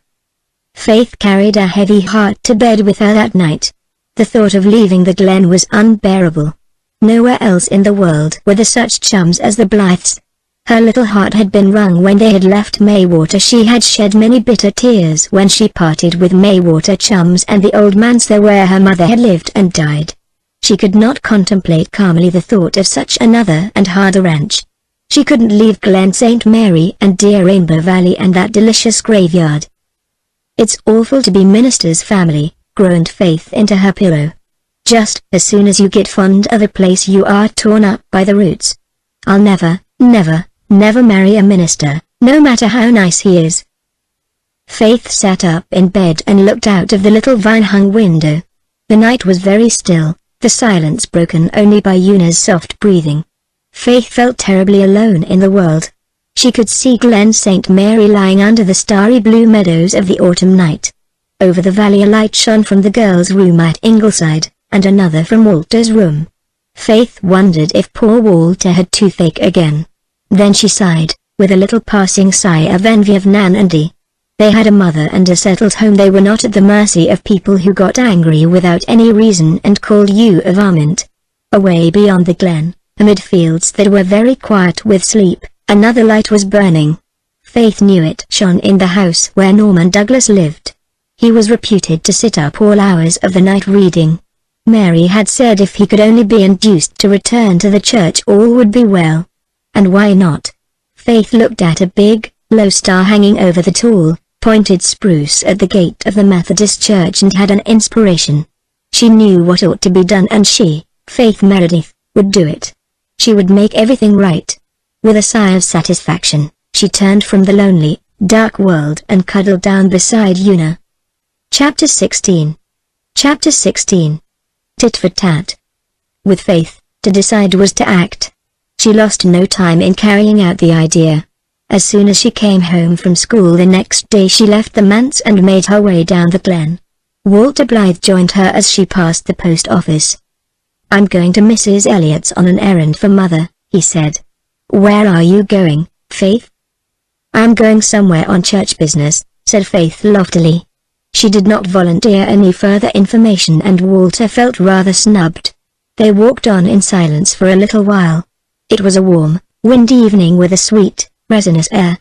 Faith carried a heavy heart to bed with her that night. The thought of leaving the Glen was unbearable. Nowhere else in the world were there such chums as the Blythes. Her little heart had been wrung when they had left Maywater. She had shed many bitter tears when she parted with Maywater chums and the old manse where her mother had lived and died. She could not contemplate calmly the thought of such another and harder wrench. She couldn't leave Glen St. Mary and dear Rainbow Valley and that delicious graveyard. "It's awful to be minister's family," groaned Faith into her pillow. "Just as soon as you get fond of a place you are torn up by the roots. I'll never, never, never marry a minister, no matter how nice he is." Faith sat up in bed and looked out of the little vine-hung window. The night was very still, the silence broken only by Una's soft breathing. Faith felt terribly alone in the world. She could see Glen St. Mary lying under the starry blue meadows of the autumn night. Over the valley a light shone from the girls' room at Ingleside, and another from Walter's room. Faith wondered if poor Walter had toothache again. Then she sighed, with a little passing sigh of envy of Nan and Dee. They had a mother and a settled home. They were not at the mercy of people who got angry without any reason and called you a varmint. Away beyond the glen, amid fields that were very quiet with sleep, another light was burning. Faith knew it shone in the house where Norman Douglas lived. He was reputed to sit up all hours of the night reading. Mary had said if he could only be induced to return to the church all would be well. And why not? Faith looked at a big, low star hanging over the tall, pointed spruce at the gate of the Methodist church and had an inspiration. She knew what ought to be done and she, Faith Meredith, would do it. She would make everything right. With a sigh of satisfaction, she turned from the lonely, dark world and cuddled down beside Una. Chapter 16. Chapter 16. Tit for tat. With Faith, to decide was to act. She lost no time in carrying out the idea. As soon as she came home from school the next day she left the manse and made her way down the glen. Walter Blythe joined her as she passed the post office. "I'm going to Mrs. Elliott's on an errand for Mother," he said. "Where are you going, Faith?" "I'm going somewhere on church business," said Faith loftily. She did not volunteer any further information and Walter felt rather snubbed. They walked on in silence for a little while. It was a warm, windy evening with a sweet, resinous air.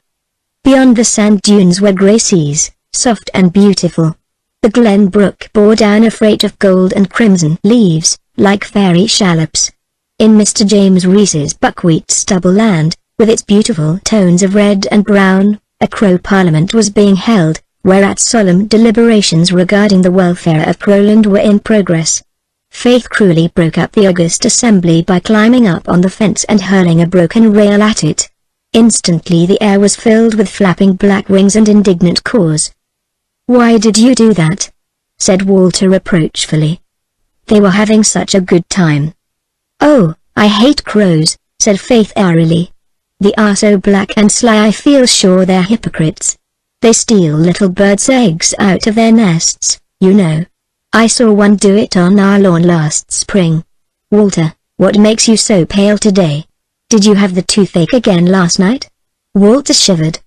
Beyond the sand dunes were grey seas, soft and beautiful. The Glen Brook bore down a freight of gold and crimson leaves, like fairy shallops. In Mr. James Rees's buckwheat stubble land, with its beautiful tones of red and brown, a Crow Parliament was being held, whereat solemn deliberations regarding the welfare of Crowland were in progress. Faith cruelly broke up the august assembly by climbing up on the fence and hurling a broken rail at it. Instantly the air was filled with flapping black wings and indignant caws. "Why did you do that?" said Walter reproachfully. They were having such a good time. "Oh, I hate crows," said Faith airily. "They are so black and sly I feel sure they're hypocrites. They steal little birds' eggs out of their nests, you know. I saw one do it on our lawn last spring. Walter, what makes you so pale today? Did you have the toothache again last night?" Walter shivered.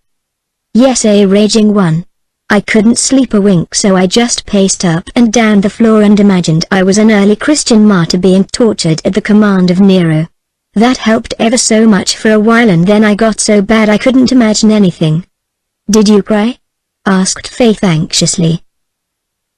"Yes, a raging one. I couldn't sleep a wink so I just paced up and down the floor and imagined I was an early Christian martyr being tortured at the command of Nero. That helped ever so much for a while and then I got so bad I couldn't imagine anything." "Did you cry?" asked Faith anxiously.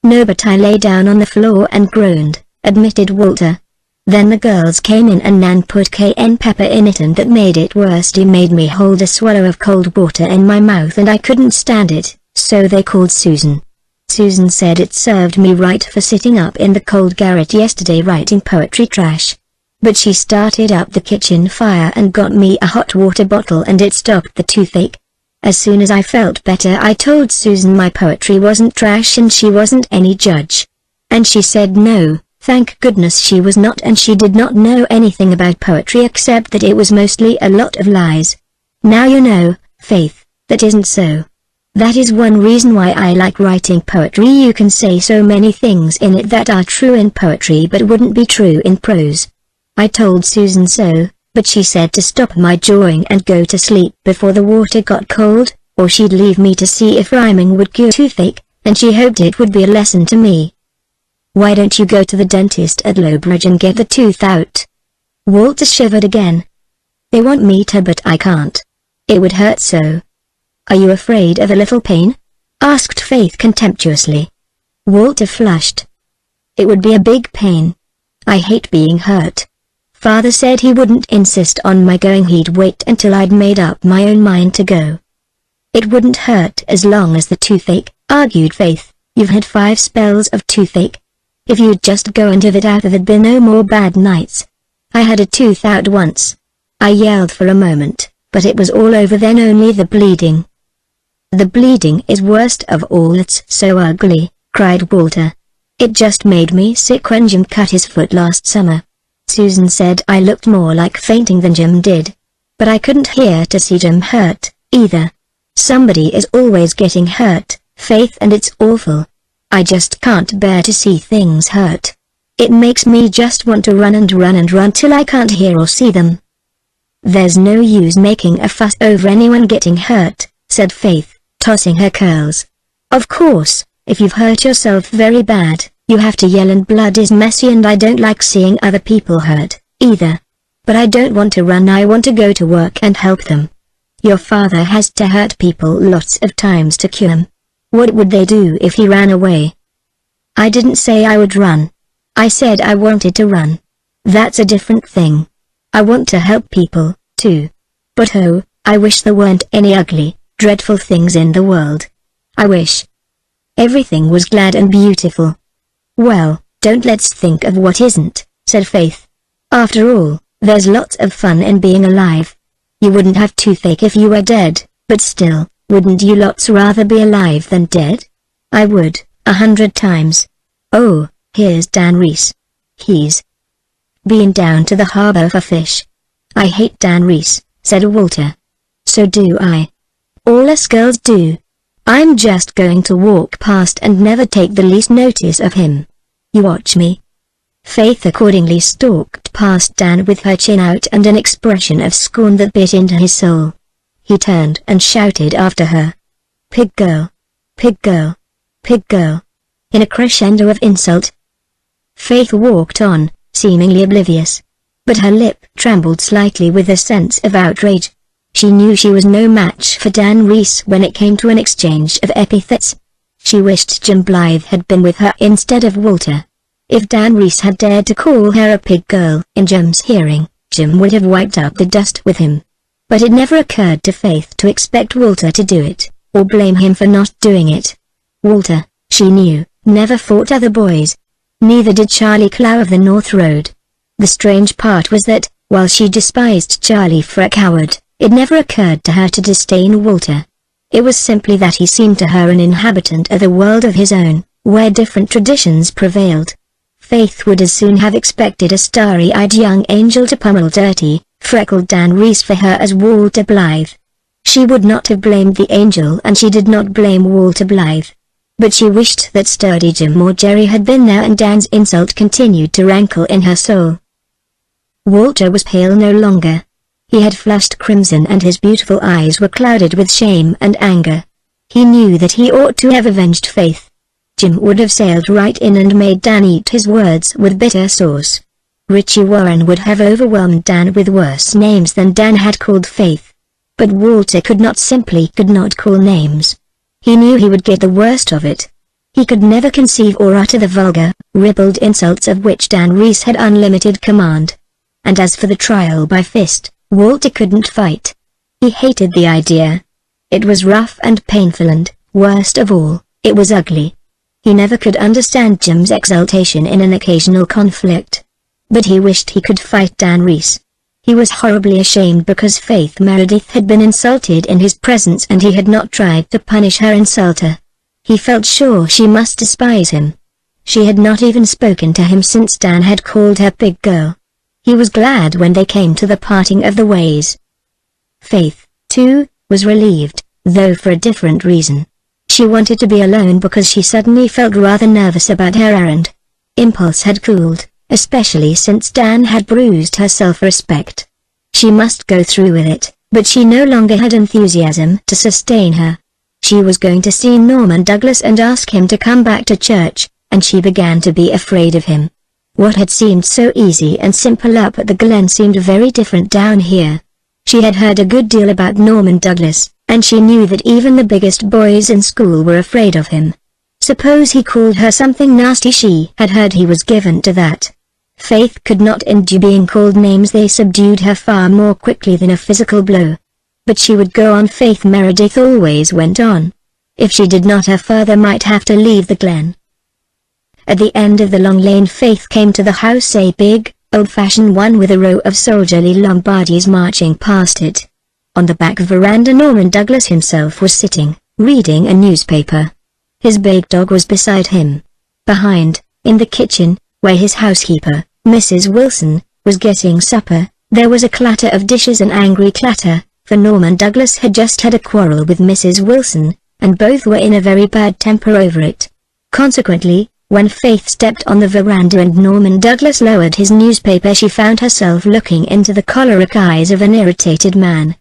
"No, but I lay down on the floor and groaned," admitted Walter. "Then the girls came in and Nan put cayenne pepper in it and that made it worse. He made me hold a swallow of cold water in my mouth and I couldn't stand it, so they called Susan. Susan said it served me right for sitting up in the cold garret yesterday writing poetry trash. But she started up the kitchen fire and got me a hot water bottle and it stopped the toothache. As soon as I felt better I told Susan my poetry wasn't trash and she wasn't any judge. And she said no, thank goodness she was not, and she did not know anything about poetry except that it was mostly a lot of lies. Now you know, Faith, that isn't so." That is one reason why I like writing poetry. You can say so many things in it that are true in poetry but wouldn't be true in prose. I told Susan so, but she said to stop my jawing and go to sleep before the water got cold, or she'd leave me to see if rhyming would cure toothache, and she hoped it would be a lesson to me. Why don't you go to the dentist at Lowbridge and get the tooth out? Walter shivered again. They want me to, but I can't. It would hurt so. Are you afraid of a little pain? Asked Faith contemptuously. Walter flushed. It would be a big pain. I hate being hurt. Father said he wouldn't insist on my going, he'd wait until I'd made up my own mind to go. It wouldn't hurt as long as the toothache, argued Faith. You've had 5 spells of toothache. If you'd just go and have it out, there'd be no more bad nights. I had a tooth out once. I yelled for a moment, but it was all over then, only the bleeding. The bleeding is worst of all, it's so ugly, cried Walter. It just made me sick when Jim cut his foot last summer. Susan said I looked more like fainting than Jim did. But I couldn't hear to see Jim hurt, either. Somebody is always getting hurt, Faith, and it's awful. I just can't bear to see things hurt. It makes me just want to run and run and run till I can't hear or see them. There's no use making a fuss over anyone getting hurt, said Faith, tossing her curls. Of course, if you've hurt yourself very bad, you have to yell and blood is messy, and I don't like seeing other people hurt, either. But I don't want to run, I want to go to work and help them. Your father has to hurt people lots of times to cure them. What would they do if he ran away? I didn't say I would run. I said I wanted to run. That's a different thing. I want to help people, too. But oh, I wish there weren't any ugly, dreadful things in the world. I wish everything was glad and beautiful. Well, don't let's think of what isn't, said Faith. After all, there's lots of fun in being alive. You wouldn't have toothache if you were dead, but still, wouldn't you lots rather be alive than dead? I would, 100 times. Oh, here's Dan Reese. He's been down to the harbor for fish. I hate Dan Reese, said Walter. So do I. All us girls do. I'm just going to walk past and never take the least notice of him. You watch me. Faith accordingly stalked past Dan with her chin out and an expression of scorn that bit into his soul. He turned and shouted after her. Pig girl! Pig girl! Pig girl! In a crescendo of insult. Faith walked on, seemingly oblivious. But her lip trembled slightly with a sense of outrage. She knew she was no match for Dan Reese when it came to an exchange of epithets. She wished Jim Blythe had been with her instead of Walter. If Dan Reese had dared to call her a pig girl in Jim's hearing, Jim would have wiped up the dust with him. But it never occurred to Faith to expect Walter to do it, or blame him for not doing it. Walter, she knew, never fought other boys. Neither did Charlie Clow of the North Road. The strange part was that, while she despised Charlie for a coward, it never occurred to her to disdain Walter. It was simply that he seemed to her an inhabitant of a world of his own, where different traditions prevailed. Faith would as soon have expected a starry-eyed young angel to pummel dirty, freckled Dan Reese for her as Walter Blythe. She would not have blamed the angel, and she did not blame Walter Blythe. But she wished that sturdy Jim or Jerry had been there, and Dan's insult continued to rankle in her soul. Walter was pale no longer. He had flushed crimson and his beautiful eyes were clouded with shame and anger. He knew that he ought to have avenged Faith. Jim would have sailed right in and made Dan eat his words with bitter sauce. Richie Warren would have overwhelmed Dan with worse names than Dan had called Faith. But Walter could not call names. He knew he would get the worst of it. He could never conceive or utter the vulgar, ribald insults of which Dan Reese had unlimited command. And as for the trial by fist, Walter couldn't fight. He hated the idea. It was rough and painful, and, worst of all, it was ugly. He never could understand Jim's exultation in an occasional conflict. But he wished he could fight Dan Reese. He was horribly ashamed because Faith Meredith had been insulted in his presence and he had not tried to punish her insulter. He felt sure she must despise him. She had not even spoken to him since Dan had called her pig girl. He was glad when they came to the parting of the ways. Faith, too, was relieved. though for a different reason. She wanted to be alone because she suddenly felt rather nervous about her errand. Impulse had cooled, especially since Dan had bruised her self-respect. She must go through with it, but she no longer had enthusiasm to sustain her. She was going to see Norman Douglas and ask him to come back to church, and she began to be afraid of him. What had seemed so easy and simple up at the Glen seemed very different down here. She had heard a good deal about Norman Douglas, and she knew that even the biggest boys in school were afraid of him. Suppose he called her something nasty, she had heard he was given to that. Faith could not endure being called names. They subdued her far more quickly than a physical blow. But she would go on. Faith Meredith always went on. If she did not, her father might have to leave the Glen. At the end of the long lane Faith came to the house, a big, old-fashioned one with a row of soldierly Lombardis marching past it. On the back veranda Norman Douglas himself was sitting, reading a newspaper. His big dog was beside him. Behind, in the kitchen, where his housekeeper, Mrs. Wilson, was getting supper, there was a clatter of dishes, an angry clatter, for Norman Douglas had just had a quarrel with Mrs. Wilson, and both were in a very bad temper over it. Consequently, when Faith stepped on the veranda and Norman Douglas lowered his newspaper, she found herself looking into the choleric eyes of an irritated man.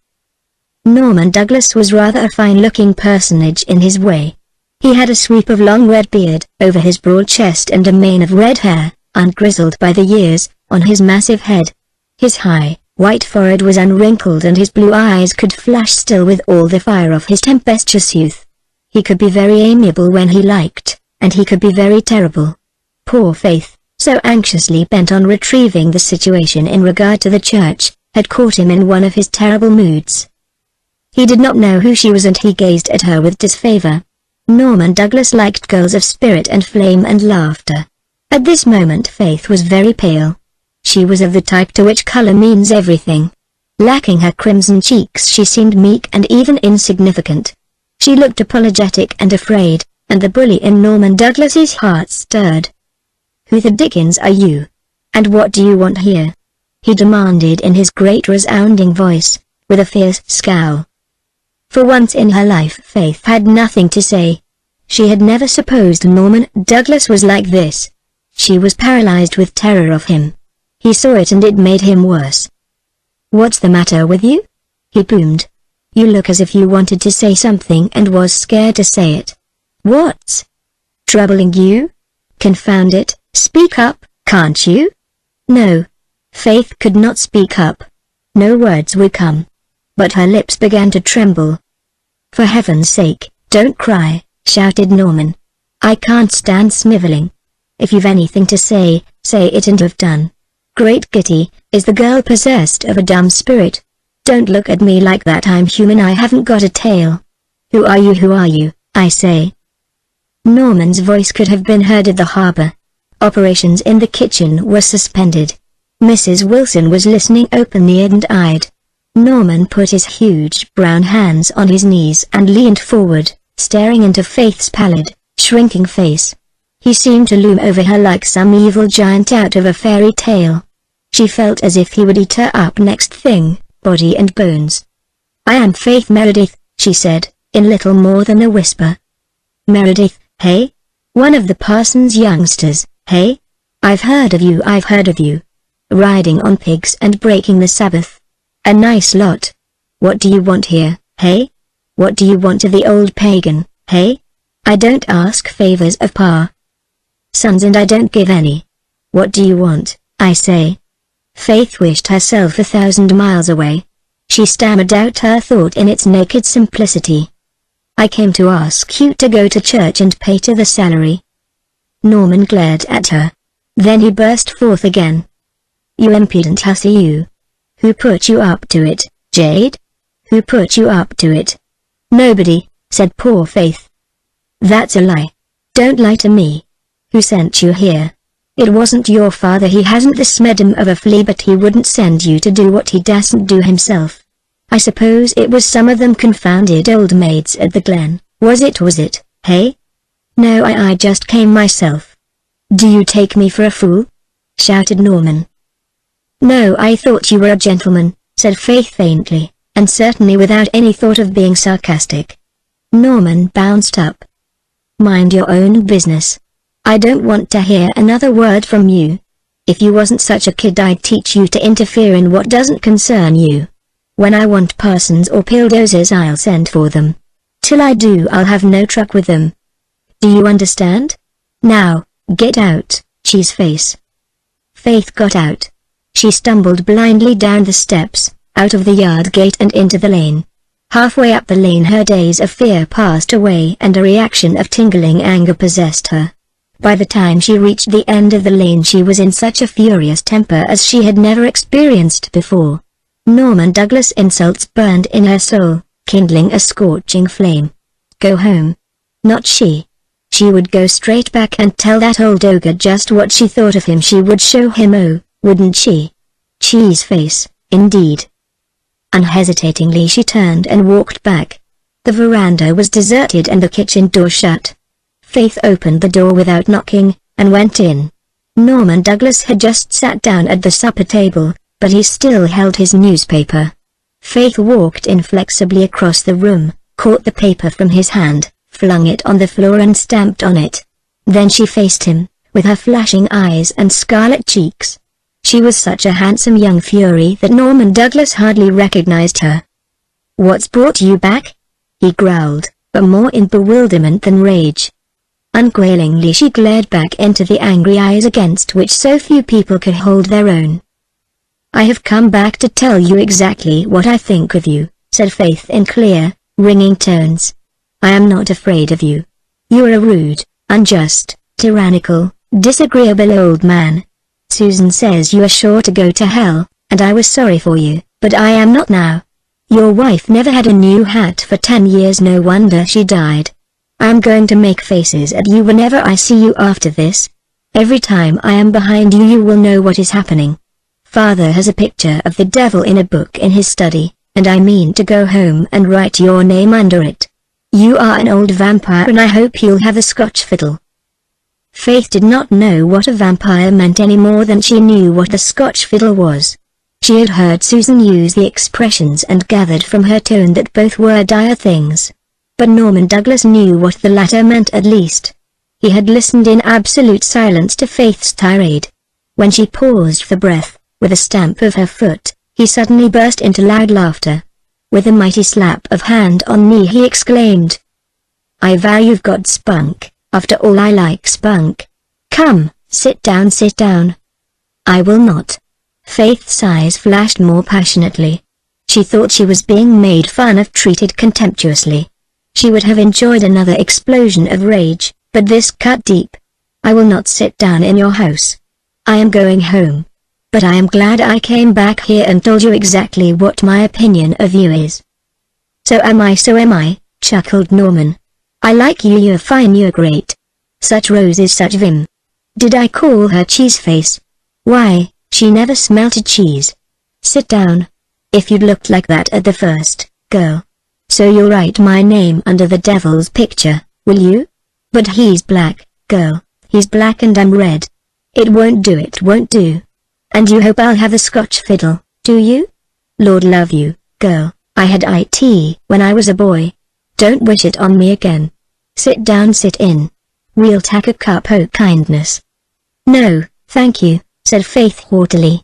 Norman Douglas was rather a fine-looking personage in his way. He had a sweep of long red beard over his broad chest and a mane of red hair, ungrizzled by the years, on his massive head. His high, white forehead was unwrinkled and his blue eyes could flash still with all the fire of his tempestuous youth. He could be very amiable when he liked, and he could be very terrible. Poor Faith, so anxiously bent on retrieving the situation in regard to the church, had caught him in one of his terrible moods. He did not know who she was and he gazed at her with disfavor. Norman Douglas liked girls of spirit and flame and laughter. At this moment Faith was very pale. She was of the type to which color means everything. Lacking her crimson cheeks, she seemed meek and even insignificant. She looked apologetic and afraid, and the bully in Norman Douglas's heart stirred. "Who the dickens are you? And what do you want here?" he demanded in his great resounding voice, with a fierce scowl. For once in her life Faith had nothing to say. She had never supposed Norman Douglas was like this. She was paralyzed with terror of him. He saw it and it made him worse. "What's the matter with you?" he boomed. "You look as if you wanted to say something and was scared to say it. What's troubling you? Confound it, speak up, can't you?" No. Faith could not speak up. No words would come. But her lips began to tremble. "For heaven's sake, don't cry," shouted Norman. "I can't stand sniveling. If you've anything to say, say it and have done. Great Kitty, is the girl possessed of a dumb spirit? Don't look at me like that. I'm human. I haven't got a tail. Who are you? Who are you, I say?" Norman's voice could have been heard at the harbor. Operations in the kitchen were suspended. Mrs. Wilson was listening open-eared and eyed. Norman put his huge brown hands on his knees and leaned forward, staring into Faith's pallid, shrinking face. He seemed to loom over her like some evil giant out of a fairy tale. She felt as if he would eat her up next thing, body and bones. "I am Faith Meredith," she said, in little more than a whisper. "Meredith, hey? One of the parson's youngsters, hey? I've heard of you. I've heard of you. Riding on pigs and breaking the Sabbath. A nice lot. What do you want here, hey? What do you want of the old pagan, hey? I don't ask favors of pa. Sons, and I don't give any. What do you want, I say?" Faith wished herself 1,000 miles away. She stammered out her thought in its naked simplicity. "I came to ask you to go to church and pay to the salary." Norman glared at her. Then he burst forth again. "You impudent hussy, you. Who put you up to it, Jade? Who put you up to it?" "Nobody," said poor Faith. "That's a lie. Don't lie to me. Who sent you here? It wasn't your father. He hasn't the smeddum of a flea, but he wouldn't send you to do what he dasn't do himself. I suppose it was some of them confounded old maids at the Glen, was it, hey? No, I just came myself." "Do you take me for a fool?" shouted Norman. "No, I thought you were a gentleman," said Faith faintly, and certainly without any thought of being sarcastic. Norman bounced up. "Mind your own business. I don't want to hear another word from you. If you wasn't such a kid, I'd teach you to interfere in what doesn't concern you. When I want parsons or pilldozers, I'll send for them. Till I do, I'll have no truck with them. Do you understand? Now, get out, cheeseface." Faith got out. She stumbled blindly down the steps, out of the yard gate and into the lane. Halfway up the lane, her daze of fear passed away and a reaction of tingling anger possessed her. By the time she reached the end of the lane, she was in such a furious temper as she had never experienced before. Norman Douglas' insults burned in her soul, kindling a scorching flame. Go home. Not she. She would go straight back and tell that old ogre just what she thought of him. She would show him, oh, wouldn't she? Cheeseface, indeed. Unhesitatingly she turned and walked back. The veranda was deserted and the kitchen door shut. Faith opened the door without knocking, and went in. Norman Douglas had just sat down at the supper table, but he still held his newspaper. Faith walked inflexibly across the room, caught the paper from his hand, flung it on the floor and stamped on it. Then she faced him, with her flashing eyes and scarlet cheeks. She was such a handsome young fury that Norman Douglas hardly recognized her. "What's brought you back?" he growled, but more in bewilderment than rage. Unquailingly she glared back into the angry eyes against which so few people could hold their own. "I have come back to tell you exactly what I think of you," said Faith in clear, ringing tones. "I am not afraid of you. You are a rude, unjust, tyrannical, disagreeable old man. Susan says you are sure to go to hell, and I was sorry for you, but I am not now. Your wife never had a new hat for 10 years, no wonder she died. I am going to make faces at you whenever I see you after this. Every time I am behind you, you will know what is happening. Father has a picture of the devil in a book in his study, and I mean to go home and write your name under it. You are an old vampire and I hope you'll have a Scotch fiddle." Faith did not know what a vampire meant any more than she knew what the Scotch fiddle was. She had heard Susan use the expressions and gathered from her tone that both were dire things. But Norman Douglas knew what the latter meant at least. He had listened in absolute silence to Faith's tirade. When she paused for breath, with a stamp of her foot, he suddenly burst into loud laughter. With a mighty slap of hand on knee he exclaimed, "I vow you've got spunk. After all, I like spunk. Come, sit down, sit down." "I will not." Faith's eyes flashed more passionately. She thought she was being made fun of, treated contemptuously. She would have enjoyed another explosion of rage, but this cut deep. "I will not sit down in your house. I am going home. But I am glad I came back here and told you exactly what my opinion of you is." So am I, chuckled Norman. "I like you, you're fine, you're great. Such roses, such vim." Did I call her cheeseface? Why, she never smelt a cheese. "Sit down. If you'd looked like that at the first, girl. So you'll write my name under the devil's picture, will you? But he's black, girl, he's black and I'm red. It won't do, it won't do. And you hope I'll have a Scotch fiddle, do you? Lord love you, girl, I had IT when I was a boy. Don't wish it on me again. Sit down, sit in. We'll tack a cup o' kindness." "No, thank you," said Faith haughtily.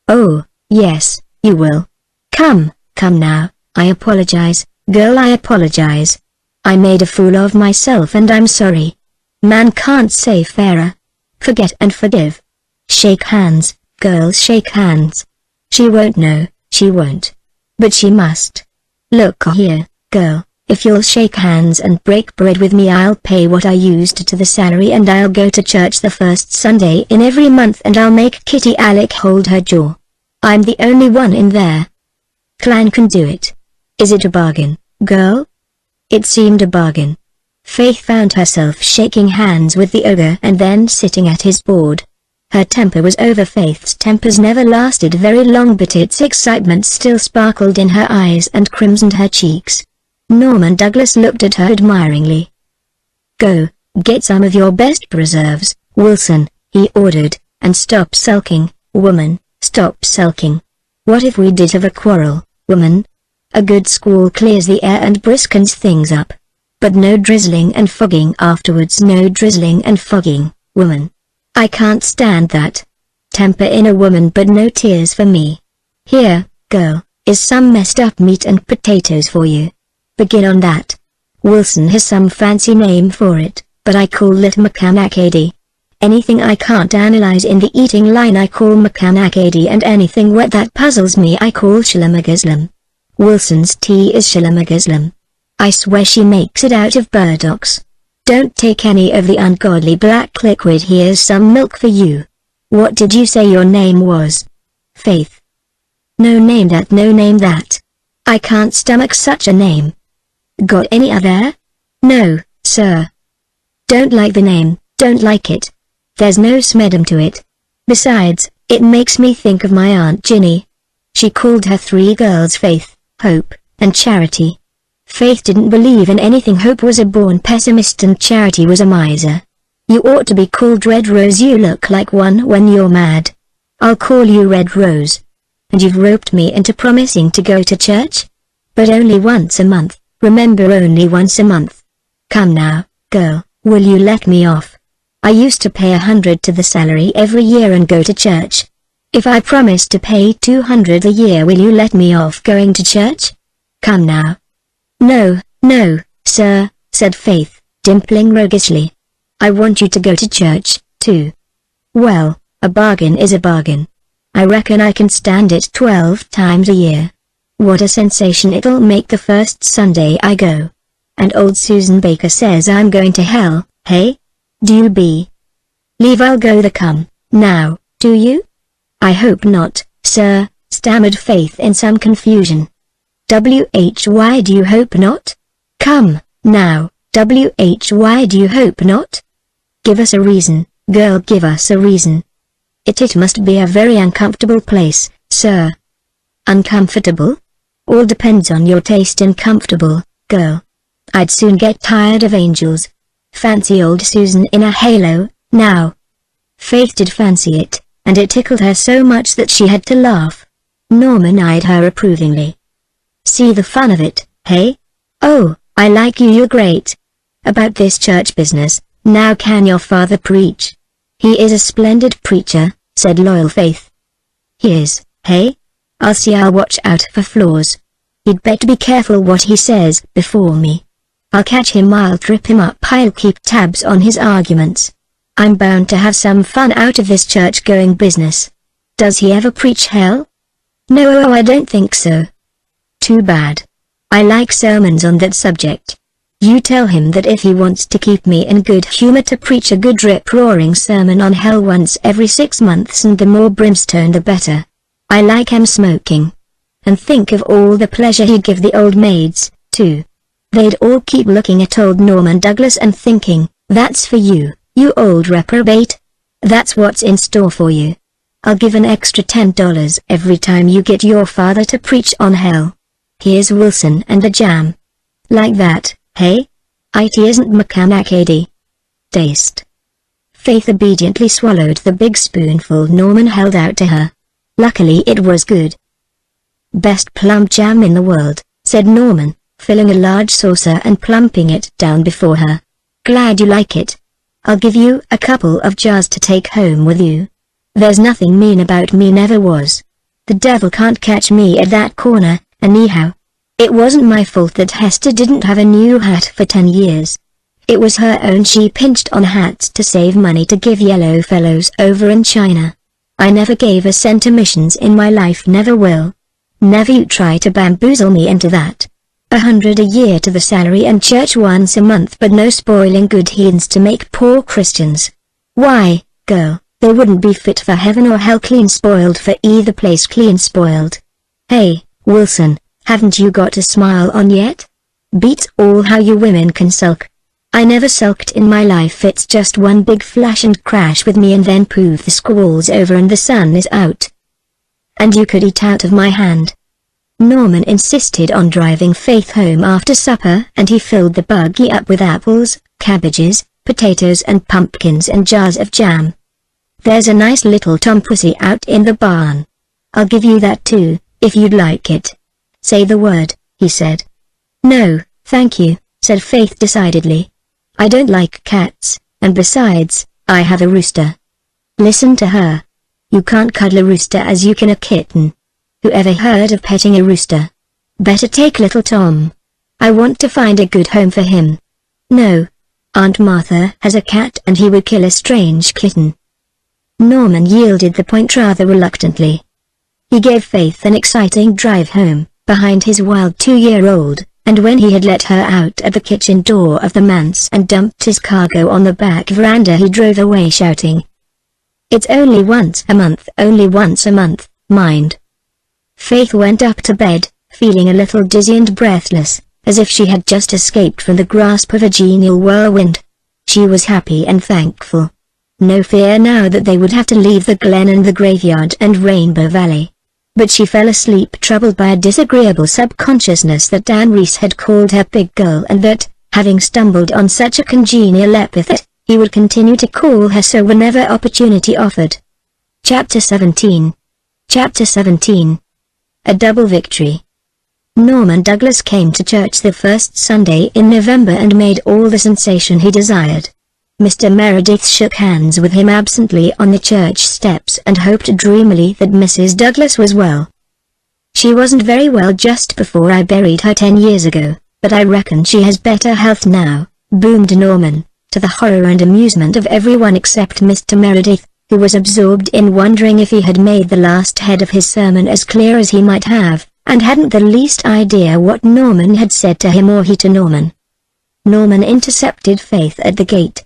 "Oh, yes, you will. Come, come now, I apologize, girl, I apologize. I made a fool of myself and I'm sorry. Man can't say fairer. Forget and forgive. Shake hands, girls, shake hands. She won't know, she won't. But she must. Look here, girl. If you'll shake hands and break bread with me, I'll pay what I used to the salary and I'll go to church the first Sunday in every month and I'll make Kitty Alec hold her jaw. I'm the only one in there. Clan can do it. Is it a bargain, girl?" It seemed a bargain. Faith found herself shaking hands with the ogre and then sitting at his board. Her temper was over. Faith's tempers never lasted very long, but its excitement still sparkled in her eyes and crimsoned her cheeks. Norman Douglas looked at her admiringly. "Go, get some of your best preserves, Wilson," he ordered, "and stop sulking, woman, stop sulking. What if we did have a quarrel, woman? A good squall clears the air and briskens things up. But no drizzling and fogging afterwards, no drizzling and fogging, woman. I can't stand that. Temper in a woman but no tears for me. Here, girl, is some messed up meat and potatoes for you. Begin on that. Wilson has some fancy name for it, but I call it McCanacady. Anything I can't analyze in the eating line I call McCanacady, and anything wet that puzzles me I call Shillamagazlam. Wilson's tea is Shillamagazlam. I swear she makes it out of burdocks. Don't take any of the ungodly black liquid. Here's some milk for you. What did you say your name was? Faith. No name that, no name that. I can't stomach such a name. Got any other? No, sir. Don't like the name, don't like it. There's no smedum to it. Besides, it makes me think of my Aunt Ginny. She called her 3 girls Faith, Hope, and Charity. Faith didn't believe in anything. Hope was a born pessimist and Charity was a miser. You ought to be called Red Rose. You look like one when you're mad. I'll call you Red Rose. And you've roped me into promising to go to church? But only once a month, remember, only once a month. Come now, girl, will you let me off? I used to pay 100 to the salary every year and go to church. If I promise to pay 200 a year, will you let me off going to church? Come now. No, no, sir, said Faith, dimpling roguishly. I want you to go to church, too. Well, a bargain is a bargain. I reckon I can stand it 12 times a year. What a sensation it'll make the first Sunday I go. And old Susan Baker says I'm going to hell, hey? Do you believe I'll go the come, now, do you? I hope not, sir, stammered Faith in some confusion. Why do you hope not? Come, now, why do you hope not? Give us a reason, girl, give us a reason. It must be a very uncomfortable place, sir. Uncomfortable? All depends on your taste in comfortable, girl. I'd soon get tired of angels. Fancy old Susan in a halo, now. Faith did fancy it, and it tickled her so much that she had to laugh. Norman eyed her approvingly. See the fun of it, hey? Oh, I like you, you're great. About this church business, now can your father preach? He is a splendid preacher, said loyal Faith. He is, hey? I'll watch out for flaws. He'd better be careful what he says before me. I'll catch him, I'll trip him up, I'll keep tabs on his arguments. I'm bound to have some fun out of this church-going business. Does he ever preach hell? No, I don't think so. Too bad. I like sermons on that subject. You tell him that if he wants to keep me in good humor to preach a good rip-roaring sermon on hell once every 6 months, and the more brimstone the better. I like him smoking. And think of all the pleasure he'd give the old maids, too. They'd all keep looking at old Norman Douglas and thinking, that's for you, you old reprobate. That's what's in store for you. I'll give an extra $10 every time you get your father to preach on hell. Here's Wilson and the jam. Like that, hey? It isn't McCanacady. Taste. Faith obediently swallowed the big spoonful Norman held out to her. Luckily it was good. Best plum jam in the world, said Norman, filling a large saucer and plumping it down before her. Glad you like it. I'll give you a couple of jars to take home with you. There's nothing mean about me, never was. The devil can't catch me at that corner, anyhow. It wasn't my fault that Hester didn't have a new hat for 10 years. It was her own. She pinched on hats to save money to give yellow fellows over in China. I never gave a cent to missions in my life, never will. Never you try to bamboozle me into that. 100 a year to the salary and church once a month, but no spoiling good heathens to make poor Christians. Why, girl, they wouldn't be fit for heaven or hell, clean spoiled for either place, clean spoiled. Hey, Wilson, haven't you got a smile on yet? Beats all how you women can sulk. I never sulked in my life. It's just one big flash and crash with me, and then poof, the squall's over and the sun is out. And you could eat out of my hand. Norman insisted on driving Faith home after supper, and he filled the buggy up with apples, cabbages, potatoes and pumpkins and jars of jam. There's a nice little tompussy out in the barn. I'll give you that too, if you'd like it. Say the word, he said. "No, thank you," said Faith decidedly. "I don't like cats, and besides, I have a rooster." Listen to her. You can't cuddle a rooster as you can a kitten. Whoever heard of petting a rooster? Better take little Tom. I want to find a good home for him. No. Aunt Martha has a cat and he would kill a strange kitten. Norman yielded the point rather reluctantly. He gave Faith an exciting drive home, behind his wild 2-year-old, and when he had let her out at the kitchen door of the manse and dumped his cargo on the back veranda he drove away shouting, "It's only once a month, mind." Faith went up to bed, feeling a little dizzy and breathless, as if she had just escaped from the grasp of a genial whirlwind. She was happy and thankful. No fear now that they would have to leave the glen and the graveyard and Rainbow Valley. But she fell asleep troubled by a disagreeable subconsciousness that Dan Reese had called her pig girl and that, having stumbled on such a congenial epithet, he would continue to call her so whenever opportunity offered. Chapter 17. A double victory. Norman Douglas came to church the first Sunday in November and made all the sensation he desired. Mr. Meredith shook hands with him absently on the church steps and hoped dreamily that Mrs. Douglas was well. "She wasn't very well just before I buried her 10 years ago, but I reckon she has better health now," boomed Norman, to the horror and amusement of everyone except Mr. Meredith, who was absorbed in wondering if he had made the last head of his sermon as clear as he might have, and hadn't the least idea what Norman had said to him or he to Norman. Norman intercepted Faith at the gate.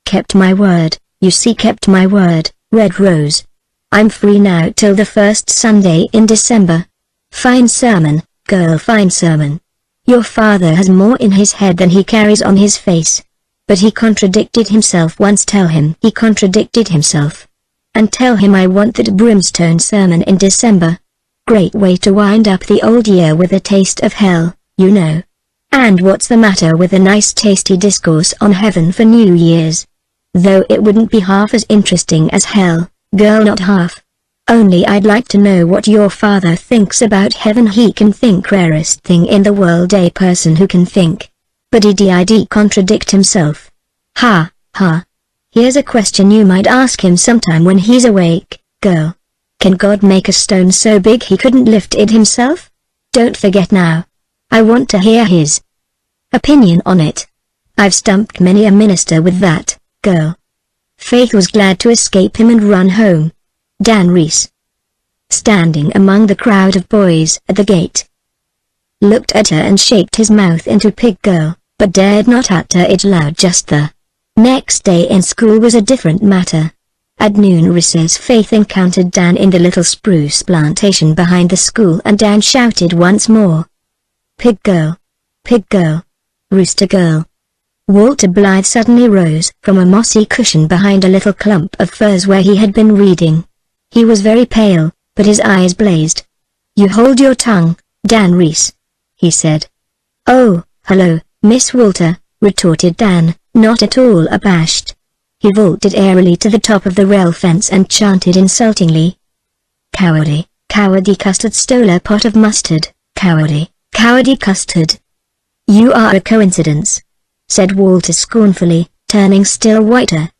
"Kept my word, you see, kept my word, Red Rose. I'm free now till the first Sunday in December. Fine sermon, girl, fine sermon. Your father has more in his head than he carries on his face." But he contradicted himself once. Tell him he contradicted himself. "And tell him I want that brimstone sermon in December. Great way to wind up the old year with a taste of hell, you know. And what's the matter with a nice tasty discourse on heaven for New Year's? Though it wouldn't be half as interesting as hell, girl, not half. Only I'd like to know what your father thinks about heaven. He can think, rarest thing in the world, a person who can think. But he did contradict himself. Ha, ha. Here's a question you might ask him sometime when he's awake, girl. Can God make a stone so big he couldn't lift it himself? Don't forget now. I want to hear his opinion on it. I've stumped many a minister with that, girl." Faith was glad to escape him and run home. Dan Reese, standing among the crowd of boys at the gate, looked at her and shaped his mouth into pig girl, but dared not utter it loud just the next day in school was a different matter. At noon recess Faith encountered Dan in the little spruce plantation behind the school and Dan shouted once more, "Pig girl! Pig girl! Rooster girl!" Walter Blythe suddenly rose from a mossy cushion behind a little clump of firs where he had been reading. He was very pale, but his eyes blazed. "You hold your tongue, Dan Reese," he said. "Oh, hello, Miss Walter," retorted Dan, not at all abashed. He vaulted airily to the top of the rail fence and chanted insultingly, "Cowardy, cowardy custard, stole a pot of mustard, cowardy, cowardy custard." "You are a coincidence," said Walter scornfully, turning still whiter.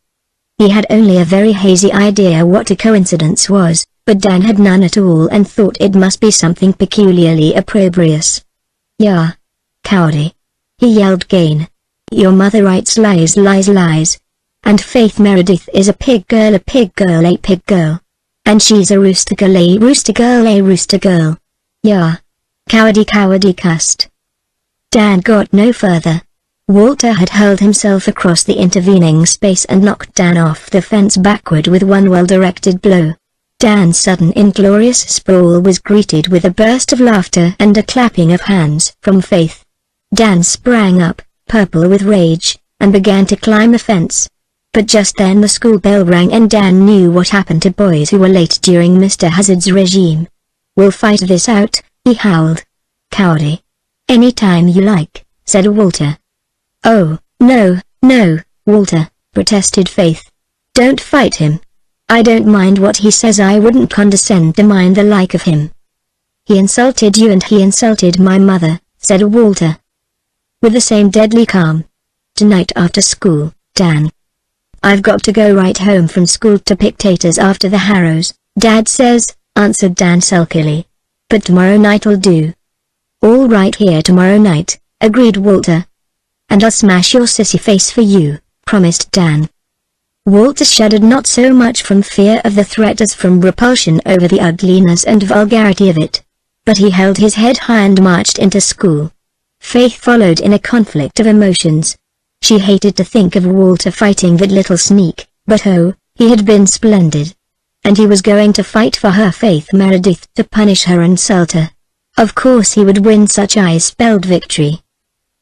He had only a very hazy idea what a coincidence was, but Dan had none at all and thought it must be something peculiarly opprobrious. "Yeah. Cowardy," he yelled again. "Your mother writes lies, lies, lies. And Faith Meredith is a pig girl, a pig girl, a pig girl. And she's a rooster girl, a rooster girl, a rooster girl. Yeah. Cowardy, cowardy cussed." Dan got no further. Walter had hurled himself across the intervening space and knocked Dan off the fence backward with one well-directed blow. Dan's sudden inglorious sprawl was greeted with a burst of laughter and a clapping of hands from Faith. Dan sprang up, purple with rage, and began to climb the fence. But just then the school bell rang and Dan knew what happened to boys who were late during Mr. Hazard's regime. "We'll fight this out," he howled. "Cowardy." "Any time you like," said Walter. "Oh, no, no, Walter," protested Faith. "Don't fight him. I don't mind what he says, I wouldn't condescend to mind the like of him. "He insulted you and he insulted my mother," said Walter, with the same deadly calm. "Tonight after school, Dan. I've got to go right home from school to pick taters after the Harrows, Dad says," answered Dan sulkily. "But tomorrow night'll do." "All right, here tomorrow night," agreed Walter. "And I'll smash your sissy face for you," promised Dan. Walter shuddered, not so much from fear of the threat as from repulsion over the ugliness and vulgarity of it. But he held his head high and marched into school. Faith followed in a conflict of emotions. She hated to think of Walter fighting that little sneak, but oh, he had been splendid. And he was going to fight for her, Faith Meredith, to punish her insulter. Of course he would win. Such eyes spelled victory.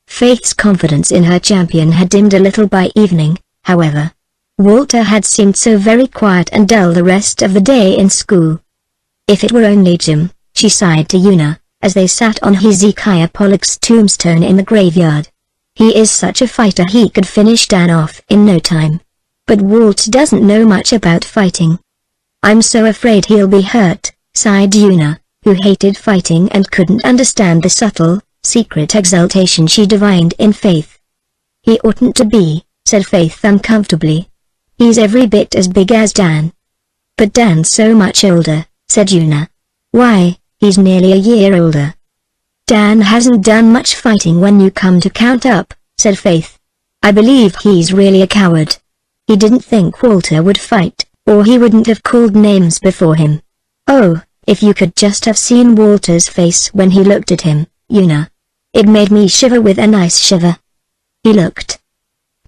Faith's confidence in her champion had dimmed a little by evening, however. Walter had seemed so very quiet and dull the rest of the day in school. "If it were only Jim," she sighed to Una, as they sat on Hezekiah Pollock's tombstone in the graveyard. "He is such a fighter, he could finish Dan off in no time. But Walt doesn't know much about fighting. I'm so afraid he'll be hurt," sighed Una, who hated fighting and couldn't understand the subtle, secret exultation she divined in Faith. "He oughtn't to be," said Faith uncomfortably. "He's every bit as big as Dan." "But Dan's so much older," said Una. "Why, he's nearly a year older." "Dan hasn't done much fighting when you come to count up," said Faith. "I believe he's really a coward. He didn't think Walter would fight, or he wouldn't have called names before him. Oh, if you could just have seen Walter's face when he looked at him, Una. It made me shiver with a nice shiver. He looked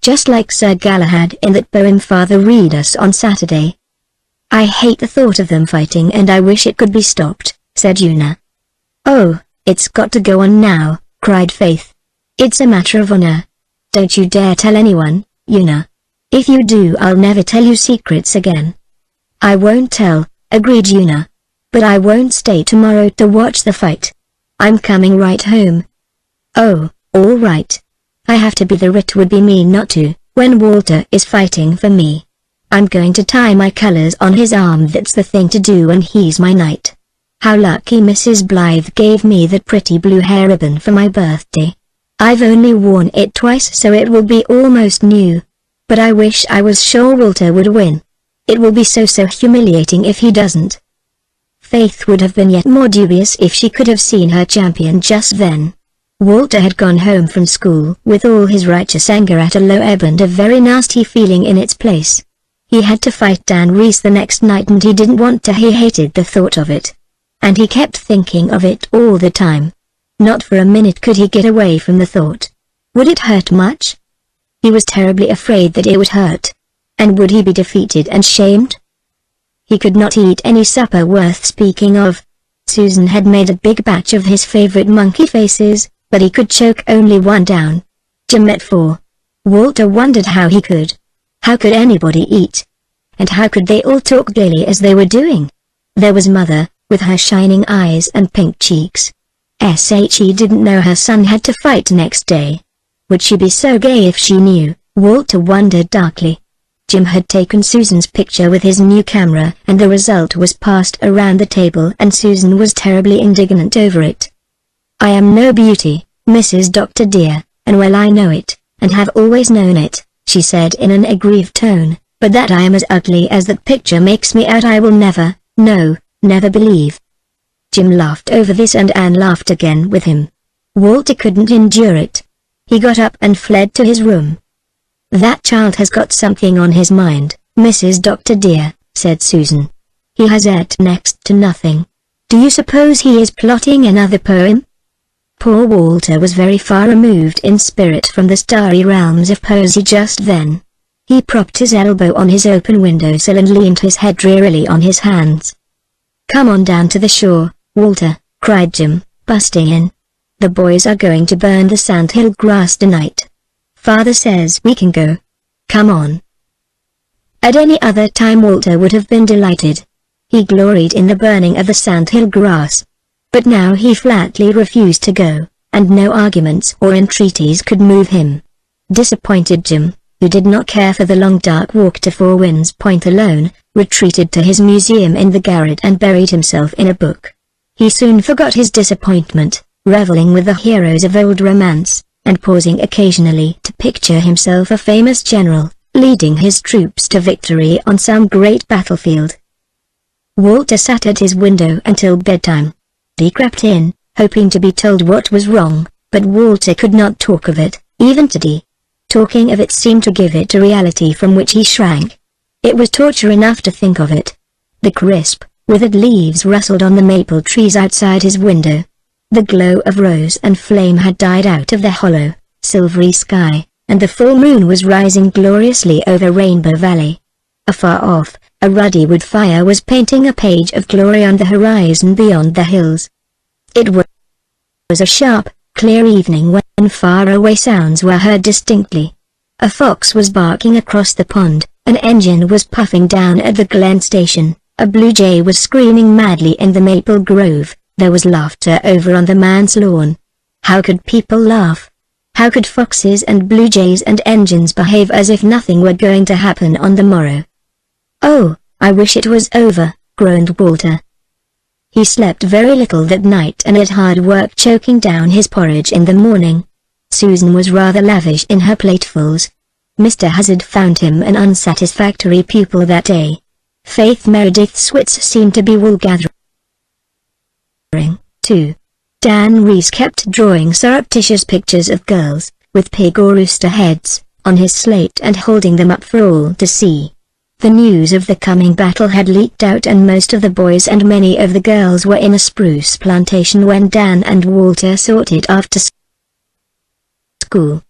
just like Sir Galahad in that poem Father read us on Saturday." "I hate the thought of them fighting and I wish it could be stopped," said Una. "Oh, it's got to go on now," cried Faith. "It's a matter of honor. Don't you dare tell anyone, Una. If you do, I'll never tell you secrets again." "I won't tell," agreed Una. "But I won't stay tomorrow to watch the fight. I'm coming right home." "Oh, all right. I have to be there. It would be mean not to, when Walter is fighting for me. I'm going to tie my colors on his arm. That's the thing to do when he's my knight. How lucky Mrs. Blythe gave me that pretty blue hair ribbon for my birthday. I've only worn it twice, so it will be almost new. But I wish I was sure Walter would win. It will be so humiliating if he doesn't." Faith would have been yet more dubious if she could have seen her champion just then. Walter had gone home from school with all his righteous anger at a low ebb and a very nasty feeling in its place. He had to fight Dan Reese the next night and he didn't want to. He hated the thought of it. And he kept thinking of it all the time. Not for a minute could he get away from the thought. Would it hurt much? He was terribly afraid that it would hurt. And would he be defeated and shamed? He could not eat any supper worth speaking of. Susan had made a big batch of his favorite monkey faces, but he could choke only one down. Jim ate 4. Walter wondered how he could. How could anybody eat? And how could they all talk gaily as they were doing? There was Mother, with her shining eyes and pink cheeks. She didn't know her son had to fight next day. Would she be so gay if she knew? Walter wondered darkly. Jim had taken Susan's picture with his new camera and the result was passed around the table and Susan was terribly indignant over it. "I am no beauty, Mrs. Doctor dear, and well I know it, and have always known it," she said in an aggrieved tone, "but that I am as ugly as that picture makes me out I will never, no, never believe." Jim laughed over this and Anne laughed again with him. Walter couldn't endure it. He got up and fled to his room. "That child has got something on his mind, Mrs. Doctor dear," said Susan. "He has ate next to nothing. Do you suppose he is plotting another poem?" Poor Walter was very far removed in spirit from the starry realms of poesy just then. He propped his elbow on his open windowsill and leaned his head drearily on his hands. "Come on down to the shore, Walter," cried Jim, busting in. "The boys are going to burn the sandhill grass tonight. Father says we can go. Come on." At any other time Walter would have been delighted. He gloried in the burning of the sandhill grass. But now he flatly refused to go, and no arguments or entreaties could move him. Disappointed Jim, who did not care for the long dark walk to Four Winds Point alone, retreated to his museum in the garret and buried himself in a book. He soon forgot his disappointment, reveling with the heroes of old romance, and pausing occasionally to picture himself a famous general, leading his troops to victory on some great battlefield. Walter sat at his window until bedtime. He crept in, hoping to be told what was wrong, but Walter could not talk of it, even to Dee. Talking of it seemed to give it a reality from which he shrank. It was torture enough to think of it. The crisp, withered leaves rustled on the maple trees outside his window. The glow of rose and flame had died out of the hollow, silvery sky, and the full moon was rising gloriously over Rainbow Valley. Afar off, a ruddy wood fire was painting a page of glory on the horizon beyond the hills. It was a sharp, clear evening when far-away sounds were heard distinctly. A fox was barking across the pond, an engine was puffing down at the Glen station, a blue jay was screaming madly in the maple grove, there was laughter over on the man's lawn. How could people laugh? How could foxes and blue jays and engines behave as if nothing were going to happen on the morrow? "Oh, I wish it was over," groaned Walter. He slept very little that night and had hard work choking down his porridge in the morning. Susan was rather lavish in her platefuls. Mr. Hazard found him an unsatisfactory pupil that day. Faith Meredith's wits seemed to be wool-gathering, too. Dan Reese kept drawing surreptitious pictures of girls, with pig or rooster heads, on his slate and holding them up for all to see. The news of the coming battle had leaked out and most of the boys and many of the girls were in a spruce plantation when Dan and Walter sought it after school.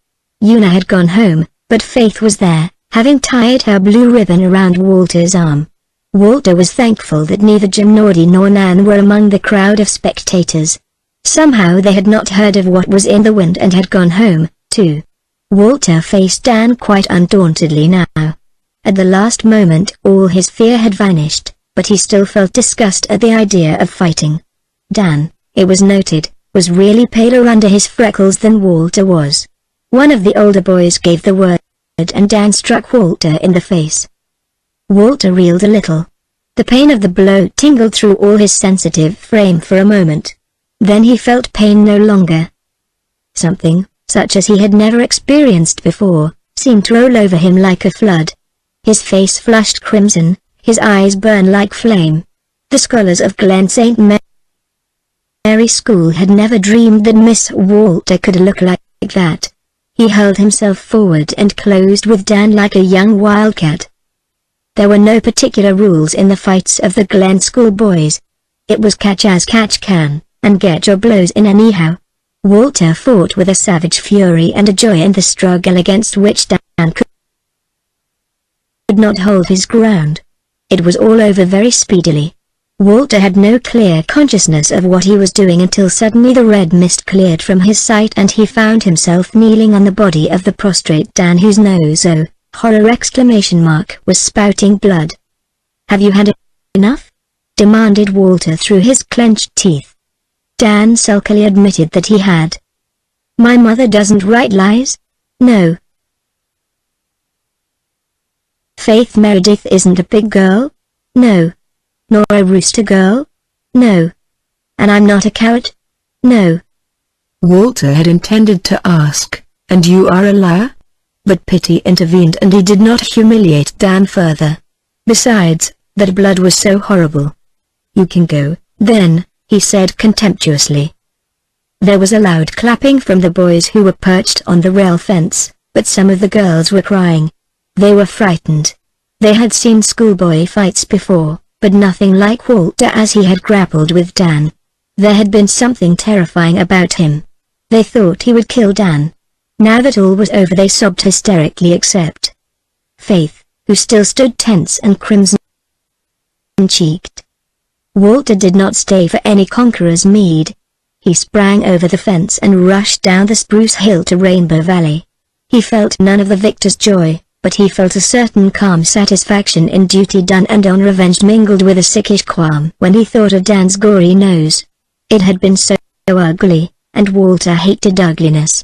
Una had gone home, but Faith was there, having tied her blue ribbon around Walter's arm. Walter was thankful that neither Jim nor Dee nor Nan were among the crowd of spectators. Somehow they had not heard of what was in the wind and had gone home, too. Walter faced Dan quite undauntedly now. At the last moment all his fear had vanished, but he still felt disgust at the idea of fighting. Dan, it was noted, was really paler under his freckles than Walter was. One of the older boys gave the word, and Dan struck Walter in the face. Walter reeled a little. The pain of the blow tingled through all his sensitive frame for a moment. Then he felt pain no longer. Something, such as he had never experienced before, seemed to roll over him like a flood. His face flushed crimson, his eyes burned like flame. The scholars of Glen St. Mary School had never dreamed that Miss Walter could look like that. He hurled himself forward and closed with Dan like a young wildcat. There were no particular rules in the fights of the Glen School boys. It was catch as catch can, and get your blows in anyhow. Walter fought with a savage fury and a joy in the struggle against which Dan could not hold his ground. It was all over very speedily. Walter had no clear consciousness of what he was doing until suddenly the red mist cleared from his sight and he found himself kneeling on the body of the prostrate Dan whose nose, oh, horror exclamation mark, was spouting blood. "Have you had enough?" demanded Walter through his clenched teeth. Dan sulkily admitted that he had. "My mother doesn't write lies? No. Faith Meredith isn't a pig girl? No. Nor a rooster girl? No. And I'm not a coward? No." Walter had intended to ask, "And you are a liar?" But pity intervened and he did not humiliate Dan further. Besides, that blood was so horrible. "You can go, then," he said contemptuously. There was a loud clapping from the boys who were perched on the rail fence, but some of the girls were crying. They were frightened. They had seen schoolboy fights before, but nothing like Walter as he had grappled with Dan. There had been something terrifying about him. They thought he would kill Dan. Now that all was over they sobbed hysterically except Faith, who still stood tense and crimson-cheeked. Walter did not stay for any conqueror's meed. He sprang over the fence and rushed down the spruce hill to Rainbow Valley. He felt none of the victor's joy, but he felt a certain calm satisfaction in duty done and on revenge mingled with a sickish qualm when he thought of Dan's gory nose. It had been so ugly, and Walter hated ugliness.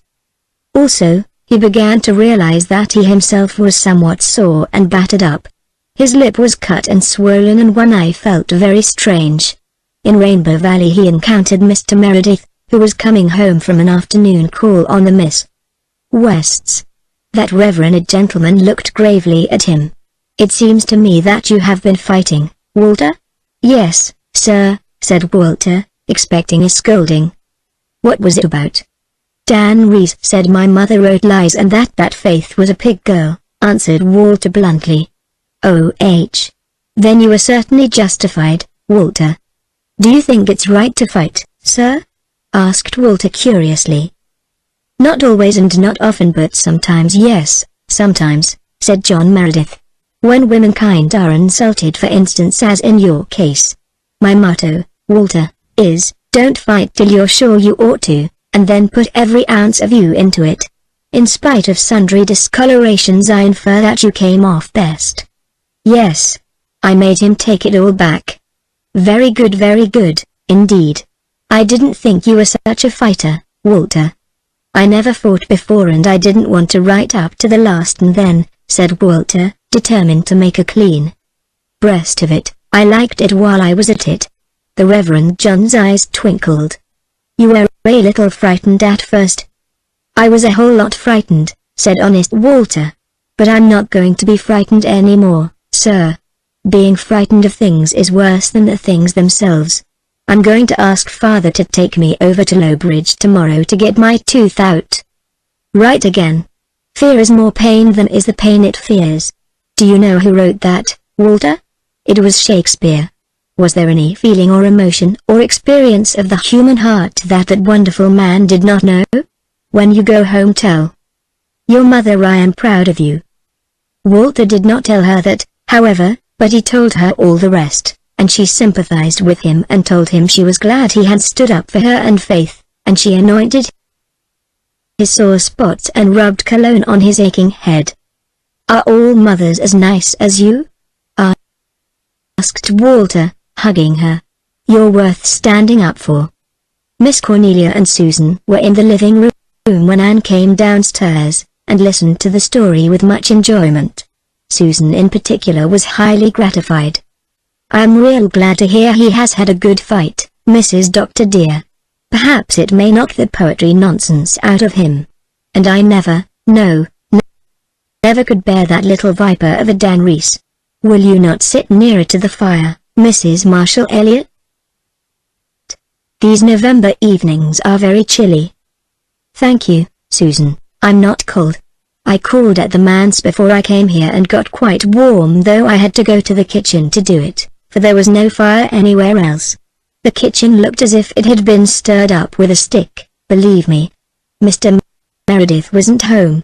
Also, he began to realize that he himself was somewhat sore and battered up. His lip was cut and swollen and one eye felt very strange. in Rainbow Valley he encountered Mr. Meredith, who was coming home from an afternoon call on the Miss Wests. That reverend gentleman looked gravely at him. "It seems to me that you have been fighting, Walter?" "Yes, sir," said Walter, expecting a scolding. "What was it about?" "Dan Reese said my mother wrote lies and that Faith was a pig girl," answered Walter bluntly. "Oh. Then you were certainly justified, Walter." "Do you think it's right to fight, sir?" asked Walter curiously. "Not always and not often, but sometimes, yes, sometimes," said John Meredith. "When womankind are insulted, for instance, as in your case. My motto, Walter, is, don't fight till you're sure you ought to, and then put every ounce of you into it. In spite of sundry discolorations I infer that you came off best." "Yes. I made him take it all back." Very good, indeed. "I didn't think you were such a fighter, Walter." "I never fought before and I didn't want to right up to the last and then," said Walter, determined to make a clean breast of it. "I liked it while I was at it." The Reverend John's eyes twinkled. "You were a little frightened at first." "I was a whole lot frightened," said honest Walter. "But I'm not going to be frightened anymore, sir. Being frightened of things is worse than the things themselves. I'm going to ask Father to take me over to Lowbridge tomorrow to get my tooth out." "Right again. Fear is more pain than is the pain it fears. Do you know who wrote that, Walter?" "It was Shakespeare." "Was there any feeling or emotion or experience of the human heart that wonderful man did not know? When you go home tell your mother I am proud of you." Walter did not tell her that, however, but he told her all the rest, and she sympathized with him and told him she was glad he had stood up for her and Faith, and she anointed his sore spots and rubbed cologne on his aching head. "Are all mothers as nice as you?" asked Walter, hugging her. "You're worth standing up for." Miss Cornelia and Susan were in the living room when Anne came downstairs, and listened to the story with much enjoyment. Susan in particular was highly gratified. "I'm real glad to hear he has had a good fight, Mrs. Doctor dear. Perhaps it may knock the poetry nonsense out of him. And I never could bear that little viper of a Dan Reese. Will you not sit nearer to the fire, Mrs. Marshall Elliott? These November evenings are very chilly." "Thank you, Susan, I'm not cold. I called at the manse before I came here and got quite warm, though I had to go to the kitchen to do it, for there was no fire anywhere else. The kitchen looked as if it had been stirred up with a stick, believe me. Mr. Meredith wasn't home.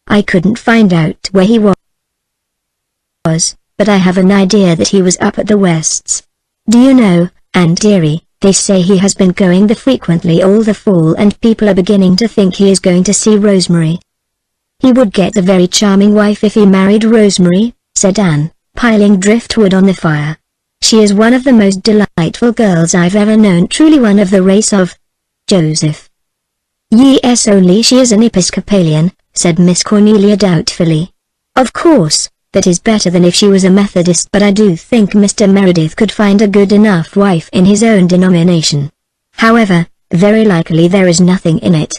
I couldn't find out where he was, but I have an idea that he was up at the Wests. Do you know, Anne dearie, they say he has been going there frequently all the fall and people are beginning to think he is going to see Rosemary." "He would get a very charming wife if he married Rosemary," said Anne, piling driftwood on the fire. "She is one of the most delightful girls I've ever known, truly one of the race of Joseph." "Yes, only she is an Episcopalian," said Miss Cornelia doubtfully. "Of course, that is better than if she was a Methodist, but I do think Mr. Meredith could find a good enough wife in his own denomination. However, very likely there is nothing in it.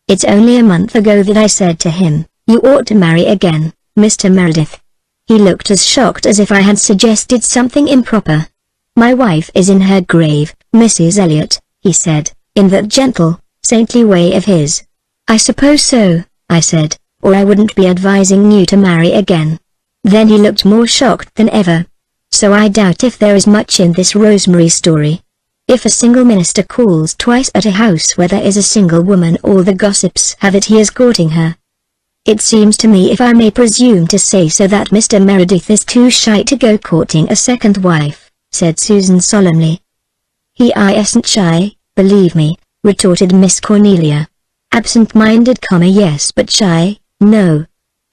It's only a month ago that I said to him, 'You ought to marry again, Mr. Meredith.' He looked as shocked as if I had suggested something improper. 'My wife is in her grave, Mrs. Elliot,' he said, in that gentle, saintly way of his. 'I suppose so,' I said, 'or I wouldn't be advising you to marry again.' Then he looked more shocked than ever. So I doubt if there is much in this Rosemary story. If a single minister calls twice at a house where there is a single woman, all the gossips have it he is courting her. It seems to me, if I may presume to say so, that Mr. Meredith is too shy to go courting a second wife," said Susan solemnly. "He isn't shy, believe me," retorted Miss Cornelia. "Absent-minded, yes, but shy, no.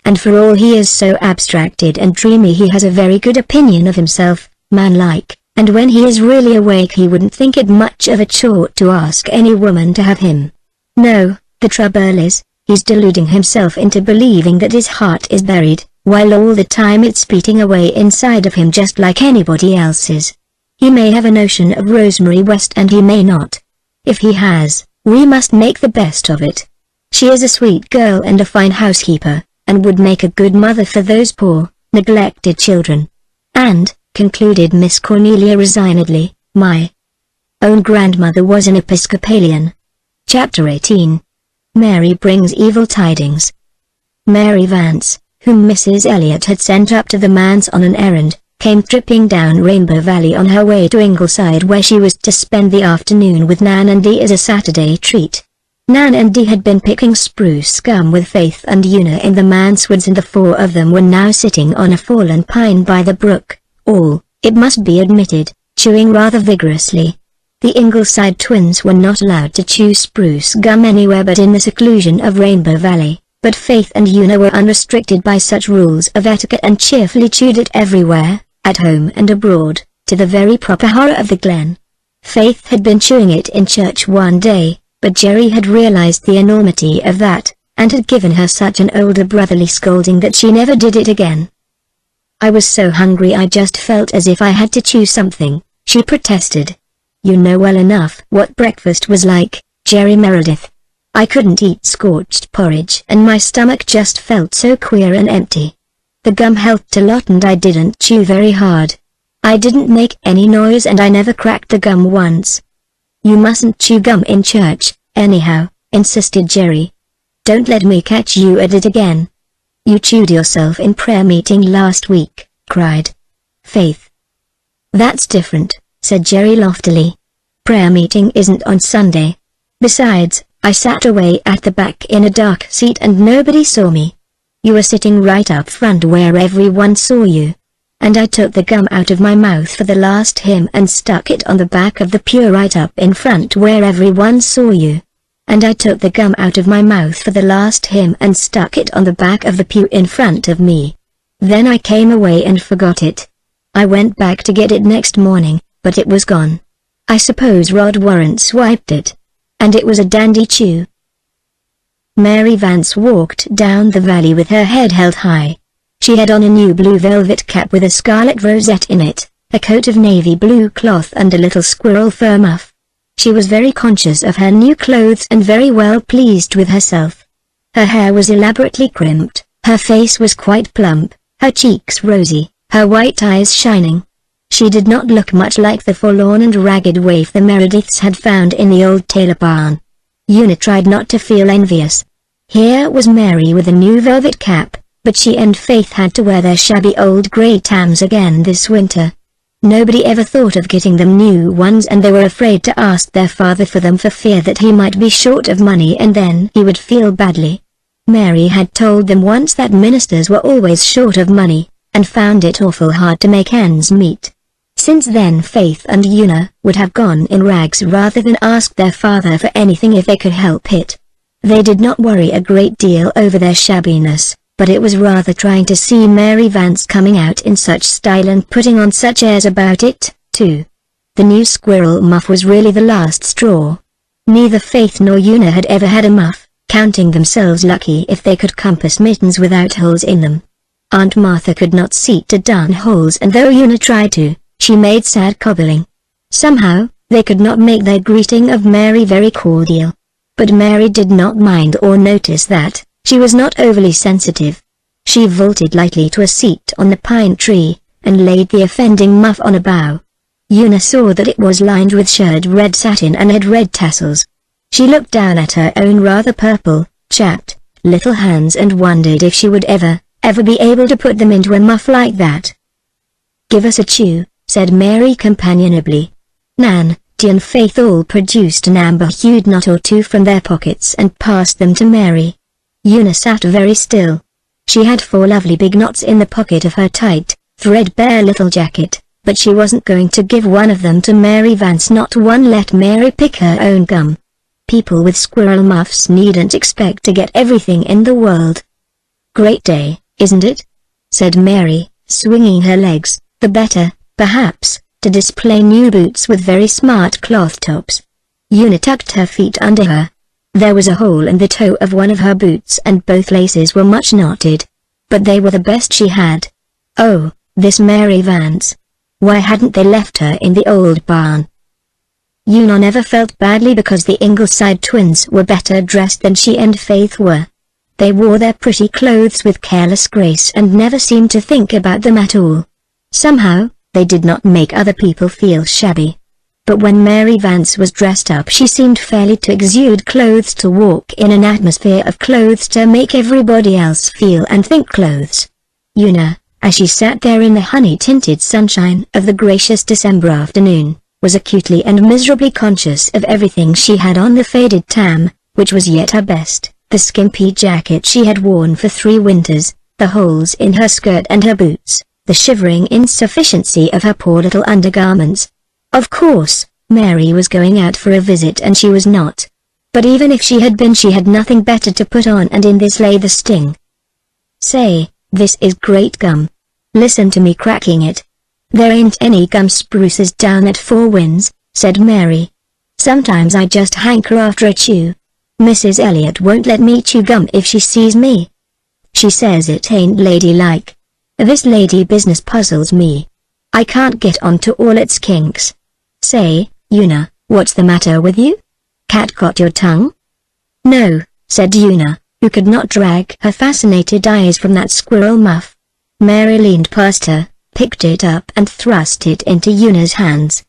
And for all he is so abstracted and dreamy, he has a very good opinion of himself, manlike, and when he is really awake he wouldn't think it much of a chore to ask any woman to have him. No, the trouble is, he's deluding himself into believing that his heart is buried, while all the time it's beating away inside of him just like anybody else's. He may have a notion of Rosemary West and he may not. If he has, we must make the best of it. She is a sweet girl and a fine housekeeper, and would make a good mother for those poor, neglected children. And, concluded Miss Cornelia resignedly, my own grandmother was an Episcopalian. Chapter 18. Mary brings evil tidings. Mary Vance, whom Mrs. Elliot had sent up to the manse on an errand, came tripping down Rainbow Valley on her way to Ingleside, where she was to spend the afternoon with Nan and Dee as a Saturday treat. Nan and Dee had been picking spruce gum with Faith and Una in the manse woods, and the four of them were now sitting on a fallen pine by the brook, all, it must be admitted, chewing rather vigorously. The Ingleside twins were not allowed to chew spruce gum anywhere but in the seclusion of Rainbow Valley, but Faith and Una were unrestricted by such rules of etiquette and cheerfully chewed it everywhere, at home and abroad, to the very proper horror of the Glen. Faith had been chewing it in church one day, but Jerry had realized the enormity of that, and had given her such an older brotherly scolding that she never did it again. "I was so hungry I just felt as if I had to chew something," she protested. "You know well enough what breakfast was like, Jerry Meredith. I couldn't eat scorched porridge and my stomach just felt so queer and empty. The gum helped a lot and I didn't chew very hard. I didn't make any noise and I never cracked the gum once." "You mustn't chew gum in church, anyhow," insisted Jerry. "Don't let me catch you at it again." "You chewed yourself in prayer meeting last week," cried Faith. "That's different," said Jerry loftily. "Prayer meeting isn't on Sunday. Besides, I sat away at the back in a dark seat and nobody saw me. You were sitting right up front where everyone saw you. And I took the gum out of my mouth for the last hymn and stuck it on the back of the pew right up in front where everyone saw you. And I took the gum out of my mouth for the last hymn and stuck it on the back of the pew in front of me. Then I came away and forgot it. I went back to get it next morning, but it was gone. I suppose Rod Warren swiped it. And it was a dandy chew." Mary Vance walked down the valley with her head held high. She had on a new blue velvet cap with a scarlet rosette in it, a coat of navy blue cloth and a little squirrel fur muff. She was very conscious of her new clothes and very well pleased with herself. Her hair was elaborately crimped, her face was quite plump, her cheeks rosy, her white eyes shining. She did not look much like the forlorn and ragged waif the Merediths had found in the old Taylor barn. Una tried not to feel envious. Here was Mary with a new velvet cap, but she and Faith had to wear their shabby old grey tams again this winter. Nobody ever thought of getting them new ones and they were afraid to ask their father for them for fear that he might be short of money and then he would feel badly. Mary had told them once that ministers were always short of money, and found it awful hard to make ends meet. Since then Faith and Una would have gone in rags rather than ask their father for anything if they could help it. They did not worry a great deal over their shabbiness, but it was rather trying to see Mary Vance coming out in such style and putting on such airs about it, too. The new squirrel muff was really the last straw. Neither Faith nor Una had ever had a muff, counting themselves lucky if they could compass mittens without holes in them. Aunt Martha could not see to darn holes, and though Una tried to, she made sad cobbling. Somehow, they could not make their greeting of Mary very cordial. But Mary did not mind or notice that. She was not overly sensitive. She vaulted lightly to a seat on the pine tree, and laid the offending muff on a bough. Una saw that it was lined with shirred red satin and had red tassels. She looked down at her own rather purple, chapped, little hands and wondered if she would ever be able to put them into a muff like that. "Give us a chew," said Mary companionably. Nan, Dee and Faith all produced an amber-hued knot or two from their pockets and passed them to Mary. Una sat very still. She had 4 lovely big knots in the pocket of her tight, threadbare little jacket, but she wasn't going to give one of them to Mary Vance, not one. Let Mary pick her own gum. People with squirrel muffs needn't expect to get everything in the world. "Great day, isn't it?" said Mary, swinging her legs, the better, perhaps, to display new boots with very smart cloth tops. Una tucked her feet under her. There was a hole in the toe of one of her boots and both laces were much knotted. But they were the best she had. Oh, this Mary Vance. Why hadn't they left her in the old barn? Una never felt badly because the Ingleside twins were better dressed than she and Faith were. They wore their pretty clothes with careless grace and never seemed to think about them at all. Somehow, they did not make other people feel shabby. But when Mary Vance was dressed up, she seemed fairly to exude clothes, to walk in an atmosphere of clothes, to make everybody else feel and think clothes. Una, as she sat there in the honey-tinted sunshine of the gracious December afternoon, was acutely and miserably conscious of everything she had on: the faded tam, which was yet her best, the skimpy jacket she had worn for 3 winters, the holes in her skirt and her boots, the shivering insufficiency of her poor little undergarments. Of course, Mary was going out for a visit and she was not. But even if she had been, she had nothing better to put on, and in this lay the sting. "Say, this is great gum. Listen to me cracking it." "There ain't any gum spruces down at Four Winds," said Mary. "Sometimes I just hanker after a chew. Mrs. Elliot won't let me chew gum if she sees me. She says it ain't ladylike. This lady business puzzles me. I can't get onto all its kinks. Say, Una, what's the matter with you? Cat got your tongue?" "No," said Una, who could not drag her fascinated eyes from that squirrel muff. Mary leaned past her, picked it up and thrust it into Una's hands.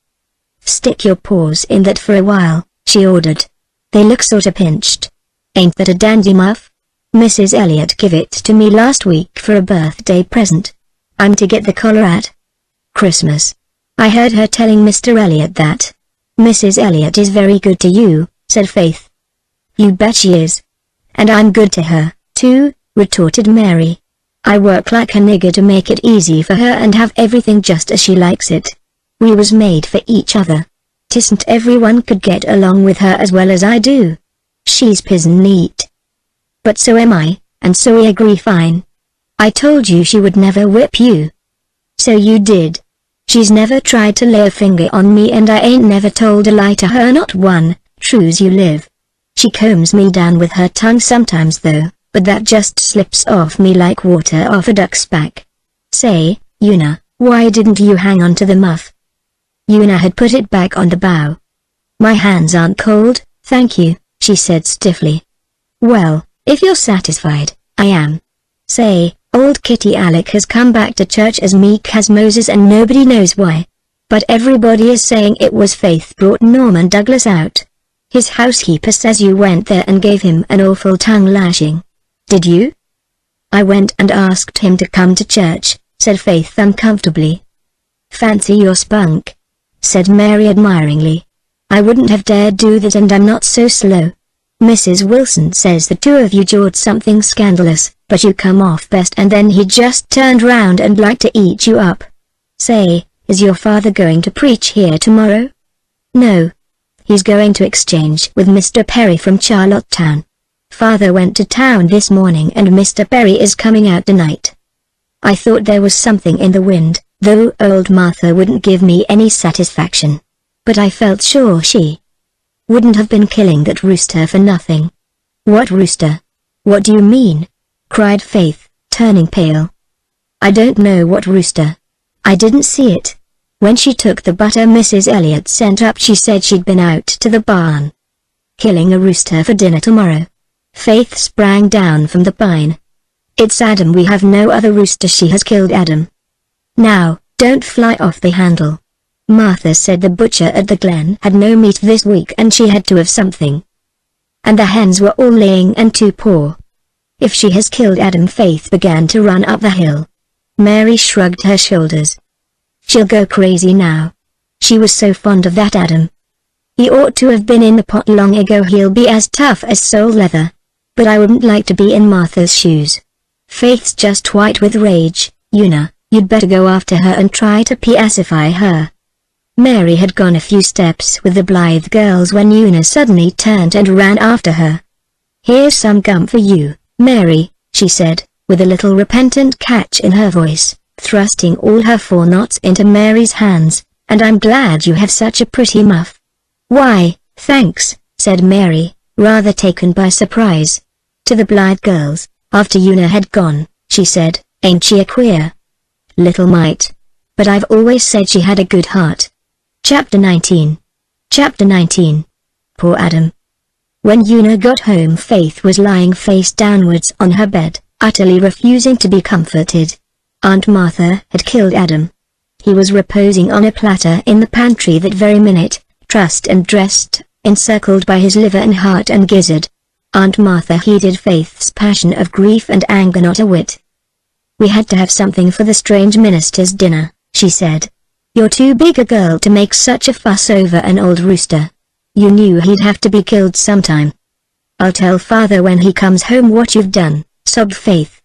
"Stick your paws in that for a while," she ordered. "They look sorta pinched. Ain't that a dandy muff? Mrs. Elliot give it to me last week for a birthday present. I'm to get the collar at Christmas. I heard her telling Mr. Elliot that." "Mrs. Elliot is very good to you," said Faith. "You bet she is. And I'm good to her, too," retorted Mary. "I work like a nigger to make it easy for her and have everything just as she likes it. We was made for each other. 'Tisn't everyone could get along with her as well as I do. She's pizen neat. But so am I, and so we agree fine. I told you she would never whip you. So you did. She's never tried to lay a finger on me, and I ain't never told a lie to her, not one, true's you live. She combs me down with her tongue sometimes though, but that just slips off me like water off a duck's back. Say, Una, why didn't you hang on to the muff?" Una had put it back on the bough. "My hands aren't cold, thank you," she said stiffly. "Well, if you're satisfied, I am. Say, old Kitty Alec has come back to church as meek as Moses, and nobody knows why. But everybody is saying it was Faith brought Norman Douglas out. His housekeeper says you went there and gave him an awful tongue lashing. Did you?" "I went and asked him to come to church," said Faith uncomfortably. "Fancy your spunk," said Mary admiringly. "I wouldn't have dared do that, and I'm not so slow. Mrs. Wilson says the two of you jawed something scandalous, but you come off best, and then he just turned round and liked to eat you up. Say, is your father going to preach here tomorrow?" "No. He's going to exchange with Mr. Perry from Charlottetown. Father went to town this morning and Mr. Perry is coming out tonight. I thought there was something in the wind, though old Martha wouldn't give me any satisfaction. But I felt sure she wouldn't have been killing that rooster for nothing." "What rooster? What do you mean?" cried Faith, turning pale. "I don't know what rooster. I didn't see it. When she took the butter Mrs. Elliot sent up, she said she'd been out to the barn. Killing a rooster for dinner tomorrow." Faith sprang down from the pine. "It's Adam. We have no other rooster. She has killed Adam. Now, don't fly off the handle. Martha said the butcher at the Glen had no meat this week and she had to have something. And the hens were all laying and too poor. If she has killed Adam." Faith began to run up the hill. Mary shrugged her shoulders. "She'll go crazy now. She was so fond of that Adam. He ought to have been in the pot long ago. He'll be as tough as sole leather. But I wouldn't like to be in Martha's shoes. Faith's just white with rage. Una, you'd better go after her and try to pacify her." Mary had gone a few steps with the Blythe girls when Una suddenly turned and ran after her. "Here's some gum for you, Mary," she said, with a little repentant catch in her voice, thrusting all her 4 knots into Mary's hands, "and I'm glad you have such a pretty muff." "Why, thanks," said Mary, rather taken by surprise. To the Blythe girls, after Una had gone, she said, "Ain't she a queer little mite? but I've always said she had a good heart. Chapter 19. Chapter 19. Poor Adam. When Una got home, Faith was lying face downwards on her bed, utterly refusing to be comforted. Aunt Martha had killed Adam. He was reposing on a platter in the pantry that very minute, trussed and dressed, encircled by his liver and heart and gizzard. Aunt Martha heeded Faith's passion of grief and anger not a whit. "We had to have something for the strange minister's dinner," she said. "You're too big a girl to make such a fuss over an old rooster. You knew he'd have to be killed sometime." "I'll tell father when he comes home what you've done," sobbed Faith.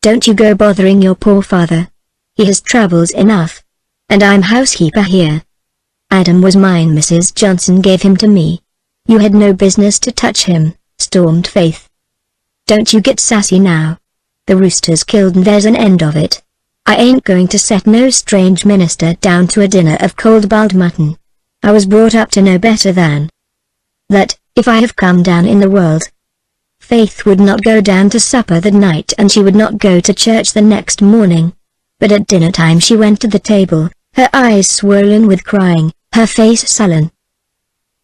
"Don't you go bothering your poor father. He has troubles enough. And I'm housekeeper here." "Adam was mine. Mrs. Johnson gave him to me." "You had no business to touch him," stormed Faith. "Don't you get sassy now. The rooster's killed and there's an end of it. I ain't going to set no strange minister down to a dinner of cold boiled mutton. I was brought up to know better than that, if I have come down in the world." Faith would not go down to supper that night and she would not go to church the next morning. But at dinner time she went to the table, her eyes swollen with crying, her face sullen.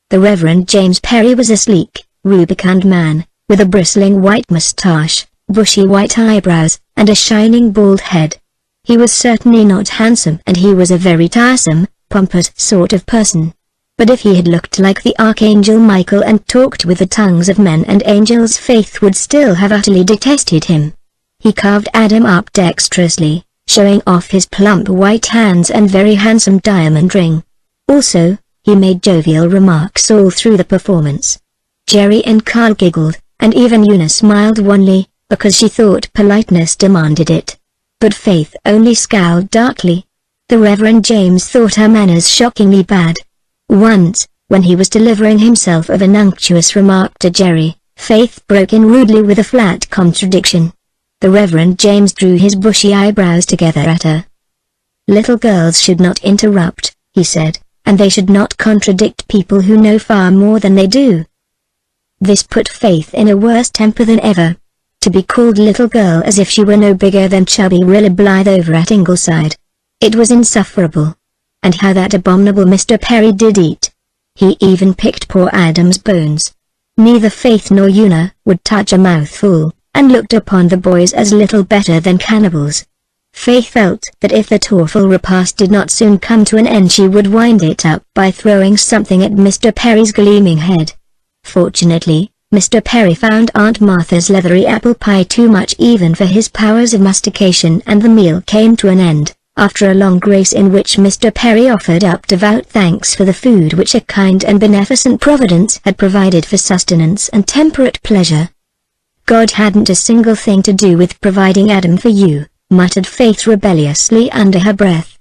The Reverend James Perry was a sleek, rubicund man, with a bristling white moustache, bushy white eyebrows, and a shining bald head. He was certainly not handsome and he was a very tiresome, pompous sort of person. But if he had looked like the Archangel Michael and talked with the tongues of men and angels, Faith would still have utterly detested him. He carved Adam up dexterously, showing off his plump white hands and very handsome diamond ring. Also, he made jovial remarks all through the performance. Jerry and Carl giggled, and even Una smiled wanly, because she thought politeness demanded it. But Faith only scowled darkly. The Reverend James thought her manners shockingly bad. Once, when he was delivering himself of an unctuous remark to Jerry, Faith broke in rudely with a flat contradiction. The Reverend James drew his bushy eyebrows together at her. "Little girls should not interrupt," he said, "and they should not contradict people who know far more than they do." This put Faith in a worse temper than ever. To be called little girl as if she were no bigger than chubby Rilla Blythe over at Ingleside. It was insufferable. And how that abominable Mr. Perry did eat. He even picked poor Adam's bones. Neither Faith nor Una would touch a mouthful, and looked upon the boys as little better than cannibals. Faith felt that if the awful repast did not soon come to an end she would wind it up by throwing something at Mr. Perry's gleaming head. Fortunately, Mr. Perry found Aunt Martha's leathery apple pie too much even for his powers of mastication, and the meal came to an end, after a long grace in which Mr. Perry offered up devout thanks for the food which a kind and beneficent Providence had provided for sustenance and temperate pleasure. "God hadn't a single thing to do with providing Adam for you," muttered Faith rebelliously under her breath.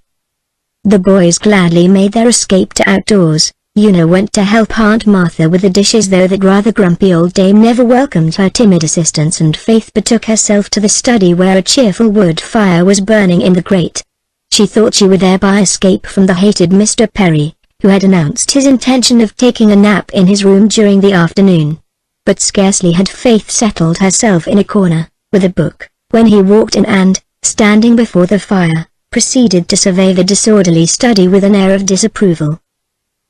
The boys gladly made their escape to outdoors. Una went to help Aunt Martha with the dishes, though that rather grumpy old dame never welcomed her timid assistance, and Faith betook herself to the study where a cheerful wood fire was burning in the grate. She thought she would thereby escape from the hated Mr. Perry, who had announced his intention of taking a nap in his room during the afternoon. But scarcely had Faith settled herself in a corner, with a book, when he walked in and, standing before the fire, proceeded to survey the disorderly study with an air of disapproval.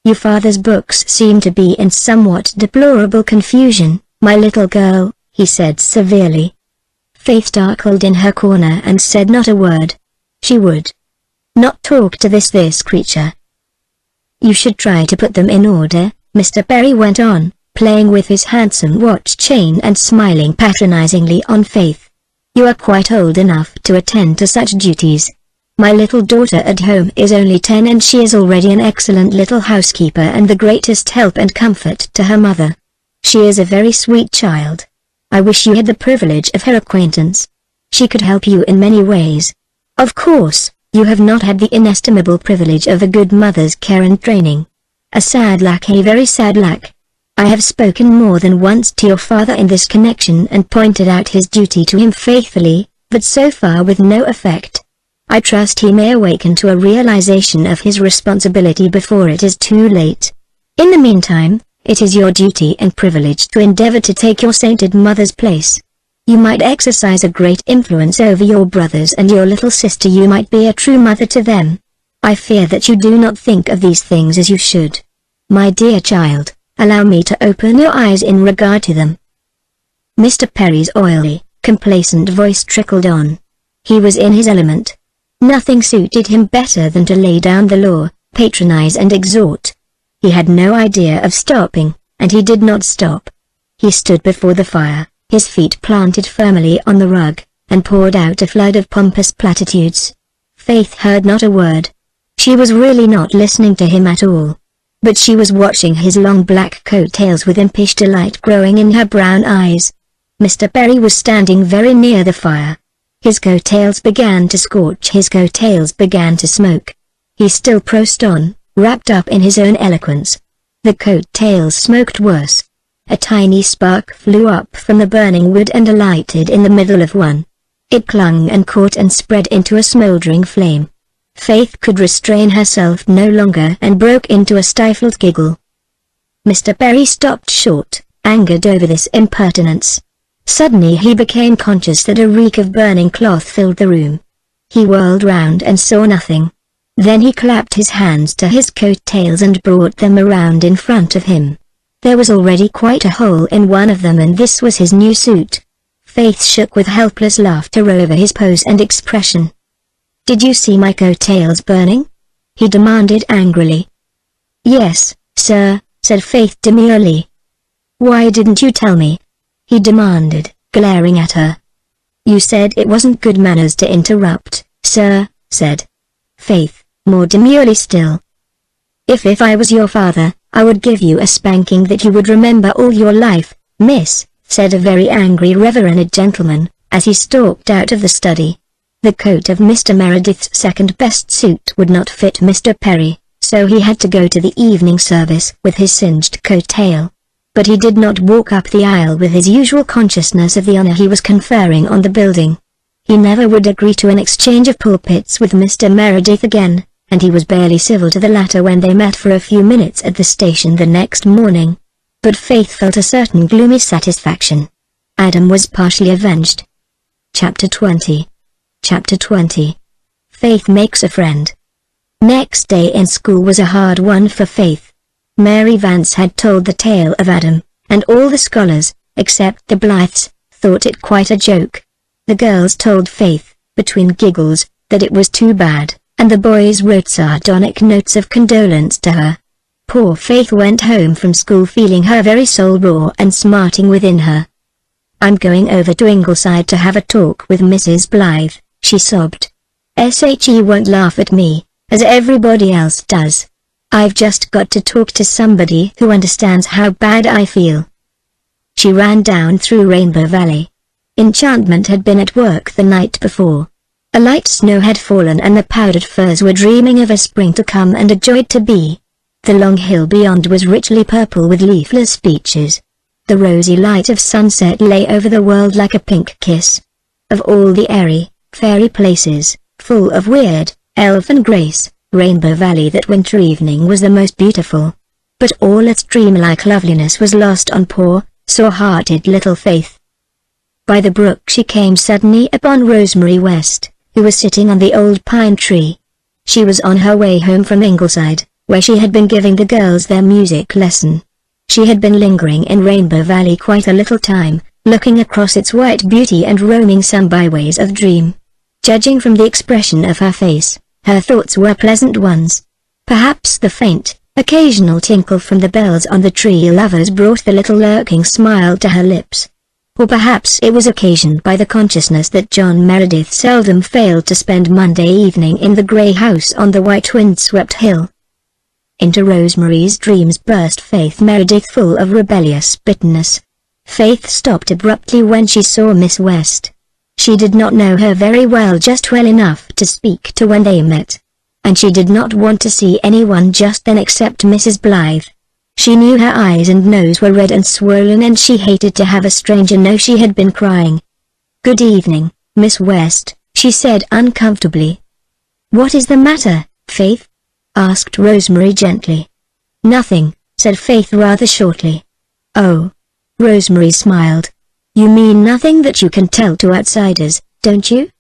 "Your father's books seem to be in somewhat deplorable confusion, my little girl," he said severely. Faith darkled in her corner and said not a word. She would not talk to this creature. "You should try to put them in order," Mr. Perry went on, playing with his handsome watch chain and smiling patronizingly on Faith. "You are quite old enough to attend to such duties. My little daughter at home is only 10 and she is already an excellent little housekeeper and the greatest help and comfort to her mother. She is a very sweet child. I wish you had the privilege of her acquaintance. She could help you in many ways. Of course, you have not had the inestimable privilege of a good mother's care and training. A sad lack, a very sad lack. I have spoken more than once to your father in this connection and pointed out his duty to him faithfully, but so far with no effect. I trust he may awaken to a realization of his responsibility before it is too late. In the meantime, it is your duty and privilege to endeavor to take your sainted mother's place. You might exercise a great influence over your brothers and your little sister. You might be a true mother to them. I fear that you do not think of these things as you should. My dear child, allow me to open your eyes in regard to them." Mr. Perry's oily, complacent voice trickled on. He was in his element. Nothing suited him better than to lay down the law, patronize and exhort. He had no idea of stopping, and he did not stop. He stood before the fire, his feet planted firmly on the rug, and poured out a flood of pompous platitudes. Faith heard not a word. She was really not listening to him at all. But she was watching his long black coat-tails with impish delight growing in her brown eyes. Mr. Perry was standing very near the fire. His coat-tails began to scorch, his coat-tails began to smoke. He still pressed on, wrapped up in his own eloquence. The coat-tails smoked worse. A tiny spark flew up from the burning wood and alighted in the middle of one. It clung and caught and spread into a smoldering flame. Faith could restrain herself no longer and broke into a stifled giggle. Mr. Perry stopped short, angered over this impertinence. Suddenly he became conscious that a reek of burning cloth filled the room. He whirled round and saw nothing. Then he clapped his hands to his coat-tails and brought them around in front of him. There was already quite a hole in one of them, and this was his new suit. Faith shook with helpless laughter over his pose and expression. "Did you see my coat-tails burning?" he demanded angrily. "Yes, sir," said Faith demurely. "Why didn't you tell me?" he demanded, glaring at her. "You said it wasn't good manners to interrupt, sir," said Faith, more demurely still. If I was your father, I would give you a spanking that you would remember all your life, miss," said a very angry reverend gentleman, as he stalked out of the study. The coat of Mr. Meredith's second-best suit would not fit Mr. Perry, so he had to go to the evening service with his singed coat-tail. But he did not walk up the aisle with his usual consciousness of the honor he was conferring on the building. He never would agree to an exchange of pulpits with Mr. Meredith again, and he was barely civil to the latter when they met for a few minutes at the station the next morning. But Faith felt a certain gloomy satisfaction. Adam was partially avenged. Chapter 20. Chapter 20. Faith makes a friend. Next day in school was a hard one for Faith. Mary Vance had told the tale of Adam, and all the scholars, except the Blythes, thought it quite a joke. The girls told Faith, between giggles, that it was too bad, and the boys wrote sardonic notes of condolence to her. Poor Faith went home from school feeling her very soul raw and smarting within her. "I'm going over to Ingleside to have a talk with Mrs. Blythe," she sobbed. "She won't laugh at me, as everybody else does. I've just got to talk to somebody who understands how bad I feel." She ran down through Rainbow Valley. Enchantment had been at work the night before. A light snow had fallen and the powdered firs were dreaming of a spring to come and a joy to be. The long hill beyond was richly purple with leafless beeches. The rosy light of sunset lay over the world like a pink kiss. Of all the airy, fairy places, full of weird, elfin grace, Rainbow Valley that winter evening was the most beautiful. But all its dreamlike loveliness was lost on poor, sore-hearted little Faith. By the brook she came suddenly upon Rosemary West, who was sitting on the old pine tree. She was on her way home from Ingleside, where she had been giving the girls their music lesson. She had been lingering in Rainbow Valley quite a little time, looking across its white beauty and roaming some byways of dream. Judging from the expression of her face, her thoughts were pleasant ones. Perhaps the faint, occasional tinkle from the bells on the tree lovers brought the little lurking smile to her lips. Or perhaps it was occasioned by the consciousness that John Meredith seldom failed to spend Monday evening in the grey house on the white wind-swept hill. Into Rosemary's dreams burst Faith Meredith, full of rebellious bitterness. Faith stopped abruptly when she saw Miss West. She did not know her very well, just well enough to speak to when they met. And she did not want to see anyone just then except Mrs. Blythe. She knew her eyes and nose were red and swollen, and she hated to have a stranger know she had been crying. "Good evening, Miss West," she said uncomfortably. "What is the matter, Faith?" asked Rosemary gently. "Nothing," said Faith rather shortly. "Oh." Rosemary smiled. "You mean nothing that you can tell to outsiders, don't you?"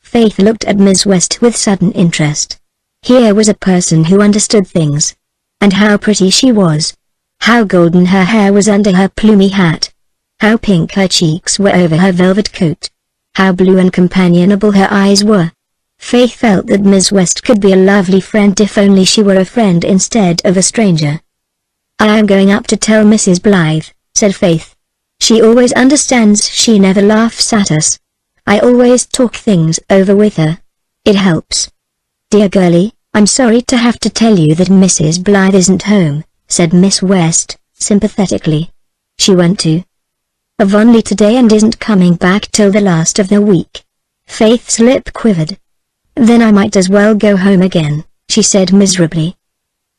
Faith looked at Miss West with sudden interest. Here was a person who understood things. And how pretty she was. How golden her hair was under her plumy hat. How pink her cheeks were over her velvet coat. How blue and companionable her eyes were. Faith felt that Miss West could be a lovely friend if only she were a friend instead of a stranger. "I am going up to tell Mrs. Blythe," said Faith. "She always understands, she never laughs at us. I always talk things over with her. It helps." "Dear girlie, I'm sorry to have to tell you that Mrs. Blythe isn't home," said Miss West, sympathetically. "She went to Avonlea today and isn't coming back till the last of the week." Faith's lip quivered. "Then I might as well go home again," she said miserably.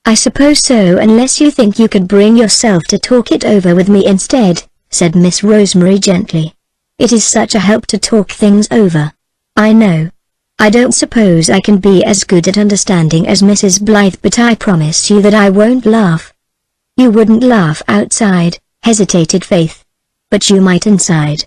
"I suppose so, unless you think you could bring yourself to talk it over with me instead," said Miss Rosemary gently. "It is such a help to talk things over." "I know. I don't suppose I can be as good at understanding as Mrs. Blythe, but I promise you that I won't laugh." "You wouldn't laugh outside," hesitated Faith. "But you might inside."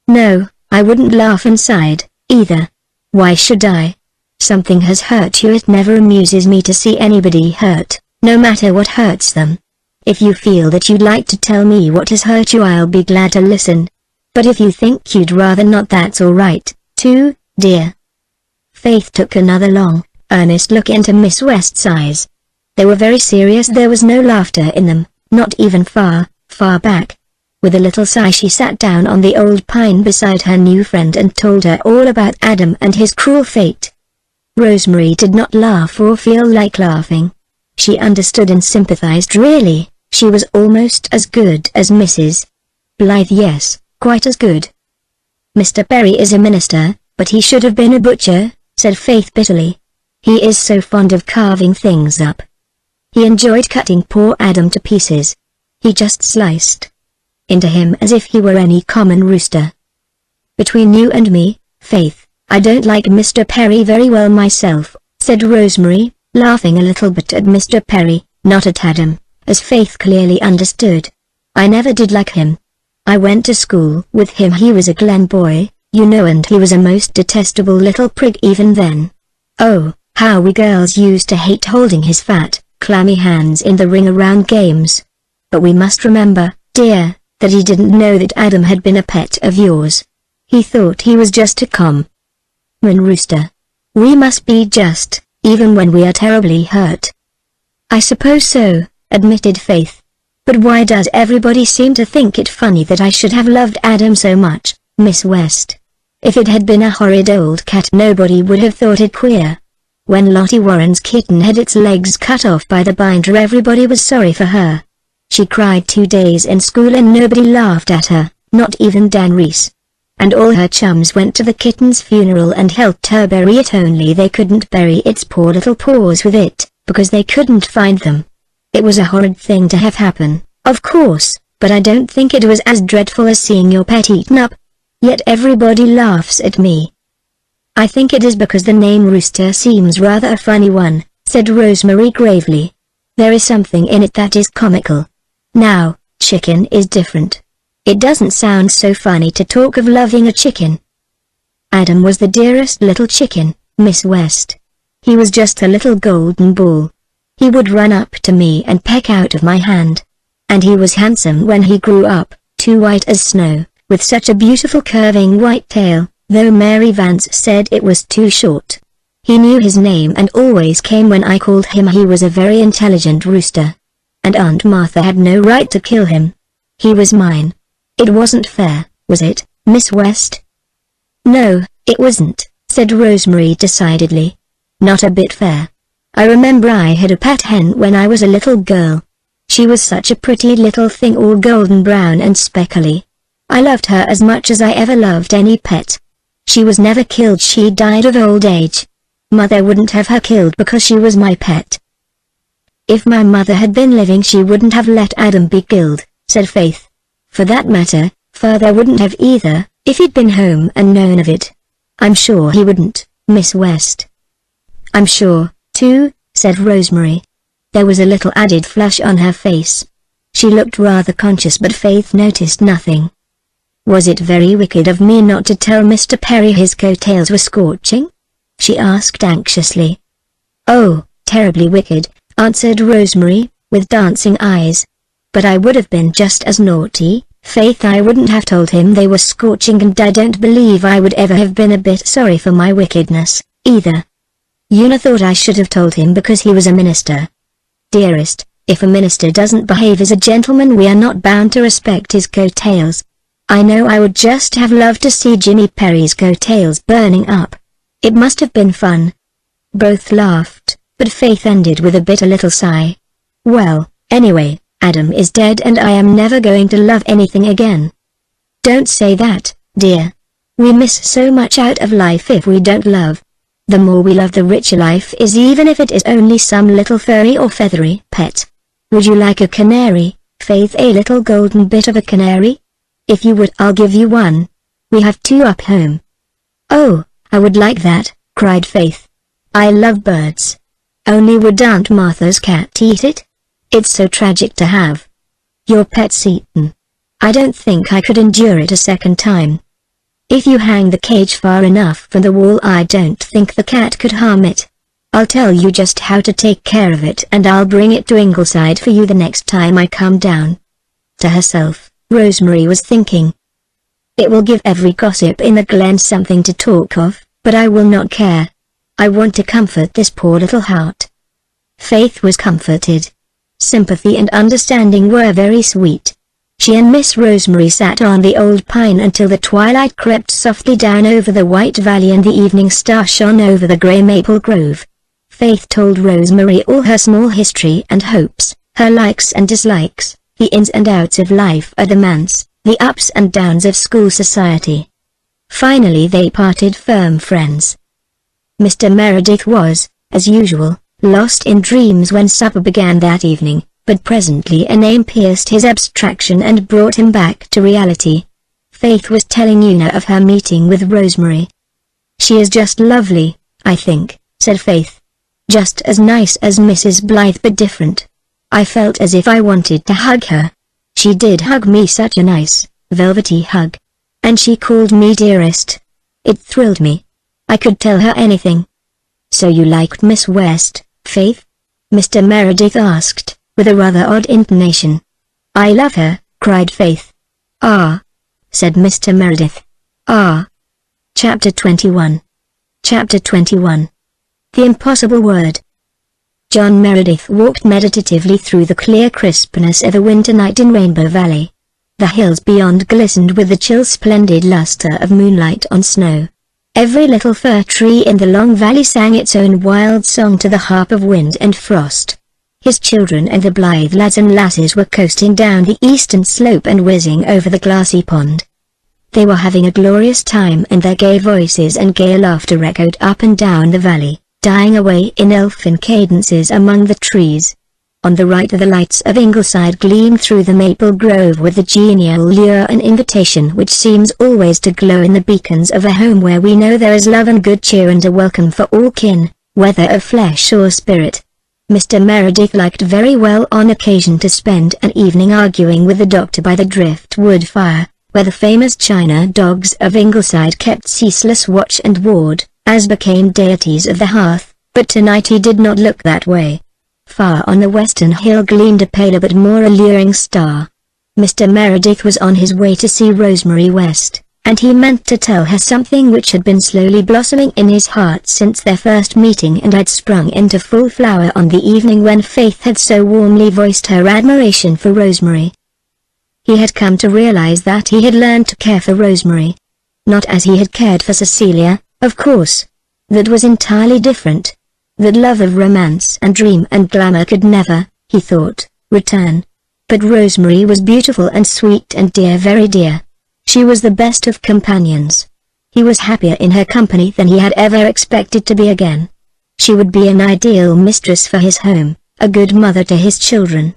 "No, I wouldn't laugh inside, either. Why should I? Something has hurt you. It never amuses me to see anybody hurt, no matter what hurts them. If you feel that you'd like to tell me what has hurt you, I'll be glad to listen. But if you think you'd rather not, that's all right, too, dear." Faith took another long, earnest look into Miss West's eyes. They were very serious. There was no laughter in them, not even far, far back. With a little sigh she sat down on the old pine beside her new friend and told her all about Adam and his cruel fate. Rosemary did not laugh or feel like laughing. She understood and sympathized. Really, she was almost as good as Mrs. Blythe. Yes, quite as good. "Mr. Perry is a minister, but he should have been a butcher," said Faith bitterly. "He is so fond of carving things up. He enjoyed cutting poor Adam to pieces. He just sliced into him as if he were any common rooster. Between you and me, Faith, I don't like Mr. Perry very well myself," said Rosemary, laughing a little bit at Mr. Perry, not at Adam, as Faith clearly understood. "I never did like him. I went to school with him. He was a Glen boy, you know, and he was a most detestable little prig even then. Oh, how we girls used to hate holding his fat, clammy hands in the ring around games. But we must remember, dear, that he didn't know that Adam had been a pet of yours. He thought he was just a common rooster. We must be just, even when we are terribly hurt." "I suppose so," admitted Faith. "But why does everybody seem to think it funny that I should have loved Adam so much, Miss West? If it had been a horrid old cat, nobody would have thought it queer. When Lottie Warren's kitten had its legs cut off by the binder, everybody was sorry for her. She cried 2 days in school and nobody laughed at her, not even Dan Reese. And all her chums went to the kitten's funeral and helped her bury it, only they couldn't bury its poor little paws with it, because they couldn't find them. It was a horrid thing to have happen, of course, but I don't think it was as dreadful as seeing your pet eaten up. Yet everybody laughs at me." "I think it is because the name Rooster seems rather a funny one," said Rosemary gravely. "There is something in it that is comical. Now, chicken is different. It doesn't sound so funny to talk of loving a chicken." "Adam was the dearest little chicken, Miss West. He was just a little golden ball. He would run up to me and peck out of my hand. And he was handsome when he grew up, too, white as snow, with such a beautiful curving white tail, though Mary Vance said it was too short. He knew his name and always came when I called him. He was a very intelligent rooster. And Aunt Martha had no right to kill him. He was mine. It wasn't fair, was it, Miss West?" "No, it wasn't," said Rosemary decidedly. "Not a bit fair. I remember I had a pet hen when I was a little girl. She was such a pretty little thing, all golden brown and speckly. I loved her as much as I ever loved any pet. She was never killed. She died of old age. Mother wouldn't have her killed because she was my pet." "If my mother had been living, she wouldn't have let Adam be killed," said Faith. "For that matter, Father wouldn't have either, if he'd been home and known of it. I'm sure he wouldn't, Miss West." "I'm sure, too," said Rosemary. There was a little added flush on her face. She looked rather conscious, but Faith noticed nothing. "Was it very wicked of me not to tell Mr. Perry his coattails were scorching?" she asked anxiously. "Oh, terribly wicked," answered Rosemary, with dancing eyes. "But I would have been just as naughty, Faith. I wouldn't have told him they were scorching, and I don't believe I would ever have been a bit sorry for my wickedness, either. Una thought I should have told him because he was a minister. Dearest, if a minister doesn't behave as a gentleman, we are not bound to respect his coattails. I know I would just have loved to see Jimmy Perry's coattails burning up. It must have been fun." Both laughed, but Faith ended with a bitter little sigh. "Well, anyway, Adam is dead and I am never going to love anything again." "Don't say that, dear. We miss so much out of life if we don't love. The more we love, the richer life is, even if it is only some little furry or feathery pet. Would you like a canary, Faith, a little golden bit of a canary? If you would, I'll give you one. We have 2 up home." "Oh, I would like that," cried Faith. "I love birds. Only would Aunt Martha's cat eat it? It's so tragic to have your pets eaten. I don't think I could endure it a second time. If you hang the cage far enough from the wall, I don't think the cat could harm it. I'll tell you just how to take care of it, and I'll bring it to Ingleside for you the next time I come down." To herself, Rosemary was thinking, "It will give every gossip in the glen something to talk of, but I will not care. I want to comfort this poor little heart." Faith was comforted. Sympathy and understanding were very sweet. She and Miss Rosemary sat on the old pine until the twilight crept softly down over the white valley and the evening star shone over the grey maple grove. Faith told Rosemary all her small history and hopes, her likes and dislikes, the ins and outs of life at the manse, the ups and downs of school society. Finally they parted firm friends. Mr. Meredith was, as usual, lost in dreams when supper began that evening, but presently a name pierced his abstraction and brought him back to reality. Faith was telling Una of her meeting with Rosemary. "She is just lovely, I think," said Faith. "Just as nice as Mrs. Blythe, but different. I felt as if I wanted to hug her. She did hug me, such a nice, velvety hug. And she called me dearest. It thrilled me. I could tell her anything." "So you liked Miss West, Faith?" Mr. Meredith asked, with a rather odd intonation. "I love her," cried Faith. "Ah," said Mr. Meredith. "Ah." Chapter 21. Chapter 21. The Impossible Word. John Meredith walked meditatively through the clear crispness of a winter night in Rainbow Valley. The hills beyond glistened with the chill splendid luster of moonlight on snow. Every little fir tree in the long valley sang its own wild song to the harp of wind and frost. His children and the blithe lads and lasses were coasting down the eastern slope and whizzing over the glassy pond. They were having a glorious time, and their gay voices and gay laughter echoed up and down the valley, dying away in elfin cadences among the trees. On the right the lights of Ingleside gleamed through the maple grove with the genial lure and invitation which seems always to glow in the beacons of a home where we know there is love and good cheer and a welcome for all kin, whether of flesh or spirit. Mr. Meredith liked very well on occasion to spend an evening arguing with the doctor by the driftwood fire, where the famous china dogs of Ingleside kept ceaseless watch and ward, as became deities of the hearth, but tonight he did not look that way. Far on the western hill gleamed a paler but more alluring star. Mr. Meredith was on his way to see Rosemary West, and he meant to tell her something which had been slowly blossoming in his heart since their first meeting and had sprung into full flower on the evening when Faith had so warmly voiced her admiration for Rosemary. He had come to realize that he had learned to care for Rosemary. Not as he had cared for Cecilia, of course. That was entirely different. That love of romance and dream and glamour could never, he thought, return. But Rosemary was beautiful and sweet and dear, very dear. She was the best of companions. He was happier in her company than he had ever expected to be again. She would be an ideal mistress for his home, a good mother to his children.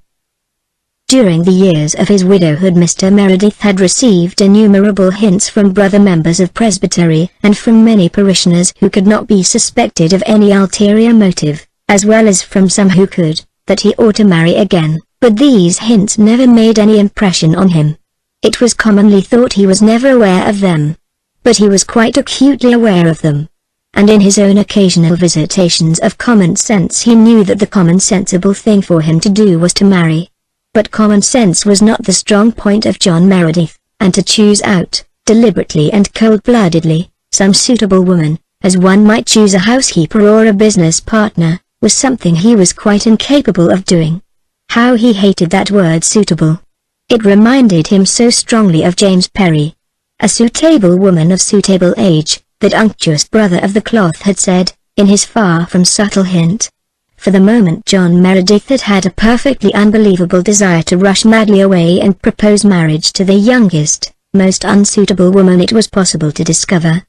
During the years of his widowhood Mr. Meredith had received innumerable hints from brother members of Presbytery and from many parishioners who could not be suspected of any ulterior motive, as well as from some who could, that he ought to marry again, but these hints never made any impression on him. It was commonly thought he was never aware of them. But he was quite acutely aware of them. and in his own occasional visitations of common sense he knew that the common sensible thing for him to do was to marry. But common sense was not the strong point of John Meredith, and to choose out, deliberately and cold-bloodedly, some suitable woman, as one might choose a housekeeper or a business partner, was something he was quite incapable of doing. How he hated that word suitable. It reminded him so strongly of James Perry. A suitable woman of suitable age, that unctuous brother of the cloth had said, in his far from subtle hint. For the moment John Meredith had had a perfectly unbelievable desire to rush madly away and propose marriage to the youngest, most unsuitable woman it was possible to discover.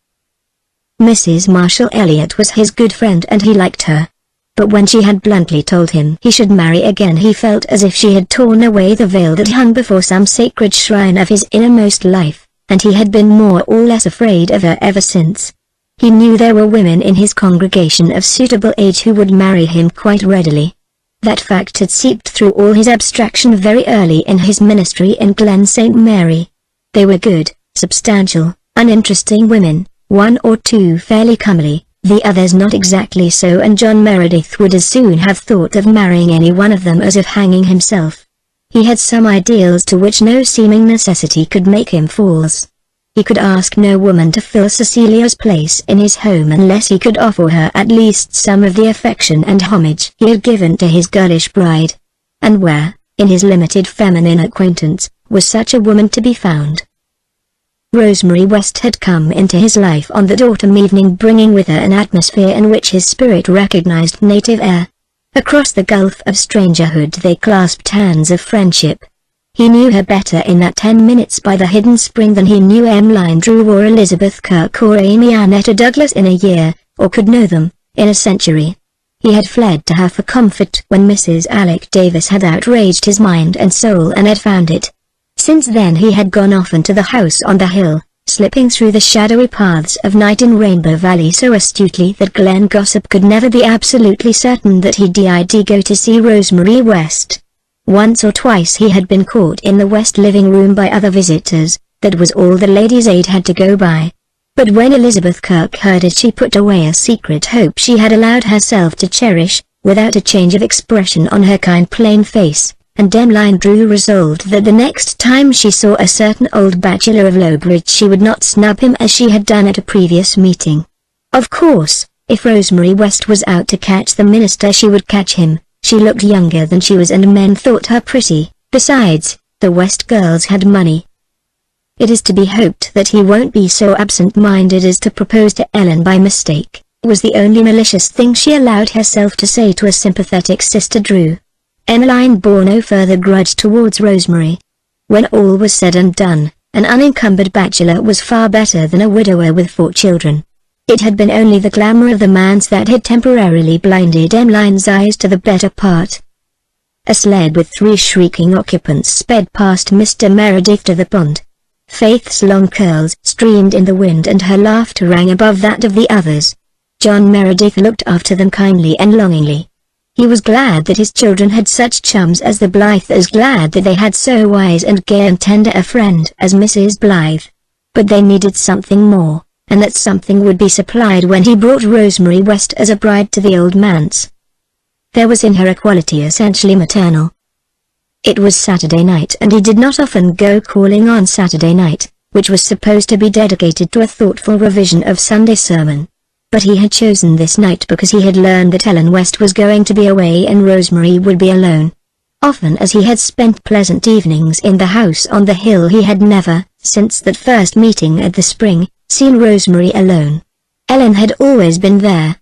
Mrs. Marshall Elliot was his good friend and he liked her. But when she had bluntly told him he should marry again he felt as if she had torn away the veil that hung before some sacred shrine of his innermost life, and he had been more or less afraid of her ever since. He knew there were women in his congregation of suitable age who would marry him quite readily. That fact had seeped through all his abstraction very early in his ministry in Glen St. Mary. They were good, substantial, uninteresting women, one or two fairly comely, the others not exactly so, and John Meredith would as soon have thought of marrying any one of them as of hanging himself. He had some ideals to which no seeming necessity could make him false. He could ask no woman to fill Cecilia's place in his home unless he could offer her at least some of the affection and homage he had given to his girlish bride. And where, in his limited feminine acquaintance, was such a woman to be found? Rosemary West had come into his life on that autumn evening, bringing with her an atmosphere in which his spirit recognized native air. Across the gulf of strangerhood they clasped hands of friendship. He knew her better in that 10 minutes by the hidden spring than he knew Emmeline Drew or Elizabeth Kirk or Amy Annetta Douglas in a year, or could know them, in a century. He had fled to her for comfort when Mrs. Alec Davis had outraged his mind and soul and had found it. Since then he had gone often to the house on the hill, slipping through the shadowy paths of night in Rainbow Valley so astutely that Glen gossip could never be absolutely certain that he did go to see Rosemary West. Once or twice he had been caught in the West living room by other visitors, that was all the lady's aid had to go by. But when Elizabeth Kirk heard it she put away a secret hope she had allowed herself to cherish, without a change of expression on her kind plain face, and Emmeline Drew resolved that the next time she saw a certain old bachelor of Lowbridge she would not snub him as she had done at a previous meeting. Of course, if Rosemary West was out to catch the minister she would catch him. She looked younger than she was and men thought her pretty. Besides, the West girls had money. It is to be hoped that he won't be so absent-minded as to propose to Ellen by mistake, was the only malicious thing she allowed herself to say to a sympathetic sister Drew. Emmeline bore no further grudge towards Rosemary. When all was said and done, an unencumbered bachelor was far better than a widower with 4 children. It had been only the glamour of the manse that had temporarily blinded Emmeline's eyes to the better part. A sled with 3 shrieking occupants sped past Mr. Meredith to the pond. Faith's long curls streamed in the wind and her laughter rang above that of the others. John Meredith looked after them kindly and longingly. He was glad that his children had such chums as the Blythes, glad that they had so wise and gay and tender a friend as Mrs. Blythe. But they needed something more, and that something would be supplied when he brought Rosemary West as a bride to the old manse. There was in her a quality essentially maternal. It was Saturday night and he did not often go calling on Saturday night, which was supposed to be dedicated to a thoughtful revision of Sunday sermon. But he had chosen this night because he had learned that Ellen West was going to be away and Rosemary would be alone. Often as he had spent pleasant evenings in the house on the hill he had never, since that first meeting at the spring, seen Rosemary alone. Ellen had always been there.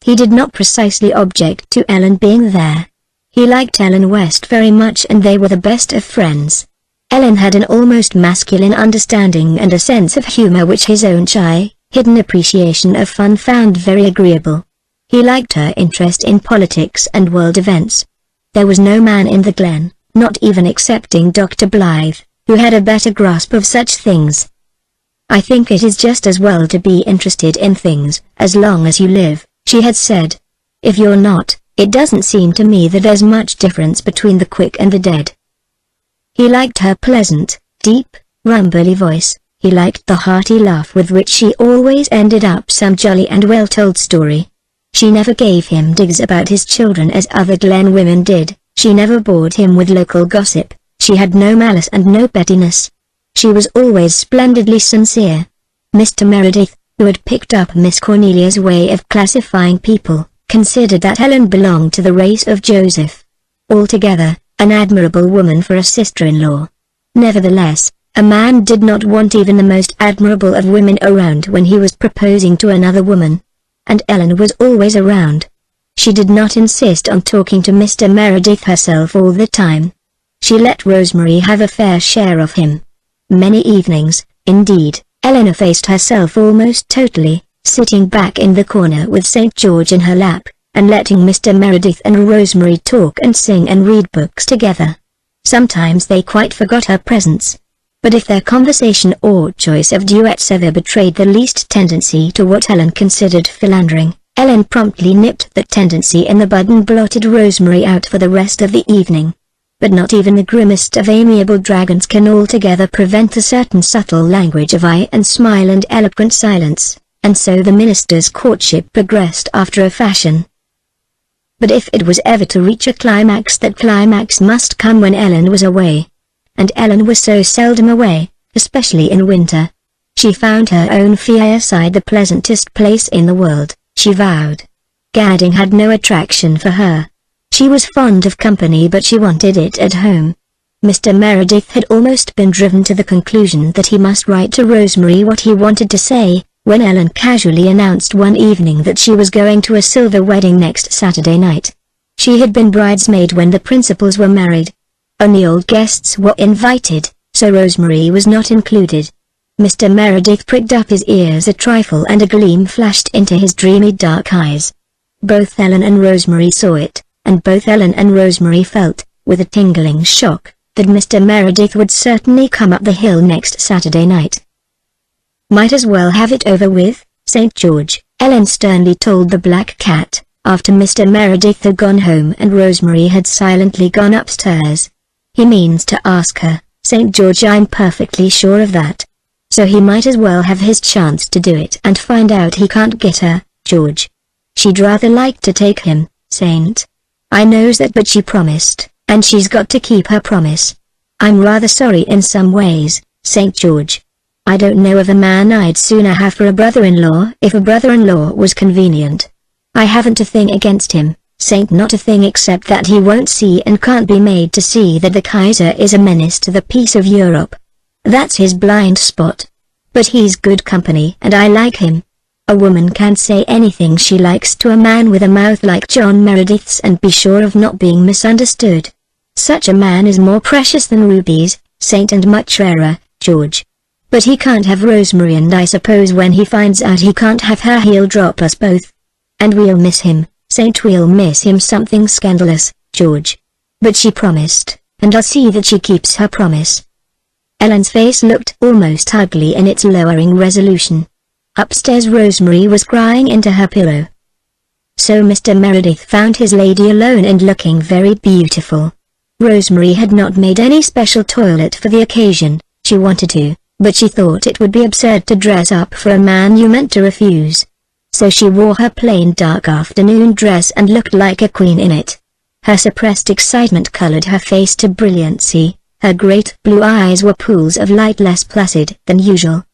He did not precisely object to Ellen being there. He liked Ellen West very much and they were the best of friends. Ellen had an almost masculine understanding and a sense of humor which his own shy, hidden appreciation of fun found very agreeable. He liked her interest in politics and world events. There was no man in the Glen, not even excepting Dr. Blythe, who had a better grasp of such things. "I think it is just as well to be interested in things, as long as you live," she had said. "If you're not, it doesn't seem to me that there's much difference between the quick and the dead." He liked her pleasant, deep, rumbly voice, He liked the hearty laugh with which she always ended up some jolly and well-told story. She never gave him digs about his children as other Glen women did. She never bored him with local gossip. She had no malice and no pettiness. She was always splendidly sincere. Mr. Meredith, who had picked up Miss Cornelia's way of classifying people, considered that Ellen belonged to the race of Joseph. Altogether, an admirable woman for a sister-in-law. Nevertheless, a man did not want even the most admirable of women around when he was proposing to another woman. And Ellen was always around. She did not insist on talking to Mr. Meredith herself all the time. She let Rosemary have a fair share of him. Many evenings, indeed, Ellen effaced herself almost totally, sitting back in the corner with St. George in her lap, and letting Mr. Meredith and Rosemary talk and sing and read books together. Sometimes they quite forgot her presence. But if their conversation or choice of duets ever betrayed the least tendency to what Ellen considered philandering, Ellen promptly nipped that tendency in the bud and blotted Rosemary out for the rest of the evening. But not even the grimmest of amiable dragons can altogether prevent a certain subtle language of eye and smile and eloquent silence, and so the minister's courtship progressed after a fashion. But if it was ever to reach a climax, that climax must come when Ellen was away. And Ellen was so seldom away, especially in winter. She found her own fireside the pleasantest place in the world, she vowed. Gadding had no attraction for her. She was fond of company, but she wanted it at home. Mr. Meredith had almost been driven to the conclusion that he must write to Rosemary what he wanted to say, when Ellen casually announced one evening that she was going to a silver wedding next Saturday night. She had been bridesmaid when the principals were married. Only old guests were invited, so Rosemary was not included. Mr. Meredith pricked up his ears a trifle and a gleam flashed into his dreamy dark eyes. Both Ellen and Rosemary saw it, and both Ellen and Rosemary felt, with a tingling shock, that Mr. Meredith would certainly come up the hill next Saturday night. Might as well have it over with, St. George, Ellen sternly told the black cat, after Mr. Meredith had gone home and Rosemary had silently gone upstairs. He means to ask her, St. George, I'm perfectly sure of that. So he might as well have his chance to do it and find out he can't get her, George. She'd rather like to take him, Saint. I knows that, but she promised, and she's got to keep her promise. I'm rather sorry in some ways, St. George. I don't know of a man I'd sooner have for a brother-in-law if a brother-in-law was convenient. I haven't a thing against him, Saint, not a thing, except that he won't see and can't be made to see that the Kaiser is a menace to the peace of Europe. That's his blind spot. But he's good company and I like him. A woman can't say anything she likes to a man with a mouth like John Meredith's and be sure of not being misunderstood. Such a man is more precious than rubies, Saint, and much rarer, George. But he can't have Rosemary, and I suppose when he finds out he can't have her he'll drop us both. And we'll miss him, Saint, we'll miss him something scandalous, George. But she promised, and I'll see that she keeps her promise. Ellen's face looked almost ugly in its lowering resolution. Upstairs Rosemary was crying into her pillow. So Mr. Meredith found his lady alone and looking very beautiful. Rosemary had not made any special toilet for the occasion. She wanted to, but she thought it would be absurd to dress up for a man you meant to refuse. So she wore her plain dark afternoon dress and looked like a queen in it. Her suppressed excitement colored her face to brilliancy. Her great blue eyes were pools of light less placid than usual.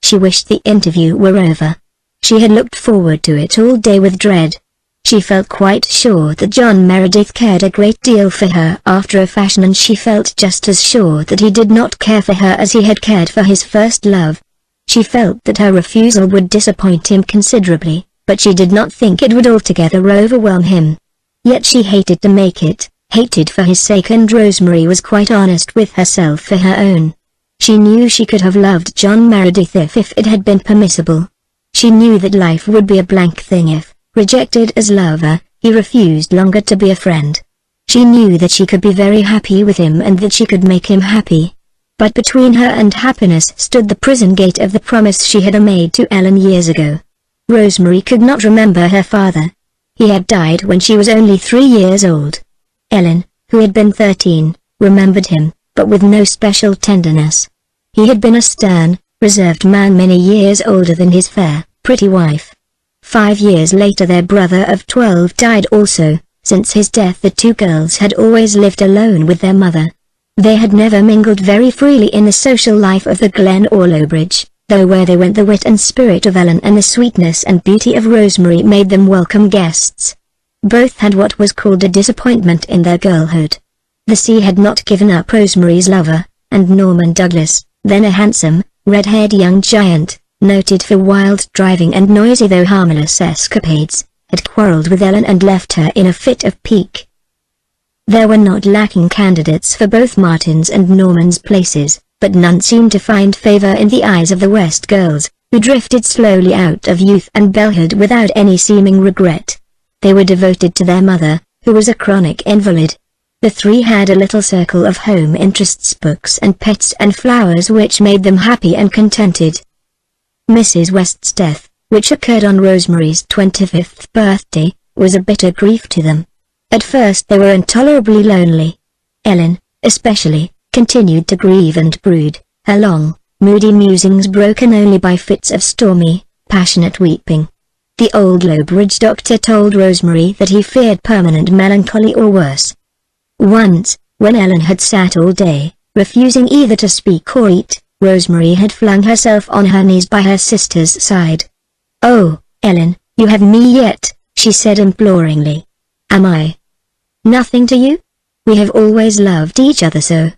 She wished the interview were over. She had looked forward to it all day with dread. She felt quite sure that John Meredith cared a great deal for her after a fashion, and she felt just as sure that he did not care for her as he had cared for his first love. She felt that her refusal would disappoint him considerably, but she did not think it would altogether overwhelm him. Yet she hated to make it, hated for his sake, and Rosemary was quite honest with herself for her own. She knew she could have loved John Meredith if it had been permissible. She knew that life would be a blank thing if, rejected as lover, he refused longer to be a friend. She knew that she could be very happy with him and that she could make him happy. But between her and happiness stood the prison gate of the promise she had made to Ellen years ago. Rosemary could not remember her father. He had died when she was only 3 years old. Ellen, who had been 13, remembered him, but with no special tenderness. He had been a stern, reserved man many years older than his fair, pretty wife. 5 years later their brother of 12 died also. Since his death the two girls had always lived alone with their mother. They had never mingled very freely in the social life of the Glen or Lowbridge, though where they went the wit and spirit of Ellen and the sweetness and beauty of Rosemary made them welcome guests. Both had what was called a disappointment in their girlhood. The sea had not given up Rosemary's lover, and Norman Douglas, then a handsome, red-haired young giant, noted for wild driving and noisy though harmless escapades, had quarreled with Ellen and left her in a fit of pique. There were not lacking candidates for both Martin's and Norman's places, but none seemed to find favor in the eyes of the West girls, who drifted slowly out of youth and bellehood without any seeming regret. They were devoted to their mother, who was a chronic invalid. The three had a little circle of home interests, books and pets and flowers which made them happy and contented. Mrs. West's death, which occurred on Rosemary's 25th birthday, was a bitter grief to them. At first they were intolerably lonely. Ellen, especially, continued to grieve and brood, her long, moody musings broken only by fits of stormy, passionate weeping. The old Lowbridge doctor told Rosemary that he feared permanent melancholy or worse. Once, when Ellen had sat all day, refusing either to speak or eat, Rosemary had flung herself on her knees by her sister's side. "Oh, Ellen, you have me yet," she said imploringly. "Am I nothing to you? We have always loved each other so."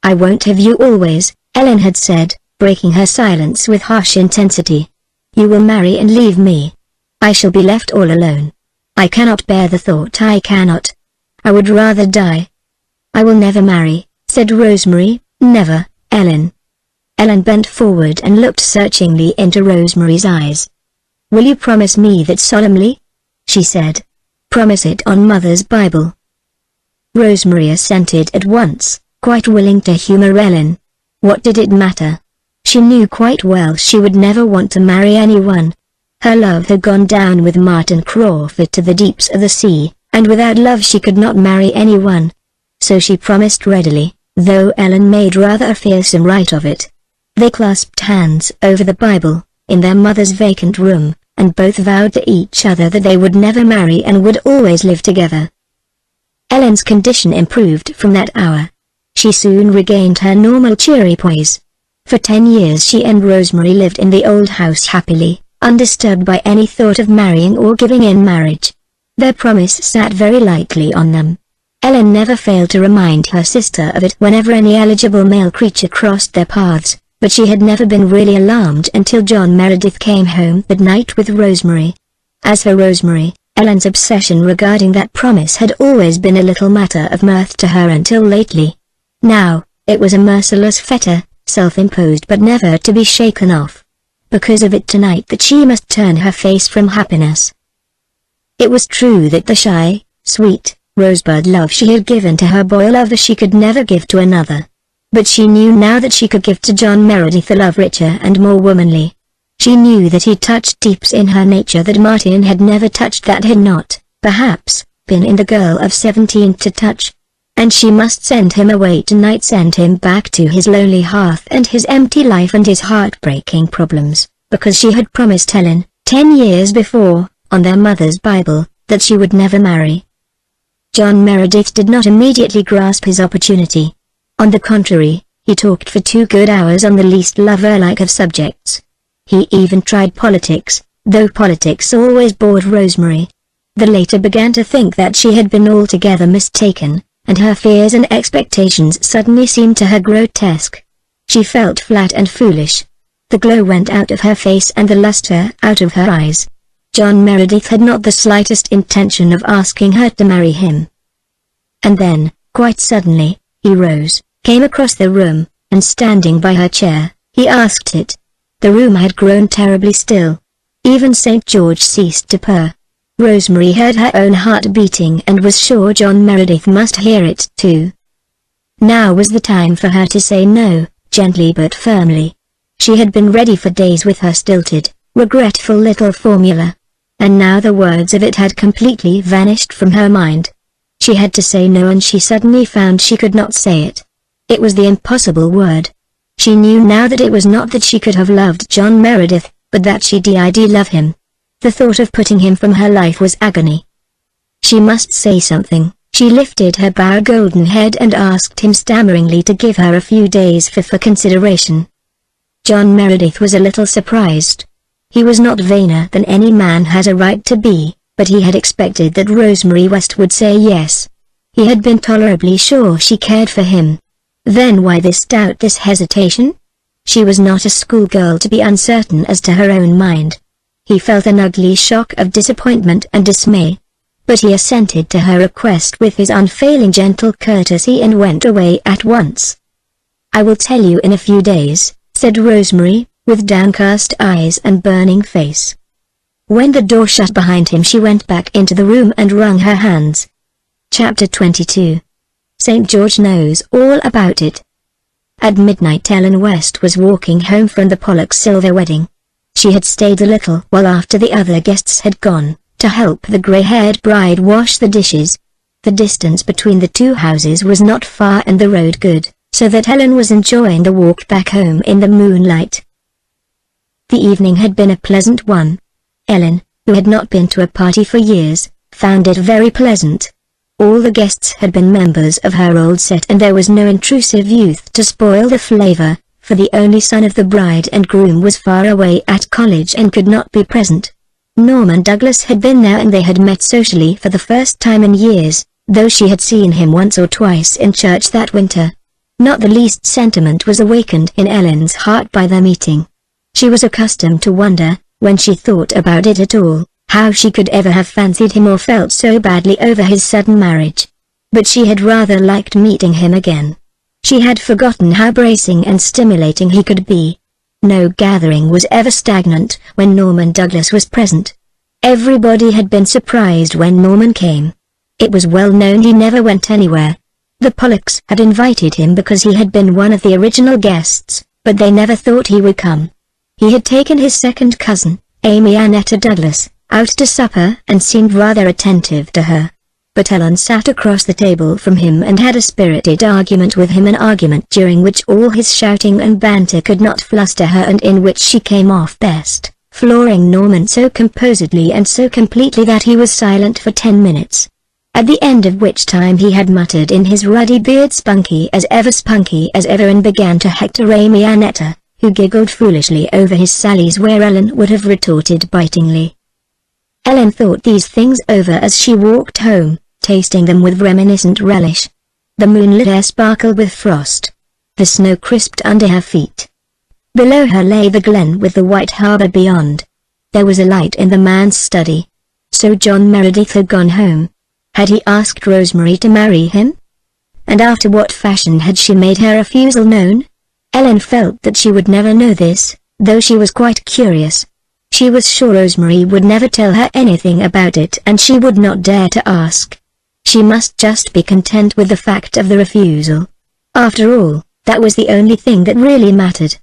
"I won't have you always," Ellen had said, breaking her silence with harsh intensity. "You will marry and leave me. I shall be left all alone. I cannot bear the thought. I cannot. I would rather die." "I will never marry," said Rosemary. "Never, Ellen." Ellen bent forward and looked searchingly into Rosemary's eyes. "Will you promise me that solemnly?" she said. "Promise it on Mother's Bible." Rosemary assented at once, quite willing to humor Ellen. What did it matter? She knew quite well she would never want to marry anyone. Her love had gone down with Martin Crawford to the deeps of the sea, and without love she could not marry anyone. So she promised readily, though Ellen made rather a fearsome rite of it. They clasped hands over the Bible, in their mother's vacant room, and both vowed to each other that they would never marry and would always live together. Ellen's condition improved from that hour. She soon regained her normal cheery poise. For 10 years she and Rosemary lived in the old house happily, undisturbed by any thought of marrying or giving in marriage. Their promise sat very lightly on them. Ellen never failed to remind her sister of it whenever any eligible male creature crossed their paths, but she had never been really alarmed until John Meredith came home that night with Rosemary. As for Rosemary, Ellen's obsession regarding that promise had always been a little matter of mirth to her until lately. Now, it was a merciless fetter, self-imposed but never to be shaken off. Because of it tonight that she must turn her face from happiness. It was true that the shy, sweet, rosebud love she had given to her boy lover she could never give to another. But she knew now that she could give to John Meredith a love richer and more womanly. She knew that he touched deeps in her nature that Martin had never touched, that had not, perhaps, been in the girl of 17 to touch. And she must send him away tonight, send him back to his lonely hearth and his empty life and his heartbreaking problems, because she had promised Ellen, 10 years before, on their mother's Bible, that she would never marry. John Meredith did not immediately grasp his opportunity. On the contrary, he talked for 2 good hours on the least lover-like of subjects. He even tried politics, though politics always bored Rosemary. The latter began to think that she had been altogether mistaken, and her fears and expectations suddenly seemed to her grotesque. She felt flat and foolish. The glow went out of her face and the luster out of her eyes. John Meredith had not the slightest intention of asking her to marry him. And then, quite suddenly, he rose, came across the room, and standing by her chair, he asked it. The room had grown terribly still. Even St. George ceased to purr. Rosemary heard her own heart beating and was sure John Meredith must hear it too. Now was the time for her to say no, gently but firmly. She had been ready for days with her stilted, regretful little formula. And now the words of it had completely vanished from her mind. She had to say no, and she suddenly found she could not say it. It was the impossible word. She knew now that it was not that she could have loved John Meredith, but that she did love him. The thought of putting him from her life was agony. She must say something. She lifted her bare golden head and asked him stammeringly to give her a few days for consideration. John Meredith was a little surprised. He was not vainer than any man has a right to be, but he had expected that Rosemary West would say yes. He had been tolerably sure she cared for him. Then why this doubt, this hesitation? She was not a schoolgirl to be uncertain as to her own mind. He felt an ugly shock of disappointment and dismay. But he assented to her request with his unfailing gentle courtesy and went away at once. "I will tell you in a few days," said Rosemary, with downcast eyes and burning face. When the door shut behind him, she went back into the room and wrung her hands. Chapter 22. St. George knows all about it. At midnight Ellen West was walking home from the Pollock Silver wedding. She had stayed a little while after the other guests had gone, to help the grey-haired bride wash the dishes. The distance between the two houses was not far and the road good, so that Ellen was enjoying the walk back home in the moonlight. The evening had been a pleasant one. Ellen, who had not been to a party for years, found it very pleasant. All the guests had been members of her old set and there was no intrusive youth to spoil the flavor, for the only son of the bride and groom was far away at college and could not be present. Norman Douglas had been there and they had met socially for the first time in years, though she had seen him once or twice in church that winter. Not the least sentiment was awakened in Ellen's heart by their meeting. She was accustomed to wonder, when she thought about it at all, how she could ever have fancied him or felt so badly over his sudden marriage. But she had rather liked meeting him again. She had forgotten how bracing and stimulating he could be. No gathering was ever stagnant when Norman Douglas was present. Everybody had been surprised when Norman came. It was well known he never went anywhere. The Pollocks had invited him because he had been one of the original guests, but they never thought he would come. He had taken his second cousin, Amy Annetta Douglas, out to supper and seemed rather attentive to her. But Ellen sat across the table from him and had a spirited argument with him, an argument during which all his shouting and banter could not fluster her and in which she came off best, flooring Norman so composedly and so completely that he was silent for 10 minutes. At the end of which time he had muttered in his ruddy beard, spunky as ever, and began to hector Amy Annetta, who giggled foolishly over his sallies where Ellen would have retorted bitingly. Ellen thought these things over as she walked home, tasting them with reminiscent relish. The moonlit air sparkled with frost. The snow crisped under her feet. Below her lay the glen with the white harbour beyond. There was a light in the man's study. So John Meredith had gone home. Had he asked Rosemary to marry him? And after what fashion had she made her refusal known? Ellen felt that she would never know this, though she was quite curious. She was sure Rosemary would never tell her anything about it and she would not dare to ask. She must just be content with the fact of the refusal. After all, that was the only thing that really mattered.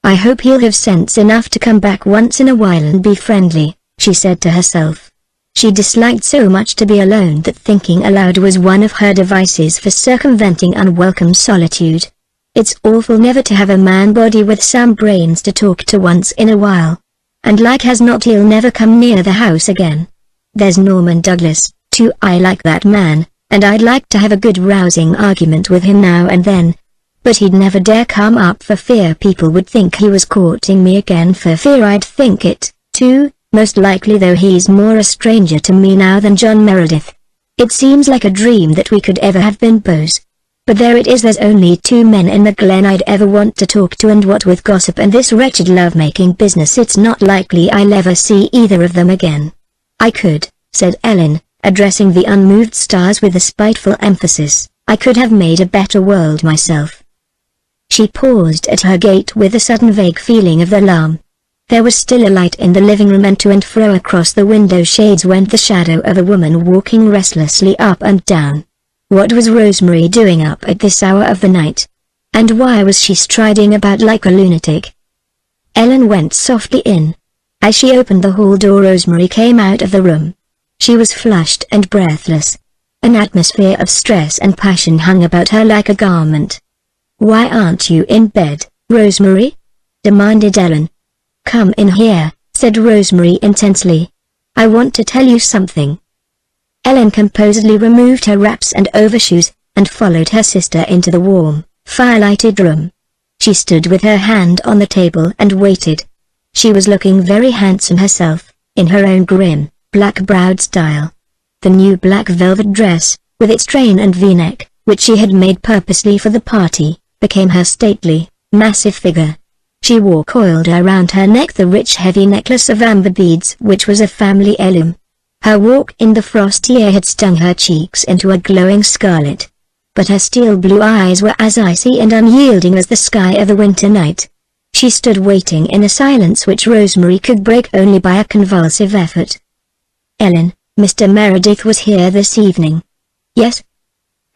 "I hope he'll have sense enough to come back once in a while and be friendly," she said to herself. She disliked so much to be alone that thinking aloud was one of her devices for circumventing unwelcome solitude. It's awful never to have a man body with some brains to talk to once in a while. And like as not he'll never come near the house again. There's Norman Douglas, too. I like that man, and I'd like to have a good rousing argument with him now and then. But he'd never dare come up for fear people would think he was courting me again, for fear I'd think it, too, most likely, though he's more a stranger to me now than John Meredith. It seems like a dream that we could ever have been beaux. But there it is, there's only 2 men in the glen I'd ever want to talk to, and what with gossip and this wretched love-making business it's not likely I'll ever see either of them again. I could, said Ellen, addressing the unmoved stars with a spiteful emphasis, I could have made a better world myself. She paused at her gate with a sudden vague feeling of alarm. There was still a light in the living room, and to and fro across the window shades went the shadow of a woman walking restlessly up and down. What was Rosemary doing up at this hour of the night? And why was she striding about like a lunatic? Ellen went softly in. As she opened the hall door, Rosemary came out of the room. She was flushed and breathless. An atmosphere of stress and passion hung about her like a garment. Why aren't you in bed, Rosemary? Demanded Ellen. Come in here, said Rosemary intensely. I want to tell you something. Ellen composedly removed her wraps and overshoes, and followed her sister into the warm, firelighted room. She stood with her hand on the table and waited. She was looking very handsome herself, in her own grim, black-browed style. The new black velvet dress, with its train and v-neck, which she had made purposely for the party, became her stately, massive figure. She wore coiled around her neck the rich heavy necklace of amber beads which was a family heirloom. Her walk in the frosty air had stung her cheeks into a glowing scarlet. But her steel blue eyes were as icy and unyielding as the sky of a winter night. She stood waiting in a silence which Rosemary could break only by a convulsive effort. Ellen, Mr. Meredith was here this evening. Yes?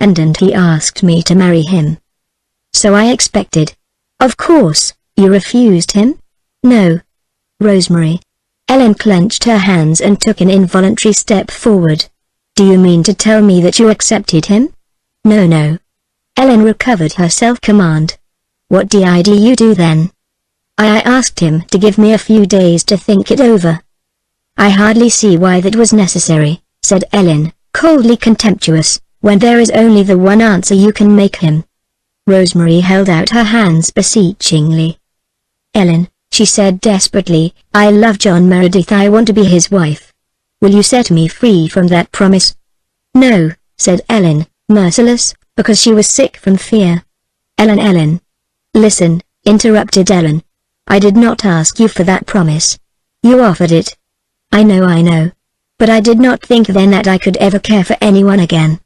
And he asked me to marry him. So I expected. Of course, you refused him? No. Rosemary. Ellen clenched her hands and took an involuntary step forward. Do you mean to tell me that you accepted him? No. Ellen recovered her self-command. What did you do then? I asked him to give me a few days to think it over. I hardly see why that was necessary, said Ellen, coldly contemptuous, when there is only the one answer you can make him. Rosemary held out her hands beseechingly. Ellen, she said desperately, I love John Meredith. I want to be his wife. Will you set me free from that promise? No, said Ellen, merciless, because she was sick from fear. Ellen. Listen, interrupted Ellen. I did not ask you for that promise. You offered it. I know. But I did not think then that I could ever care for anyone again.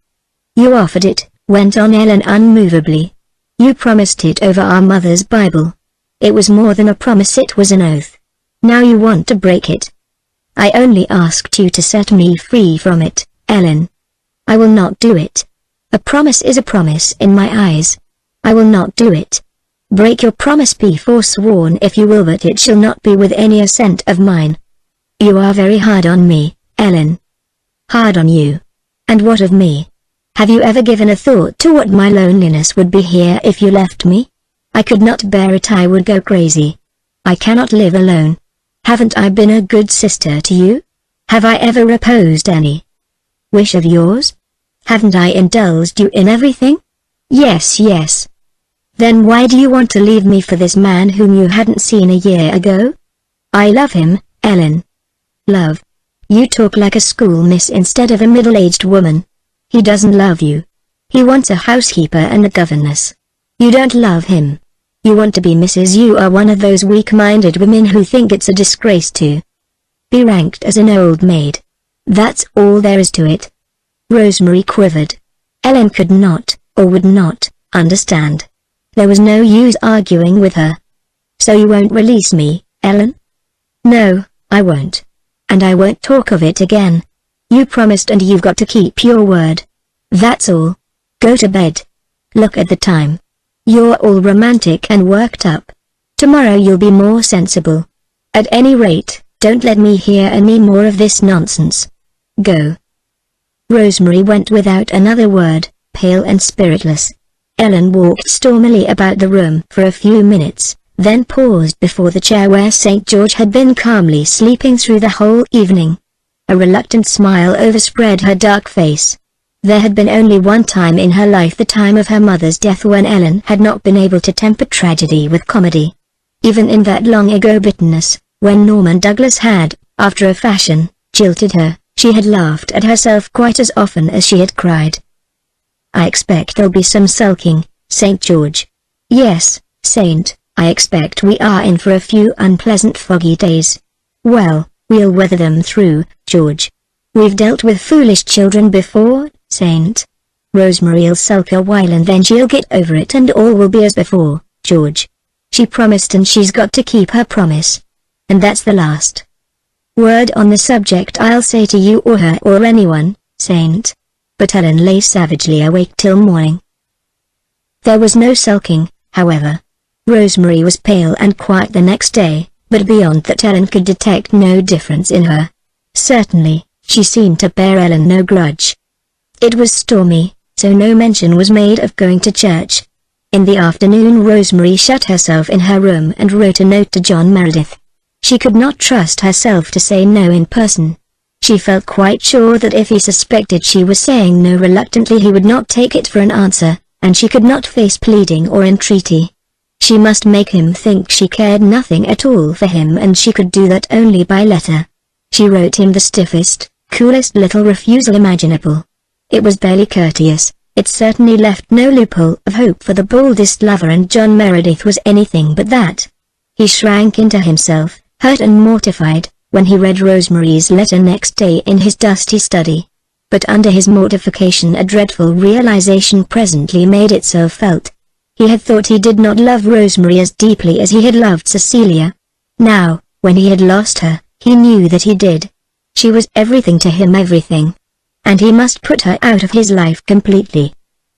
You offered it, went on Ellen unmovably. You promised it over our mother's Bible. It was more than a promise, it was an oath. Now you want to break it. I only asked you to set me free from it, Ellen. I will not do it. A promise is a promise in my eyes. I will not do it. Break your promise, be forsworn if you will, but it shall not be with any assent of mine. You are very hard on me, Ellen. Hard on you. And what of me? Have you ever given a thought to what my loneliness would be here if you left me? I could not bear it, I would go crazy. I cannot live alone. Haven't I been a good sister to you? Have I ever opposed any wish of yours? Haven't I indulged you in everything? Yes. Then why do you want to leave me for this man whom you hadn't seen a year ago? I love him, Ellen. Love. You talk like a schoolmiss instead of a middle-aged woman. He doesn't love you. He wants a housekeeper and a governess. You don't love him. You want to be Mrs. You are one of those weak-minded women who think it's a disgrace to be ranked as an old maid. That's all there is to it. Rosemary quivered. Ellen could not, or would not, understand. There was no use arguing with her. So you won't release me, Ellen? No, I won't. And I won't talk of it again. You promised and you've got to keep your word. That's all. Go to bed. Look at the time. You're all romantic and worked up. Tomorrow you'll be more sensible. At any rate, don't let me hear any more of this nonsense. Go. Rosemary went without another word, pale and spiritless. Ellen walked stormily about the room for a few minutes, then paused before the chair where St. George had been calmly sleeping through the whole evening. A reluctant smile overspread her dark face. There had been only one time in her life, the time of her mother's death, when Ellen had not been able to temper tragedy with comedy. Even in that long-ago bitterness, when Norman Douglas had, after a fashion, jilted her, she had laughed at herself quite as often as she had cried. I expect there'll be some sulking, St. George. Yes, Saint, I expect we are in for a few unpleasant foggy days. Well, we'll weather them through, George. We've dealt with foolish children before, Saint. Rosemary'll sulk a while and then she'll get over it and all will be as before, George. She promised and she's got to keep her promise. And that's the last word on the subject I'll say to you or her or anyone, Saint. But Ellen lay savagely awake till morning. There was no sulking, however. Rosemary was pale and quiet the next day, but beyond that Ellen could detect no difference in her. Certainly, she seemed to bear Ellen no grudge. It was stormy, so no mention was made of going to church. In the afternoon Rosemary shut herself in her room and wrote a note to John Meredith. She could not trust herself to say no in person. She felt quite sure that if he suspected she was saying no reluctantly he would not take it for an answer, and she could not face pleading or entreaty. She must make him think she cared nothing at all for him, and she could do that only by letter. She wrote him the stiffest, coolest little refusal imaginable. It was barely courteous, it certainly left no loophole of hope for the boldest lover, and John Meredith was anything but that. He shrank into himself, hurt and mortified, when he read Rosemary's letter next day in his dusty study. But under his mortification a dreadful realization presently made itself felt. He had thought he did not love Rosemary as deeply as he had loved Cecilia. Now, when he had lost her, he knew that he did. She was everything to him, everything. And he must put her out of his life completely.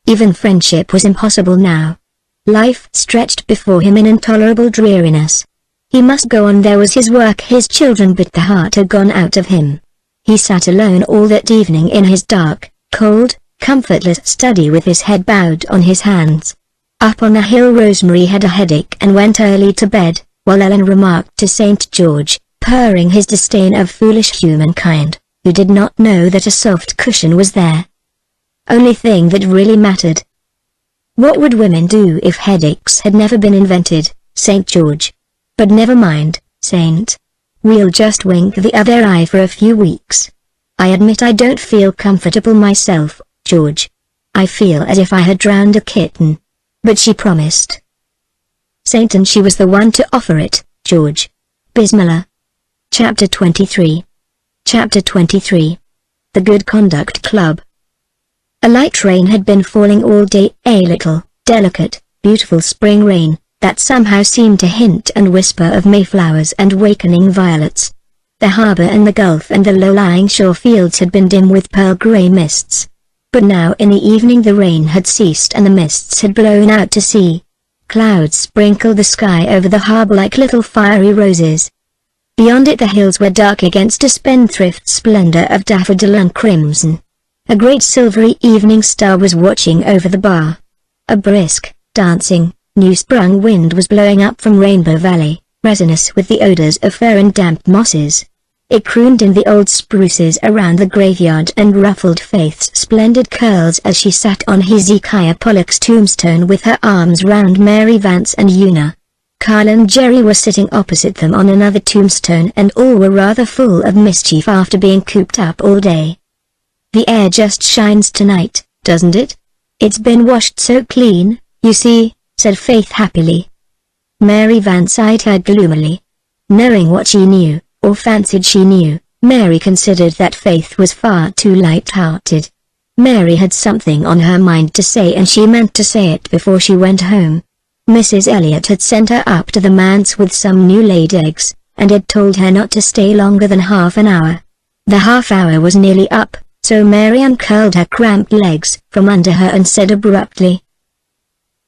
Even friendship was impossible now. Life stretched before him in intolerable dreariness. He must go on, there was his work, his children, but the heart had gone out of him. He sat alone all that evening in his dark, cold, comfortless study with his head bowed on his hands. Up on the hill Rosemary had a headache and went early to bed, while Ellen remarked to St. George, purring his disdain of foolish humankind, who did not know that a soft cushion was there. Only thing that really mattered. What would women do if headaches had never been invented, St. George? But never mind, Saint. We'll just wink the other eye for a few weeks. I admit I don't feel comfortable myself, George. I feel as if I had drowned a kitten. But she promised. Saint, and she was the one to offer it, George. Bismillah. Chapter 23. Chapter 23. The Good Conduct Club. A light rain had been falling all day, a little, delicate, beautiful spring rain, that somehow seemed to hint and whisper of mayflowers and wakening violets. The harbor and the gulf and the low-lying shore fields had been dim with pearl-grey mists. But now in the evening the rain had ceased and the mists had blown out to sea. Clouds sprinkled the sky over the harbor like little fiery roses. Beyond it the hills were dark against a spendthrift splendor of daffodil and crimson. A great silvery evening star was watching over the bar. A brisk, dancing, new-sprung wind was blowing up from Rainbow Valley, resinous with the odors of fir and damp mosses. It crooned in the old spruces around the graveyard and ruffled Faith's splendid curls as she sat on Hezekiah Pollock's tombstone with her arms round Mary Vance and Una. Carl and Jerry were sitting opposite them on another tombstone, and all were rather full of mischief after being cooped up all day. The air just shines tonight, doesn't it? It's been washed so clean, you see, said Faith happily. Mary Vance eyed her gloomily. Knowing what she knew, or fancied she knew, Mary considered that Faith was far too light-hearted. Mary had something on her mind to say, and she meant to say it before she went home. Mrs. Elliot had sent her up to the manse with some new-laid eggs, and had told her not to stay longer than half an hour. The half-hour was nearly up, so Mary uncurled her cramped legs from under her and said abruptly,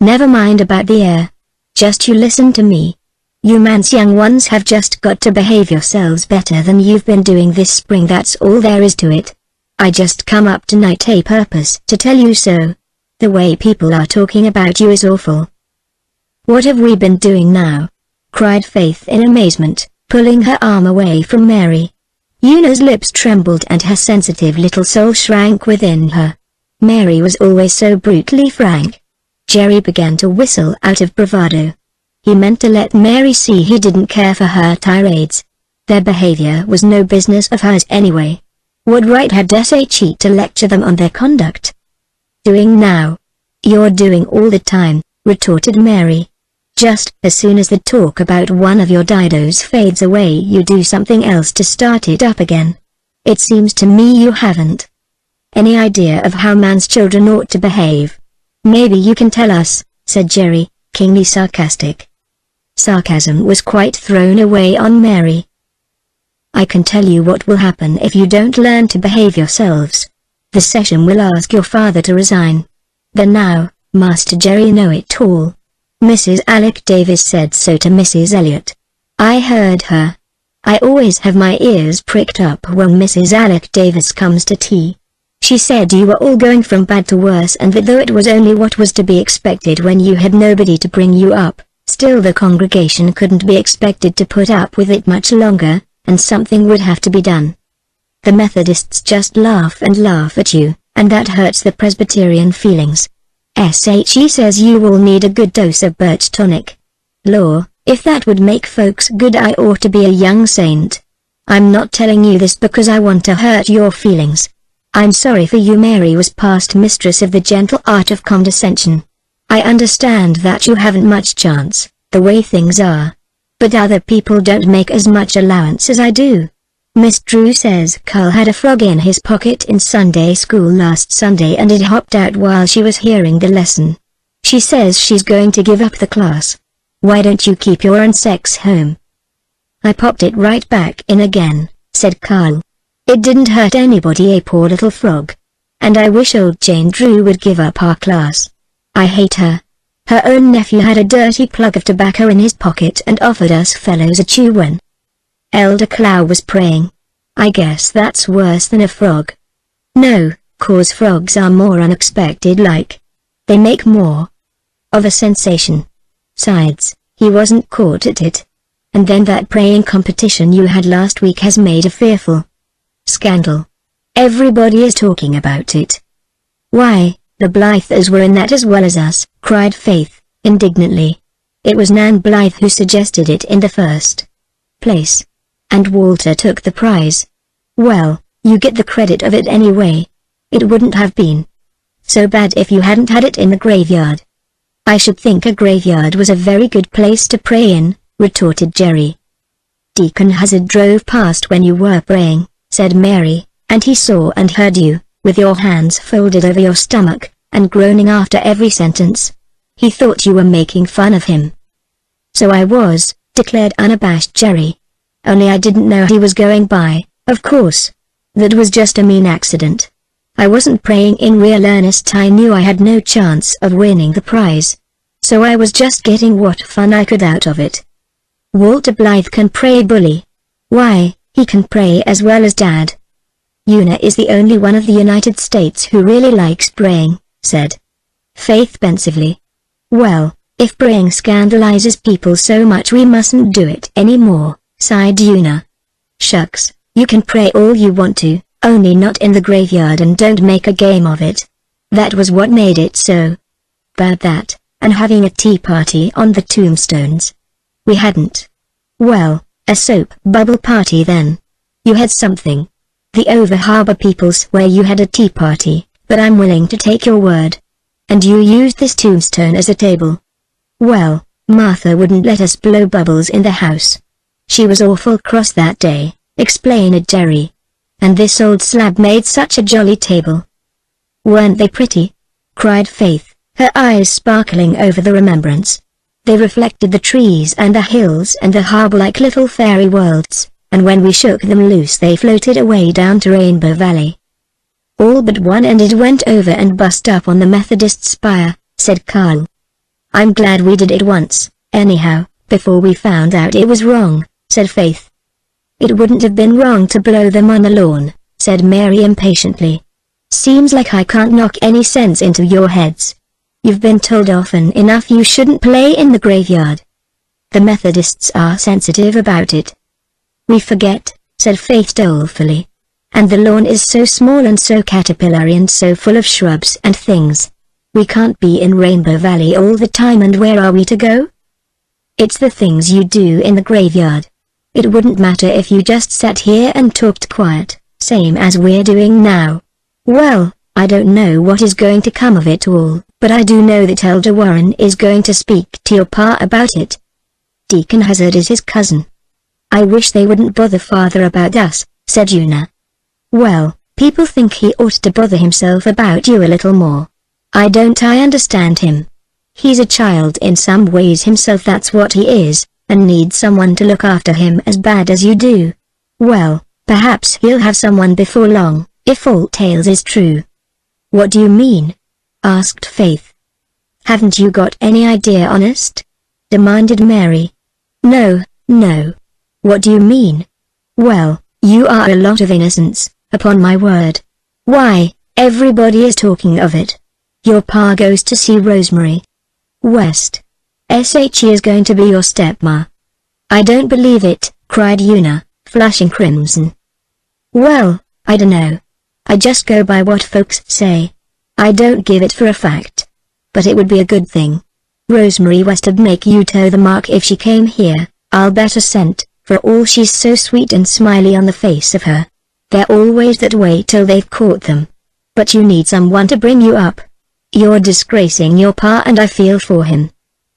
"Never mind about the air. Just you listen to me. You man's young ones have just got to behave yourselves better than you've been doing this spring, that's all there is to it. I just come up tonight a purpose to tell you so. The way people are talking about you is awful." "What have we been doing now?" cried Faith in amazement, pulling her arm away from Mary. Una's lips trembled and her sensitive little soul shrank within her. Mary was always so brutally frank. Jerry began to whistle out of bravado. He meant to let Mary see he didn't care for her tirades. Their behavior was no business of hers anyway. What right had she to lecture them on their conduct? "Doing now? You're doing all the time," retorted Mary. "Just as soon as the talk about one of your didos fades away you do something else to start it up again. It seems to me you haven't any idea of how man's children ought to behave." "Maybe you can tell us," said Jerry, keenly sarcastic. Sarcasm was quite thrown away on Mary. "I can tell you what will happen if you don't learn to behave yourselves. The session will ask your father to resign. Then now, Master Jerry know-it-all. Mrs. Alec Davis said so to Mrs. Elliot. I heard her. I always have my ears pricked up when Mrs. Alec Davis comes to tea. She said you were all going from bad to worse, and that though it was only what was to be expected when you had nobody to bring you up, still the congregation couldn't be expected to put up with it much longer, and something would have to be done. The Methodists just laugh and laugh at you, and that hurts the Presbyterian feelings. SHE says you all need a good dose of birch tonic. Lord, if that would make folks good, I ought to be a young saint. I'm not telling you this because I want to hurt your feelings. I'm sorry for you. Mary was past mistress of the gentle art of condescension. I understand that you haven't much chance, the way things are. But other people don't make as much allowance as I do. Miss Drew says Carl had a frog in his pocket in Sunday school last Sunday and it hopped out while she was hearing the lesson. She says she's going to give up the class. Why don't you keep your insects home? I popped it right back in again, said Carl. It didn't hurt anybody, a poor little frog. And I wish old Jane Drew would give up our class. I hate her. Her own nephew had a dirty plug of tobacco in his pocket and offered us fellows a chew when Elder Clow was praying. I guess that's worse than a frog. No, 'cause frogs are more unexpected, like. They make more of a sensation. Sides, he wasn't caught at it. And then that praying competition you had last week has made a fearful scandal. Everybody is talking about it. Why, the Blythers were in that as well as us, cried Faith, indignantly. It was Nan Blythe who suggested it in the first place. And Walter took the prize. Well, you get the credit of it anyway. It wouldn't have been so bad if you hadn't had it in the graveyard. I should think a graveyard was a very good place to pray in, retorted Jerry. Deacon Hazard drove past when you were praying, said Mary, and he saw and heard you, with your hands folded over your stomach, and groaning after every sentence. He thought you were making fun of him. So I was, declared unabashed Jerry. Only I didn't know he was going by, of course. That was just a mean accident. I wasn't praying in real earnest. I knew I had no chance of winning the prize. So I was just getting what fun I could out of it. Walter Blythe can pray, bully. Why, he can pray as well as Dad. Una is the only one of the United States who really likes praying, said Faith pensively. Well, if praying scandalizes people so much we mustn't do it anymore, sighed Una. Shucks, you can pray all you want to, only not in the graveyard, and don't make a game of it. That was what made it so bad, that, and having a tea party on the tombstones. We hadn't. Well, a soap bubble party then. You had something. The Over Harbor people swear you had a tea party, but I'm willing to take your word. And you used this tombstone as a table. Well, Martha wouldn't let us blow bubbles in the house. She was awful cross that day, explained Jerry. And this old slab made such a jolly table. Weren't they pretty? Cried Faith, her eyes sparkling over the remembrance. They reflected the trees and the hills and the harbor like little fairy worlds, and when we shook them loose they floated away down to Rainbow Valley. All but one, and it went over and bust up on the Methodist spire, said Carl. I'm glad we did it once, anyhow, before we found out it was wrong, said Faith. It wouldn't have been wrong to blow them on the lawn, said Mary impatiently. Seems like I can't knock any sense into your heads. You've been told often enough you shouldn't play in the graveyard. The Methodists are sensitive about it. We forget, said Faith dolefully. And the lawn is so small and so caterpillary and so full of shrubs and things. We can't be in Rainbow Valley all the time, and where are we to go? It's the things you do in the graveyard. It wouldn't matter if you just sat here and talked quiet, same as we're doing now. Well, I don't know what is going to come of it all, but I do know that Elder Warren is going to speak to your pa about it. Deacon Hazard is his cousin. I wish they wouldn't bother Father about us, said Una. Well, people think he ought to bother himself about you a little more. I understand him. He's a child in some ways himself, that's what he is, and needs someone to look after him as bad as you do. Well, perhaps he'll have someone before long, if all tales is true. What do you mean? Asked Faith. Haven't you got any idea, honest? Demanded Mary. No. What do you mean? Well, you are a lot of innocents, upon my word. Why, Everybody is talking of it. Your pa goes to see Rosemary West. She is going to be your stepma. I don't believe it, cried Una, flushing crimson. Well, I dunno. I just go by what folks say. I don't give it for a fact. But it would be a good thing. Rosemary West'd make you toe the mark if she came here, I'll bet a cent, for all she's so sweet and smiley on the face of her. They're always that way till they've caught them. But you need someone to bring you up. You're disgracing your pa and I feel for him.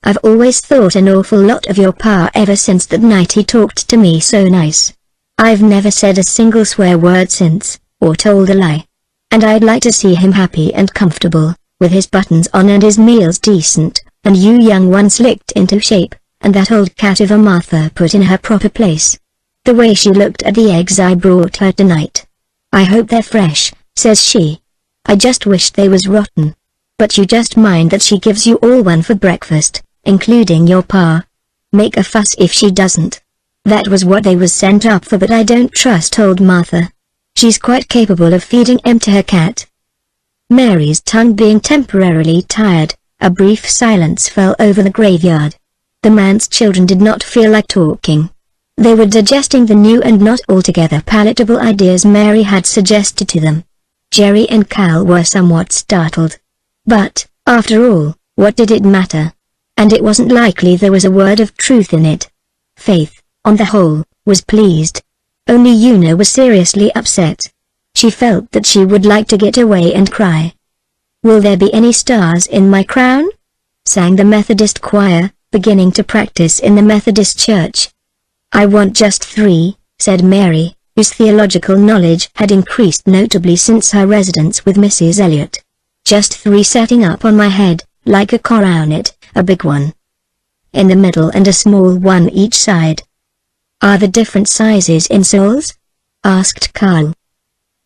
I've always thought an awful lot of your pa ever since that night he talked to me so nice. I've never said a single swear word since, or told a lie. And I'd like to see him happy and comfortable, with his buttons on and his meals decent, and you young ones licked into shape, and that old cat of a Martha put in her proper place. The way she looked at the eggs I brought her tonight. I hope they're fresh, says she. I just wish they was rotten. But you just mind that she gives you all one for breakfast, including your pa. Make a fuss if she doesn't. That was what they was sent up for, but I don't trust old Martha. She's quite capable of feeding to her cat. Mary's tongue being temporarily tired, a brief silence fell over the graveyard. The man's children did not feel like talking. They were digesting the new and not altogether palatable ideas Mary had suggested to them. Jerry and Cal were somewhat startled. But, after all, what did it matter? And it wasn't likely there was a word of truth in it. Faith, on the whole, was pleased. Only Una was seriously upset. She felt that she would like to get away and cry. "Will there be any stars in my crown?" sang the Methodist choir, beginning to practice in the Methodist church. "I want just 3, said Mary, whose theological knowledge had increased notably since her residence with Mrs. Elliot. "Just 3 setting up on my head, like a coronet, a big one in the middle and a small one each side." "Are the different sizes in souls?" asked Carl.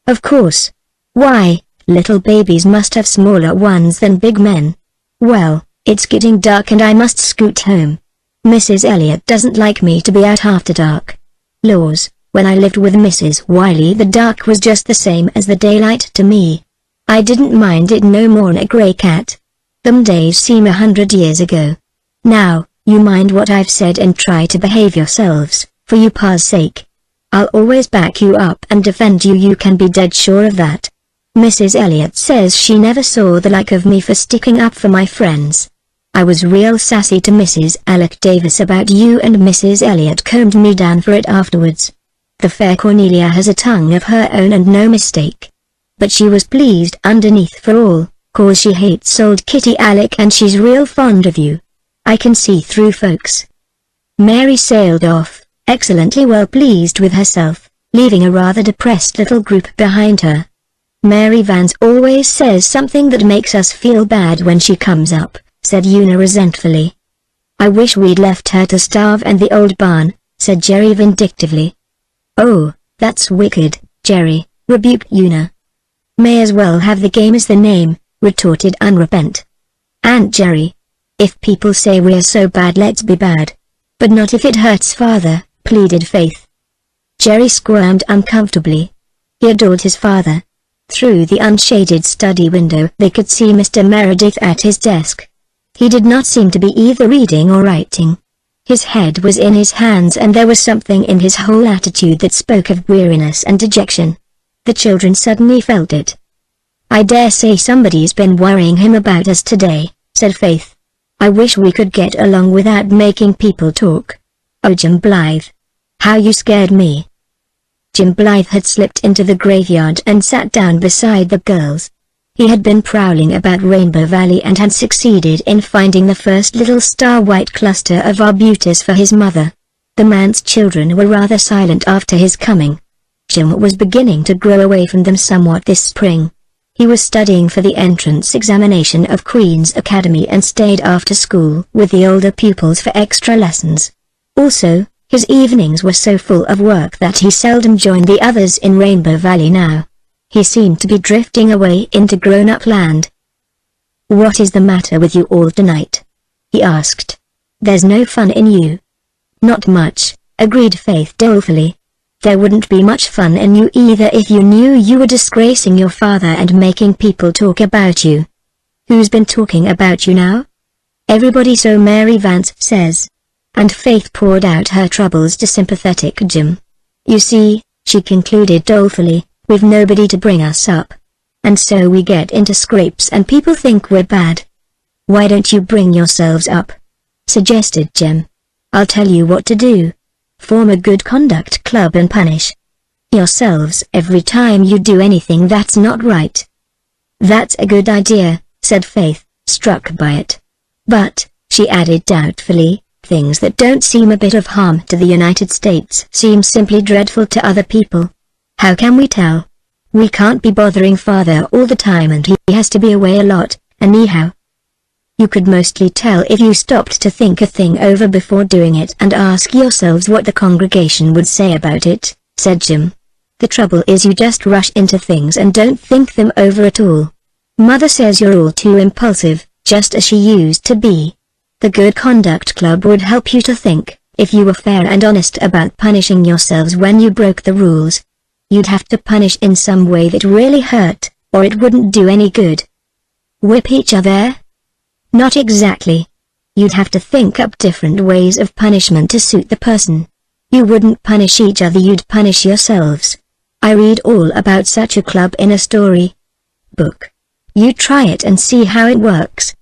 "Of course. Why, little babies must have smaller ones than big men. Well, it's getting dark and I must scoot home. Mrs. Elliot doesn't like me to be out after dark. Laws, when I lived with Mrs. Wiley the dark was just the same as the daylight to me. I didn't mind it no more'n a grey cat. Them days seem 100 years ago. Now, you mind what I've said and try to behave yourselves, for you pa's sake. I'll always back you up and defend you, you can be dead sure of that. Mrs. Elliot says she never saw the like of me for sticking up for my friends. I was real sassy to Mrs. Alec Davis about you and Mrs. Elliot combed me down for it afterwards. The fair Cornelia has a tongue of her own and no mistake. But she was pleased underneath for all, 'cause she hates old Kitty Alec and she's real fond of you. I can see through folks." Mary sailed off, excellently well pleased with herself, leaving a rather depressed little group behind her. "Mary Vance always says something that makes us feel bad when she comes up," said Una resentfully. "I wish we'd left her to starve in the old barn," said Jerry vindictively. "Oh, that's wicked, Jerry," rebuked Una. "May as well have the game as the name," retorted Unrepent. "Aunt Jerry, if people say we're so bad, let's be bad. But not if it hurts father," pleaded Faith. Jerry squirmed uncomfortably. He adored his father. Through the unshaded study window they could see Mr. Meredith at his desk. He did not seem to be either reading or writing. His head was in his hands and there was something in his whole attitude that spoke of weariness and dejection. The children suddenly felt it. "I dare say somebody's been worrying him about us today," said Faith. "I wish we could get along without making people talk. Oh, Jim Blythe. How you scared me." Jim Blythe had slipped into the graveyard and sat down beside the girls. He had been prowling about Rainbow Valley and had succeeded in finding the first little star-white cluster of arbutus for his mother. The man's children were rather silent after his coming. Jim was beginning to grow away from them somewhat this spring. He was studying for the entrance examination of Queen's Academy and stayed after school with the older pupils for extra lessons. Also, his evenings were so full of work that he seldom joined the others in Rainbow Valley now. He seemed to be drifting away into grown-up land. "What is the matter with you all tonight?" he asked. "There's no fun in you." "Not much," agreed Faith dolefully. There wouldn't be much fun in you either if you knew you were disgracing your father and making people talk about you. Who's been talking about you now? Everybody, so Mary Vance says. And Faith poured out her troubles to sympathetic Jim. You see, she concluded dolefully, we've nobody to bring us up. And so we get into scrapes and people think we're bad. Why don't you bring yourselves up? Suggested Jim. I'll tell you what to do. Form a good conduct club and punish yourselves every time you do anything that's not right. That's a good idea, said Faith, struck by it. But, she added doubtfully, things that don't seem a bit of harm to the United States seem simply dreadful to other people. How can we tell? We can't be bothering Father all the time and he has to be away a lot, anyhow. You could mostly tell if you stopped to think a thing over before doing it and ask yourselves what the congregation would say about it, said Jim. The trouble is you just rush into things and don't think them over at all. Mother says you're all too impulsive, just as she used to be. The Good Conduct Club would help you to think, if you were fair and honest about punishing yourselves when you broke the rules. You'd have to punish in some way that really hurt, or it wouldn't do any good. Whip each other? Not exactly. You'd have to think up different ways of punishment to suit the person. You wouldn't punish each other, you'd punish yourselves. I read all about such a club in a story book. You try it and see how it works.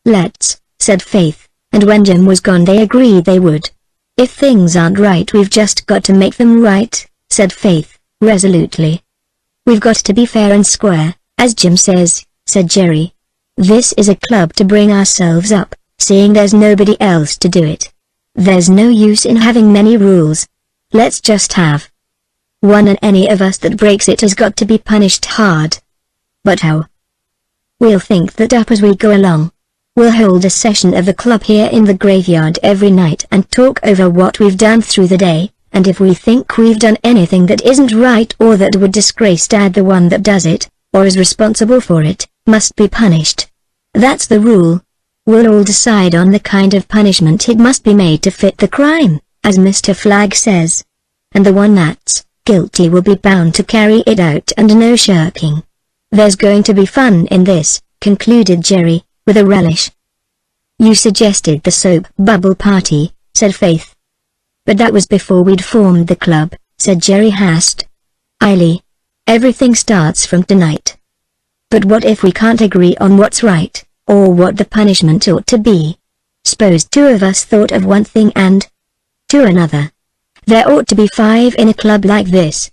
Let's, said Faith, and when Jim was gone they agreed they would. If things aren't right we've just got to make them right, said Faith, resolutely. We've got to be fair and square, as Jim says, said Jerry. This is a club to bring ourselves up, seeing there's nobody else to do it. There's no use in having many rules. Let's just have one, and any of us that breaks it has got to be punished hard. But how? We'll think that up as we go along. We'll hold a session of the club here in the graveyard every night and talk over what we've done through the day, and if we think we've done anything that isn't right or that would disgrace Dad, the one that does it, or is responsible for it, must be punished. That's the rule. We'll all decide on the kind of punishment it must be made to fit the crime, as Mr. Flagg says. And the one that's guilty will be bound to carry it out and no shirking. There's going to be fun in this, concluded Jerry, with a relish. You suggested the soap bubble party, said Faith. But that was before we'd formed the club, said Jerry Hast. Eily. Everything starts from tonight. But what if we can't agree on what's right, or what the punishment ought to be? Suppose two of us thought of one thing and two another. There ought to be 5 in a club like this.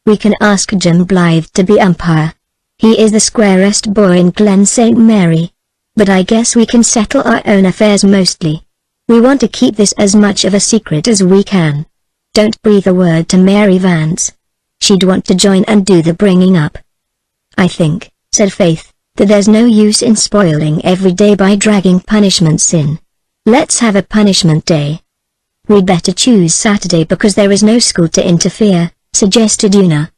We can ask Jim Blythe to be umpire. He is the squarest boy in Glen St. Mary. But I guess we can settle our own affairs mostly. We want to keep this as much of a secret as we can. Don't breathe a word to Mary Vance. She'd want to join and do the bringing up. I think, said Faith, that there's no use in spoiling every day by dragging punishments in. Let's have a punishment day. We'd better choose Saturday because there is no school to interfere, suggested Una.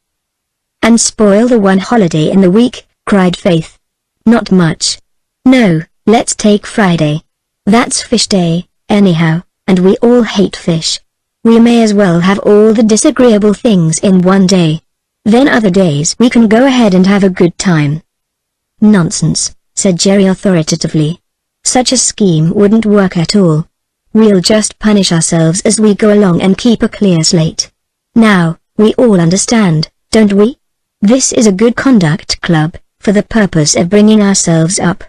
And spoil the one holiday in the week, cried Faith. Not much. No, let's take Friday. That's fish day, anyhow, and we all hate fish. We may as well have all the disagreeable things in one day. Then other days we can go ahead and have a good time. Nonsense, said Jerry authoritatively. Such a scheme wouldn't work at all. We'll just punish ourselves as we go along and keep a clear slate. Now, we all understand, don't we? This is a good conduct club, for the purpose of bringing ourselves up.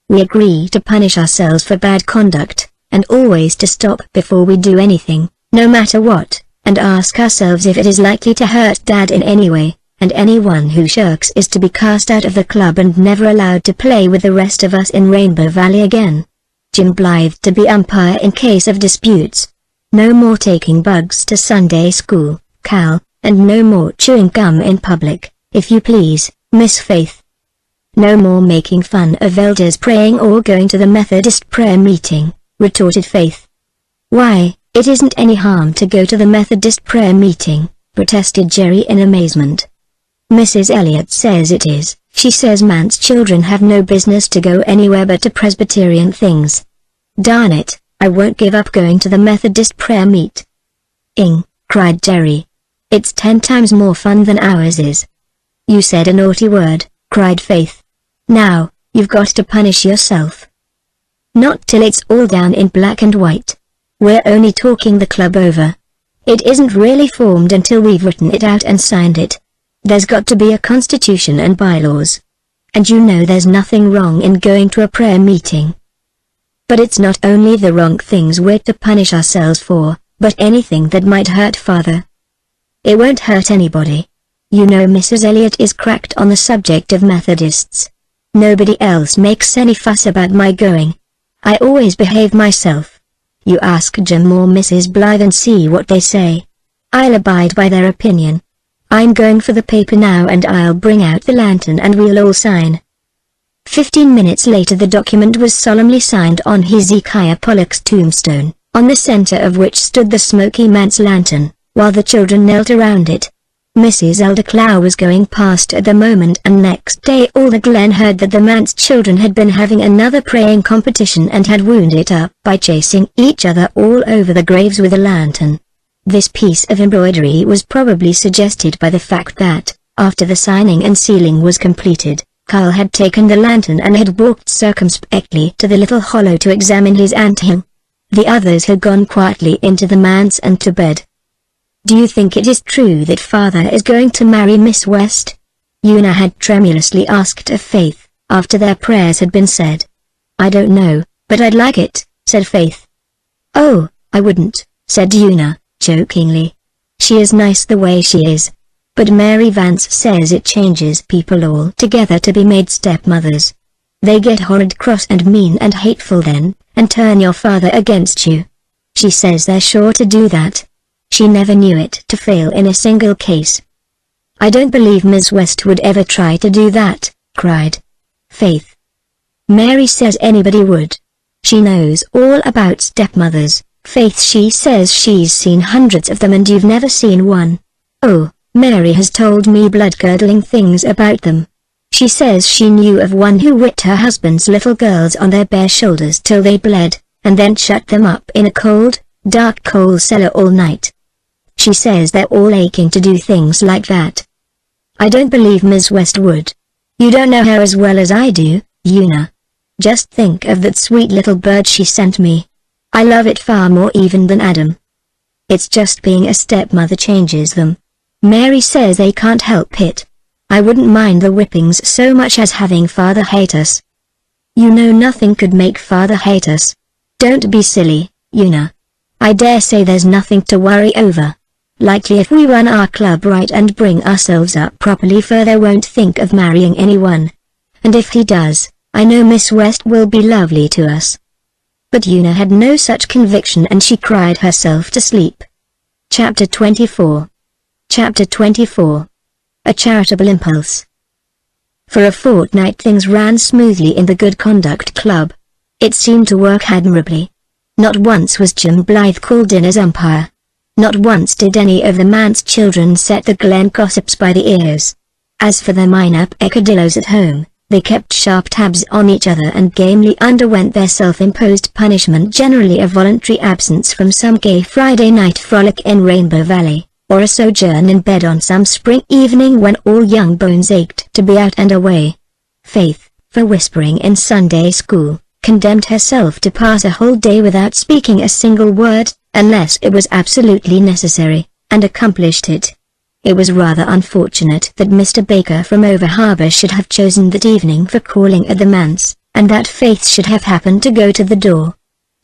We agree to punish ourselves for bad conduct, and always to stop before we do anything, no matter what, and ask ourselves if it is likely to hurt Dad in any way, and anyone who shirks is to be cast out of the club and never allowed to play with the rest of us in Rainbow Valley again. Jim Blythe to be umpire in case of disputes. No more taking bugs to Sunday school, Cal, and no more chewing gum in public, if you please, Miss Faith. No more making fun of elders praying or going to the Methodist prayer meeting, retorted Faith. Why, it isn't any harm to go to the Methodist prayer meeting, protested Jerry in amazement. Mrs. Elliot says it is. She says man's children have no business to go anywhere but to Presbyterian things. Darn it, I won't give up going to the Methodist prayer meet. Cried Jerry. It's 10 times more fun than ours is." "You said a naughty word," cried Faith. "Now, you've got to punish yourself." "Not till it's all down in black and white. We're only talking the club over. It isn't really formed until we've written it out and signed it. There's got to be a constitution and bylaws. And you know there's nothing wrong in going to a prayer meeting. But it's not only the wrong things we're to punish ourselves for, but anything that might hurt Father. It won't hurt anybody. You know Mrs. Elliot is cracked on the subject of Methodists. Nobody else makes any fuss about my going. I always behave myself. You ask Jim or Mrs. Blythe and see what they say. I'll abide by their opinion. I'm going for the paper now and I'll bring out the lantern and we'll all sign." 15 minutes later the document was solemnly signed on Hezekiah Pollock's tombstone, on the center of which stood the smoky manse lantern, while the children knelt around it. Mrs. Elder Clow was going past at the moment, and next day all the Glen heard that the manse children had been having another praying competition and had wound it up by chasing each other all over the graves with a lantern. This piece of embroidery was probably suggested by the fact that, after the signing and sealing was completed, Carl had taken the lantern and had walked circumspectly to the little hollow to examine his anthill. The others had gone quietly into the manse and to bed. "Do you think it is true that Father is going to marry Miss West?" Una had tremulously asked of Faith, after their prayers had been said. "I don't know, but I'd like it," said Faith. "Oh, I wouldn't," said Una, jokingly. "She is nice the way she is. But Mary Vance says it changes people altogether to be made stepmothers. They get horrid cross and mean and hateful then, and turn your father against you. She says they're sure to do that. She never knew it to fail in a single case." "I don't believe Miss West would ever try to do that," cried Faith. "Mary says anybody would. She knows all about stepmothers, Faith. She says she's seen hundreds of them and you've never seen one. Oh, Mary has told me blood-curdling things about them. She says she knew of one who whipped her husband's little girls on their bare shoulders till they bled, and then shut them up in a cold, dark coal cellar all night. She says they're all aching to do things like that. I don't believe Miss West would. You don't know her as well as I do, Una. Just think of that sweet little bird she sent me. I love it far more even than Adam. It's just being a stepmother changes them. Mary says they can't help it. I wouldn't mind the whippings so much as having Father hate us." "You know nothing could make Father hate us. Don't be silly, Una. I dare say there's nothing to worry over. Likely if we run our club right and bring ourselves up properly, Father won't think of marrying anyone. And if he does, I know Miss West will be lovely to us." But Una had no such conviction and she cried herself to sleep. Chapter 24. Chapter 24. A Charitable Impulse. For a fortnight things ran smoothly in the Good Conduct Club. It seemed to work admirably. Not once was Jim Blythe called in as umpire. Not once did any of the manse children set the Glen gossips by the ears. As for the minor peccadillos at home, they kept sharp tabs on each other and gamely underwent their self-imposed punishment, generally a voluntary absence from some gay Friday night frolic in Rainbow Valley, or a sojourn in bed on some spring evening when all young bones ached to be out and away. Faith, for whispering in Sunday school, condemned herself to pass a whole day without speaking a single word, unless it was absolutely necessary, and accomplished it. It was rather unfortunate that Mr. Baker from Over Harbour should have chosen that evening for calling at the manse, and that Faith should have happened to go to the door.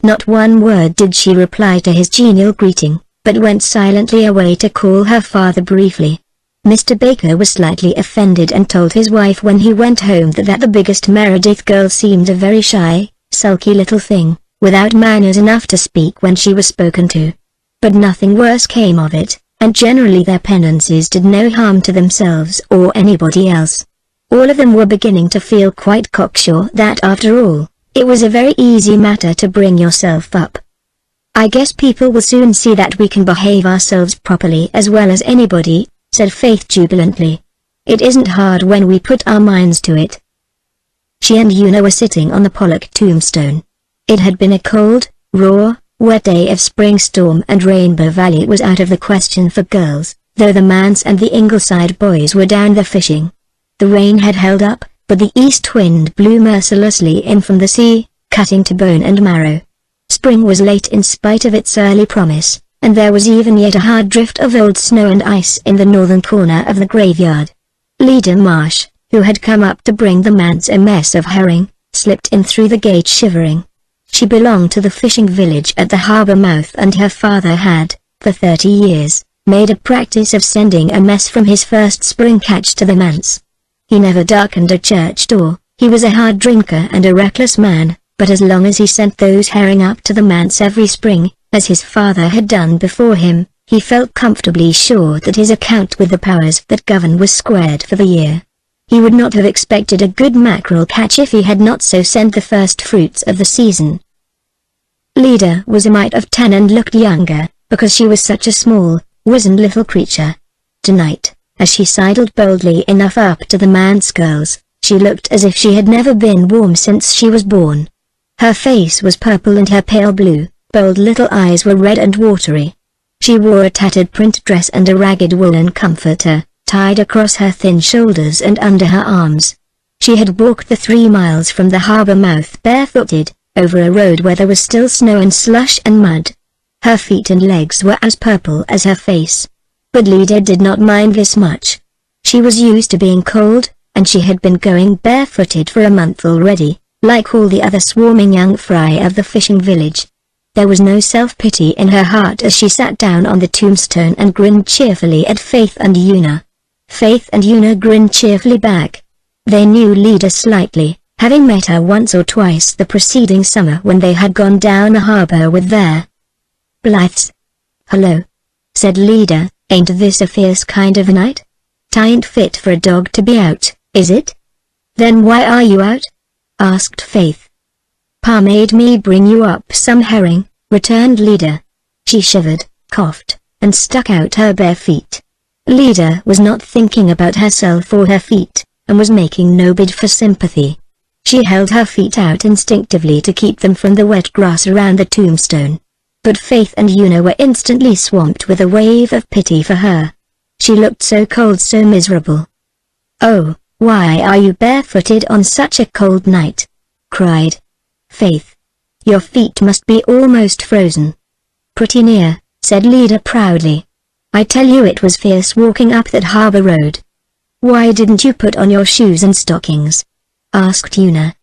Not one word did she reply to his genial greeting, but went silently away to call her father briefly. Mr. Baker was slightly offended and told his wife when he went home that the biggest Meredith girl seemed a very shy, sulky little thing, without manners enough to speak when she was spoken to. But nothing worse came of it, and generally their penances did no harm to themselves or anybody else. All of them were beginning to feel quite cocksure that after all, it was a very easy matter to bring yourself up. "I guess people will soon see that we can behave ourselves properly as well as anybody," said Faith jubilantly. "It isn't hard when we put our minds to it." She and Una were sitting on the Pollock tombstone. It had been a cold, raw, wet day of spring storm and Rainbow Valley was out of the question for girls, though the manse and the Ingleside boys were down there fishing. The rain had held up, but the east wind blew mercilessly in from the sea, cutting to bone and marrow. Spring was late in spite of its early promise, and there was even yet a hard drift of old snow and ice in the northern corner of the graveyard. Leader Marsh, who had come up to bring the manse a mess of herring, slipped in through the gate shivering. She belonged to the fishing village at the harbour mouth, and her father had, for 30 years, made a practice of sending a mess from his first spring catch to the manse. He never darkened a church door. He was a hard drinker and a reckless man, but as long as he sent those herring up to the manse every spring, as his father had done before him, he felt comfortably sure that his account with the powers that govern was squared for the year. He would not have expected a good mackerel catch if he had not so sent the first fruits of the season. Leda was a mite of 10 and looked younger, because she was such a small, wizened little creature. Tonight, as she sidled boldly enough up to the manse girls, she looked as if she had never been warm since she was born. Her face was purple and her pale blue, bold little eyes were red and watery. She wore a tattered print dress and a ragged woolen comforter, tied across her thin shoulders and under her arms. She had walked the 3 miles from the harbour mouth barefooted, over a road where there was still snow and slush and mud. Her feet and legs were as purple as her face. But Leda did not mind this much. She was used to being cold, and she had been going barefooted for a month already, like all the other swarming young fry of the fishing village. There was no self-pity in her heart as she sat down on the tombstone and grinned cheerfully at Faith and Una. Faith and Una grinned cheerfully back. They knew Leda slightly, having met her once or twice the preceding summer when they had gone down the harbour with their Blythes. "Hello," said Leda, "ain't this a fierce kind of a night? 'Tain't fit for a dog to be out, is it?" "Then why are you out?" asked Faith. "Pa made me bring you up some herring," returned Leda. She shivered, coughed, and stuck out her bare feet. Leda was not thinking about herself or her feet, and was making no bid for sympathy. She held her feet out instinctively to keep them from the wet grass around the tombstone. But Faith and Una were instantly swamped with a wave of pity for her. She looked so cold, so miserable. "Oh, why are you barefooted on such a cold night?" cried Faith. "Your feet must be almost frozen." "Pretty near," said Leda proudly. "I tell you it was fierce walking up that harbour road." "Why didn't you put on your shoes and stockings?" asked Una.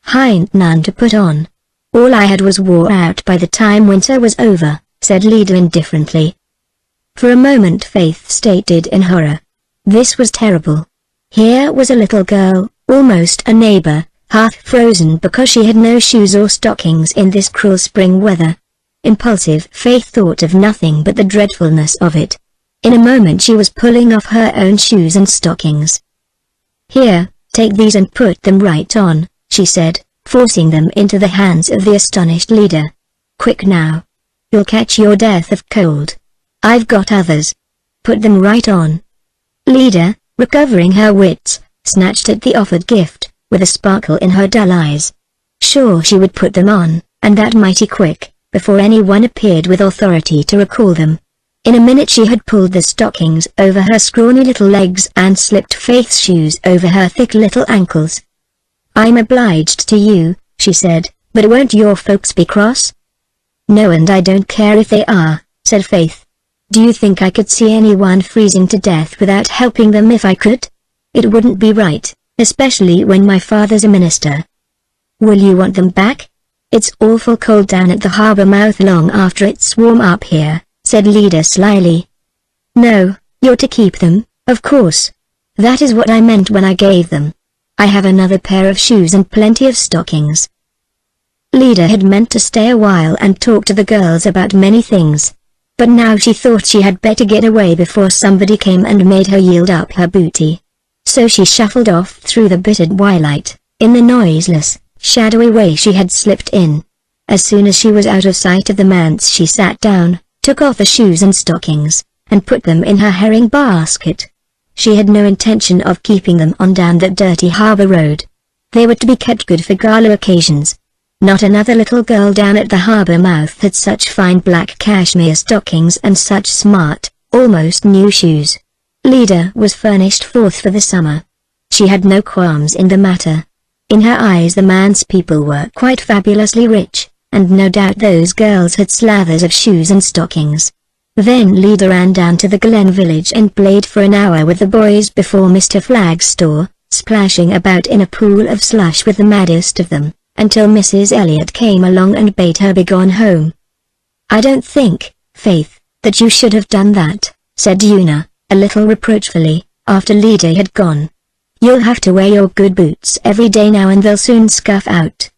"Hain't none to put on. All I had was wore out by the time winter was over," said Leda indifferently. For a moment Faith stared in horror. This was terrible. Here was a little girl, almost a neighbor, half frozen because she had no shoes or stockings in this cruel spring weather. Impulsive Faith thought of nothing but the dreadfulness of it. In a moment she was pulling off her own shoes and stockings. "Here, take these and put them right on," she said, forcing them into the hands of the astonished Leda. "Quick now. You'll catch your death of cold. I've got others. Put them right on." Leda, recovering her wits, snatched at the offered gift, with a sparkle in her dull eyes. Sure she would put them on, and that mighty quick, before anyone appeared with authority to recall them. In a minute she had pulled the stockings over her scrawny little legs and slipped Faith's shoes over her thick little ankles. "I'm obliged to you," she said, "but won't your folks be cross?" "No, and I don't care if they are," said Faith. "Do you think I could see anyone freezing to death without helping them if I could? It wouldn't be right, especially when my father's a minister." "Will you want them back? It's awful cold down at the harbour mouth long after it's warm up here," said Leda slyly. "No, you're to keep them, of course. That is what I meant when I gave them. I have another pair of shoes and plenty of stockings." Leda had meant to stay a while and talk to the girls about many things. But now she thought she had better get away before somebody came and made her yield up her booty. So she shuffled off through the bitter twilight, in the noiseless, shadowy way she had slipped in. As soon as she was out of sight of the manse she sat down, took off the shoes and stockings, and put them in her herring basket. She had no intention of keeping them on down that dirty harbour road. They were to be kept good for gala occasions. Not another little girl down at the harbour mouth had such fine black cashmere stockings and such smart, almost new shoes. Leda was furnished forth for the summer. She had no qualms in the matter. In her eyes the man's people were quite fabulously rich, and no doubt those girls had slathers of shoes and stockings. Then Leda ran down to the Glen village and played for an hour with the boys before Mr. Flagg's store, splashing about in a pool of slush with the maddest of them, until Mrs. Elliot came along and bade her begone home. "I don't think, Faith, that you should have done that," said Una, a little reproachfully, after Leda had gone. "You'll have to wear your good boots every day now and they'll soon scuff out."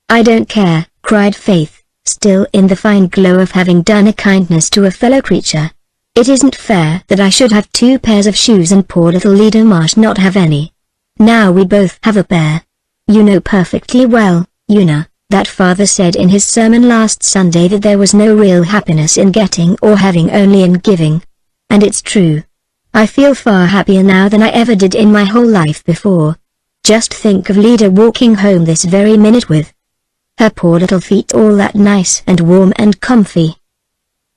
"I don't care," cried Faith, still in the fine glow of having done a kindness to a fellow creature. "It isn't fair that I should have 2 pairs of shoes and poor little Leda Marsh not have any. Now we both have a pair. You know perfectly well, Una, that father said in his sermon last Sunday that there was no real happiness in getting or having, only in giving. And it's true. I feel far happier now than I ever did in my whole life before. Just think of Leda walking home this very minute with her poor little feet all that nice and warm and comfy."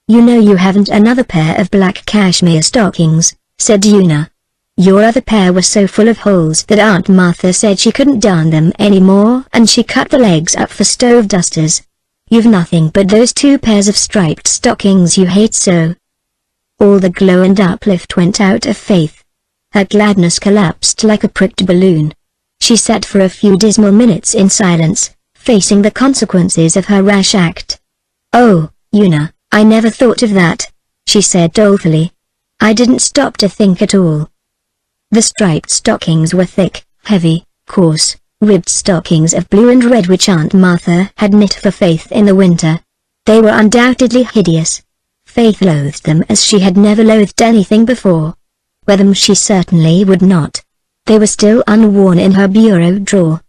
"You know you haven't another pair of black cashmere stockings," said Una. "Your other pair were so full of holes that Aunt Martha said she couldn't darn them anymore and she cut the legs up for stove dusters. You've nothing but those 2 pairs of striped stockings you hate so." All the glow and uplift went out of Faith. Her gladness collapsed like a pricked balloon. She sat for a few dismal minutes in silence, facing the consequences of her rash act. "Oh, Una, I never thought of that," she said dolefully. "I didn't stop to think at all." The striped stockings were thick, heavy, coarse, ribbed stockings of blue and red which Aunt Martha had knit for Faith in the winter. They were undoubtedly hideous. Faith loathed them as she had never loathed anything before. Wear them she certainly would not. They were still unworn in her bureau drawer.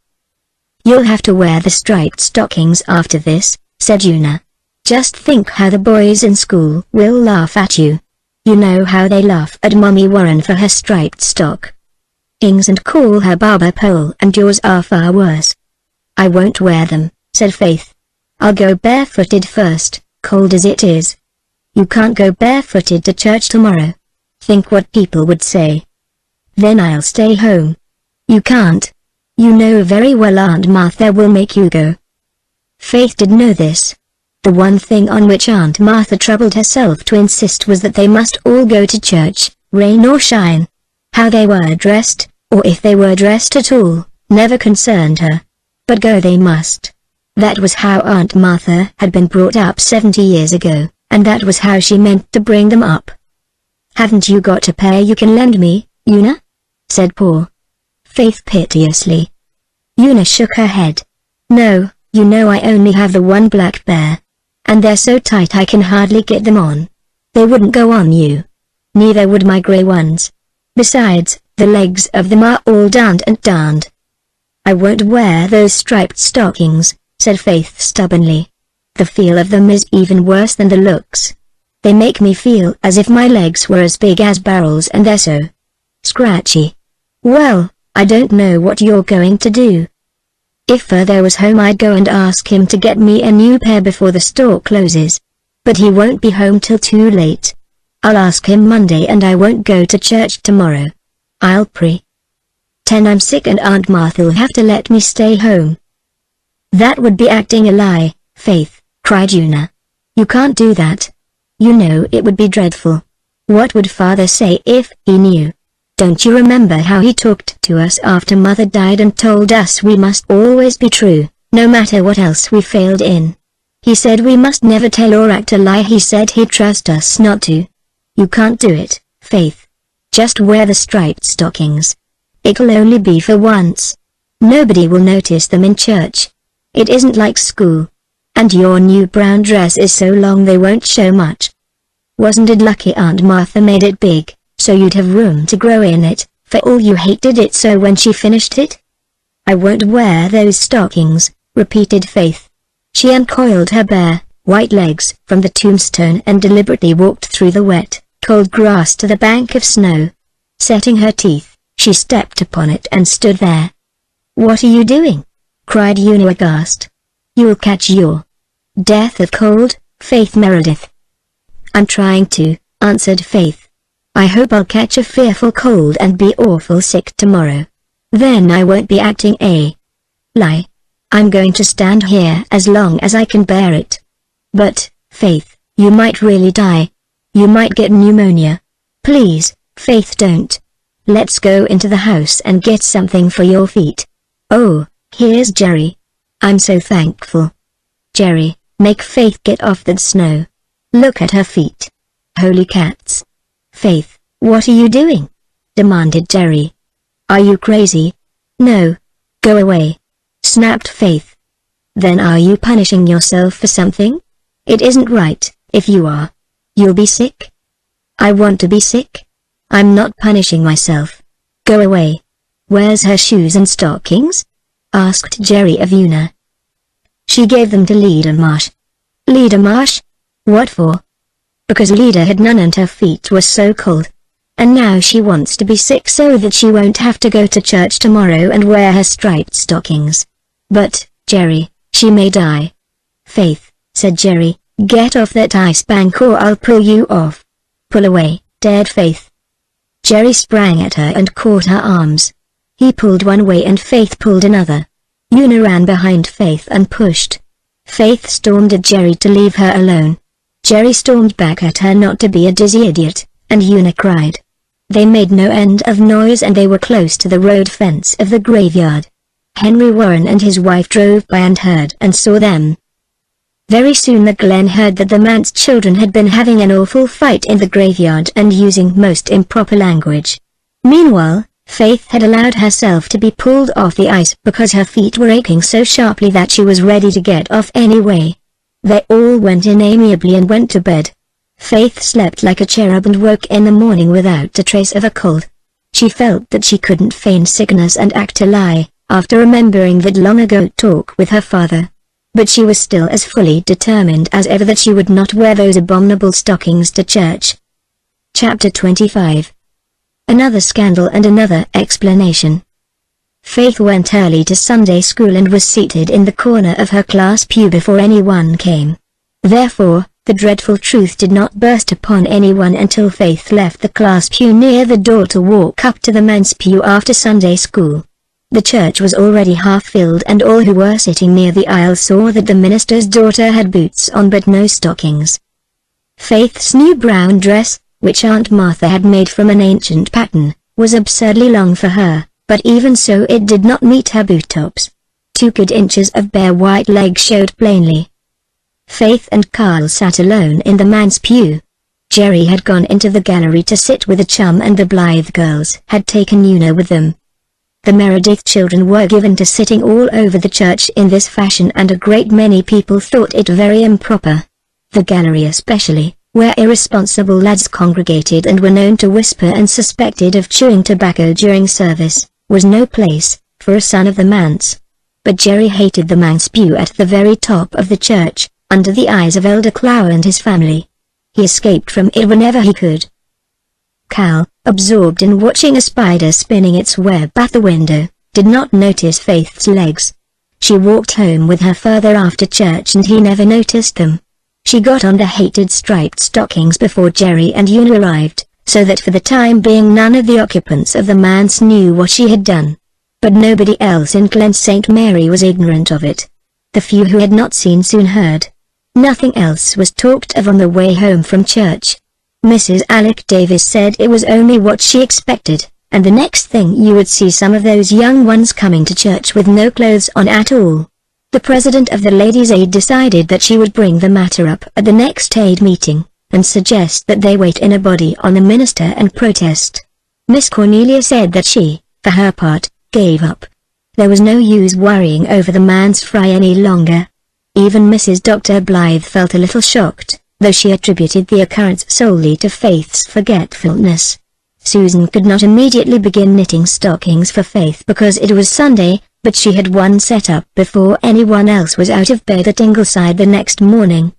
"You'll have to wear the striped stockings after this," said Una. "Just think how the boys in school will laugh at you. You know how they laugh at Mommy Warren for her striped stockings and call her barber pole, and yours are far worse." "I won't wear them," said Faith. "I'll go barefooted first, cold as it is." "You can't go barefooted to church tomorrow. Think what people would say." "Then I'll stay home." "You can't. You know very well Aunt Martha will make you go." Faith did know this. The one thing on which Aunt Martha troubled herself to insist was that they must all go to church, rain or shine. How they were dressed, or if they were dressed at all, never concerned her. But go they must. That was how Aunt Martha had been brought up 70 years ago, and that was how she meant to bring them up. "Haven't you got a pair you can lend me, Una?" said poor Faith piteously. Una shook her head. "No, you know I only have the one black pair. And they're so tight I can hardly get them on. They wouldn't go on you. Neither would my grey ones. Besides, the legs of them are all darned and darned." "I won't wear those striped stockings," said Faith stubbornly. "The feel of them is even worse than the looks. They make me feel as if my legs were as big as barrels and they're so scratchy." "Well, I don't know what you're going to do." "If Father was home I'd go and ask him to get me a new pair before the store closes. But he won't be home till too late. I'll ask him Monday and I won't go to church tomorrow. I'll pretend I'm sick and Aunt Martha'll have to let me stay home." "That would be acting a lie, Faith," cried Una. "You can't do that. You know it would be dreadful. What would Father say if he knew? Don't you remember how he talked to us after Mother died and told us we must always be true, no matter what else we failed in? He said we must never tell or act a lie. He said he'd trust us not to. You can't do it, Faith. Just wear the striped stockings. It'll only be for once. Nobody will notice them in church. It isn't like school. And your new brown dress is so long they won't show much. Wasn't it lucky Aunt Martha made it big, so you'd have room to grow in it, for all you hated it so when she finished it?" "I won't wear those stockings," repeated Faith. She uncoiled her bare, white legs from the tombstone and deliberately walked through the wet, cold grass to the bank of snow. Setting her teeth, she stepped upon it and stood there. "What are you doing?" cried Una aghast. "You'll catch your death of cold, Faith Meredith." "I'm trying to," answered Faith. "I hope I'll catch a fearful cold and be awful sick tomorrow. Then I won't be acting a lie. I'm going to stand here as long as I can bear it." "But, Faith, you might really die. You might get pneumonia. Please, Faith, don't. Let's go into the house and get something for your feet. Oh, here's Jerry. I'm so thankful. Jerry, make Faith get off that snow. Look at her feet. Holy cats. Faith, what are you doing?" demanded Jerry. "Are you crazy?" "No. Go away," snapped Faith. "Then are you punishing yourself for something? It isn't right, if you are. You'll be sick." "I want to be sick? I'm not punishing myself. Go away." "Where's her shoes and stockings?" asked Jerry of Una. "She gave them to Leda Marsh." "Leda Marsh? What for?" "Because Leda had none and her feet were so cold. And now she wants to be sick so that she won't have to go to church tomorrow and wear her striped stockings." "But, Jerry, she may die." "Faith," said Jerry, "get off that ice bank or I'll pull you off." "Pull away," dared Faith. Jerry sprang at her and caught her arms. He pulled one way and Faith pulled another. Una ran behind Faith and pushed. Faith stormed at Jerry to leave her alone. Jerry stormed back at her not to be a dizzy idiot, and Una cried. They made no end of noise and they were close to the road fence of the graveyard. Henry Warren and his wife drove by and heard and saw them. Very soon the Glen heard that the man's children had been having an awful fight in the graveyard and using most improper language. Meanwhile, Faith had allowed herself to be pulled off the ice because her feet were aching so sharply that she was ready to get off anyway. They all went in amiably and went to bed. Faith slept like a cherub and woke in the morning without a trace of a cold. She felt that she couldn't feign sickness and act a lie, after remembering that long ago talk with her father. But she was still as fully determined as ever that she would not wear those abominable stockings to church. Chapter 25. Another scandal and another explanation. Faith went early to Sunday school and was seated in the corner of her class pew before anyone came. Therefore, the dreadful truth did not burst upon anyone until Faith left the class pew near the door to walk up to the men's pew after Sunday school. The church was already half filled and all who were sitting near the aisle saw that the minister's daughter had boots on but no stockings. Faith's new brown dress, which Aunt Martha had made from an ancient pattern, was absurdly long for her, but even so it did not meet her boot tops. 2 good inches of bare white leg showed plainly. Faith and Carl sat alone in the man's pew. Jerry had gone into the gallery to sit with a chum and the Blythe girls had taken Una with them. The Meredith children were given to sitting all over the church in this fashion and a great many people thought it very improper. The gallery especially, where irresponsible lads congregated and were known to whisper and suspected of chewing tobacco during service, was no place for a son of the manse. But Jerry hated the manse pew at the very top of the church, under the eyes of Elder Clow and his family. He escaped from it whenever he could. Cal, absorbed in watching a spider spinning its web at the window, did not notice Faith's legs. She walked home with her father after church and he never noticed them. She got on the hated striped stockings before Jerry and Una arrived, so that for the time being none of the occupants of the manse knew what she had done. But nobody else in Glen St. Mary was ignorant of it. The few who had not seen soon heard. Nothing else was talked of on the way home from church. Mrs. Alec Davis said it was only what she expected, and the next thing you would see some of those young ones coming to church with no clothes on at all. The president of the Ladies' Aid decided that she would bring the matter up at the next aid meeting, and suggest that they wait in a body on the minister and protest. Miss Cornelia said that she, for her part, gave up. There was no use worrying over the man's fry any longer. Even Mrs. Dr. Blythe felt a little shocked, though she attributed the occurrence solely to Faith's forgetfulness. Susan could not immediately begin knitting stockings for Faith because it was Sunday, but she had one set up before anyone else was out of bed at Ingleside the next morning.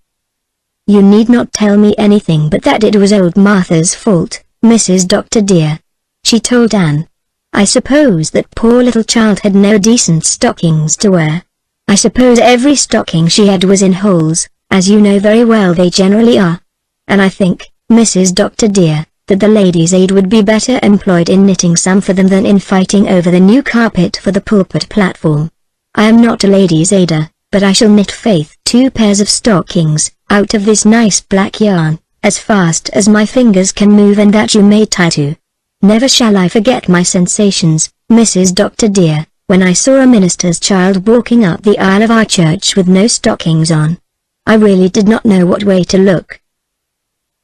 You need not tell me anything but that it was old Martha's fault, Mrs. Dr. dear. She told Anne. I suppose that poor little child had no decent stockings to wear. I suppose every stocking she had was in holes, as you know very well they generally are. And I think, Mrs. Dr. dear, that the ladies' aid would be better employed in knitting some for them than in fighting over the new carpet for the pulpit platform. I am not a ladies' aider, but I shall knit Faith 2 pairs of stockings, out of this nice black yarn, as fast as my fingers can move, and that you may tie to. Never shall I forget my sensations, Mrs. Dr. dear, when I saw a minister's child walking up the aisle of our church with no stockings on. I really did not know what way to look.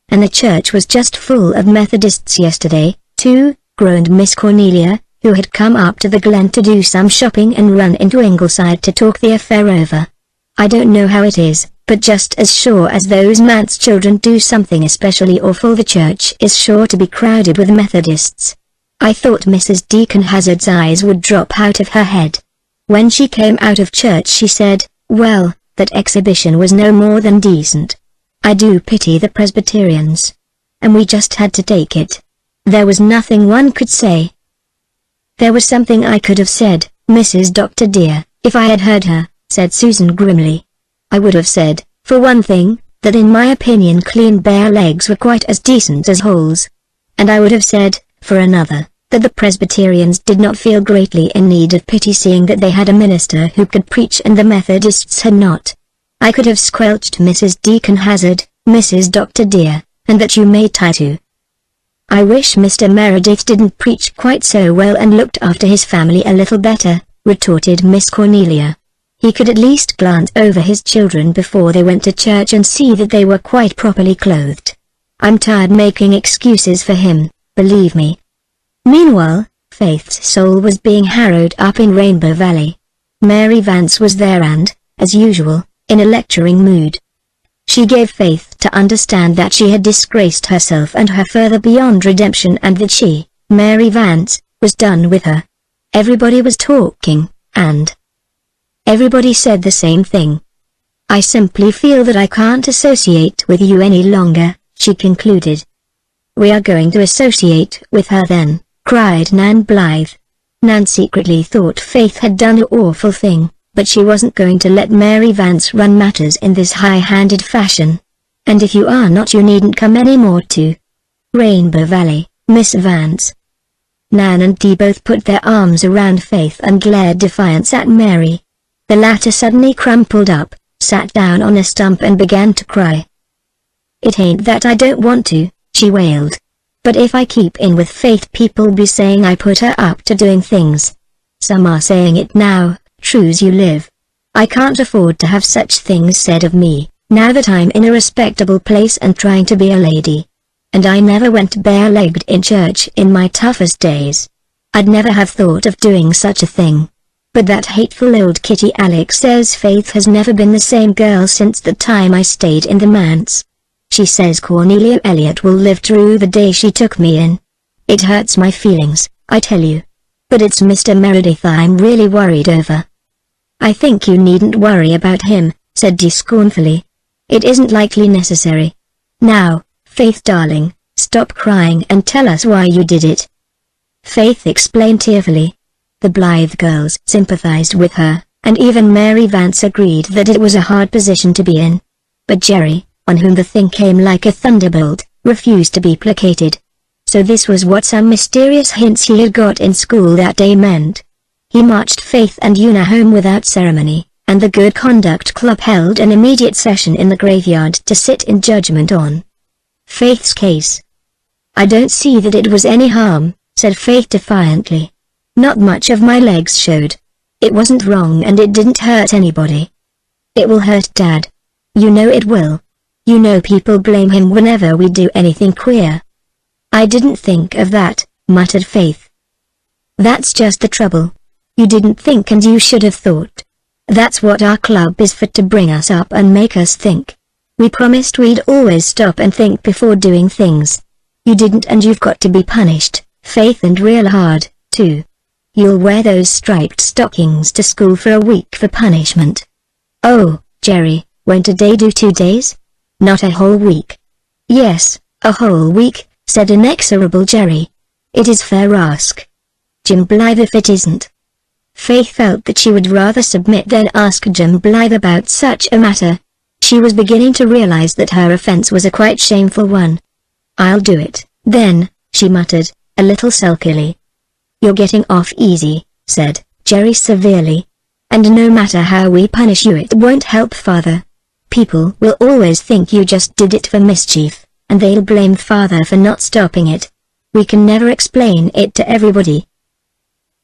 And the church was just full of Methodists yesterday, too, groaned Miss Cornelia, who had come up to the Glen to do some shopping and run into Ingleside to talk the affair over. I don't know how it is, but just as sure as those manse children do something especially awful, the church is sure to be crowded with Methodists. I thought Mrs. Deacon Hazard's eyes would drop out of her head. When she came out of church she said, well, that exhibition was no more than decent. I do pity the Presbyterians. And we just had to take it. There was nothing one could say. There was something I could have said, Mrs. Dr. dear, if I had heard her, said Susan grimly. I would have said, for one thing, that in my opinion clean bare legs were quite as decent as holes. And I would have said, for another, that the Presbyterians did not feel greatly in need of pity, seeing that they had a minister who could preach and the Methodists had not. I could have squelched Mrs. Deacon Hazard, Mrs. Dr. dear, and that you may tie to. I wish Mr. Meredith didn't preach quite so well and looked after his family a little better, retorted Miss Cornelia. He could at least glance over his children before they went to church and see that they were quite properly clothed. I'm tired making excuses for him, believe me. Meanwhile, Faith's soul was being harrowed up in Rainbow Valley. Mary Vance was there and, as usual, in a lecturing mood. She gave Faith to understand that she had disgraced herself and her further beyond redemption, and that she, Mary Vance, was done with her. Everybody was talking, and everybody said the same thing. I simply feel that I can't associate with you any longer, she concluded. We are going to associate with her then, cried Nan Blythe. Nan secretly thought Faith had done an awful thing, but she wasn't going to let Mary Vance run matters in this high-handed fashion. And if you are not, you needn't come any more to Rainbow Valley, Miss Vance. Nan and Dee both put their arms around Faith and glared defiance at Mary. The latter suddenly crumpled up, sat down on a stump and began to cry. It ain't that I don't want to, she wailed. But if I keep in with Faith, people'll be saying I put her up to doing things. Some are saying it now, true's you live. I can't afford to have such things said of me, now that I'm in a respectable place and trying to be a lady. And I never went bare-legged in church in my toughest days. I'd never have thought of doing such a thing. But that hateful old Kitty Alex says Faith has never been the same girl since the time I stayed in the manse. She says Cornelia Elliott will live through the day she took me in. It hurts my feelings, I tell you. But it's Mr. Meredith I'm really worried over. I think you needn't worry about him, said Dee scornfully. It isn't likely necessary. Now, Faith darling, stop crying and tell us why you did it. Faith explained tearfully. The Blythe girls sympathized with her, and even Mary Vance agreed that it was a hard position to be in. But Jerry, on whom the thing came like a thunderbolt, refused to be placated. So this was what some mysterious hints he had got in school that day meant. He marched Faith and Una home without ceremony, and the Good Conduct Club held an immediate session in the graveyard to sit in judgment on Faith's case. I don't see that it was any harm, said Faith defiantly. Not much of my legs showed. It wasn't wrong and it didn't hurt anybody. It will hurt Dad. You know it will. You know people blame him whenever we do anything queer. I didn't think of that, muttered Faith. That's just the trouble. You didn't think and you should have thought. That's what our club is for, to bring us up and make us think. We promised we'd always stop and think before doing things. You didn't and you've got to be punished, Faith, and real hard, too. You'll wear those striped stockings to school for a week for punishment. Oh, Jerry, won't a day do 2 days? Not a whole week. Yes, a whole week, said inexorable Jerry. It is fair ask. Jim Blythe if it isn't. Faith felt that she would rather submit than ask Jim Blythe about such a matter. She was beginning to realize that her offense was a quite shameful one. "I'll do it, then," she muttered, a little sulkily. "You're getting off easy," said Jerry severely. "And no matter how we punish you it won't help, Father. People will always think you just did it for mischief, and they'll blame Father for not stopping it. We can never explain it to everybody."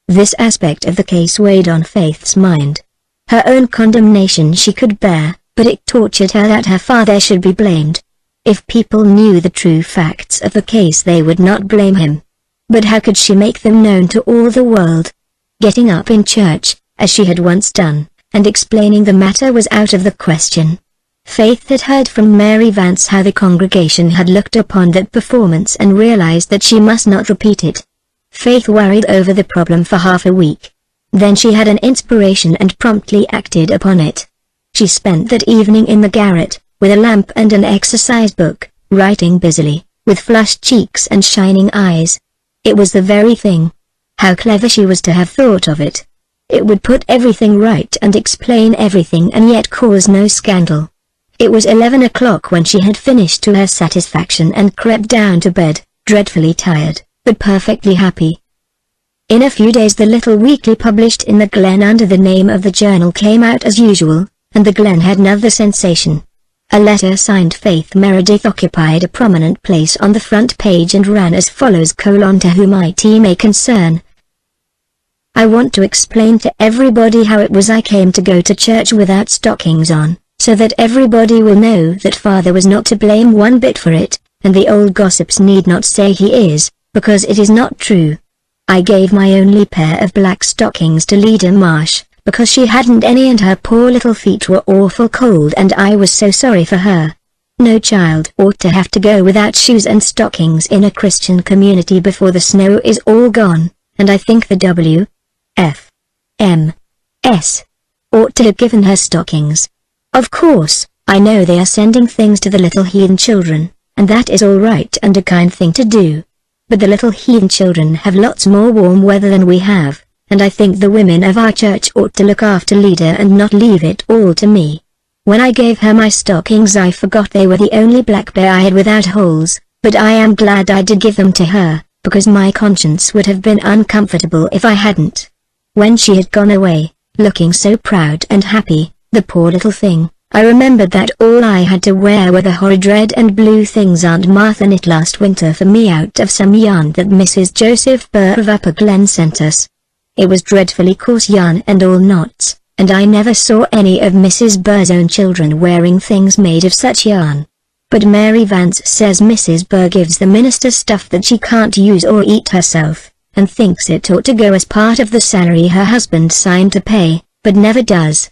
This aspect of the case weighed on Faith's mind. Her own condemnation she could bear, but it tortured her that her father should be blamed. If people knew the true facts of the case they would not blame him. But how could she make them known to all the world? Getting up in church, as she had once done, and explaining the matter was out of the question. Faith had heard from Mary Vance how the congregation had looked upon that performance and realized that she must not repeat it. Faith worried over the problem for half a week. Then she had an inspiration and promptly acted upon it. She spent that evening in the garret, with a lamp and an exercise book, writing busily, with flushed cheeks and shining eyes. It was the very thing. How clever she was to have thought of it. It would put everything right and explain everything and yet cause no scandal. It was 11 o'clock when she had finished to her satisfaction and crept down to bed, dreadfully tired, but perfectly happy. In a few days the little weekly published in the Glen under the name of the journal came out as usual, and the Glen had another sensation. A letter signed Faith Meredith occupied a prominent place on the front page and ran as follows: "To whom it may concern. I want to explain to everybody how it was I came to go to church without stockings on, so that everybody will know that Father was not to blame one bit for it, and the old gossips need not say he is, because it is not true. I gave my only pair of black stockings to Leda Marsh, because she hadn't any and her poor little feet were awful cold and I was so sorry for her. No child ought to have to go without shoes and stockings in a Christian community before the snow is all gone, and I think the W.F.M.S. ought to have given her stockings. Of course, I know they are sending things to the little heathen children, and that is all right and a kind thing to do. But the little heathen children have lots more warm weather than we have, and I think the women of our church ought to look after Leda and not leave it all to me. When I gave her my stockings I forgot they were the only black pair I had without holes, but I am glad I did give them to her, because my conscience would have been uncomfortable if I hadn't." When she had gone away, looking so proud and happy, the poor little thing, I remembered that all I had to wear were the horrid red and blue things Aunt Martha knit last winter for me out of some yarn that Mrs. Joseph Burr of Upper Glen sent us. It was dreadfully coarse yarn and all knots, and I never saw any of Mrs. Burr's own children wearing things made of such yarn. But Mary Vance says Mrs. Burr gives the minister stuff that she can't use or eat herself, and thinks it ought to go as part of the salary her husband signed to pay, but never does.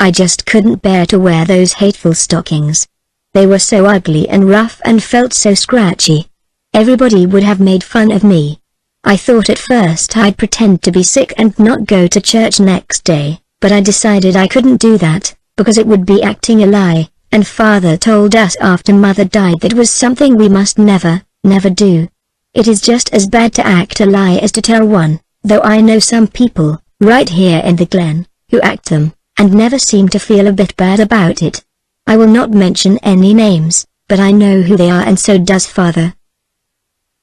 I just couldn't bear to wear those hateful stockings. They were so ugly and rough and felt so scratchy. Everybody would have made fun of me. I thought at first I'd pretend to be sick and not go to church next day, but I decided I couldn't do that, because it would be acting a lie, and Father told us after Mother died that was something we must never do. It is just as bad to act a lie as to tell one, though I know some people, right here in the Glen, who act them, and never seem to feel a bit bad about it. I will not mention any names, but I know who they are and so does Father.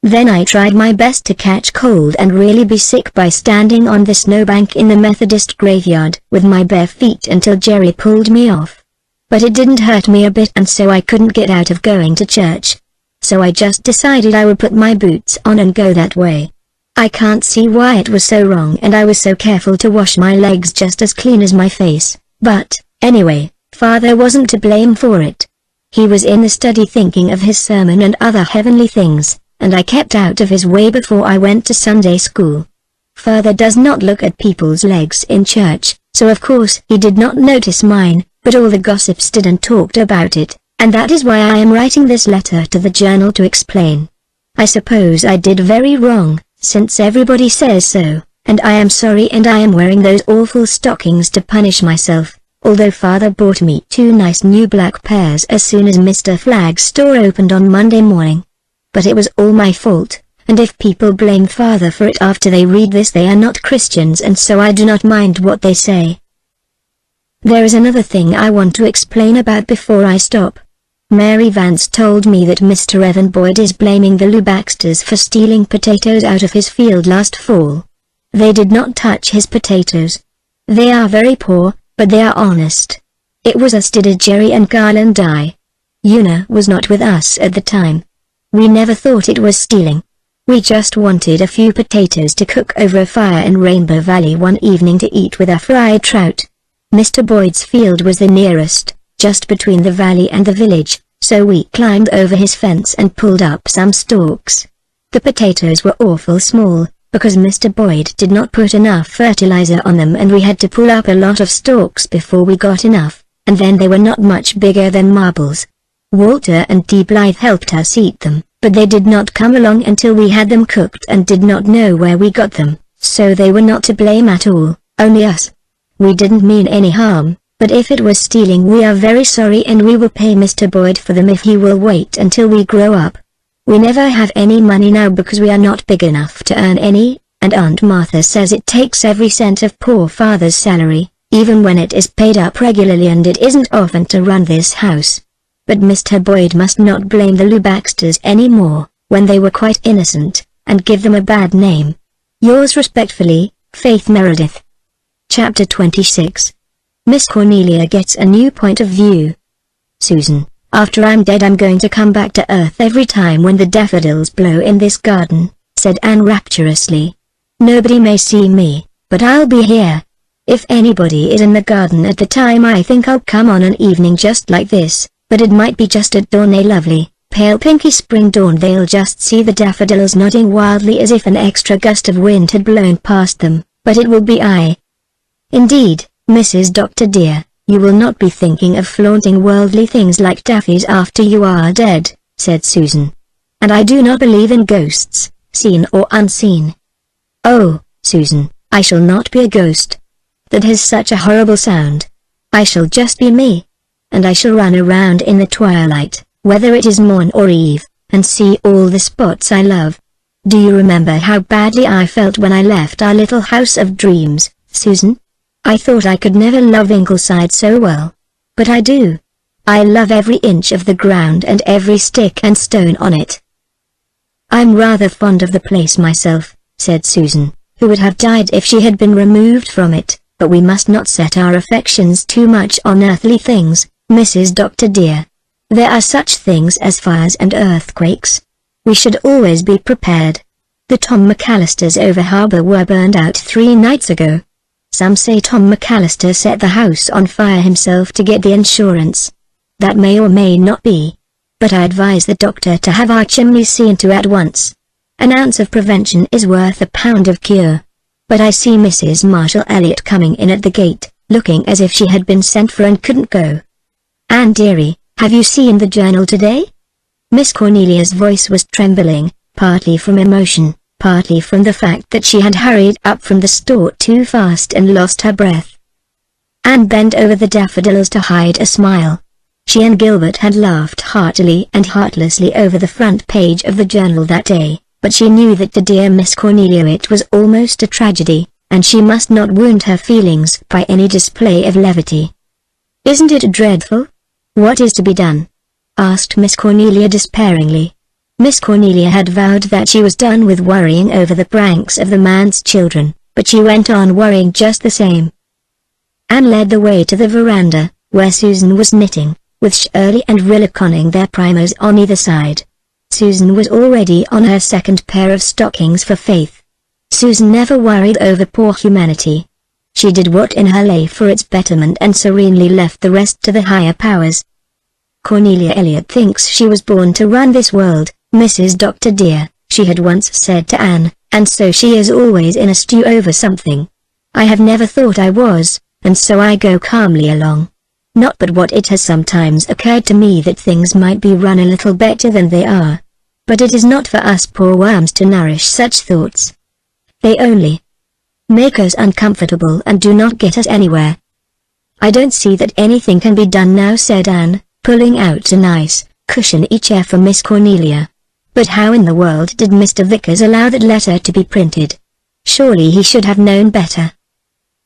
Then I tried my best to catch cold and really be sick by standing on the snowbank in the Methodist graveyard with my bare feet until Jerry pulled me off. But it didn't hurt me a bit and so I couldn't get out of going to church. So I just decided I would put my boots on and go that way. I can't see why it was so wrong and I was so careful to wash my legs just as clean as my face, but, anyway, Father wasn't to blame for it. He was in the study thinking of his sermon and other heavenly things, and I kept out of his way before I went to Sunday school. Father does not look at people's legs in church, so of course he did not notice mine, but all the gossips did and talked about it, and that is why I am writing this letter to the journal to explain. I suppose I did very wrong, since everybody says so, and I am sorry and I am wearing those awful stockings to punish myself, although Father bought me 2 nice new black pairs as soon as Mr. Flagg's store opened on Monday morning. But it was all my fault, and if people blame Father for it after they read this they are not Christians and so I do not mind what they say. There is another thing I want to explain about before I stop. Mary Vance told me that Mr. Evan Boyd is blaming the Lou Baxters for stealing potatoes out of his field last fall. They did not touch his potatoes. They are very poor, but they are honest. It was us did Jerry and Garland die. Una was not with us at the time. We never thought it was stealing. We just wanted a few potatoes to cook over a fire in Rainbow Valley one evening to eat with our fried trout. Mr. Boyd's field was the nearest, just between the valley and the village, so we climbed over his fence and pulled up some stalks. The potatoes were awful small, because Mr. Boyd did not put enough fertilizer on them and we had to pull up a lot of stalks before we got enough, and then they were not much bigger than marbles. Walter and Dee Blythe helped us eat them, but they did not come along until we had them cooked and did not know where we got them, so they were not to blame at all, only us. We didn't mean any harm, but if it was stealing we are very sorry and we will pay Mr. Boyd for them if he will wait until we grow up. We never have any money now because we are not big enough to earn any, and Aunt Martha says it takes every cent of poor father's salary, even when it is paid up regularly, and it isn't often to run this house. But Mr. Boyd must not blame the Lou Baxters anymore, when they were quite innocent, and give them a bad name. Yours respectfully, Faith Meredith. Chapter 26. Miss Cornelia gets a new point of view. Susan, after I'm dead I'm going to come back to earth every time when the daffodils blow in this garden, said Anne rapturously. Nobody may see me, but I'll be here. If anybody is in the garden at the time I think I'll come on an evening just like this. But it might be just at dawn, a lovely, pale pinky spring dawn. They'll just see the daffodils nodding wildly as if an extra gust of wind had blown past them, but it will be I. Indeed, Mrs. Doctor dear, you will not be thinking of flaunting worldly things like daffies after you are dead, said Susan. And I do not believe in ghosts, seen or unseen. Oh, Susan, I shall not be a ghost. That has such a horrible sound. I shall just be me. And I shall run around in the twilight, whether it is morn or eve, and see all the spots I love. Do you remember how badly I felt when I left our little house of dreams, Susan? I thought I could never love Ingleside so well. But I do. I love every inch of the ground and every stick and stone on it. I'm rather fond of the place myself, said Susan, who would have died if she had been removed from it, but we must not set our affections too much on earthly things, Mrs. Doctor dear. There are such things as fires and earthquakes. We should always be prepared. The Tom McAllisters over harbour were burned out 3 nights ago. Some say Tom McAllister set the house on fire himself to get the insurance. That may or may not be. But I advise the doctor to have our chimneys seen to at once. An ounce of prevention is worth a pound of cure. But I see Mrs. Marshall Elliot coming in at the gate, looking as if she had been sent for and couldn't go. Anne dearie, have you seen the journal today? Miss Cornelia's voice was trembling, partly from emotion, partly from the fact that she had hurried up from the store too fast and lost her breath. Anne bent over the daffodils to hide a smile. She and Gilbert had laughed heartily and heartlessly over the front page of the journal that day, but she knew that to dear Miss Cornelia it was almost a tragedy, and she must not wound her feelings by any display of levity. Isn't it dreadful? What is to be done? Asked Miss Cornelia despairingly. Miss Cornelia had vowed that she was done with worrying over the pranks of the man's children, but she went on worrying just the same. Anne led the way to the veranda, where Susan was knitting, with Shirley and Rilla conning their primers on either side. Susan was already on her second pair of stockings for Faith. Susan never worried over poor humanity. She did what in her lay for its betterment and serenely left the rest to the higher powers. Cornelia Elliot thinks she was born to run this world, Mrs. Doctor dear, she had once said to Anne, and so she is always in a stew over something. I have never thought I was, and so I go calmly along. Not but what it has sometimes occurred to me that things might be run a little better than they are. But it is not for us poor worms to nourish such thoughts. They only make us uncomfortable and do not get us anywhere. I don't see that anything can be done now, said Anne, pulling out a nice, cushiony chair for Miss Cornelia. But how in the world did Mr. Vickers allow that letter to be printed? Surely he should have known better.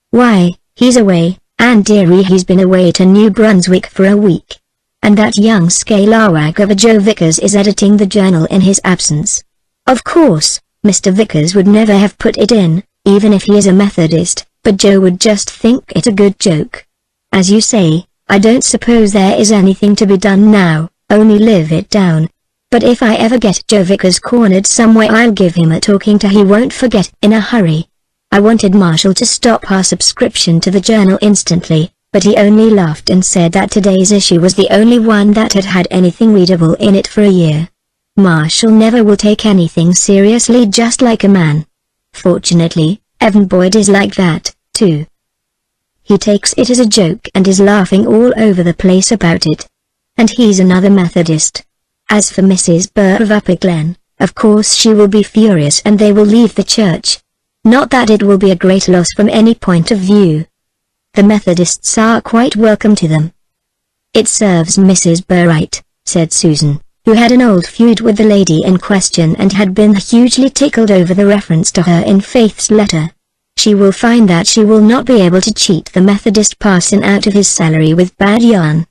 Why, he's away, Anne dearie, he's been away to New Brunswick for a week. And that young scalawag of a Joe Vickers is editing the journal in his absence. Of course, Mr. Vickers would never have put it in, even if he is a Methodist, but Joe would just think it a good joke. As you say, I don't suppose there is anything to be done now, only live it down. But if I ever get Joe Vickers cornered somewhere, I'll give him a talking to he won't forget in a hurry. I wanted Marshall to stop our subscription to the journal instantly, but he only laughed and said that today's issue was the only one that had had anything readable in it for a year. Marshall never will take anything seriously, just like a man. Fortunately, Evan Boyd is like that, too. He takes it as a joke and is laughing all over the place about it. And he's another Methodist. As for Mrs. Burr of Upper Glen, of course she will be furious and they will leave the church. Not that it will be a great loss from any point of view. The Methodists are quite welcome to them. It serves Mrs. Burr right, said Susan, who had an old feud with the lady in question and had been hugely tickled over the reference to her in Faith's letter. She will find that she will not be able to cheat the Methodist parson out of his salary with bad yarn.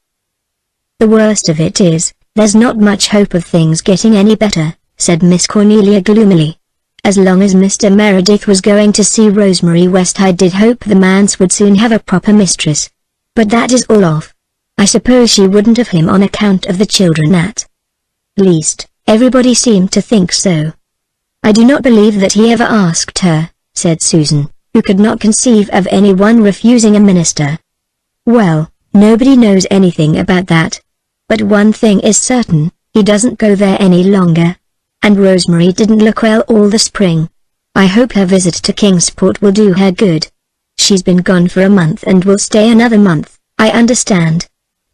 The worst of it is, there's not much hope of things getting any better, said Miss Cornelia gloomily. As long as Mr. Meredith was going to see Rosemary West, I did hope the manse would soon have a proper mistress. But that is all off. I suppose she wouldn't have him on account of the children at least, everybody seemed to think so. I do not believe that he ever asked her, said Susan, who could not conceive of anyone refusing a minister. Well, nobody knows anything about that. But one thing is certain, he doesn't go there any longer. And Rosemary didn't look well all the spring. I hope her visit to Kingsport will do her good. She's been gone for a month and will stay another month, I understand.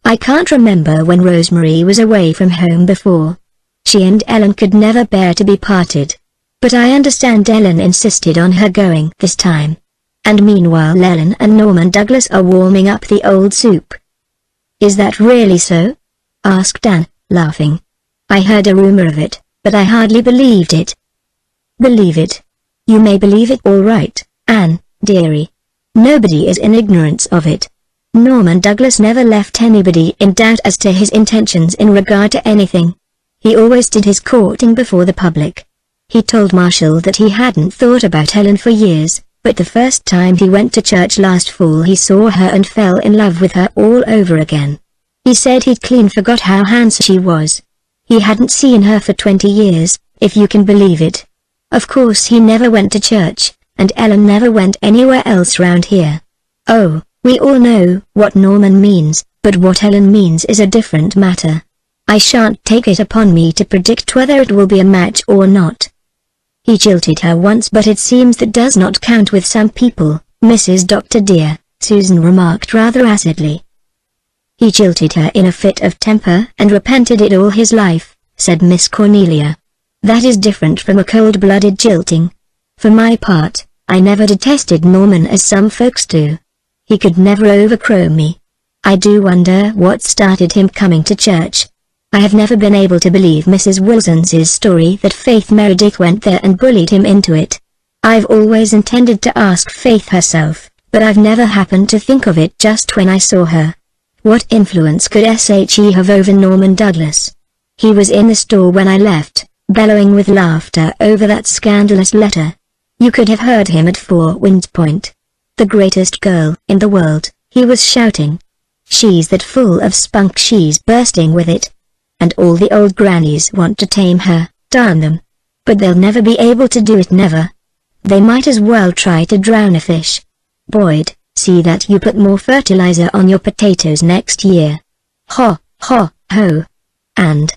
I can't remember when Rosemary was away from home before. She and Ellen could never bear to be parted. But I understand Ellen insisted on her going this time. And meanwhile Ellen and Norman Douglas are warming up the old soup. Is that really so? Asked Anne, laughing. I heard a rumor of it, but I hardly believed it. Believe it? You may believe it all right, Anne, dearie. Nobody is in ignorance of it. Norman Douglas never left anybody in doubt as to his intentions in regard to anything. He always did his courting before the public. He told Marshall that he hadn't thought about Helen for years, but the first time he went to church last fall he saw her and fell in love with her all over again. He said he'd clean forgot how handsome she was. He hadn't seen her for 20 years, if you can believe it. Of course he never went to church, and Ellen never went anywhere else round here. Oh, we all know what Norman means, but what Ellen means is a different matter. I shan't take it upon me to predict whether it will be a match or not. He jilted her once, but it seems that does not count with some people, Mrs. Dr. dear, Susan remarked rather acidly. He jilted her in a fit of temper and repented it all his life, said Miss Cornelia. That is different from a cold-blooded jilting. For my part, I never detested Norman as some folks do. He could never overcrow me. I do wonder what started him coming to church. I have never been able to believe Mrs. Wilson's story that Faith Meredith went there and bullied him into it. I've always intended to ask Faith herself, but I've never happened to think of it just when I saw her. What influence could SHE have over Norman Douglas? He was in the store when I left, bellowing with laughter over that scandalous letter. You could have heard him at Four Winds Point. The greatest girl in the world, he was shouting. She's that full of spunk, she's bursting with it. And all the old grannies want to tame her, darn them. But they'll never be able to do it, never. They might as well try to drown a fish. Boyd, see that you put more fertilizer on your potatoes next year. Ho, ho, ho. And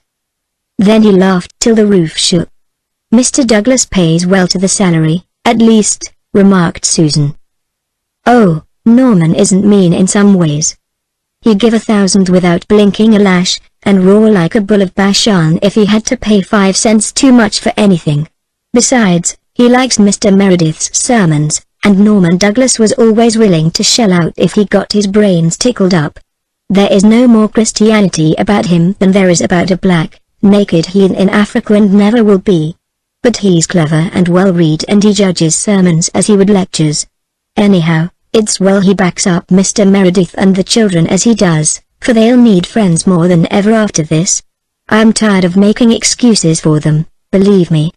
then he laughed till the roof shook. Mr. Douglas pays well to the salary, at least, remarked Susan. Oh, Norman isn't mean in some ways. He'd give 1,000 without blinking a lash, and roar like a bull of Bashan if he had to pay 5 cents too much for anything. Besides, he likes Mr. Meredith's sermons, and Norman Douglas was always willing to shell out if he got his brains tickled up. There is no more Christianity about him than there is about a black, naked heathen in Africa, and never will be. But he's clever and well-read, and he judges sermons as he would lectures. Anyhow, it's well he backs up Mr. Meredith and the children as he does, for they'll need friends more than ever after this. I'm tired of making excuses for them, believe me.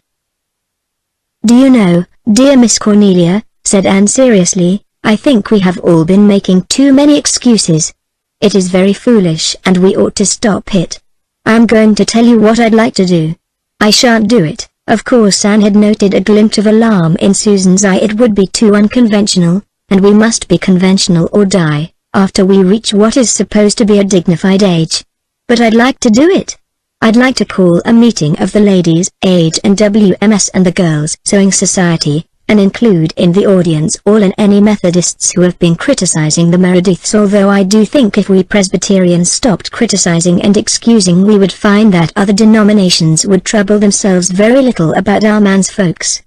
Do you know, dear Miss Cornelia, said Anne seriously, I think we have all been making too many excuses. It is very foolish and we ought to stop it. I'm going to tell you what I'd like to do. I shan't do it. Of course Anne had noted a glint of alarm in Susan's eye. It would be too unconventional, and we must be conventional or die, after we reach what is supposed to be a dignified age. But I'd like to do it. I'd like to call a meeting of the ladies' age and WMS and the Girls' Sewing Society, and include in the audience all and any Methodists who have been criticizing the Merediths. Although I do think if we Presbyterians stopped criticizing and excusing, we would find that other denominations would trouble themselves very little about our man's folks.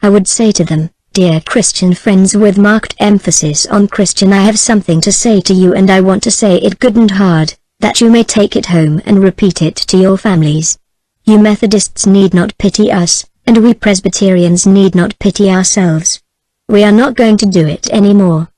I would say to them, dear Christian friends, with marked emphasis on Christian, I have something to say to you, and I want to say it good and hard, that you may take it home and repeat it to your families. You Methodists need not pity us, and we Presbyterians need not pity ourselves. We are not going to do it anymore.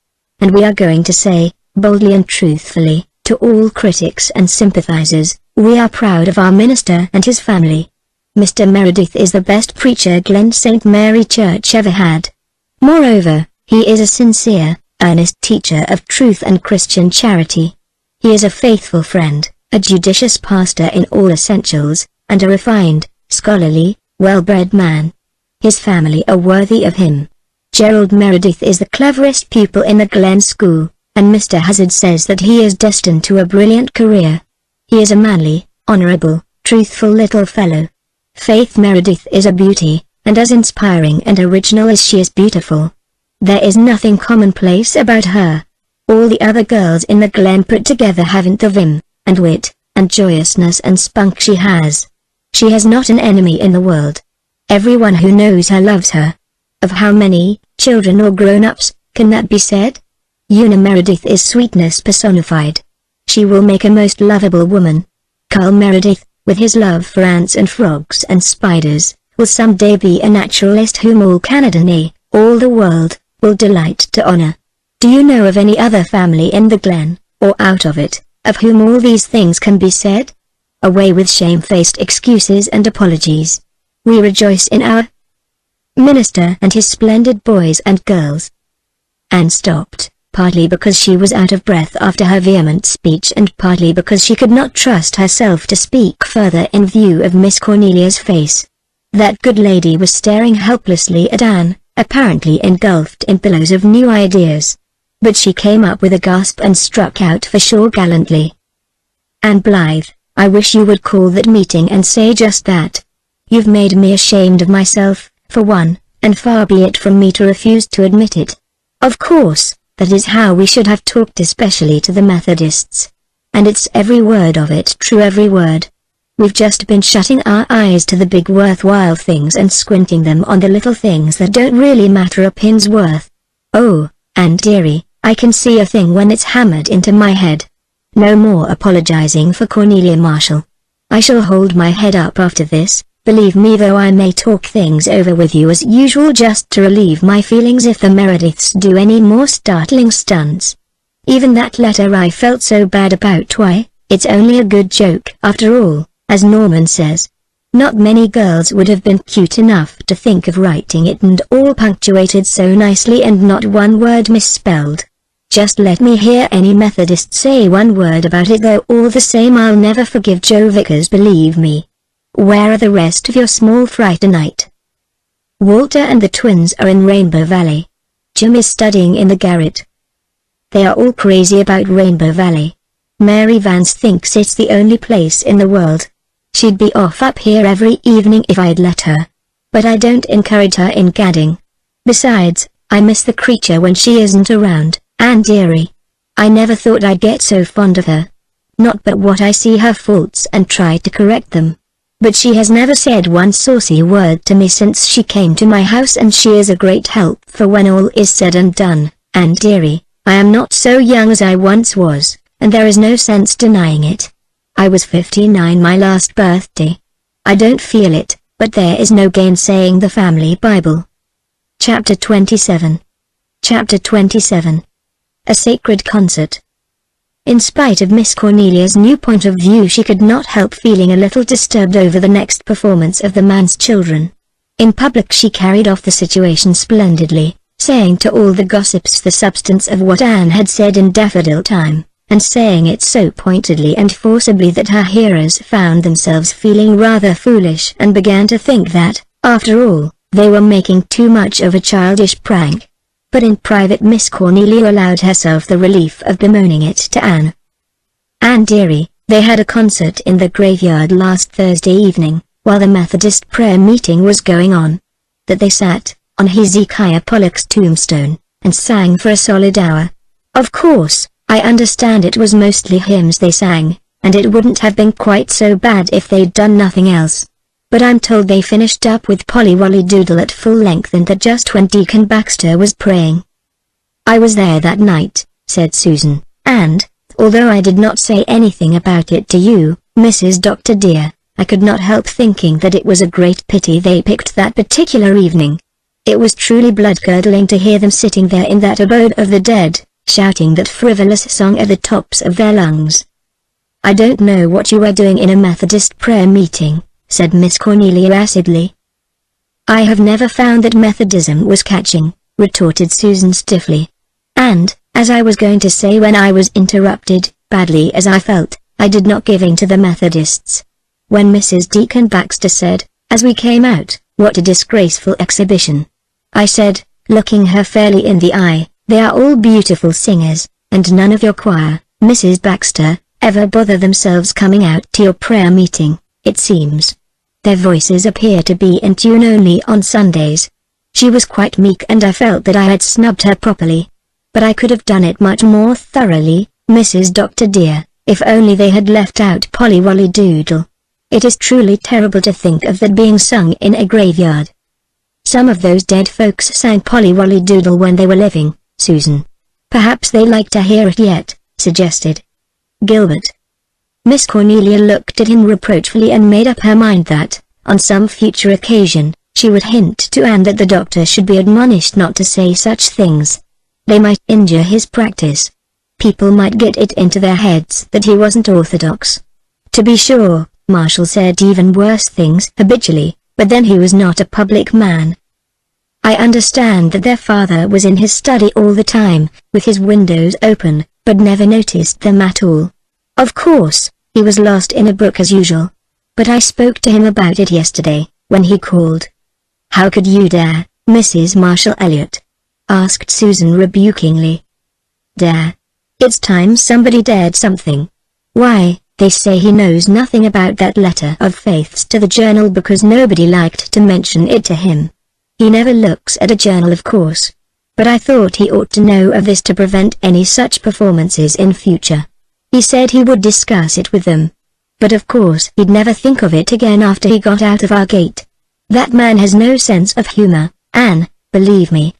And we are going to say, boldly and truthfully, to all critics and sympathizers, we are proud of our minister and his family. Mr. Meredith is the best preacher Glen St. Mary Church ever had. Moreover, he is a sincere, earnest teacher of truth and Christian charity. He is a faithful friend, a judicious pastor in all essentials, and a refined, scholarly, well-bred man. His family are worthy of him. Gerald Meredith is the cleverest pupil in the Glen School, and Mr. Hazard says that he is destined to a brilliant career. He is a manly, honorable, truthful little fellow. Faith Meredith is a beauty, and as inspiring and original as she is beautiful. There is nothing commonplace about her. All the other girls in the Glen put together haven't the vim, and wit, and joyousness and spunk she has. She has not an enemy in the world. Everyone who knows her loves her. Of how many, children or grown-ups, can that be said? Una Meredith is sweetness personified. She will make a most lovable woman. Carl Meredith, with his love for ants and frogs and spiders, will someday be a naturalist whom all Canada, nay, all the world, will delight to honor. Do you know of any other family in the Glen, or out of it, of whom all these things can be said? Away with shamefaced excuses and apologies. We rejoice in our minister and his splendid boys and girls. Anne stopped, partly because she was out of breath after her vehement speech, and partly because she could not trust herself to speak further in view of Miss Cornelia's face. That good lady was staring helplessly at Anne, apparently engulfed in billows of new ideas. But she came up with a gasp and struck out for shore gallantly. Anne Blythe, I wish you would call that meeting and say just that. You've made me ashamed of myself, for one, and far be it from me to refuse to admit it. Of course, that is how we should have talked, especially to the Methodists. And it's every word of it true, every word. We've just been shutting our eyes to the big worthwhile things and squinting them on the little things that don't really matter a pin's worth. Oh, and dearie, I can see a thing when it's hammered into my head. No more apologizing for Cornelia Marshall. I shall hold my head up after this, believe me, though I may talk things over with you as usual just to relieve my feelings if the Merediths do any more startling stunts. Even that letter I felt so bad about, why, it's only a good joke after all, as Norman says. Not many girls would have been cute enough to think of writing it, and all punctuated so nicely and not one word misspelled. Just let me hear any Methodist say one word about it, though all the same I'll never forgive Joe Vickers, believe me. Where are the rest of your small fry tonight? Walter and the twins are in Rainbow Valley. Jim is studying in the garret. They are all crazy about Rainbow Valley. Mary Vance thinks it's the only place in the world. She'd be off up here every evening if I'd let her. But I don't encourage her in gadding. Besides, I miss the creature when she isn't around. Anne dearie. I never thought I'd get so fond of her. Not but what I see her faults and try to correct them. But she has never said one saucy word to me since she came to my house, and she is a great help for when all is said and done. Anne dearie, I am not so young as I once was, and there is no sense denying it. I was 59 my last birthday. I don't feel it, but there is no gainsaying the family Bible. Chapter 27. Chapter 27. A Sacred Concert. In spite of Miss Cornelia's new point of view, she could not help feeling a little disturbed over the next performance of the man's children. In public she carried off the situation splendidly, saying to all the gossips the substance of what Anne had said in Daffodil Time, and saying it so pointedly and forcibly that her hearers found themselves feeling rather foolish and began to think that, after all, they were making too much of a childish prank. But in private Miss Cornelia allowed herself the relief of bemoaning it to Anne. "Anne dearie, they had a concert in the graveyard last Thursday evening, while the Methodist prayer meeting was going on. That they sat, on Hezekiah Pollock's tombstone, and sang for a solid hour. Of course, I understand it was mostly hymns they sang, and it wouldn't have been quite so bad if they'd done nothing else. But I'm told they finished up with Polly Wolly Doodle at full length, and that just when Deacon Baxter was praying." "I was there that night," said Susan, "and, although I did not say anything about it to you, Mrs. Dr. dear, I could not help thinking that it was a great pity they picked that particular evening. It was truly blood-curdling to hear them sitting there in that abode of the dead, shouting that frivolous song at the tops of their lungs." "I don't know what you were doing in a Methodist prayer meeting," said Miss Cornelia acidly. "I have never found that Methodism was catching," retorted Susan stiffly. "And, as I was going to say when I was interrupted, badly as I felt, I did not give in to the Methodists. When Mrs. Deacon Baxter said, as we came out, 'What a disgraceful exhibition,' I said, looking her fairly in the eye, 'They are all beautiful singers, and none of your choir, Mrs. Baxter, ever bother themselves coming out to your prayer meeting, it seems. Their voices appear to be in tune only on Sundays.' She was quite meek, and I felt that I had snubbed her properly. But I could have done it much more thoroughly, Mrs. Dr. dear, if only they had left out Polly Wolly Doodle. It is truly terrible to think of that being sung in a graveyard." "Some of those dead folks sang Polly Wolly Doodle when they were living, Susan. Perhaps they like to hear it yet," suggested Gilbert. Miss Cornelia looked at him reproachfully and made up her mind that, on some future occasion, she would hint to Anne that the doctor should be admonished not to say such things. They might injure his practice. People might get it into their heads that he wasn't orthodox. To be sure, Marshall said even worse things habitually, but then he was not a public man. "I understand that their father was in his study all the time, with his windows open, but never noticed them at all. Of course, he was lost in a book as usual. But I spoke to him about it yesterday, when he called." "How could you dare, Mrs. Marshall Elliott?" asked Susan rebukingly. "Dare? It's time somebody dared something. Why, they say he knows nothing about that letter of Faith's to the journal because nobody liked to mention it to him. He never looks at a journal, of course. But I thought he ought to know of this to prevent any such performances in future. He said he would discuss it with them. But of course he'd never think of it again after he got out of our gate. That man has no sense of humor, Anne, believe me.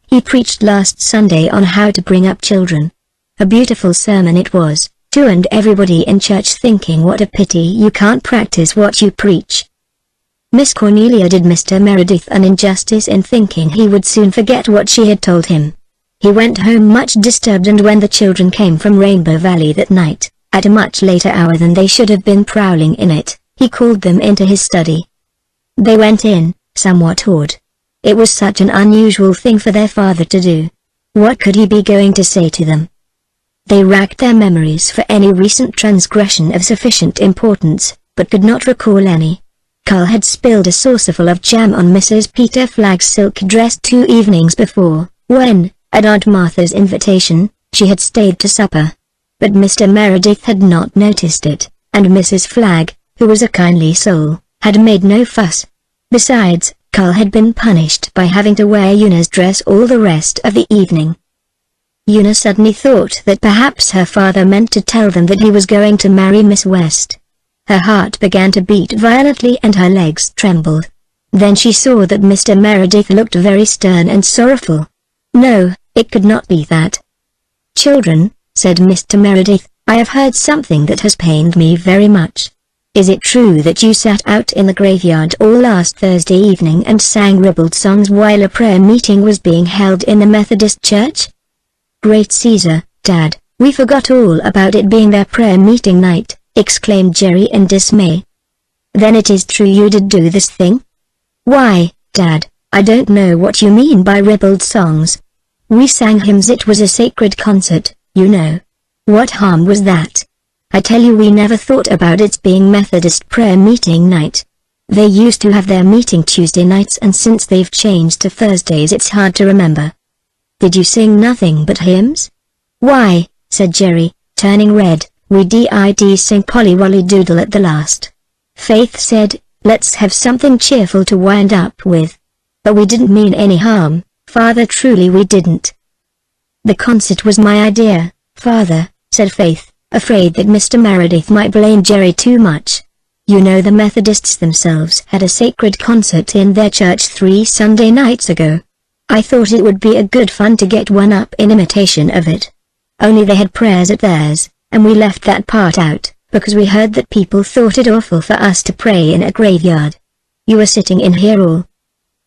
He preached last Sunday on how to bring up children. A beautiful sermon it was, too, and everybody in church thinking what a pity you can't practice what you preach." Miss Cornelia did Mr. Meredith an injustice in thinking he would soon forget what she had told him. He went home much disturbed, and when the children came from Rainbow Valley that night, at a much later hour than they should have been prowling in it, he called them into his study. They went in, somewhat awed. It was such an unusual thing for their father to do. What could he be going to say to them? They racked their memories for any recent transgression of sufficient importance, but could not recall any. Carl had spilled a saucerful of jam on Mrs. Peter Flagg's silk dress 2 evenings before, when, at Aunt Martha's invitation, she had stayed to supper. But Mr. Meredith had not noticed it, and Mrs. Flagg, who was a kindly soul, had made no fuss. Besides, Carl had been punished by having to wear Una's dress all the rest of the evening. Una suddenly thought that perhaps her father meant to tell them that he was going to marry Miss West. Her heart began to beat violently and her legs trembled. Then she saw that Mr. Meredith looked very stern and sorrowful. No, it could not be that. "Children," said Mr. Meredith, "I have heard something that has pained me very much. Is it true that you sat out in the graveyard all last Thursday evening and sang ribald songs while a prayer meeting was being held in the Methodist church?" "Great Caesar, Dad, We forgot all about it being their prayer meeting night, exclaimed Jerry in dismay. Then it is true you did do this thing? Why, Dad, I don't know what you mean by ribald songs. We sang hymns. It was a sacred concert, you know. What harm was that? I tell you, we never thought about it being Methodist prayer meeting night. They used to have their meeting Tuesday nights, and since they've changed to Thursdays it's hard to remember. Did you sing nothing but hymns? Why, said Jerry, turning red, we did sing Polly Wolly Doodle at the last. Faith said, let's have something cheerful to wind up with. But we didn't mean any harm, Father, truly we didn't. The concert was my idea, Father, said Faith, afraid that Mr. Meredith might blame Jerry too much. You know, the Methodists themselves had a sacred concert in their church 3 Sunday nights ago. I thought it would be a good fun to get one up in imitation of it. Only they had prayers at theirs, and we left that part out, because we heard that people thought it awful for us to pray in a graveyard. You were sitting in here all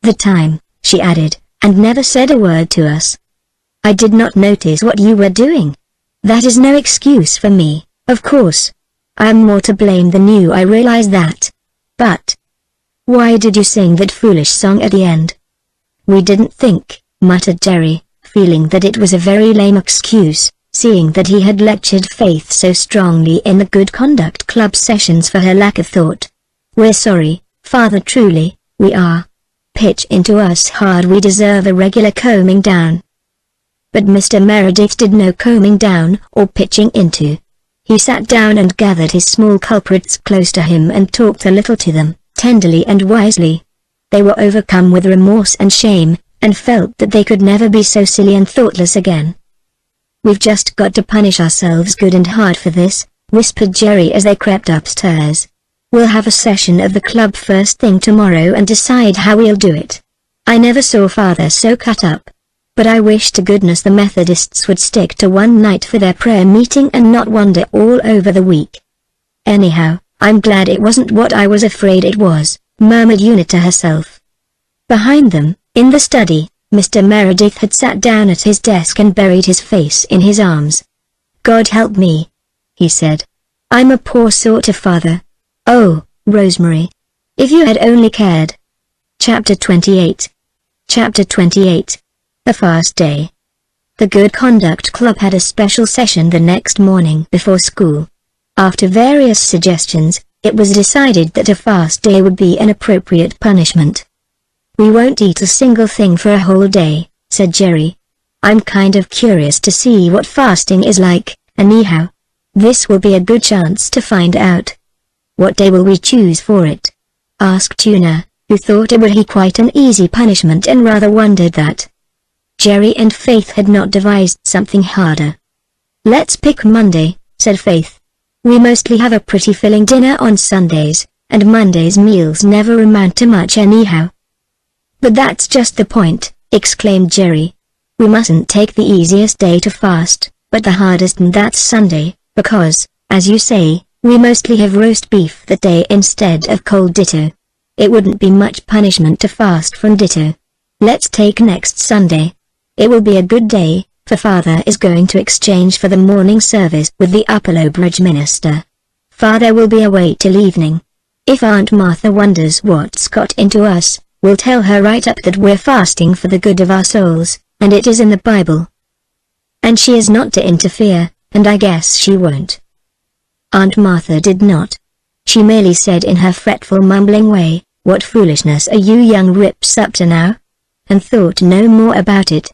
the time, she added, and never said a word to us. I did not notice what you were doing. That is no excuse for me, of course. I am more to blame than you, I realize that. But why did you sing that foolish song at the end? We didn't think, muttered Jerry, feeling that it was a very lame excuse, seeing that he had lectured Faith so strongly in the Good Conduct Club sessions for her lack of thought. We're sorry, Father, truly, we are. Pitch into us hard, we deserve a regular combing down. But Mr. Meredith did no combing down or pitching into. He sat down and gathered his small culprits close to him and talked a little to them, tenderly and wisely. They were overcome with remorse and shame, and felt that they could never be so silly and thoughtless again. We've just got to punish ourselves good and hard for this, whispered Jerry as they crept upstairs. We'll have a session of the club first thing tomorrow and decide how we'll do it. I never saw Father so cut up. But I wish to goodness the Methodists would stick to one night for their prayer meeting and not wander all over the week. Anyhow, I'm glad it wasn't what I was afraid it was, murmured Una to herself. Behind them, in the study, Mr. Meredith had sat down at his desk and buried his face in his arms. God help me, he said. I'm a poor sort of father. Oh, Rosemary. If you had only cared. Chapter 28. Chapter 28. A fast day. The Good Conduct Club had a special session the next morning before school. After various suggestions, it was decided that a fast day would be an appropriate punishment. We won't eat a single thing for a whole day, said Jerry. I'm kind of curious to see what fasting is like, anyhow. This will be a good chance to find out. What day will we choose for it? Asked Una, who thought it would be quite an easy punishment and rather wondered that Jerry and Faith had not devised something harder. Let's pick Monday, said Faith. We mostly have a pretty filling dinner on Sundays, and Monday's meals never amount to much anyhow. But that's just the point, exclaimed Jerry. We mustn't take the easiest day to fast, but the hardest, and that's Sunday, because, as you say, we mostly have roast beef that day instead of cold ditto. It wouldn't be much punishment to fast from ditto. Let's take next Sunday. It will be a good day, for Father is going to exchange for the morning service with the Upperlowbridge minister. Father will be away till evening. If Aunt Martha wonders what's got into us, we'll tell her right up that we're fasting for the good of our souls, and it is in the Bible. And she is not to interfere, and I guess she won't. Aunt Martha did not. She merely said in her fretful mumbling way, "What foolishness are you young rips up to now?" and thought no more about it.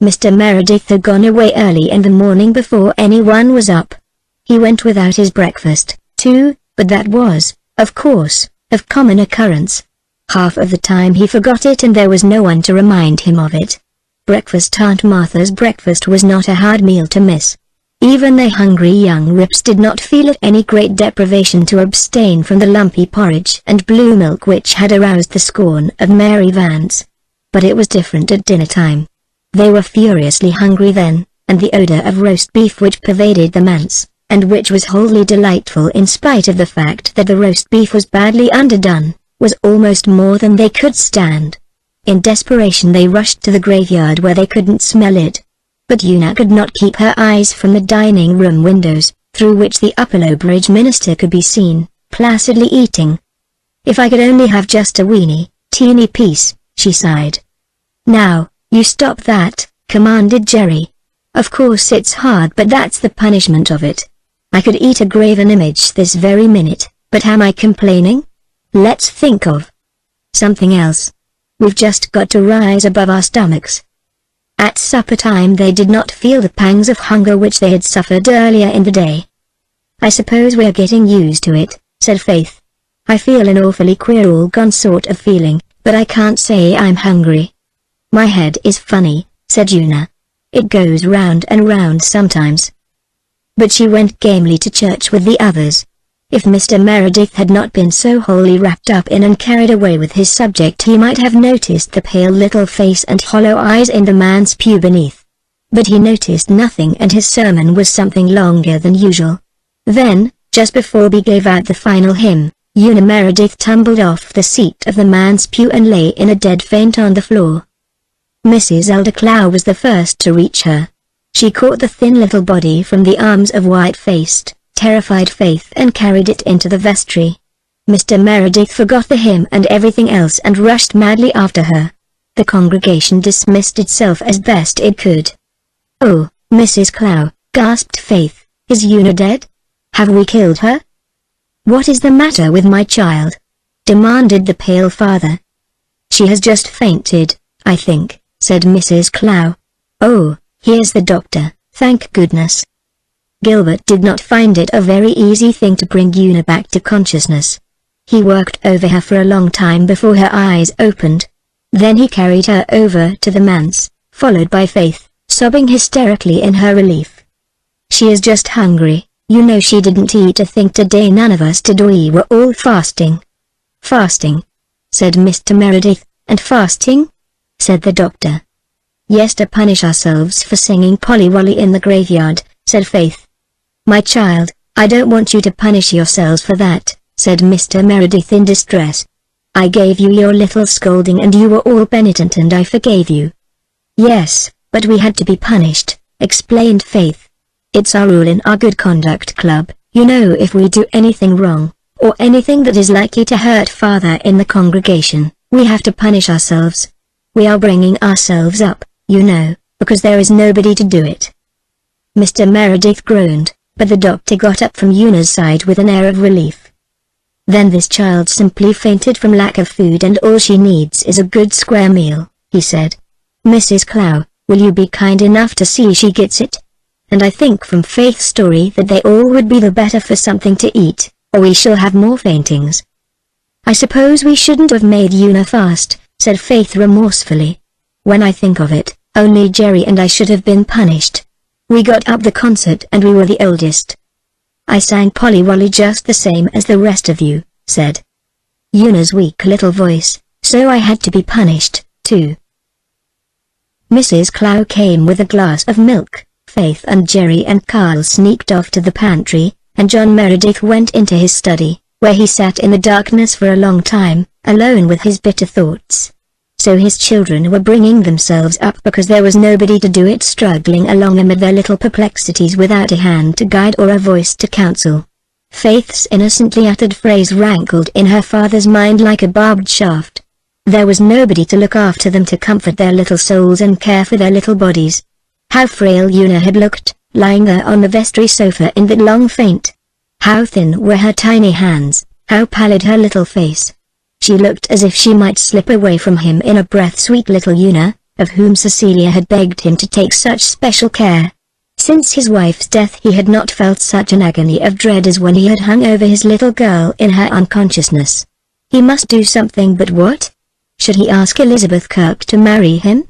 Mr. Meredith had gone away early in the morning before anyone was up. He went without his breakfast, too, but that was, of course, of common occurrence. Half of the time he forgot it and there was no one to remind him of it. Breakfast. Aunt Martha's breakfast was not a hard meal to miss. Even the hungry young rips did not feel it any great deprivation to abstain from the lumpy porridge and blue milk which had aroused the scorn of Mary Vance. But it was different at dinner time. They were furiously hungry then, and the odor of roast beef which pervaded the manse, and which was wholly delightful in spite of the fact that the roast beef was badly underdone, was almost more than they could stand. In desperation they rushed to the graveyard where they couldn't smell it. But Una could not keep her eyes from the dining room windows, through which the Upper Lowbridge minister could be seen, placidly eating. "If I could only have just a teeny piece," she sighed. "Now, you stop that," commanded Jerry. "Of course it's hard, but that's the punishment of it. I could eat a graven image this very minute, but am I complaining? Let's think of something else. We've just got to rise above our stomachs." At supper time they did not feel the pangs of hunger which they had suffered earlier in the day. "I suppose we're getting used to it," said Faith. "I feel an awfully queer all-gone sort of feeling, but I can't say I'm hungry." "My head is funny," said Una. "It goes round and round sometimes." But she went gamely to church with the others. If Mr. Meredith had not been so wholly wrapped up in and carried away with his subject, he might have noticed the pale little face and hollow eyes in the man's pew beneath. But he noticed nothing, and his sermon was something longer than usual. Then, just before he gave out the final hymn, Una Meredith tumbled off the seat of the man's pew and lay in a dead faint on the floor. Mrs. Elder Clow was the first to reach her. She caught the thin little body from the arms of white-faced, terrified Faith and carried it into the vestry. Mr. Meredith forgot the hymn and everything else and rushed madly after her. The congregation dismissed itself as best it could. "Oh, Mrs. Clow," gasped Faith, "is Una dead? Have we killed her?" "What is the matter with my child?" demanded the pale father. "She has just fainted, I think," said Mrs. Clow. "Oh, here's the doctor, thank goodness." Gilbert did not find it a very easy thing to bring Una back to consciousness. He worked over her for a long time before her eyes opened. Then he carried her over to the manse, followed by Faith, sobbing hysterically in her relief. "She is just hungry, you know she didn't eat a thing today, none of us did, we were all fasting." "Fasting?" said Mr. Meredith. "And fasting?" said the doctor. "Yes, to punish ourselves for singing Polly Wolly in the graveyard," said Faith. "My child, I don't want you to punish yourselves for that," said Mr. Meredith in distress. "I gave you your little scolding and you were all penitent and I forgave you." "Yes, but we had to be punished," explained Faith. "It's our rule in our Good Conduct Club, you know, if we do anything wrong, or anything that is likely to hurt Father in the congregation, we have to punish ourselves. We are bringing ourselves up, you know, because there is nobody to do it." Mr. Meredith groaned, but the doctor got up from Una's side with an air of relief. "Then this child simply fainted from lack of food and all she needs is a good square meal," he said. "Mrs. Clow, will you be kind enough to see she gets it? And I think from Faith's story that they all would be the better for something to eat, or we shall have more faintings." "I suppose we shouldn't have made Una fast," said Faith remorsefully. "When I think of it, only Jerry and I should have been punished. We got up the concert and we were the oldest. I sang Polly Wolly just the same as the rest of you," said Una's weak little voice, "so I had to be punished, too." Mrs. Clow came with a glass of milk. Faith and Jerry and Carl sneaked off to the pantry, and John Meredith went into his study, where he sat in the darkness for a long time, alone with his bitter thoughts. So his children were bringing themselves up because there was nobody to do it, struggling along amid their little perplexities without a hand to guide or a voice to counsel. Faith's innocently uttered phrase rankled in her father's mind like a barbed shaft. There was nobody to look after them, to comfort their little souls and care for their little bodies. How frail Una had looked, lying there on the vestry sofa in that long faint. How thin were her tiny hands, how pallid her little face. She looked as if she might slip away from him in a breath. Sweet little Una, of whom Cecilia had begged him to take such special care. Since his wife's death he had not felt such an agony of dread as when he had hung over his little girl in her unconsciousness. He must do something, but what? Should he ask Elizabeth Kirk to marry him?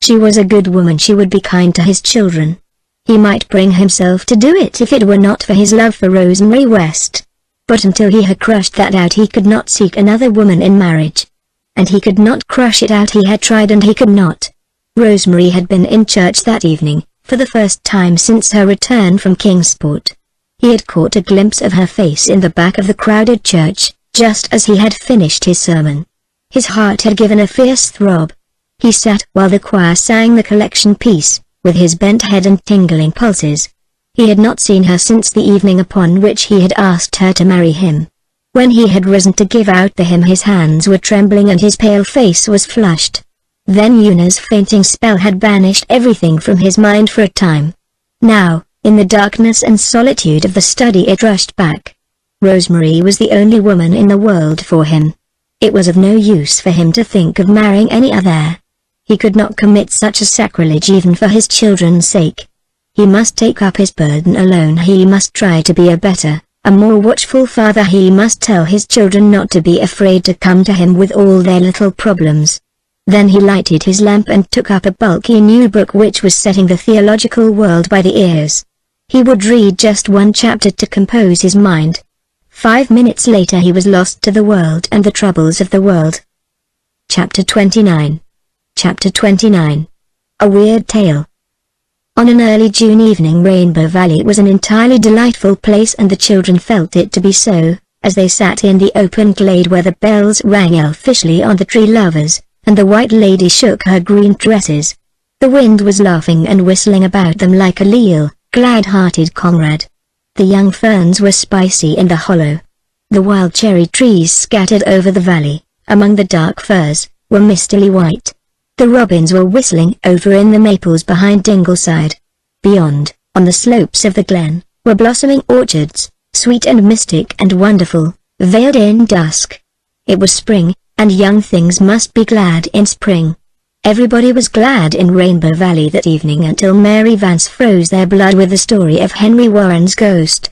She was a good woman, she would be kind to his children. He might bring himself to do it if it were not for his love for Rosemary West. But until he had crushed that out he could not seek another woman in marriage. And he could not crush it out. He had tried and he could not. Rosemary had been in church that evening, for the first time since her return from Kingsport. He had caught a glimpse of her face in the back of the crowded church, just as he had finished his sermon. His heart had given a fierce throb. He sat while the choir sang the collection piece, with his bent head and tingling pulses. He had not seen her since the evening upon which he had asked her to marry him. When he had risen to give out the hymn, his hands were trembling and his pale face was flushed. Then Yuna's fainting spell had banished everything from his mind for a time. Now, in the darkness and solitude of the study, it rushed back. Rosemary was the only woman in the world for him. It was of no use for him to think of marrying any other. He could not commit such a sacrilege even for his children's sake. He must take up his burden alone. He must try to be a better, a more watchful father. He must tell his children not to be afraid to come to him with all their little problems. Then he lighted his lamp and took up a bulky new book which was setting the theological world by the ears. He would read just one chapter to compose his mind. 5 minutes later he was lost to the world and the troubles of the world. Chapter 29. Chapter 29. A Weird Tale. On an early June evening, Rainbow Valley was an entirely delightful place, and the children felt it to be so, as they sat in the open glade where the bells rang elfishly on the tree lovers, and the White Lady shook her green tresses. The wind was laughing and whistling about them like a leal, glad-hearted comrade. The young ferns were spicy in the hollow. The wild cherry trees scattered over the valley, among the dark firs, were mistily white. The robins were whistling over in the maples behind Dingleside. Beyond, on the slopes of the glen, were blossoming orchards, sweet and mystic and wonderful, veiled in dusk. It was spring, and young things must be glad in spring. Everybody was glad in Rainbow Valley that evening until Mary Vance froze their blood with the story of Henry Warren's ghost.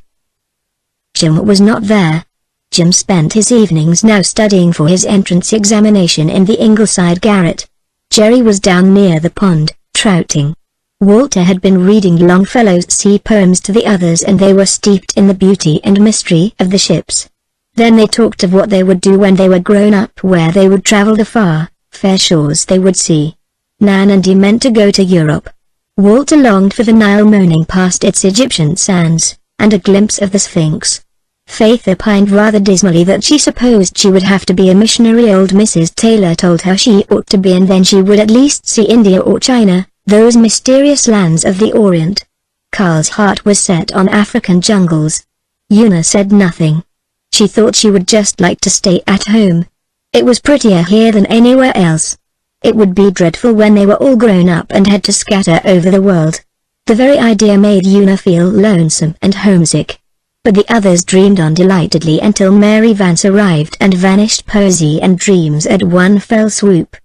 Jim was not there. Jim spent his evenings now studying for his entrance examination in the Ingleside garret. Jerry was down near the pond, trouting. Walter had been reading Longfellow's sea poems to the others, and they were steeped in the beauty and mystery of the ships. Then they talked of what they would do when they were grown up, where they would travel, the far, fair shores they would see. Nan and Dee meant to go to Europe. Walter longed for the Nile moaning past its Egyptian sands, and a glimpse of the Sphinx. Faith opined rather dismally that she supposed she would have to be a missionary. Old Mrs. Taylor told her she ought to be, and then she would at least see India or China, those mysterious lands of the Orient. Carl's heart was set on African jungles. Una said nothing. She thought she would just like to stay at home. It was prettier here than anywhere else. It would be dreadful when they were all grown up and had to scatter over the world. The very idea made Una feel lonesome and homesick. But the others dreamed on delightedly until Mary Vance arrived and vanished poesy and dreams at one fell swoop.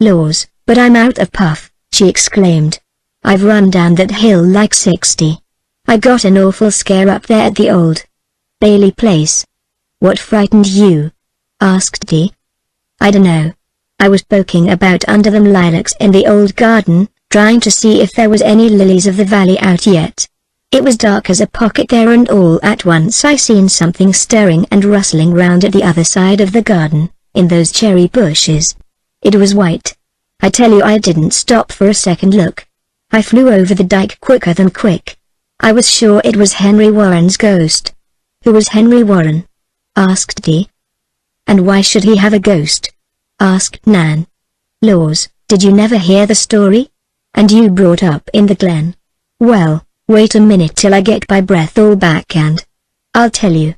"Laws, but I'm out of puff," she exclaimed. "I've run down that hill like 60. I got an awful scare up there at the old Bailey place." "What frightened you?" asked Dee. "I dunno. I was poking about under them lilacs in the old garden, trying to see if there was any lilies of the valley out yet. It was dark as a pocket there, and all at once I seen something stirring and rustling round at the other side of the garden, in those cherry bushes. It was white. I tell you, I didn't stop for a second look. I flew over the dike quicker than quick. I was sure it was Henry Warren's ghost." "Who was Henry Warren?" asked Dee. "And why should he have a ghost?" asked Nan. "Laws, did you never hear the story? And you brought up in the glen? Well, wait a minute till I get my breath all back and I'll tell you."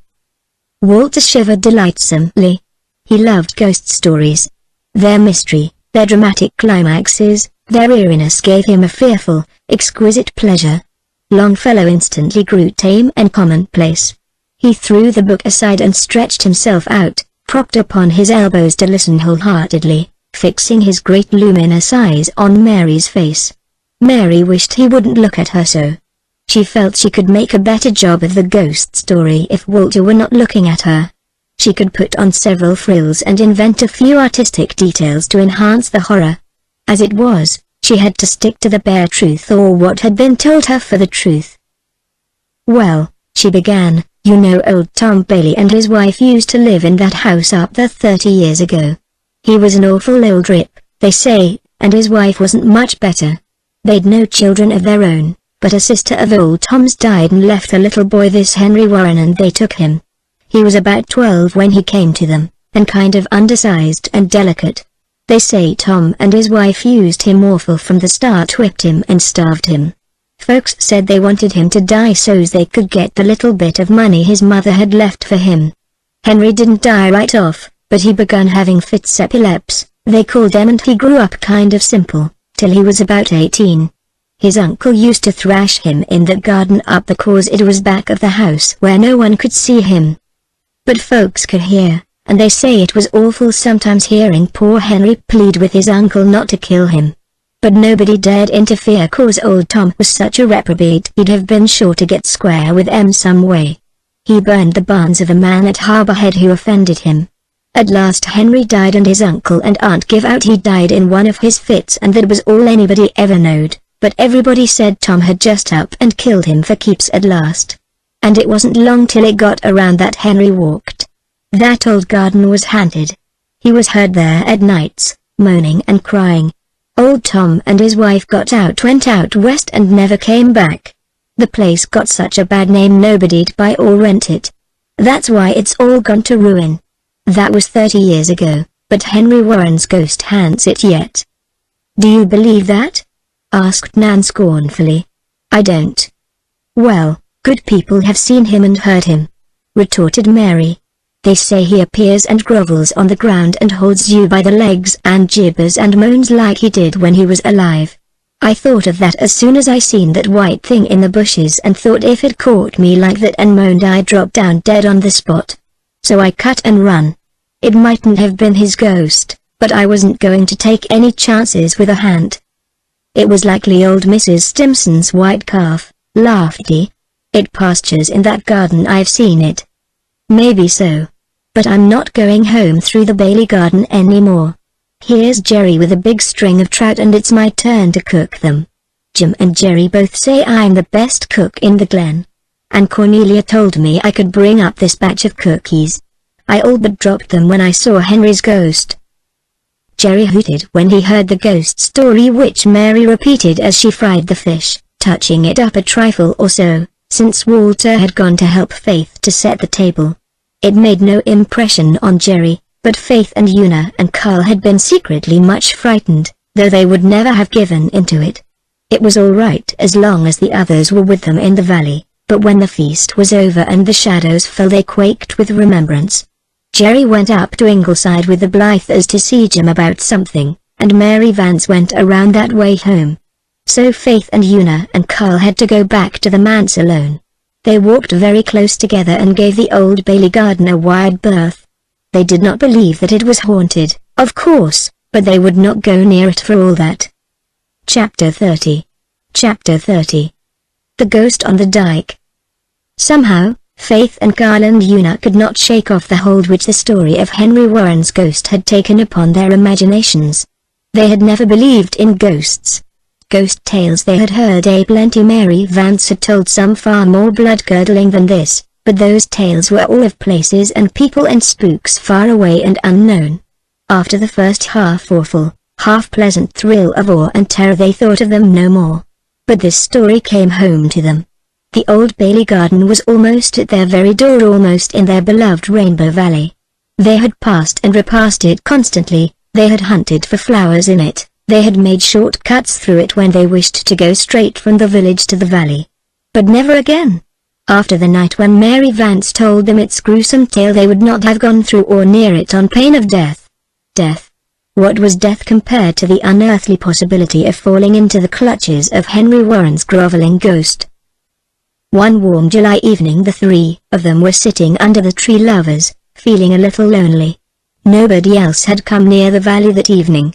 Walter shivered delightsomely. He loved ghost stories. Their mystery, their dramatic climaxes, their eeriness gave him a fearful, exquisite pleasure. Longfellow instantly grew tame and commonplace. He threw the book aside and stretched himself out, propped upon his elbows to listen wholeheartedly, fixing his great luminous eyes on Mary's face. Mary wished he wouldn't look at her so. She felt she could make a better job of the ghost story if Walter were not looking at her. She could put on several frills and invent a few artistic details to enhance the horror. As it was, she had to stick to the bare truth or what had been told her for the truth. "Well," she began, "you know old Tom Bailey and his wife used to live in that house up there 30 years ago. He was an awful old rip, they say, and his wife wasn't much better. They'd no children of their own, but a sister of old Tom's died and left a little boy, this Henry Warren, and they took him. He was about 12 when he came to them, and kind of undersized and delicate. They say Tom and his wife used him awful from the start, whipped him and starved him. Folks said they wanted him to die so's they could get the little bit of money his mother had left for him. Henry didn't die right off, but he begun having fits epilepsy, they called them, and he grew up kind of simple, till he was about 18. His uncle used to thrash him in the garden up because it was back of the house where no one could see him. But folks could hear, and they say it was awful sometimes hearing poor Henry plead with his uncle not to kill him. But nobody dared interfere cause old Tom was such a reprobate he'd have been sure to get square with em some way. He burned the barns of a man at Harbour Head who offended him. At last Henry died and his uncle and aunt give out he died in one of his fits, and that was all anybody ever knowed, but everybody said Tom had just up and killed him for keeps at last. And it wasn't long till it got around that Henry walked. That old garden was haunted. He was heard there at nights, moaning and crying. Old Tom and his wife went out west and never came back. The place got such a bad name nobody'd buy or rent it. That's why it's all gone to ruin. That was 30 years ago, but Henry Warren's ghost haunts it yet. Do you believe that? Asked Nan scornfully. I don't. Well, good people have seen him and heard him, retorted Mary. They say he appears and grovels on the ground and holds you by the legs and gibbers and moans like he did when he was alive. I thought of that as soon as I seen that white thing in the bushes and thought if it caught me like that and moaned I'd drop down dead on the spot. So I cut and run. It mightn't have been his ghost, but I wasn't going to take any chances with a hand. It was likely old Mrs. Stimson's white calf, laughed he. It pastures in that garden, I've seen it. Maybe so. But I'm not going home through the Bailey garden anymore. Here's Jerry with a big string of trout and it's my turn to cook them. Jim and Jerry both say I'm the best cook in the glen. And Cornelia told me I could bring up this batch of cookies. I all but dropped them when I saw Henry's ghost. Jerry hooted when he heard the ghost story, which Mary repeated as she fried the fish, touching it up a trifle or so, since Walter had gone to help Faith to set the table. It made no impression on Jerry, but Faith and Una and Carl had been secretly much frightened, though they would never have given into it. It was all right as long as the others were with them in the valley, but when the feast was over and the shadows fell they quaked with remembrance. Jerry went up to Ingleside with the Blythers to see Jim about something, and Mary Vance went around that way home. So Faith and Una and Carl had to go back to the manse alone. They walked very close together and gave the old Bailey garden a wide berth. They did not believe that it was haunted, of course, but they would not go near it for all that. Chapter 30. Chapter 30. The Ghost on the Dyke. Somehow, Faith and Carl and Una could not shake off the hold which the story of Henry Warren's ghost had taken upon their imaginations. They had never believed in ghosts. Ghost tales they had heard a-plenty. Mary Vance had told some far more blood-curdling than this, but those tales were all of places and people and spooks far away and unknown. After the first half-awful, half-pleasant thrill of awe and terror they thought of them no more. But this story came home to them. The old Bailey garden was almost at their very door, almost in their beloved Rainbow Valley. They had passed and repassed it constantly, they had hunted for flowers in it. They had made short cuts through it when they wished to go straight from the village to the valley. But never again. After the night when Mary Vance told them its gruesome tale they would not have gone through or near it on pain of death. Death. What was death compared to the unearthly possibility of falling into the clutches of Henry Warren's groveling ghost? One warm July evening the three of them were sitting under the tree lovers, feeling a little lonely. Nobody else had come near the valley that evening.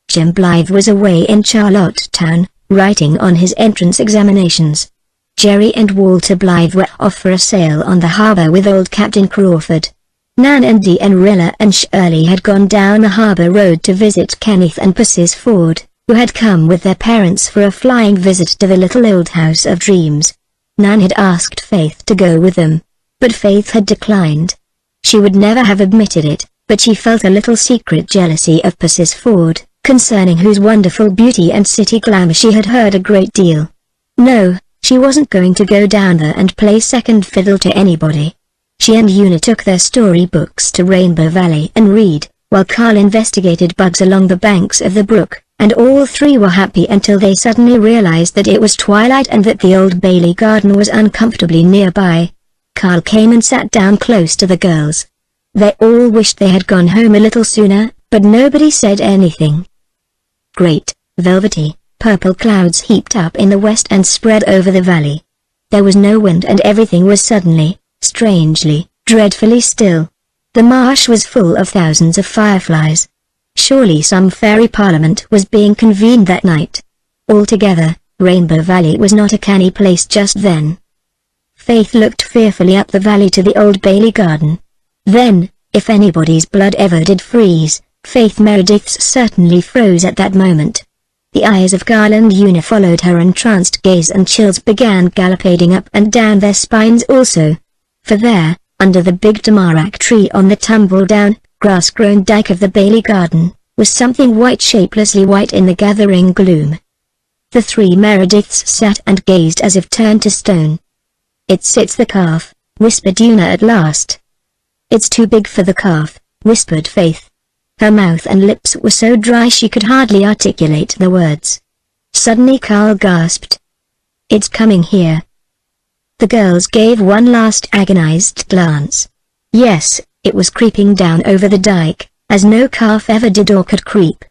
Jim Blythe was away in Charlottetown, writing on his entrance examinations. Jerry and Walter Blythe were off for a sail on the harbor with old Captain Crawford. Nan and Dee and Rilla and Shirley had gone down the harbor road to visit Kenneth and Mrs. Ford, who had come with their parents for a flying visit to the little old house of dreams. Nan had asked Faith to go with them, but Faith had declined. She would never have admitted it, but she felt a little secret jealousy of Mrs. Ford, concerning whose wonderful beauty and city glamour she had heard a great deal. No, she wasn't going to go down there and play second fiddle to anybody. She and Una took their storybooks to Rainbow Valley and read, while Carl investigated bugs along the banks of the brook, and all three were happy until they suddenly realized that it was twilight and that the Old Bailey garden was uncomfortably nearby. Carl came and sat down close to the girls. They all wished they had gone home a little sooner, but nobody said anything. Great, velvety, purple clouds heaped up in the west and spread over the valley. There was no wind and everything was suddenly, strangely, dreadfully still. The marsh was full of thousands of fireflies. Surely some fairy parliament was being convened that night. Altogether, Rainbow Valley was not a canny place just then. Faith looked fearfully up the valley to the Old Bailey garden. Then, if anybody's blood ever did freeze, Faith Meredith's certainly froze at that moment. The eyes of Carl and Una followed her entranced gaze and chills began galloping up and down their spines also. For there, under the big tamarack tree on the tumble-down, grass-grown dike of the Bailey garden, was something white, shapelessly white in the gathering gloom. The three Merediths sat and gazed as if turned to stone. "It's the calf," whispered Una at last. "It's too big for the calf," whispered Faith. Her mouth and lips were so dry she could hardly articulate the words. Suddenly Carl gasped. "It's coming here." The girls gave one last agonized glance. Yes, it was creeping down over the dike, as no calf ever did or could creep.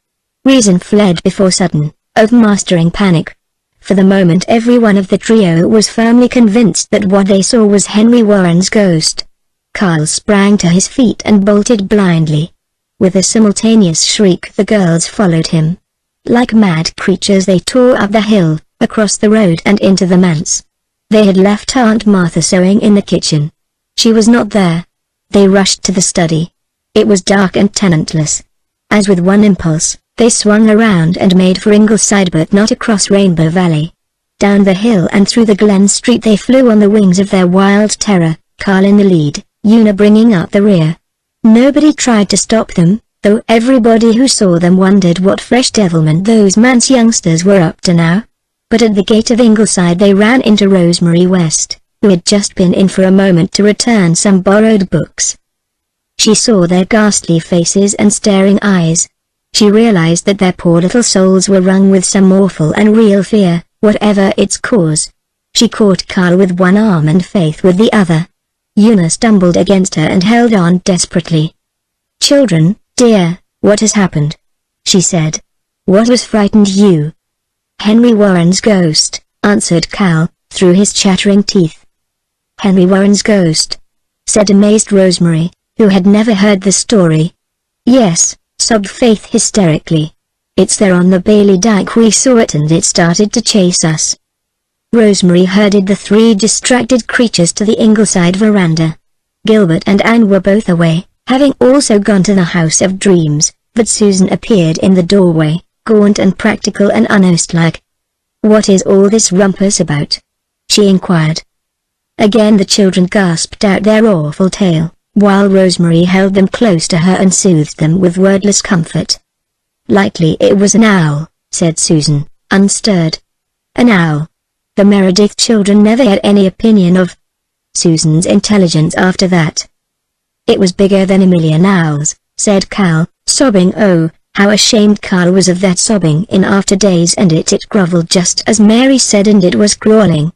Reason fled before sudden, overmastering panic. For the moment every one of the trio was firmly convinced that what they saw was Henry Warren's ghost. Carl sprang to his feet and bolted blindly. With a simultaneous shriek the girls followed him. Like mad creatures they tore up the hill, across the road and into the manse. They had left Aunt Martha sewing in the kitchen. She was not there. They rushed to the study. It was dark and tenantless. As with one impulse, they swung around and made for Ingleside but not across Rainbow Valley. Down the hill and through the Glen Street they flew on the wings of their wild terror, Carl in the lead, Una bringing up the rear. Nobody tried to stop them, though everybody who saw them wondered what fresh devilment those manse youngsters were up to now. But at the gate of Ingleside they ran into Rosemary West, who had just been in for a moment to return some borrowed books. She saw their ghastly faces and staring eyes. She realized that their poor little souls were wrung with some awful and real fear, whatever its cause. She caught Carl with one arm and Faith with the other. Una stumbled against her and held on desperately. "Children, dear, what has happened?" she said. "What has frightened you?" "Henry Warren's ghost," answered Carl, through his chattering teeth. "Henry Warren's ghost?" said amazed Rosemary, who had never heard the story. "Yes," sobbed Faith hysterically. "It's there on the Bailey Dike. We saw it and it started to chase us." Rosemary herded the three distracted creatures to the Ingleside veranda. Gilbert and Anne were both away, having also gone to the House of Dreams, but Susan appeared in the doorway, gaunt and practical and unearthly. "What is all this rumpus about?" she inquired. Again the children gasped out their awful tale, while Rosemary held them close to her and soothed them with wordless comfort. "Likely it was an owl," said Susan, unstirred. "An owl." The Meredith children never had any opinion of Susan's intelligence after that. "It was bigger than a million owls," said Carl, sobbing. Oh, how ashamed Carl was of that sobbing in after days, and it grovelled just as Mary said, and it was crawling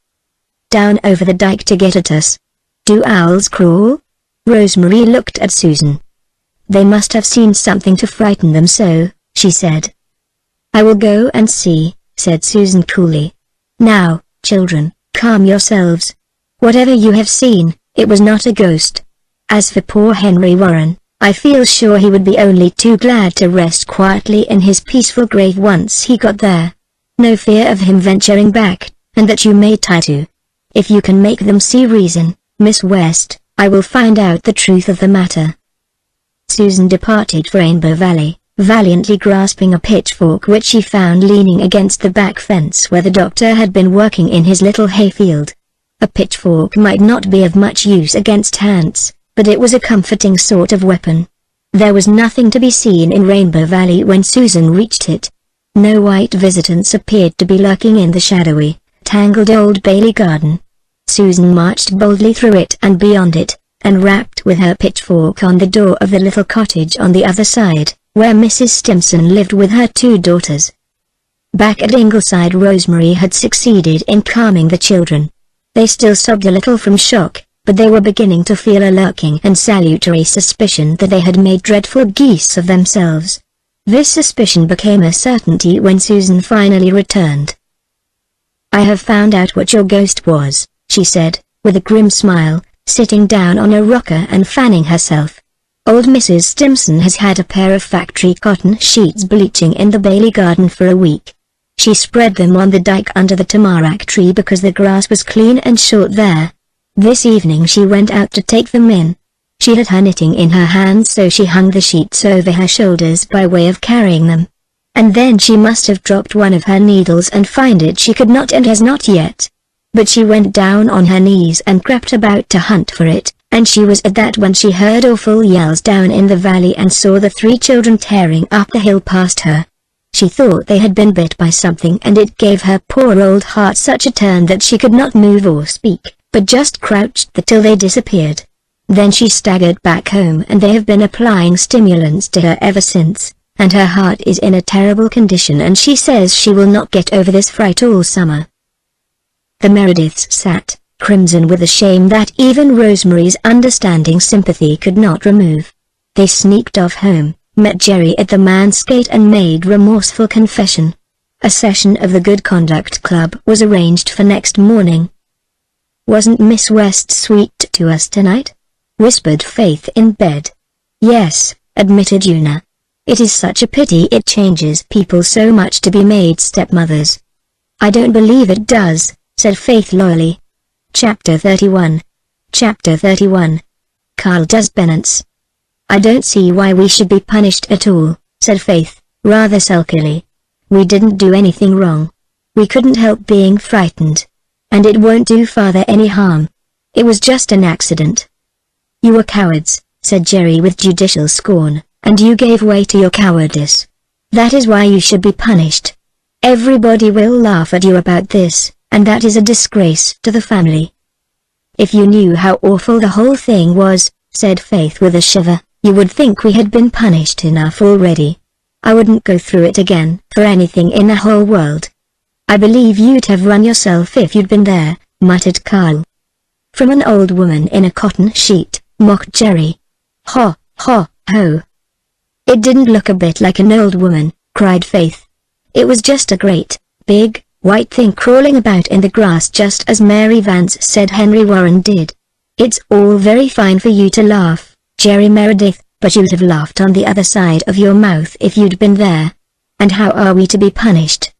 down over the dike to get at us. "Do owls crawl?" Rosemary looked at Susan. "They must have seen something to frighten them so," she said. "I will go and see," said Susan coolly. "Now, children, calm yourselves. Whatever you have seen, it was not a ghost. As for poor Henry Warren, I feel sure he would be only too glad to rest quietly in his peaceful grave once he got there. No fear of him venturing back, and that you may try to. If you can make them see reason, Miss West, I will find out the truth of the matter." Susan departed for Rainbow Valley, valiantly grasping a pitchfork which she found leaning against the back fence where the doctor had been working in his little hayfield. A pitchfork might not be of much use against ants, but it was a comforting sort of weapon. There was nothing to be seen in Rainbow Valley when Susan reached it. No white visitants appeared to be lurking in the shadowy, tangled Old Bailey garden. Susan marched boldly through it and beyond it, and rapped with her pitchfork on the door of the little cottage on the other side, where Mrs. Stimson lived with her 2 daughters. Back at Ingleside, Rosemary had succeeded in calming the children. They still sobbed a little from shock, but they were beginning to feel a lurking and salutary suspicion that they had made dreadful geese of themselves. This suspicion became a certainty when Susan finally returned. "I have found out what your ghost was," she said, with a grim smile, sitting down on a rocker and fanning herself. "Old Mrs. Stimson has had a pair of factory cotton sheets bleaching in the Bailey garden for a week. She spread them on the dike under the tamarack tree because the grass was clean and short there. This evening she went out to take them in. She had her knitting in her hands, so she hung the sheets over her shoulders by way of carrying them. And then she must have dropped one of her needles and find it she could not and has not yet. But she went down on her knees and crept about to hunt for it, and she was at that when she heard awful yells down in the valley and saw the 3 children tearing up the hill past her. She thought they had been bit by something, and it gave her poor old heart such a turn that she could not move or speak, but just crouched there till they disappeared. Then she staggered back home, and they have been applying stimulants to her ever since, and her heart is in a terrible condition, and she says she will not get over this fright all summer." The Merediths sat, crimson with the shame that even Rosemary's understanding sympathy could not remove. They sneaked off home, met Jerry at the man's gate and made remorseful confession. A session of the Good Conduct Club was arranged for next morning. "Wasn't Miss West sweet to us tonight?" whispered Faith in bed. "Yes," admitted Una. "It is such a pity it changes people so much to be made stepmothers." "I don't believe it does," said Faith loyally. Chapter 31. Chapter 31. Carl does penance. "I don't see why we should be punished at all," said Faith, rather sulkily. "We didn't do anything wrong. We couldn't help being frightened. And it won't do Father any harm. It was just an accident." "You were cowards," said Jerry with judicial scorn, "and you gave way to your cowardice. That is why you should be punished. Everybody will laugh at you about this, and that is a disgrace to the family." "If you knew how awful the whole thing was," said Faith with a shiver, "you would think we had been punished enough already. I wouldn't go through it again for anything in the whole world." "I believe you'd have run yourself if you'd been there," muttered Carl. "From an old woman in a cotton sheet," mocked Jerry. "Ho, ho, ho." "It didn't look a bit like an old woman," cried Faith. "It was just a great, big, white thing crawling about in the grass, just as Mary Vance said Henry Warren did." "It's all very fine for you to laugh, Jerry Meredith, but you'd have laughed on the other side of your mouth if you'd been there. And how are we to be punished?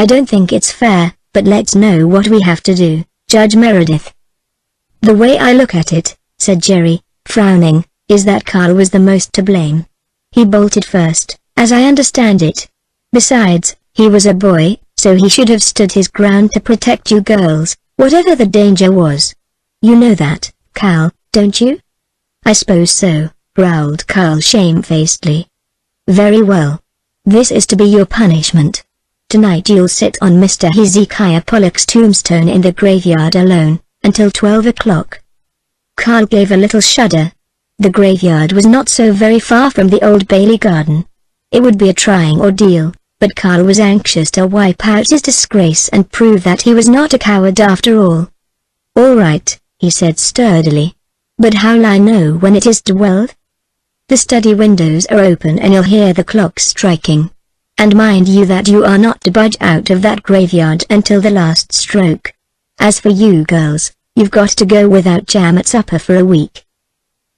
I don't think it's fair, but let's know what we have to do, Judge Meredith." "The way I look at it," said Jerry, frowning, "is that Carl was the most to blame. He bolted first, as I understand it. Besides, he was a boy, so he should have stood his ground to protect you girls, whatever the danger was. You know that, Carl, don't you?" "I suppose so," growled Carl shamefacedly. "Very well. This is to be your punishment. Tonight you'll sit on Mr. Hezekiah Pollock's tombstone in the graveyard alone, until 12 o'clock. Carl gave a little shudder. The graveyard was not so very far from the old Bailey garden. It would be a trying ordeal, but Carl was anxious to wipe out his disgrace and prove that he was not a coward after all. "All right," he said sturdily. "But how'll I know when it is 12? The study windows are open and you'll hear the clock striking. And mind you that you are not to budge out of that graveyard until the last stroke. As for you girls, you've got to go without jam at supper for a week."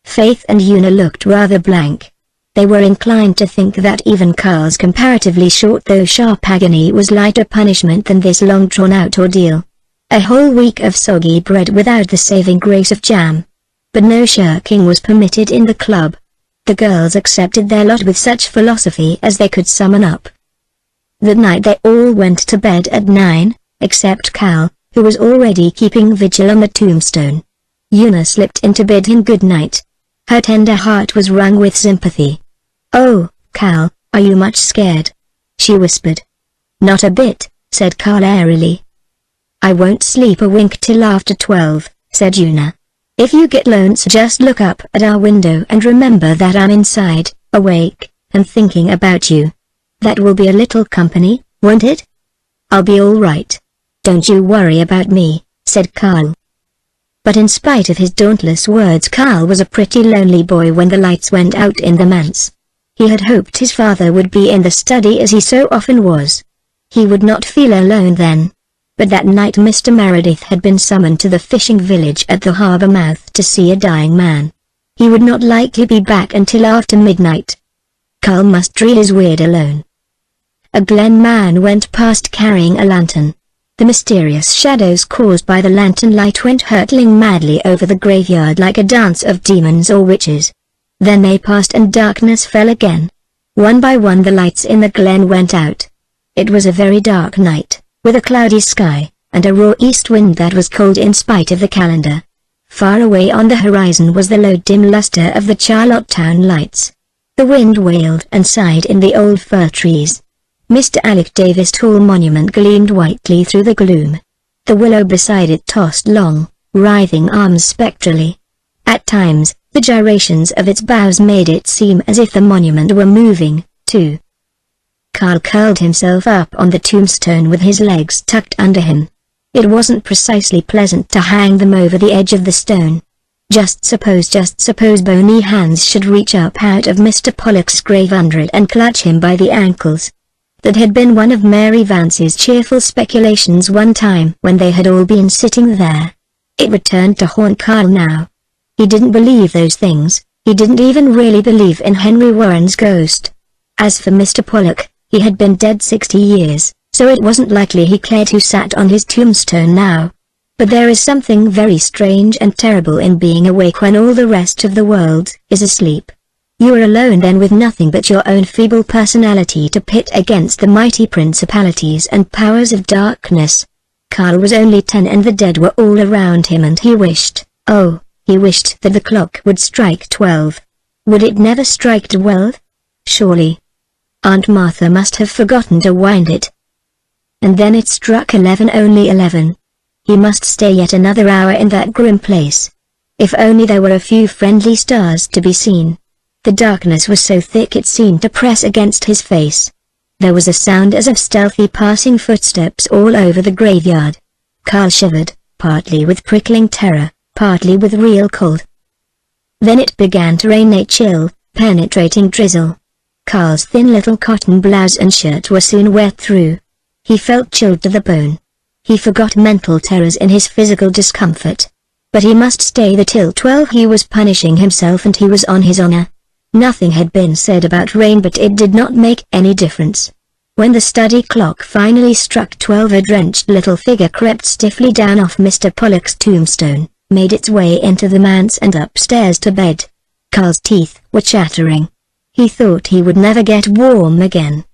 Faith and Una looked rather blank. They were inclined to think that even Carl's comparatively short though sharp agony was lighter punishment than this long drawn-out ordeal. A whole week of soggy bread without the saving grace of jam. But no shirking was permitted in the club. The girls accepted their lot with such philosophy as they could summon up. That night they all went to bed at 9, except Cal, who was already keeping vigil on the tombstone. Una slipped in to bid him good night. Her tender heart was wrung with sympathy. "Oh, Cal, are you much scared?" she whispered. "Not a bit," said Cal airily. "I won't sleep a wink till after 12, said Una. If you get lonesome, just look up at our window and remember that I'm inside, awake, and thinking about you. That will be a little company, won't it? I'll be all right. Don't you worry about me," said Carl. But in spite of his dauntless words, Carl was a pretty lonely boy when the lights went out in the manse. He had hoped his father would be in the study as he so often was. He would not feel alone then. But that night Mr. Meredith had been summoned to the fishing village at the harbour mouth to see a dying man. He would not likely be back until after midnight. Carl must drill his weird alone. A Glen man went past carrying a lantern. The mysterious shadows caused by the lantern light went hurtling madly over the graveyard like a dance of demons or witches. Then they passed and darkness fell again. One by one the lights in the glen went out. It was a very dark night, with a cloudy sky, and a raw east wind that was cold in spite of the calendar. Far away on the horizon was the low dim luster of the Charlottetown lights. The wind wailed and sighed in the old fir trees. Mr. Alec Davis' tall monument gleamed whitely through the gloom. The willow beside it tossed long, writhing arms spectrally. At times, the gyrations of its boughs made it seem as if the monument were moving, too. Carl curled himself up on the tombstone with his legs tucked under him. It wasn't precisely pleasant to hang them over the edge of the stone. Just suppose bony hands should reach up out of Mr. Pollock's grave under it and clutch him by the ankles. That had been one of Mary Vance's cheerful speculations one time when they had all been sitting there. It returned to haunt Carl now. He didn't believe those things. He didn't even really believe in Henry Warren's ghost. As for Mr. Pollock, he had been dead 60 years, so it wasn't likely he cared who sat on his tombstone now. But there is something very strange and terrible in being awake when all the rest of the world is asleep. You are alone then with nothing but your own feeble personality to pit against the mighty principalities and powers of darkness. Carl was only 10 and the dead were all around him, and he wished, oh, he wished that the clock would strike 12. Would it never strike 12? Surely. Aunt Martha must have forgotten to wind it. And then it struck 11, only 11. He must stay yet another hour in that grim place. If only there were a few friendly stars to be seen. The darkness was so thick it seemed to press against his face. There was a sound as of stealthy passing footsteps all over the graveyard. Carl shivered, partly with prickling terror, partly with real cold. Then it began to rain, a chill, penetrating drizzle. Carl's thin little cotton blouse and shirt were soon wet through. He felt chilled to the bone. He forgot mental terrors in his physical discomfort. But he must stay there till 12. He was punishing himself and he was on his honor. Nothing had been said about rain, but it did not make any difference. When the study clock finally struck 12, a drenched little figure crept stiffly down off Mr. Pollock's tombstone, made its way into the manse and upstairs to bed. Carl's teeth were chattering. He thought he would never get warm again.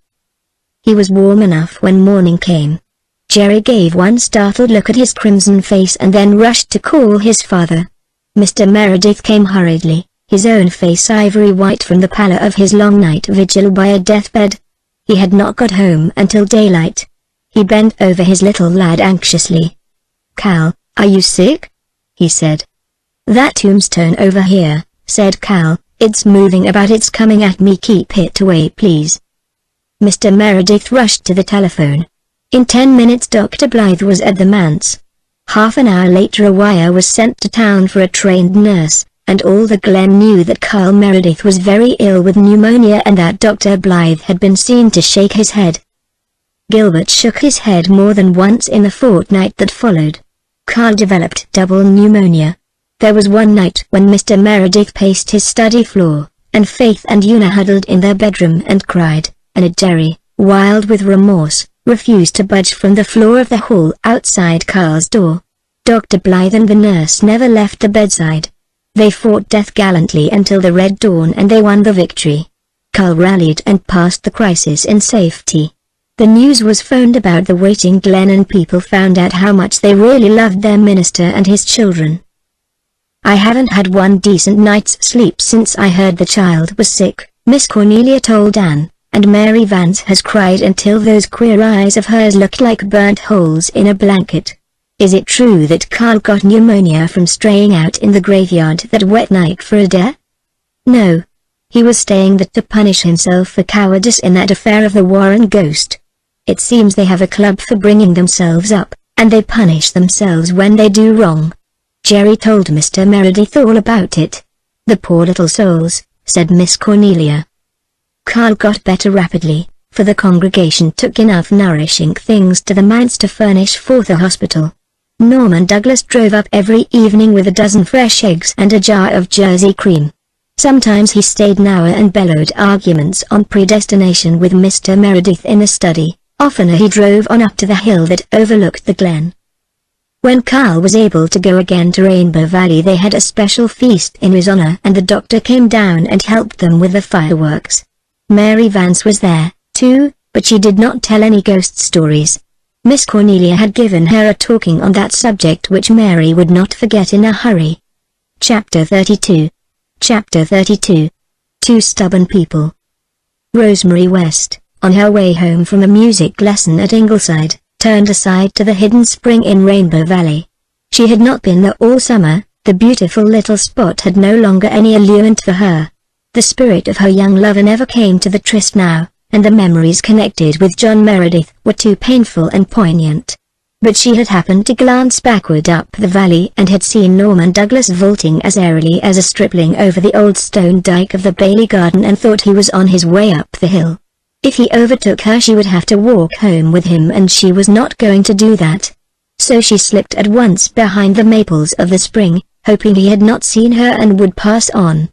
He was warm enough when morning came. Jerry gave one startled look at his crimson face and then rushed to call his father. Mr. Meredith came hurriedly, his own face ivory white from the pallor of his long night vigil by a deathbed. He had not got home until daylight. He bent over his little lad anxiously. "Cal, are you sick?" he said. "That tombstone over here," said Cal, "it's moving about, it's coming at me, keep it away please." Mr. Meredith rushed to the telephone. In 10 minutes Dr. Blythe was at the manse. Half an hour later a wire was sent to town for a trained nurse, and all the Glen knew that Carl Meredith was very ill with pneumonia and that Dr. Blythe had been seen to shake his head. Gilbert shook his head more than once in the fortnight that followed. Carl developed double pneumonia. There was one night when Mr. Meredith paced his study floor, and Faith and Una huddled in their bedroom and cried, and Jerry, wild with remorse, refused to budge from the floor of the hall outside Carl's door. Dr. Blythe and the nurse never left the bedside. They fought death gallantly until the red dawn, and they won the victory. Carl rallied and passed the crisis in safety. The news was phoned about the waiting Glen, and people found out how much they really loved their minister and his children. "I haven't had one decent night's sleep since I heard the child was sick," Miss Cornelia told Anne, "and Mary Vance has cried until those queer eyes of hers looked like burnt holes in a blanket. Is it true that Carl got pneumonia from straying out in the graveyard that wet night for a dare? No. He was staying there to punish himself for cowardice in that affair of the Warren ghost. It seems they have a club for bringing themselves up, and they punish themselves when they do wrong. Jerry told Mr. Meredith all about it. The poor little souls, said Miss Cornelia. Carl got better rapidly, for the congregation took enough nourishing things to the manse to furnish forth a hospital. Norman Douglas drove up every evening with a dozen fresh eggs and a jar of Jersey cream. Sometimes he stayed an hour and bellowed arguments on predestination with Mr. Meredith in the study. Oftener he drove on up to the hill that overlooked the glen. When Carl was able to go again to Rainbow Valley, they had a special feast in his honor, and the doctor came down and helped them with the fireworks. Mary Vance was there, too, but she did not tell any ghost stories. Miss Cornelia had given her a talking on that subject which Mary would not forget in a hurry. Chapter 32. Chapter 32. Two Stubborn People. Rosemary West, on her way home from a music lesson at Ingleside, turned aside to the hidden spring in Rainbow Valley. She had not been there all summer. The beautiful little spot had no longer any allurement for her. The spirit of her young lover never came to the tryst now, and the memories connected with John Meredith were too painful and poignant. But she had happened to glance backward up the valley and had seen Norman Douglas vaulting as airily as a stripling over the old stone dike of the Bailey garden, and thought he was on his way up the hill. If he overtook her, she would have to walk home with him, and she was not going to do that. So she slipped at once behind the maples of the spring, hoping he had not seen her and would pass on.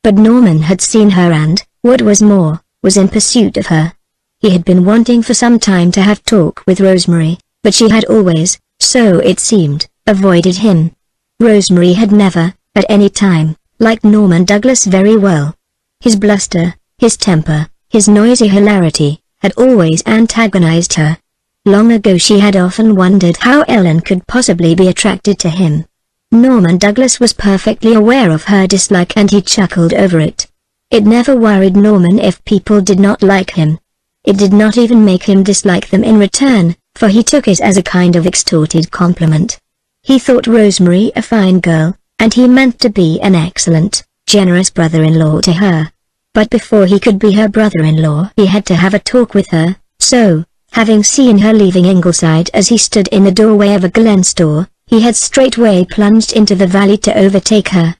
But Norman had seen her and, what was more, was in pursuit of her. He had been wanting for some time to have talk with Rosemary, but she had always, so it seemed, avoided him. Rosemary had never, at any time, liked Norman Douglas very well. His bluster, his temper, his noisy hilarity, had always antagonized her. Long ago she had often wondered how Ellen could possibly be attracted to him. Norman Douglas was perfectly aware of her dislike, and he chuckled over it. It never worried Norman if people did not like him. It did not even make him dislike them in return, for he took it as a kind of extorted compliment. He thought Rosemary a fine girl, and he meant to be an excellent, generous brother-in-law to her. But before he could be her brother-in-law, he had to have a talk with her, so, having seen her leaving Ingleside as he stood in the doorway of a Glen store, he had straightway plunged into the valley to overtake her.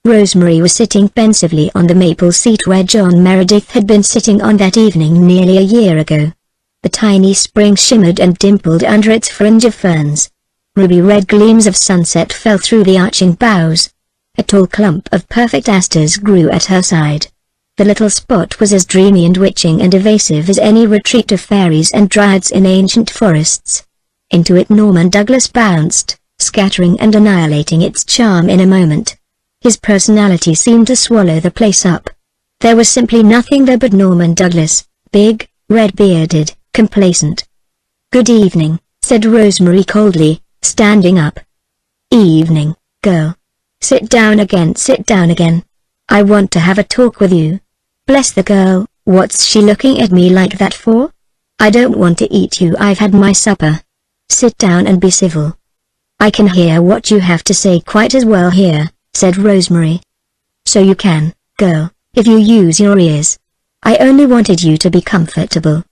Rosemary was sitting pensively on the maple seat where John Meredith had been sitting on that evening nearly a year ago. The tiny spring shimmered and dimpled under its fringe of ferns. Ruby-red gleams of sunset fell through the arching boughs. A tall clump of perfect asters grew at her side. The little spot was as dreamy and witching and evasive as any retreat of fairies and dryads in ancient forests. Into it Norman Douglas bounced, scattering and annihilating its charm in a moment. His personality seemed to swallow the place up. There was simply nothing there but Norman Douglas, big, red-bearded, complacent. "Good evening," said Rosemary coldly, standing up. "Evening, girl. Sit down again, sit down again. I want to have a talk with you." "Bless the girl, what's she looking at me like that for?" "I don't want to eat you, I've had my supper." "Sit down and be civil." "I can hear what you have to say quite as well here," said Rosemary. "So you can, girl, if you use your ears. I only wanted you to be comfortable.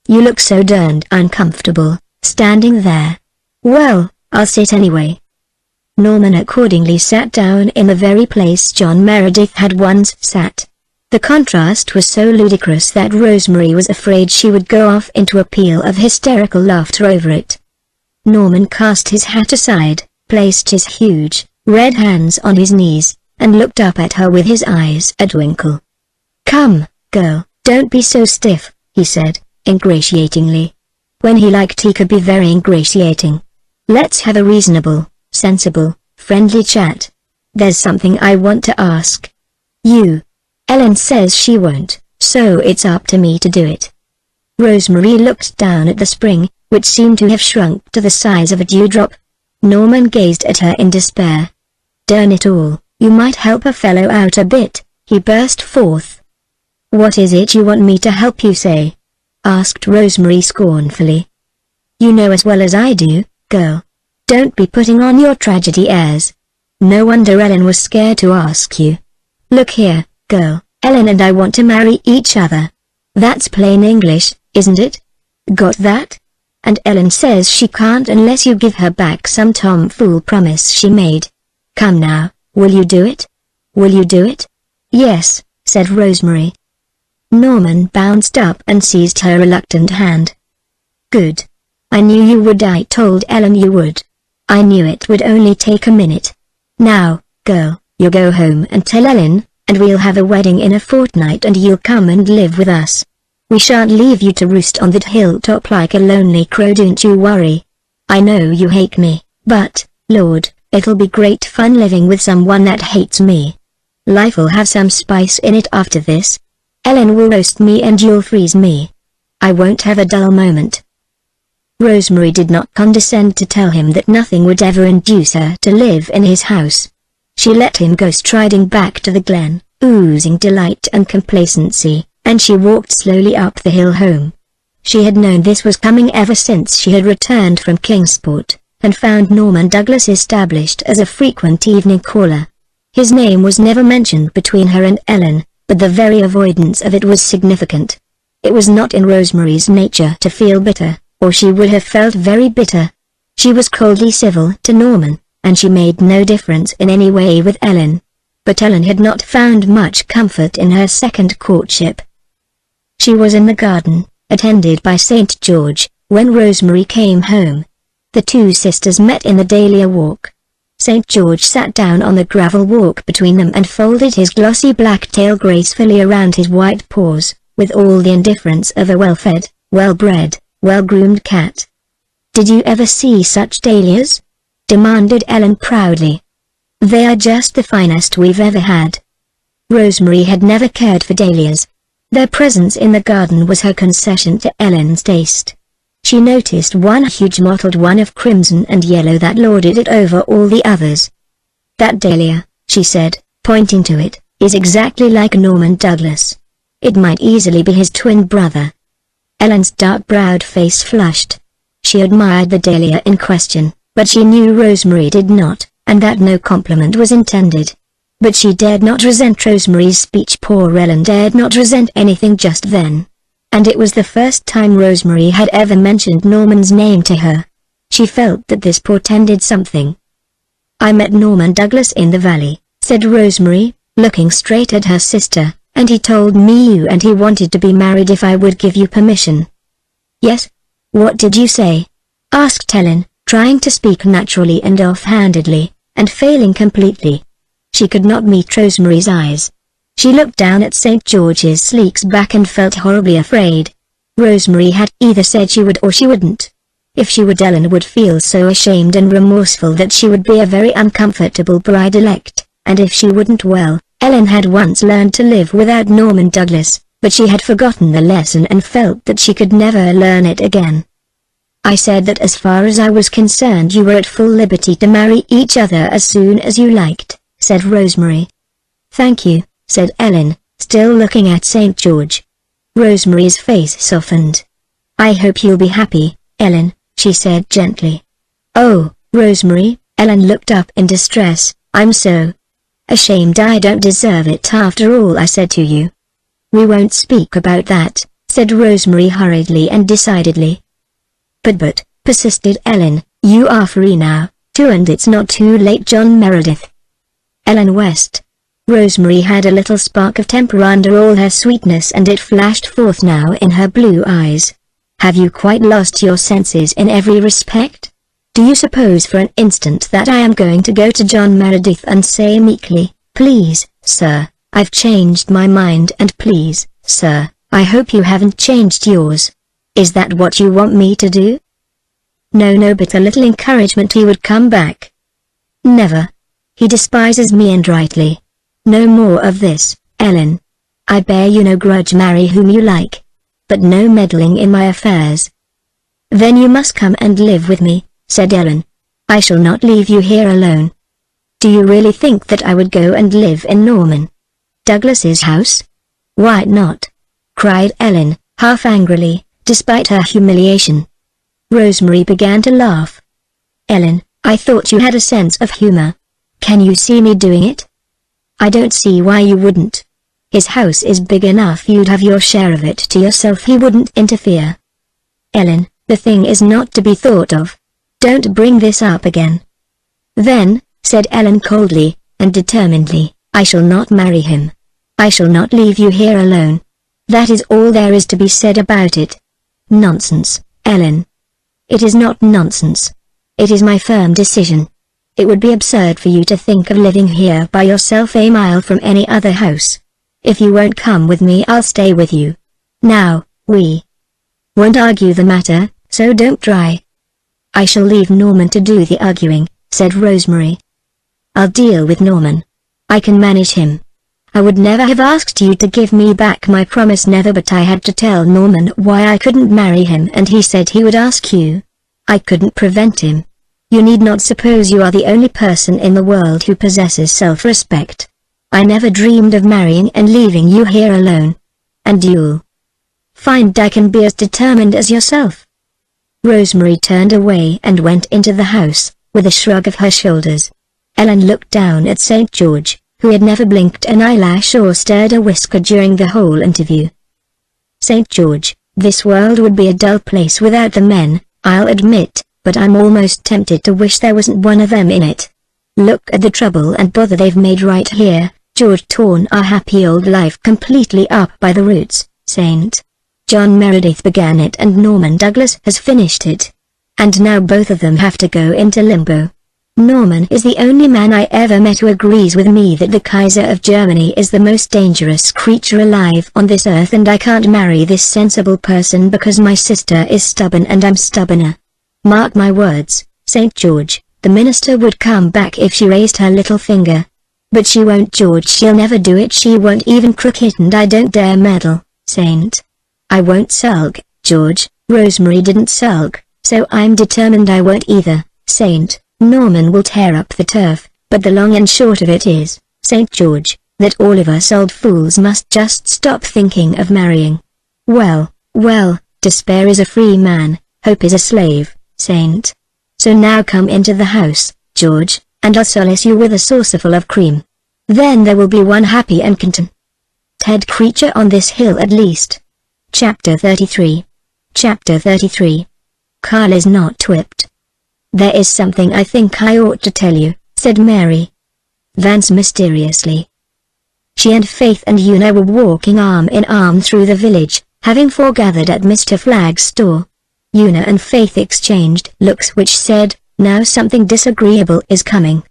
You look so darned uncomfortable, standing there." "Well, I'll sit anyway." Norman accordingly sat down in the very place John Meredith had once sat. The contrast was so ludicrous that Rosemary was afraid she would go off into a peal of hysterical laughter over it. Norman cast his hat aside, placed his huge, red hands on his knees, and looked up at her with his eyes a twinkle. "Come, girl, don't be so stiff," he said, ingratiatingly. When he liked he could be very ingratiating. "Let's have a reasonable, sensible, friendly chat. There's something I want to ask you. Ellen says she won't, so it's up to me to do it." Rosemary looked down at the spring, which seemed to have shrunk to the size of a dewdrop. Norman gazed at her in despair. "Darn it all, you might help a fellow out a bit," he burst forth. "What is it you want me to help you say?" asked Rosemary scornfully. "You know as well as I do, girl. Don't be putting on your tragedy airs. No wonder Ellen was scared to ask you. Look here, girl, Ellen and I want to marry each other. That's plain English, isn't it? Got that? And Ellen says she can't unless you give her back some tomfool promise she made. Come now, will you do it? Will you do it? Yes, said Rosemary. Norman bounced up and seized her reluctant hand. Good. I knew you would. I told Ellen you would. I knew it would only take a minute. Now, girl, you go home and tell Ellen, and we'll have a wedding in a fortnight and you'll come and live with us. We shan't leave you to roost on that hilltop like a lonely crow, don't you worry. I know you hate me, but, Lord, it'll be great fun living with someone that hates me. Life'll have some spice in it after this. Ellen will roast me and you'll freeze me. I won't have a dull moment. Rosemary did not condescend to tell him that nothing would ever induce her to live in his house. She let him go striding back to the glen, oozing delight and complacency, and she walked slowly up the hill home. She had known this was coming ever since she had returned from Kingsport, and found Norman Douglas established as a frequent evening caller. His name was never mentioned between her and Ellen, but the very avoidance of it was significant. It was not in Rosemary's nature to feel bitter, or she would have felt very bitter. She was coldly civil to Norman, and she made no difference in any way with Ellen. But Ellen had not found much comfort in her second courtship. She was in the garden, attended by St. George, when Rosemary came home. The two sisters met in the dahlia walk. St. George sat down on the gravel walk between them and folded his glossy black tail gracefully around his white paws, with all the indifference of a well-fed, well-bred, well-groomed cat. "Did you ever see such dahlias?" demanded Ellen proudly. "They are just the finest we've ever had." Rosemary had never cared for dahlias. Their presence in the garden was her concession to Ellen's taste. She noticed one huge mottled one of crimson and yellow that lorded it over all the others. "That dahlia," she said, pointing to it, "is exactly like Norman Douglas. It might easily be his twin brother." Ellen's dark-browed face flushed. She admired the dahlia in question, but she knew Rosemary did not, and that no compliment was intended. But she dared not resent Rosemary's speech. Poor Ellen dared not resent anything just then. And it was the first time Rosemary had ever mentioned Norman's name to her. She felt that this portended something. "I met Norman Douglas in the valley," said Rosemary, looking straight at her sister, "and he told me you and he wanted to be married if I would give you permission." "Yes? What did you say?" asked Ellen, trying to speak naturally and off-handedly, and failing completely. She could not meet Rosemary's eyes. She looked down at St. George's sleek back and felt horribly afraid. Rosemary had either said she would or she wouldn't. If she would, Ellen would feel so ashamed and remorseful that she would be a very uncomfortable bride-elect, and if she wouldn't, well, Ellen had once learned to live without Norman Douglas, but she had forgotten the lesson and felt that she could never learn it again. "I said that as far as I was concerned you were at full liberty to marry each other as soon as you liked," said Rosemary. "Thank you," said Ellen, still looking at St. George. Rosemary's face softened. "I hope you'll be happy, Ellen," she said gently. "Oh, Rosemary," Ellen looked up in distress, "I'm so ashamed. I don't deserve it after all I said to you." "We won't speak about that," said Rosemary hurriedly and decidedly. But, persisted Ellen, "you are free now, too, and it's not too late. John Meredith." Ellen West. Rosemary had a little spark of temper under all her sweetness, and it flashed forth now in her blue eyes. "Have you quite lost your senses in every respect? Do you suppose for an instant that I am going to go to John Meredith and say meekly, 'Please, sir, I've changed my mind, and please, sir, I hope you haven't changed yours'? Is that what you want me to do?" No, but a little encouragement he would come back." "Never. He despises me, and rightly. No more of this, Ellen. I bear you no grudge. Marry whom you like. But no meddling in my affairs." "Then you must come and live with me," said Ellen. "I shall not leave you here alone." "Do you really think that I would go and live in Norman Douglas's house?" "Why not?" cried Ellen, half angrily, despite her humiliation. Rosemary began to laugh. Ellen, I thought you had a sense of humor. Can you see me doing it? I don't see why you wouldn't. His house is big enough you'd have your share of it to yourself. He wouldn't interfere. Ellen, the thing is not to be thought of. Don't bring this up again. Then, said Ellen coldly and determinedly, I shall not marry him. I shall not leave you here alone. That is all there is to be said about it. Nonsense, Ellen. It is not nonsense. It is my firm decision. It would be absurd for you to think of living here by yourself a mile from any other house. If you won't come with me, I'll stay with you. Now, we won't argue the matter, so don't try. I shall leave Norman to do the arguing, said Rosemary. I'll deal with Norman. I can manage him. I would never have asked you to give me back my promise, never, but I had to tell Norman why I couldn't marry him, and he said he would ask you. I couldn't prevent him. You need not suppose you are the only person in the world who possesses self-respect. I never dreamed of marrying and leaving you here alone. And you'll find I can be as determined as yourself. Rosemary turned away and went into the house, with a shrug of her shoulders. Ellen looked down at St. George, who had never blinked an eyelash or stirred a whisker during the whole interview. St. George, this world would be a dull place without the men, I'll admit, but I'm almost tempted to wish there wasn't one of them in it. Look at the trouble and bother they've made right here. George torn our happy old life completely up by the roots. St. John Meredith began it and Norman Douglas has finished it. And now both of them have to go into limbo. Norman is the only man I ever met who agrees with me that the Kaiser of Germany is the most dangerous creature alive on this earth, and I can't marry this sensible person because my sister is stubborn and I'm stubborner. Mark my words, St. George, the minister would come back if she raised her little finger. But she won't, George, she'll never do it, she won't even crook it, and I don't dare meddle, Saint. I won't sulk, George. Rosemary didn't sulk, so I'm determined I won't either, Saint. Norman will tear up the turf, but the long and short of it is, St. George, that all of us old fools must just stop thinking of marrying. Well, despair is a free man, hope is a slave, Saint. So now come into the house, George, and I'll solace you with a saucerful of cream. Then there will be one happy and content creature on this hill at least. Chapter 33. Chapter 33. Carl is not whipped. There is something I think I ought to tell you, said Mary Vance mysteriously. She and Faith and Una were walking arm in arm through the village, having foregathered at Mr. Flagg's store. Una and Faith exchanged looks which said, now something disagreeable is coming.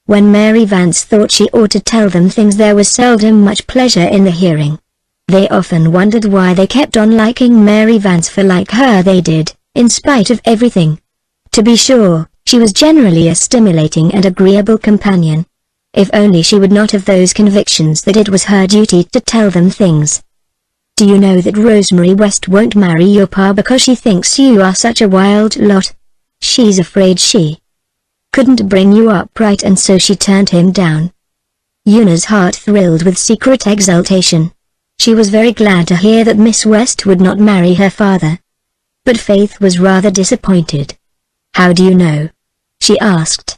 When Mary Vance thought she ought to tell them things, there was seldom much pleasure in the hearing. They often wondered why they kept on liking Mary Vance, for like her they did, in spite of everything. To be sure, she was generally a stimulating and agreeable companion. If only she would not have those convictions that it was her duty to tell them things. Do you know that Rosemary West won't marry your pa because she thinks you are such a wild lot? She's afraid she couldn't bring you up right, and so she turned him down. Una's heart thrilled with secret exultation. She was very glad to hear that Miss West would not marry her father. But Faith was rather disappointed. How do you know? She asked.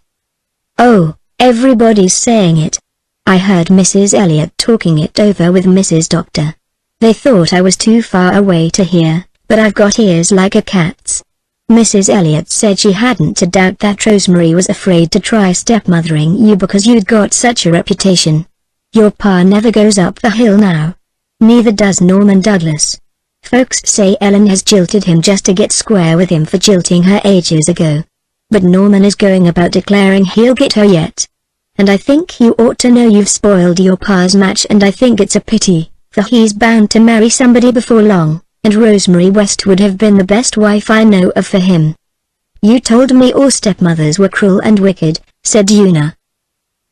Oh, everybody's saying it. I heard Mrs. Elliot talking it over with Mrs. Doctor. They thought I was too far away to hear, but I've got ears like a cat's. Mrs. Elliot said she hadn't to doubt that Rosemary was afraid to try stepmothering you because you'd got such a reputation. Your pa never goes up the hill now. Neither does Norman Douglas. Folks say Ellen has jilted him just to get square with him for jilting her ages ago. But Norman is going about declaring he'll get her yet. And I think you ought to know you've spoiled your pa's match, and I think it's a pity, for he's bound to marry somebody before long, and Rosemary West would have been the best wife I know of for him. You told me all stepmothers were cruel and wicked, said Una.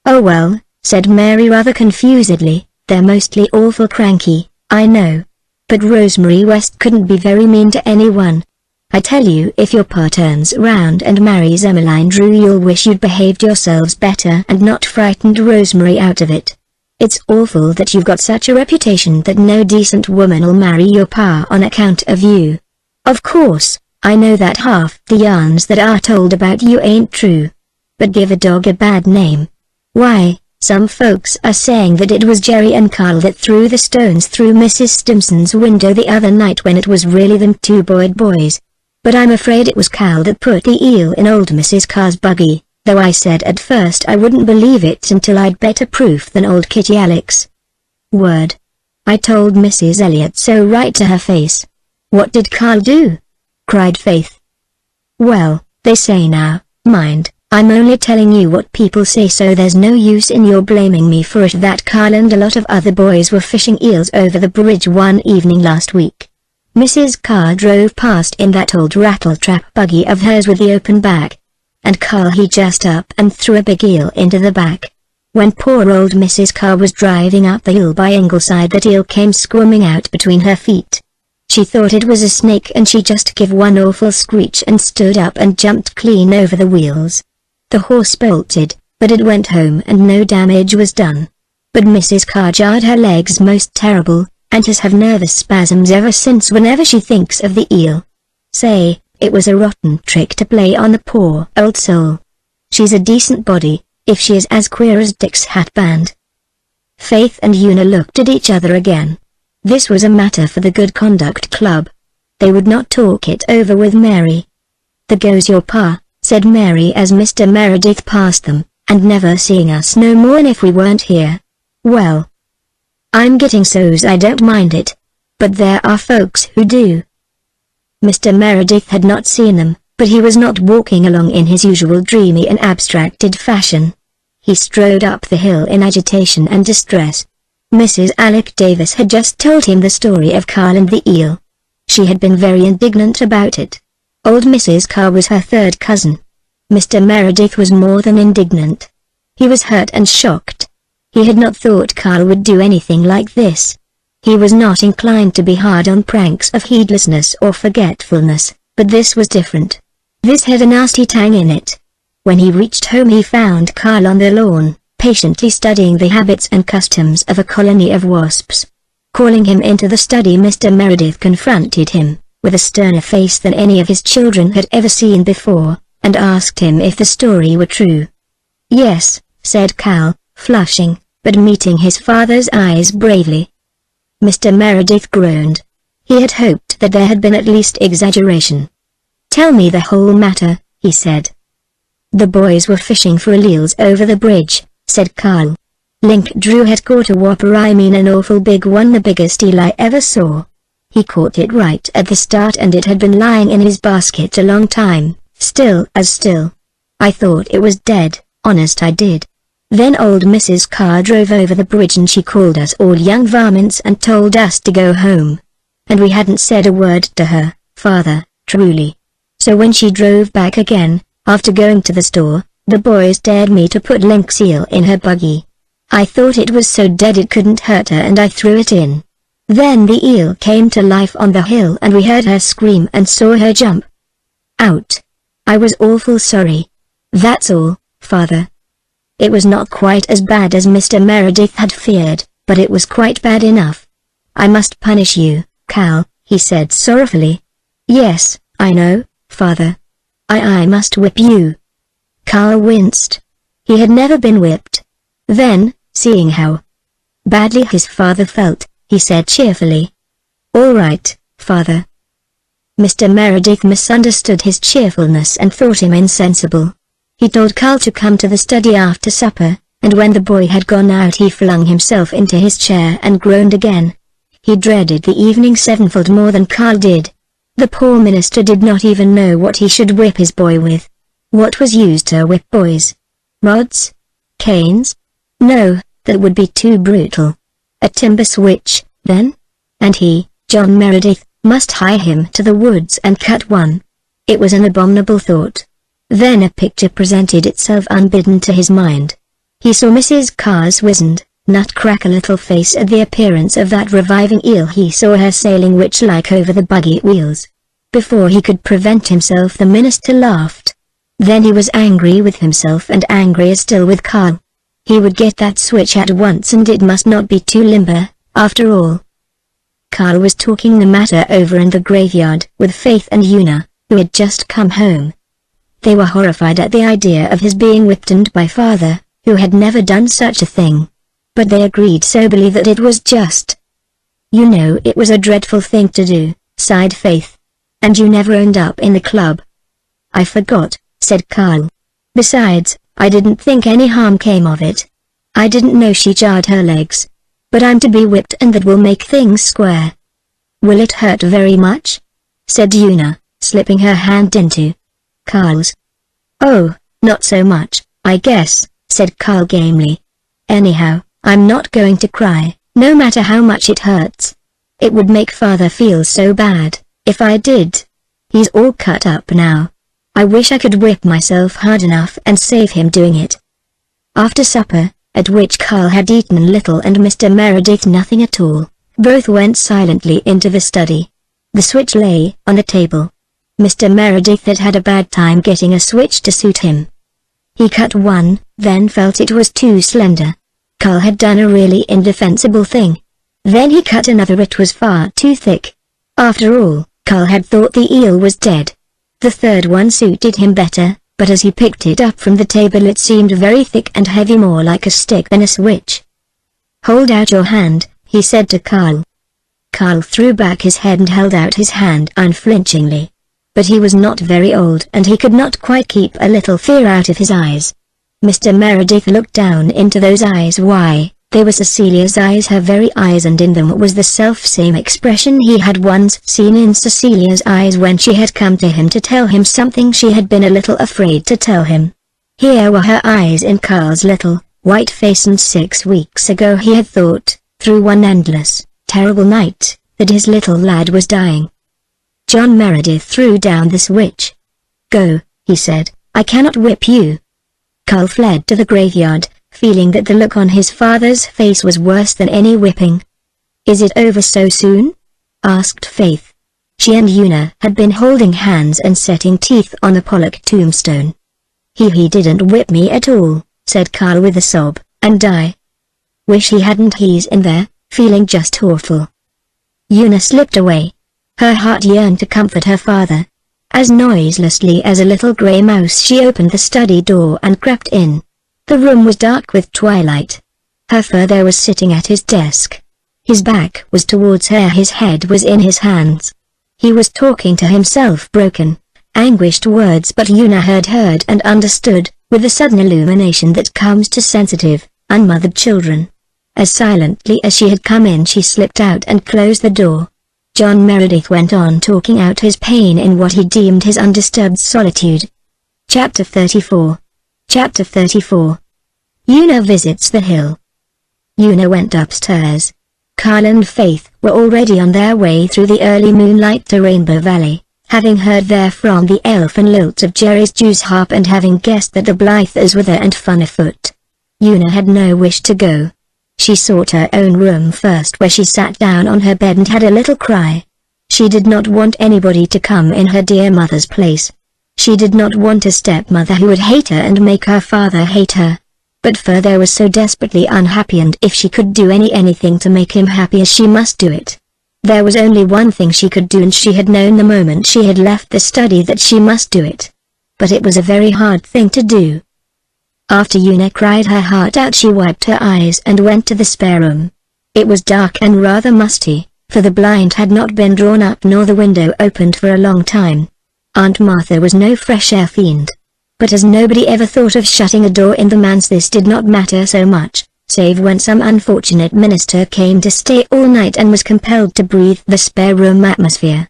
Oh well, said Mary rather confusedly, they're mostly awful cranky, I know. But Rosemary West couldn't be very mean to anyone. I tell you, if your pa turns round and marries Emmeline Drew, you'll wish you'd behaved yourselves better and not frightened Rosemary out of it. It's awful that you've got such a reputation that no decent woman'll marry your pa on account of you. Of course, I know that half the yarns that are told about you ain't true. But give a dog a bad name. Why, some folks are saying that it was Jerry and Carl that threw the stones through Mrs. Stimson's window the other night when it was really them two boys. But I'm afraid it was Carl that put the eel in old Mrs. Carr's buggy, though I said at first I wouldn't believe it until I'd better proof than old Kitty Alex. Word. I told Mrs. Elliot so right to her face. What did Carl do? Cried Faith. Well, they say now, mind, I'm only telling you what people say, so there's no use in your blaming me for it, that Carl and a lot of other boys were fishing eels over the bridge one evening last week. Mrs. Carr drove past in that old rattletrap buggy of hers with the open back. And Carl he just up and threw a big eel into the back. When poor old Mrs. Carr was driving up the hill by Ingleside, that eel came squirming out between her feet. She thought it was a snake and she just gave one awful screech and stood up and jumped clean over the wheels. The horse bolted, but it went home and no damage was done. But Mrs. Carr jarred her legs most terrible, and has had nervous spasms ever since whenever she thinks of the eel. Say, it was a rotten trick to play on the poor old soul. She's a decent body, if she is as queer as Dick's hat band. Faith and Una looked at each other again. This was a matter for the Good Conduct Club. They would not talk it over with Mary. "There goes your pa," said Mary as Mr. Meredith passed them, "and never seeing us no more'n if we weren't here. Well, I'm getting so's I don't mind it. But there are folks who do." Mr. Meredith had not seen them, but he was not walking along in his usual dreamy and abstracted fashion. He strode up the hill in agitation and distress. Mrs. Alec Davis had just told him the story of Carl and the eel. She had been very indignant about it. Old Mrs. Carr was her third cousin. Mr. Meredith was more than indignant. He was hurt and shocked. He had not thought Carl would do anything like this. He was not inclined to be hard on pranks of heedlessness or forgetfulness, but this was different. This had a nasty tang in it. When he reached home he found Carl on the lawn, patiently studying the habits and customs of a colony of wasps. Calling him into the study, Mr. Meredith confronted him, with a sterner face than any of his children had ever seen before, and asked him if the story were true. "Yes," said Carl, flushing, but meeting his father's eyes bravely. Mr. Meredith groaned. He had hoped that there had been at least exaggeration. "Tell me the whole matter," he said. "The boys were fishing for eels over the bridge," said Carl. "Link Drew had caught a whopper, I mean an awful big one, the biggest eel I ever saw. He caught it right at the start and it had been lying in his basket a long time, still as still. I thought it was dead, honest I did. Then old Mrs. Carr drove over the bridge and she called us all young varmints and told us to go home. And we hadn't said a word to her, father, truly. So when she drove back again, after going to the store, the boys dared me to put Link's eel in her buggy. I thought it was so dead it couldn't hurt her and I threw it in. Then the eel came to life on the hill and we heard her scream and saw her jump out. I was awful sorry. That's all, father." It was not quite as bad as Mr. Meredith had feared, but it was quite bad enough. "I must punish you, Cal," he said sorrowfully. "Yes, I know, father. I must whip you." Carl winced. He had never been whipped. Then, seeing how badly his father felt, he said cheerfully, "All right, father." Mr. Meredith misunderstood his cheerfulness and thought him insensible. He told Carl to come to the study after supper, and when the boy had gone out he flung himself into his chair and groaned again. He dreaded the evening sevenfold more than Carl did. The poor minister did not even know what he should whip his boy with. What was used to whip boys? Rods? Canes? No, that would be too brutal. A timber switch, then? And he, John Meredith, must hie him to the woods and cut one. It was an abominable thought. Then a picture presented itself unbidden to his mind. He saw Mrs. Carr's wizened, nutcracker little face at the appearance of that reviving eel. He saw her sailing witch-like over the buggy wheels. Before he could prevent himself the minister laughed. Then he was angry with himself and angrier still with Carl. He would get that switch at once and it must not be too limber, after all. Carl was talking the matter over in the graveyard with Faith and Una, who who had just come home. They were horrified at the idea of his being whipped by father, who had never done such a thing. But they agreed soberly that it was just. "You know it was a dreadful thing to do," sighed Faith. "And you never owned up in the club." "I forgot," said Carl. "Besides, I didn't think any harm came of it. I didn't know she jarred her legs. But I'm to be whipped and that will make things square." "Will it hurt very much?" said Una, slipping her hand into Carl's. "Oh, not so much, I guess," said Carl gamely. "Anyhow, I'm not going to cry, no matter how much it hurts. It would make father feel so bad, if I did. He's all cut up now. I wish I could whip myself hard enough and save him doing it." After supper, at which Carl had eaten little and Mr. Meredith nothing at all, both went silently into the study. The switch lay on the table. Mr. Meredith had had a bad time getting a switch to suit him. He cut one, then felt it was too slender. Carl had done a really indefensible thing. Then he cut another, it was far too thick. After all, Carl had thought the eel was dead. The third one suited him better, but as he picked it up from the table it seemed very thick and heavy, more like a stick than a switch. "Hold out your hand," he said to Carl. Carl threw back his head and held out his hand unflinchingly. But he was not very old and he could not quite keep a little fear out of his eyes. Mr. Meredith looked down into those eyes. Why, they were Cecilia's eyes, her very eyes, and in them was the self-same expression he had once seen in Cecilia's eyes when she had come to him to tell him something she had been a little afraid to tell him. Here were her eyes in Carl's little, white face, and 6 weeks ago he had thought, through one endless, terrible night, that his little lad was dying. John Meredith threw down the switch. "Go," he said, "I cannot whip you." Carl fled to the graveyard, feeling that the look on his father's face was worse than any whipping. "Is it over so soon?" asked Faith. She and Una had been holding hands and setting teeth on the Pollock tombstone. He didn't whip me at all," said Carl with a sob, "and I wish he hadn't. He's in there, feeling just awful." Una slipped away. Her heart yearned to comfort her father. As noiselessly as a little grey mouse she opened the study door and crept in. The room was dark with twilight. Her father was sitting at his desk. His back was towards her, his head was in his hands. He was talking to himself, broken, anguished words, but Una heard and understood, with the sudden illumination that comes to sensitive, unmothered children. As silently as she had come in she slipped out and closed the door. John Meredith went on talking out his pain in what he deemed his undisturbed solitude. Chapter 34. Chapter 34. Una visits the hill. Una went upstairs. Carl and Faith were already on their way through the early moonlight to Rainbow Valley, having heard there from the elfin lilt of Jerry's Jew's harp and having guessed that the Blythers were there and fun afoot. Una had no wish to go. She sought her own room first, where she sat down on her bed and had a little cry. She did not want anybody to come in her dear mother's place. She did not want a stepmother who would hate her and make her father hate her. But father was so desperately unhappy, and if she could do anything to make him happier she must do it. There was only one thing she could do, and she had known the moment she had left the study that she must do it. But it was a very hard thing to do. After Una cried her heart out she wiped her eyes and went to the spare room. It was dark and rather musty, for the blind had not been drawn up nor the window opened for a long time. Aunt Martha was no fresh air fiend. But as nobody ever thought of shutting a door in the manse, this did not matter so much, save when some unfortunate minister came to stay all night and was compelled to breathe the spare room atmosphere.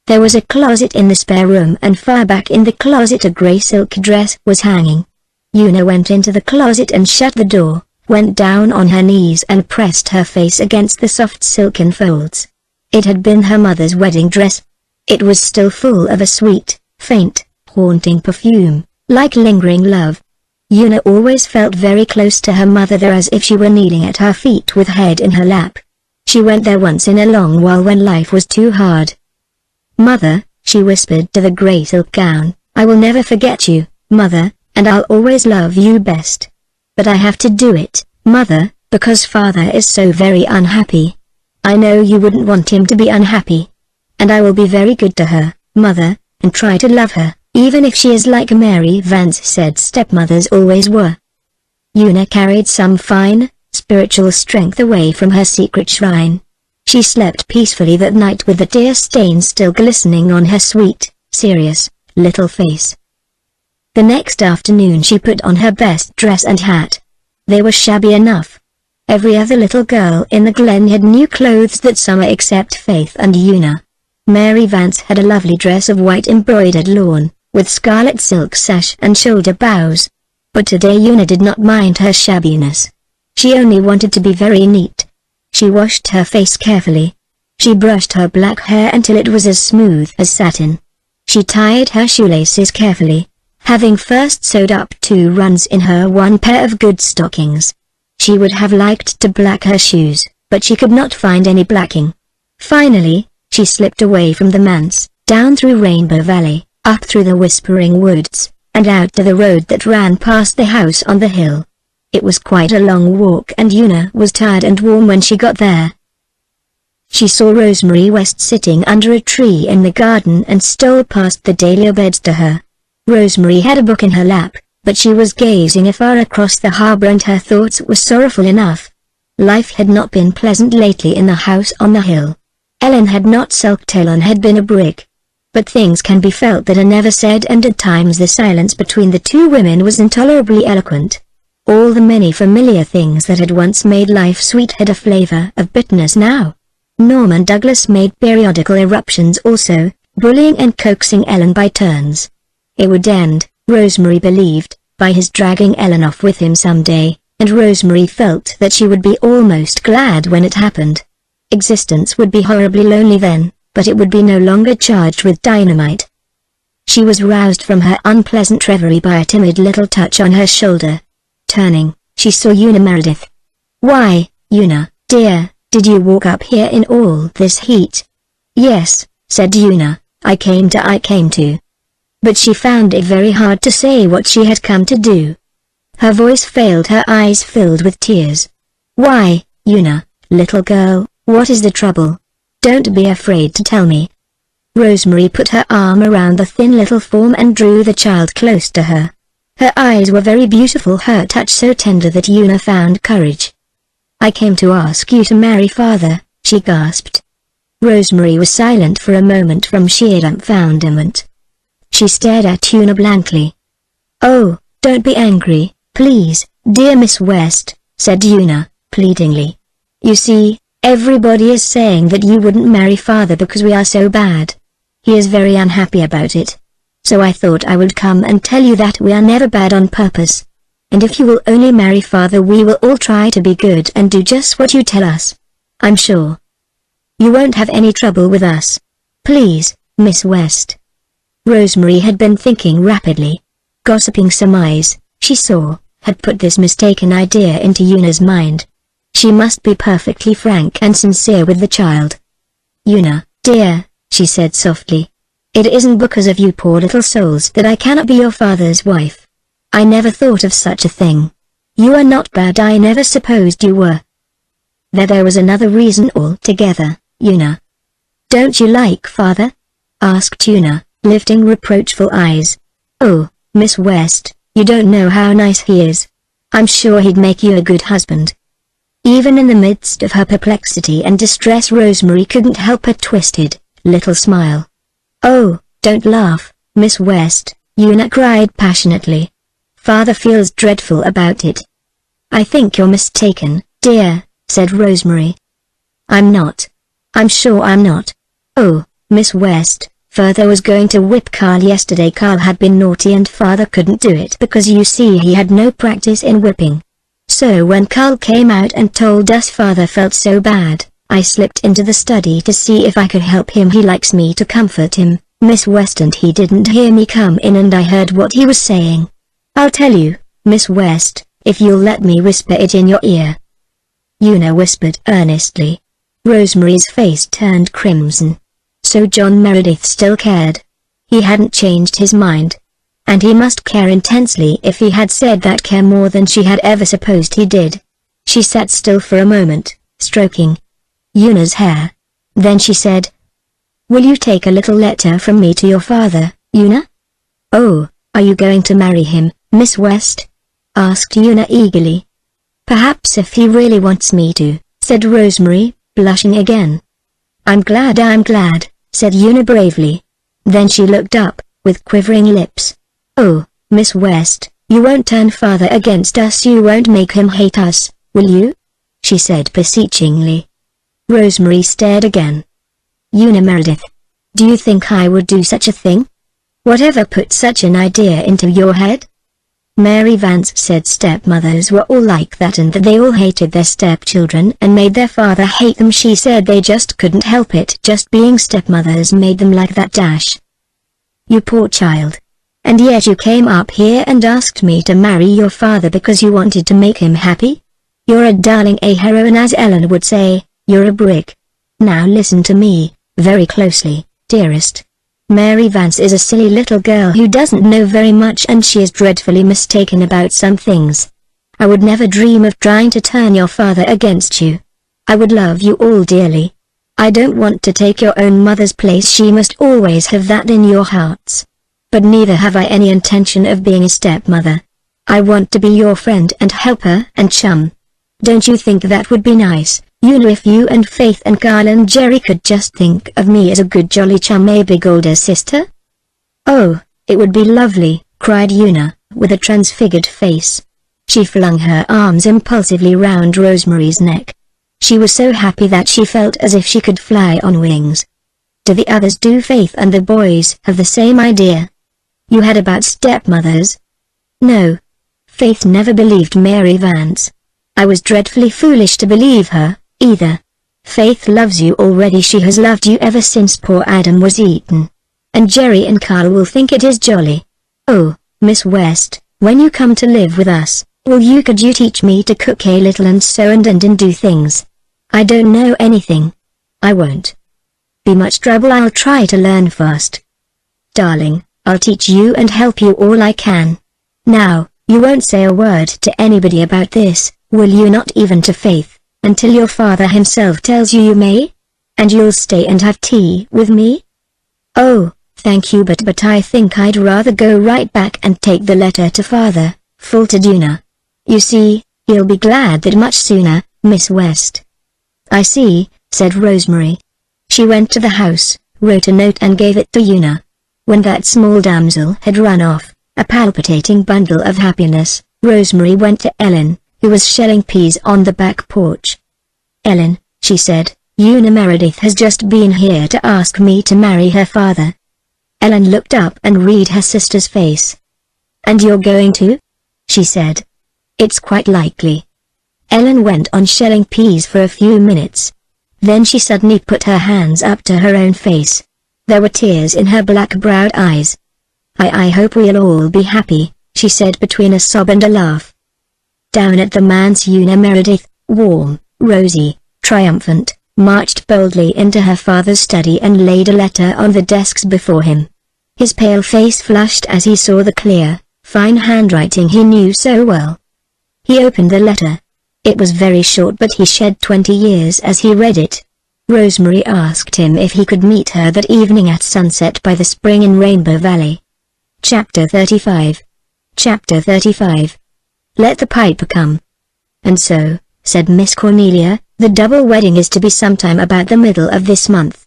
There was a closet in the spare room, and far back in the closet a grey silk dress was hanging. Una went into the closet and shut the door, went down on her knees and pressed her face against the soft silken folds. It had been her mother's wedding dress. It was still full of a sweet, faint, haunting perfume, like lingering love. Una always felt very close to her mother there, as if she were kneeling at her feet with head in her lap. She went there once in a long while when life was too hard. "Mother," she whispered to the grey silk gown, "I will never forget you, Mother, and I'll always love you best. But I have to do it, Mother, because Father is so very unhappy. I know you wouldn't want him to be unhappy. And I will be very good to her, Mother, and try to love her, even if she is like Mary Vance said stepmothers always were. Una carried some fine, spiritual strength away from her secret shrine. She slept peacefully that night with the tear stains still glistening on her sweet, serious, little face. The next afternoon she put on her best dress and hat. They were shabby enough. Every other little girl in the glen had new clothes that summer except Faith and Una. Mary Vance had a lovely dress of white embroidered lawn, with scarlet silk sash and shoulder bows. But today Una did not mind her shabbiness. She only wanted to be very neat. She washed her face carefully. She brushed her black hair until it was as smooth as satin. She tied her shoelaces carefully, having first sewed up 2 runs in her one pair of good stockings. She would have liked to black her shoes, but she could not find any blacking. Finally, she slipped away from the manse, down through Rainbow Valley, up through the whispering woods, and out to the road that ran past the house on the hill. It was quite a long walk and Una was tired and warm when she got there. She saw Rosemary West sitting under a tree in the garden and stole past the dahlia beds to her. Rosemary had a book in her lap, but she was gazing afar across the harbor and her thoughts were sorrowful enough. Life had not been pleasant lately in the house on the hill. Ellen had not sulked, Ellen had been a brick. But things can be felt that are never said, and at times the silence between the two women was intolerably eloquent. All the many familiar things that had once made life sweet had a flavor of bitterness now. Norman Douglas made periodical eruptions also, bullying and coaxing Ellen by turns. It would end, Rosemary believed, by his dragging Ellen off with him someday, and Rosemary felt that she would be almost glad when it happened. Existence would be horribly lonely then, but it would be no longer charged with dynamite. She was roused from her unpleasant reverie by a timid little touch on her shoulder. Turning, she saw Una Meredith. "Why, Una, dear, did you walk up here in all this heat?" "Yes," said Una, I came to. But she found it very hard to say what she had come to do. Her voice failed, her eyes filled with tears. "Why, Una, little girl, what is the trouble? Don't be afraid to tell me." Rosemary put her arm around the thin little form and drew the child close to her. Her eyes were very beautiful, her touch so tender that Una found courage. "I came to ask you to marry Father," she gasped. Rosemary was silent for a moment from sheer dumbfounderment. She stared at Una blankly. "Oh, don't be angry, please, dear Miss West," said Una, pleadingly. "You see, everybody is saying that you wouldn't marry Father because we are so bad. He is very unhappy about it. So I thought I would come and tell you that we are never bad on purpose. And if you will only marry Father, we will all try to be good and do just what you tell us. I'm sure you won't have any trouble with us. Please, Miss West." Rosemary had been thinking rapidly. Gossiping surmise, she saw, had put this mistaken idea into Una's mind. She must be perfectly frank and sincere with the child. "Una, dear," she said softly, "it isn't because of you poor little souls that I cannot be your father's wife. I never thought of such a thing. You are not bad, I never supposed you were. There was another reason altogether, Una." "Don't you like Father?" asked Una, lifting reproachful eyes. "Oh, Miss West, you don't know how nice he is. I'm sure he'd make you a good husband." Even in the midst of her perplexity and distress, Rosemary couldn't help a twisted, little smile. "Oh, don't laugh, Miss West," Una cried passionately. "Father feels dreadful about it." "I think you're mistaken, dear," said Rosemary. "I'm not. I'm sure I'm not. Oh, Miss West, Father was going to whip Carl yesterday. Carl had been naughty and Father couldn't do it because you see he had no practice in whipping. So when Carl came out and told us Father felt so bad, I slipped into the study to see if I could help him. He likes me to comfort him, Miss West, and he didn't hear me come in and I heard what he was saying. I'll tell you, Miss West, if you'll let me whisper it in your ear." Una whispered earnestly. Rosemary's face turned crimson. So John Meredith still cared. He hadn't changed his mind. And he must care intensely if he had said that, care more than she had ever supposed he did. She sat still for a moment, stroking Una's hair. Then she said, "Will you take a little letter from me to your father, Una? Oh, are you going to marry him, Miss West? Asked Una eagerly. Perhaps if he really wants me to, said Rosemary, blushing again. I'm glad, said Una bravely. Then she looked up, with quivering lips. Oh, Miss West, you won't turn father against us, you won't make him hate us, will you? She said beseechingly. Rosemary stared again. Una Meredith. Do you think I would do such a thing? Whatever put such an idea into your head? Mary Vance said stepmothers were all like that and that they all hated their stepchildren and made their father hate them. She said they just couldn't help it, just being stepmothers made them like that. You poor child. And yet you came up here and asked me to marry your father because you wanted to make him happy? You're a darling, a heroine, as Ellen would say. You're a brick. Now listen to me, very closely, dearest. Mary Vance is a silly little girl who doesn't know very much, and she is dreadfully mistaken about some things. I would never dream of trying to turn your father against you. I would love you all dearly. I don't want to take your own mother's place, she must always have that in your hearts. But neither have I any intention of being a stepmother. I want to be your friend and helper and chum. Don't you think that would be nice, Una, if you and Faith and Carl and Jerry could just think of me as a good jolly chum, a big older sister? Oh, it would be lovely, cried Una, with a transfigured face. She flung her arms impulsively round Rosemary's neck. She was so happy that she felt as if she could fly on wings. Do the others, do Faith and the boys, have the same idea you had about stepmothers? No. Faith never believed Mary Vance. I was dreadfully foolish to believe her, either. Faith loves you already, she has loved you ever since poor Adam was eaten. And Jerry and Carl will think it is jolly. Oh, Miss West, when you come to live with us, could you teach me to cook a little and sew and do things? I don't know anything. I won't be much trouble, I'll try to learn fast. Darling, I'll teach you and help you all I can. Now, you won't say a word to anybody about this, will you? Not even to Faith, until your father himself tells you you may? And you'll stay and have tea with me? Oh, thank you, but I think I'd rather go right back and take the letter to father, faltered Una. You see, he'll be glad that much sooner, Miss West. I see, said Rosemary. She went to the house, wrote a note and gave it to Una. When that small damsel had run off, a palpitating bundle of happiness, Rosemary went to Ellen, who was shelling peas on the back porch. Ellen, she said, Una Meredith has just been here to ask me to marry her father. Ellen looked up and read her sister's face. And you're going to? She said. It's quite likely. Ellen went on shelling peas for a few minutes. Then she suddenly put her hands up to her own face. There were tears in her black-browed eyes. I hope we'll all be happy, she said between a sob and a laugh. Down at the manse, Una Meredith, warm, rosy, triumphant, marched boldly into her father's study and laid a letter on the desks before him. His pale face flushed as he saw the clear, fine handwriting he knew so well. He opened the letter. It was very short, but he shed 20 years as he read it. Rosemary asked him if he could meet her that evening at sunset by the spring in Rainbow Valley. Chapter 35. Chapter 35. Let the piper come. And so, said Miss Cornelia, the double wedding is to be sometime about the middle of this month.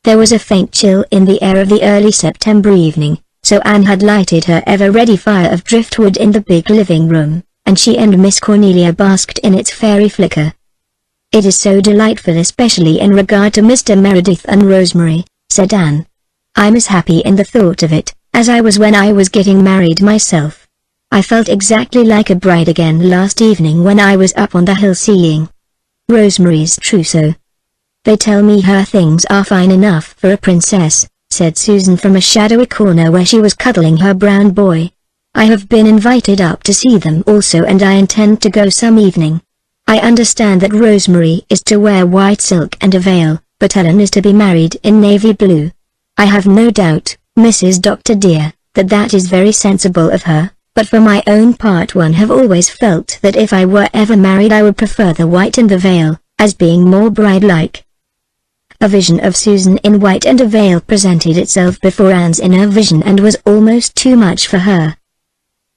There was a faint chill in the air of the early September evening, so Anne had lighted her ever-ready fire of driftwood in the big living room, and she and Miss Cornelia basked in its fairy flicker. It is so delightful, especially in regard to Mr. Meredith and Rosemary, said Anne. I'm as happy in the thought of it, as I was when I was getting married myself. I felt exactly like a bride again last evening when I was up on the hill seeing Rosemary's trousseau. They tell me her things are fine enough for a princess, said Susan from a shadowy corner where she was cuddling her brown boy. I have been invited up to see them also, and I intend to go some evening. I understand that Rosemary is to wear white silk and a veil, but Ellen is to be married in navy blue. I have no doubt, Mrs. Dr. dear, that is very sensible of her, but for my own part one have always felt that if I were ever married I would prefer the white and the veil, as being more bride-like. A vision of Susan in white and a veil presented itself before Anne's inner vision and was almost too much for her.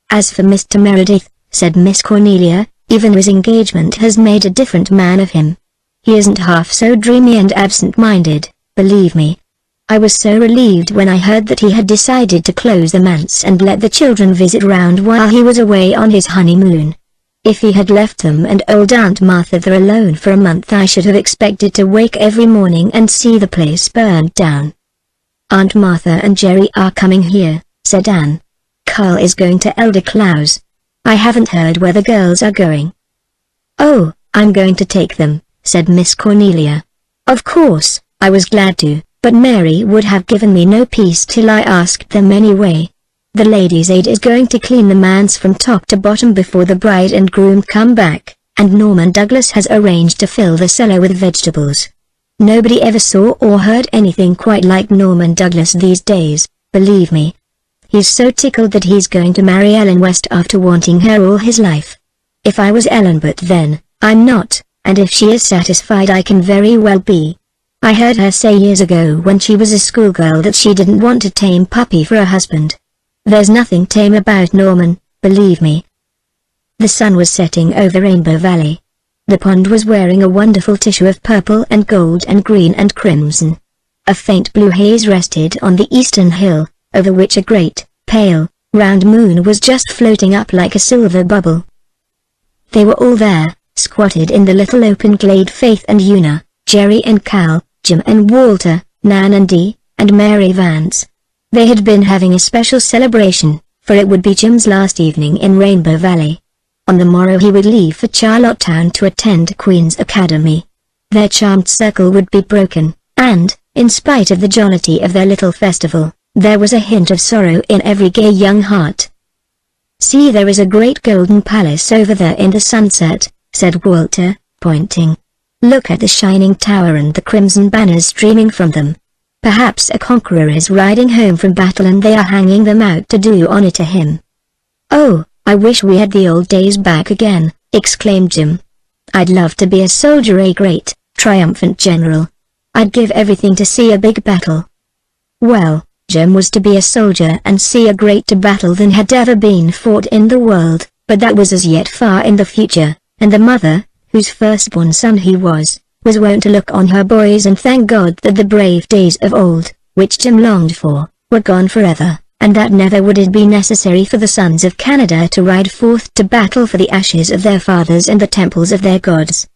"As for Mr. Meredith," said Miss Cornelia, "even his engagement has made a different man of him. He isn't half so dreamy and absent-minded, believe me. I was so relieved when I heard that he had decided to close the manse and let the children visit round while he was away on his honeymoon. If he had left them and old Aunt Martha there alone for a month, I should have expected to wake every morning and see the place burned down." "Aunt Martha and Jerry are coming here," said Anne. "Carl is going to Elder Clow's. I haven't heard where the girls are going." "Oh, I'm going to take them," said Miss Cornelia. "Of course, I was glad to, but Mary would have given me no peace till I asked them anyway. The ladies' aid is going to clean the manse from top to bottom before the bride and groom come back, and Norman Douglas has arranged to fill the cellar with vegetables. Nobody ever saw or heard anything quite like Norman Douglas these days, believe me. He's so tickled that he's going to marry Ellen West after wanting her all his life. If I was Ellen, but then, I'm not, and if she is satisfied I can very well be. I heard her say years ago when she was a schoolgirl that she didn't want a tame puppy for a husband. There's nothing tame about Norman, believe me." The sun was setting over Rainbow Valley. The pond was wearing a wonderful tissue of purple and gold and green and crimson. A faint blue haze rested on the eastern hill, over which a great, pale, round moon was just floating up like a silver bubble. They were all there, squatted in the little open glade. Faith and Una, Jerry and Cal, Jim and Walter, Nan and Dee, and Mary Vance. They had been having a special celebration, for it would be Jim's last evening in Rainbow Valley. On the morrow he would leave for Charlottetown to attend Queen's Academy. Their charmed circle would be broken, and, in spite of the jollity of their little festival, there was a hint of sorrow in every gay young heart. "See, there is a great golden palace over there in the sunset," said Walter, pointing. "Look at the shining tower and the crimson banners streaming from them. Perhaps a conqueror is riding home from battle and they are hanging them out to do honor to him." "Oh, I wish we had the old days back again," exclaimed Jim. "I'd love to be a soldier, a great, triumphant general. I'd give everything to see a big battle." Well, Jim was to be a soldier and see a greater battle than had ever been fought in the world, but that was as yet far in the future, and the mother, whose firstborn son he was wont to look on her boys and thank God that the brave days of old, which Jim longed for, were gone forever, and that never would it be necessary for the sons of Canada to ride forth to battle for the ashes of their fathers and the temples of their gods.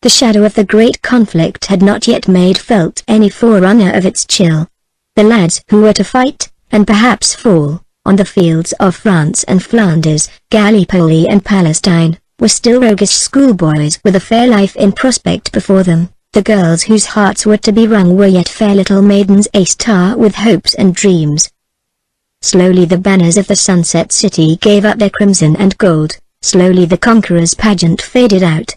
The shadow of the great conflict had not yet made felt any forerunner of its chill. The lads who were to fight, and perhaps fall, on the fields of France and Flanders, Gallipoli and Palestine, were still roguish schoolboys with a fair life in prospect before them. The girls whose hearts were to be wrung were yet fair little maidens a-star with hopes and dreams. Slowly the banners of the Sunset City gave up their crimson and gold, slowly the conqueror's pageant faded out.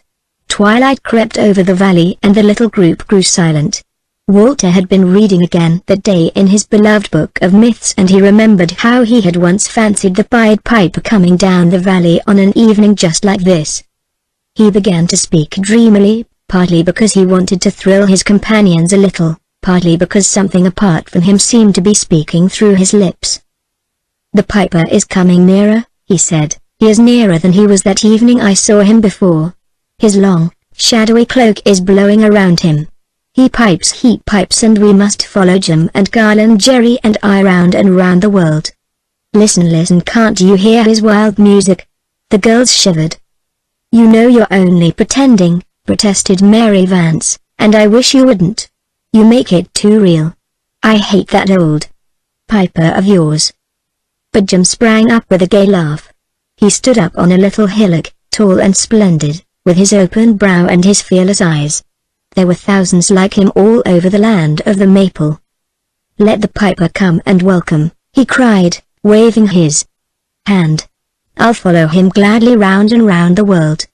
Twilight crept over the valley and the little group grew silent. Walter had been reading again that day in his beloved book of myths, and he remembered how he had once fancied the Pied Piper coming down the valley on an evening just like this. He began to speak dreamily, partly because he wanted to thrill his companions a little, partly because something apart from him seemed to be speaking through his lips. "The Piper is coming nearer," he said. "He is nearer than he was that evening I saw him before. His long, shadowy cloak is blowing around him. He pipes and we must follow Jim and Carl and Jerry and I round and round the world. Listen, can't you hear his wild music?" The girls shivered. "You know you're only pretending," protested Mary Vance, "and I wish you wouldn't. You make it too real. I hate that old Piper of yours." But Jim sprang up with a gay laugh. He stood up on a little hillock, tall and splendid, with his open brow and his fearless eyes. There were thousands like him all over the land of the maple. "Let the Piper come and welcome," he cried, waving his hand. "I'll follow him gladly round and round the world."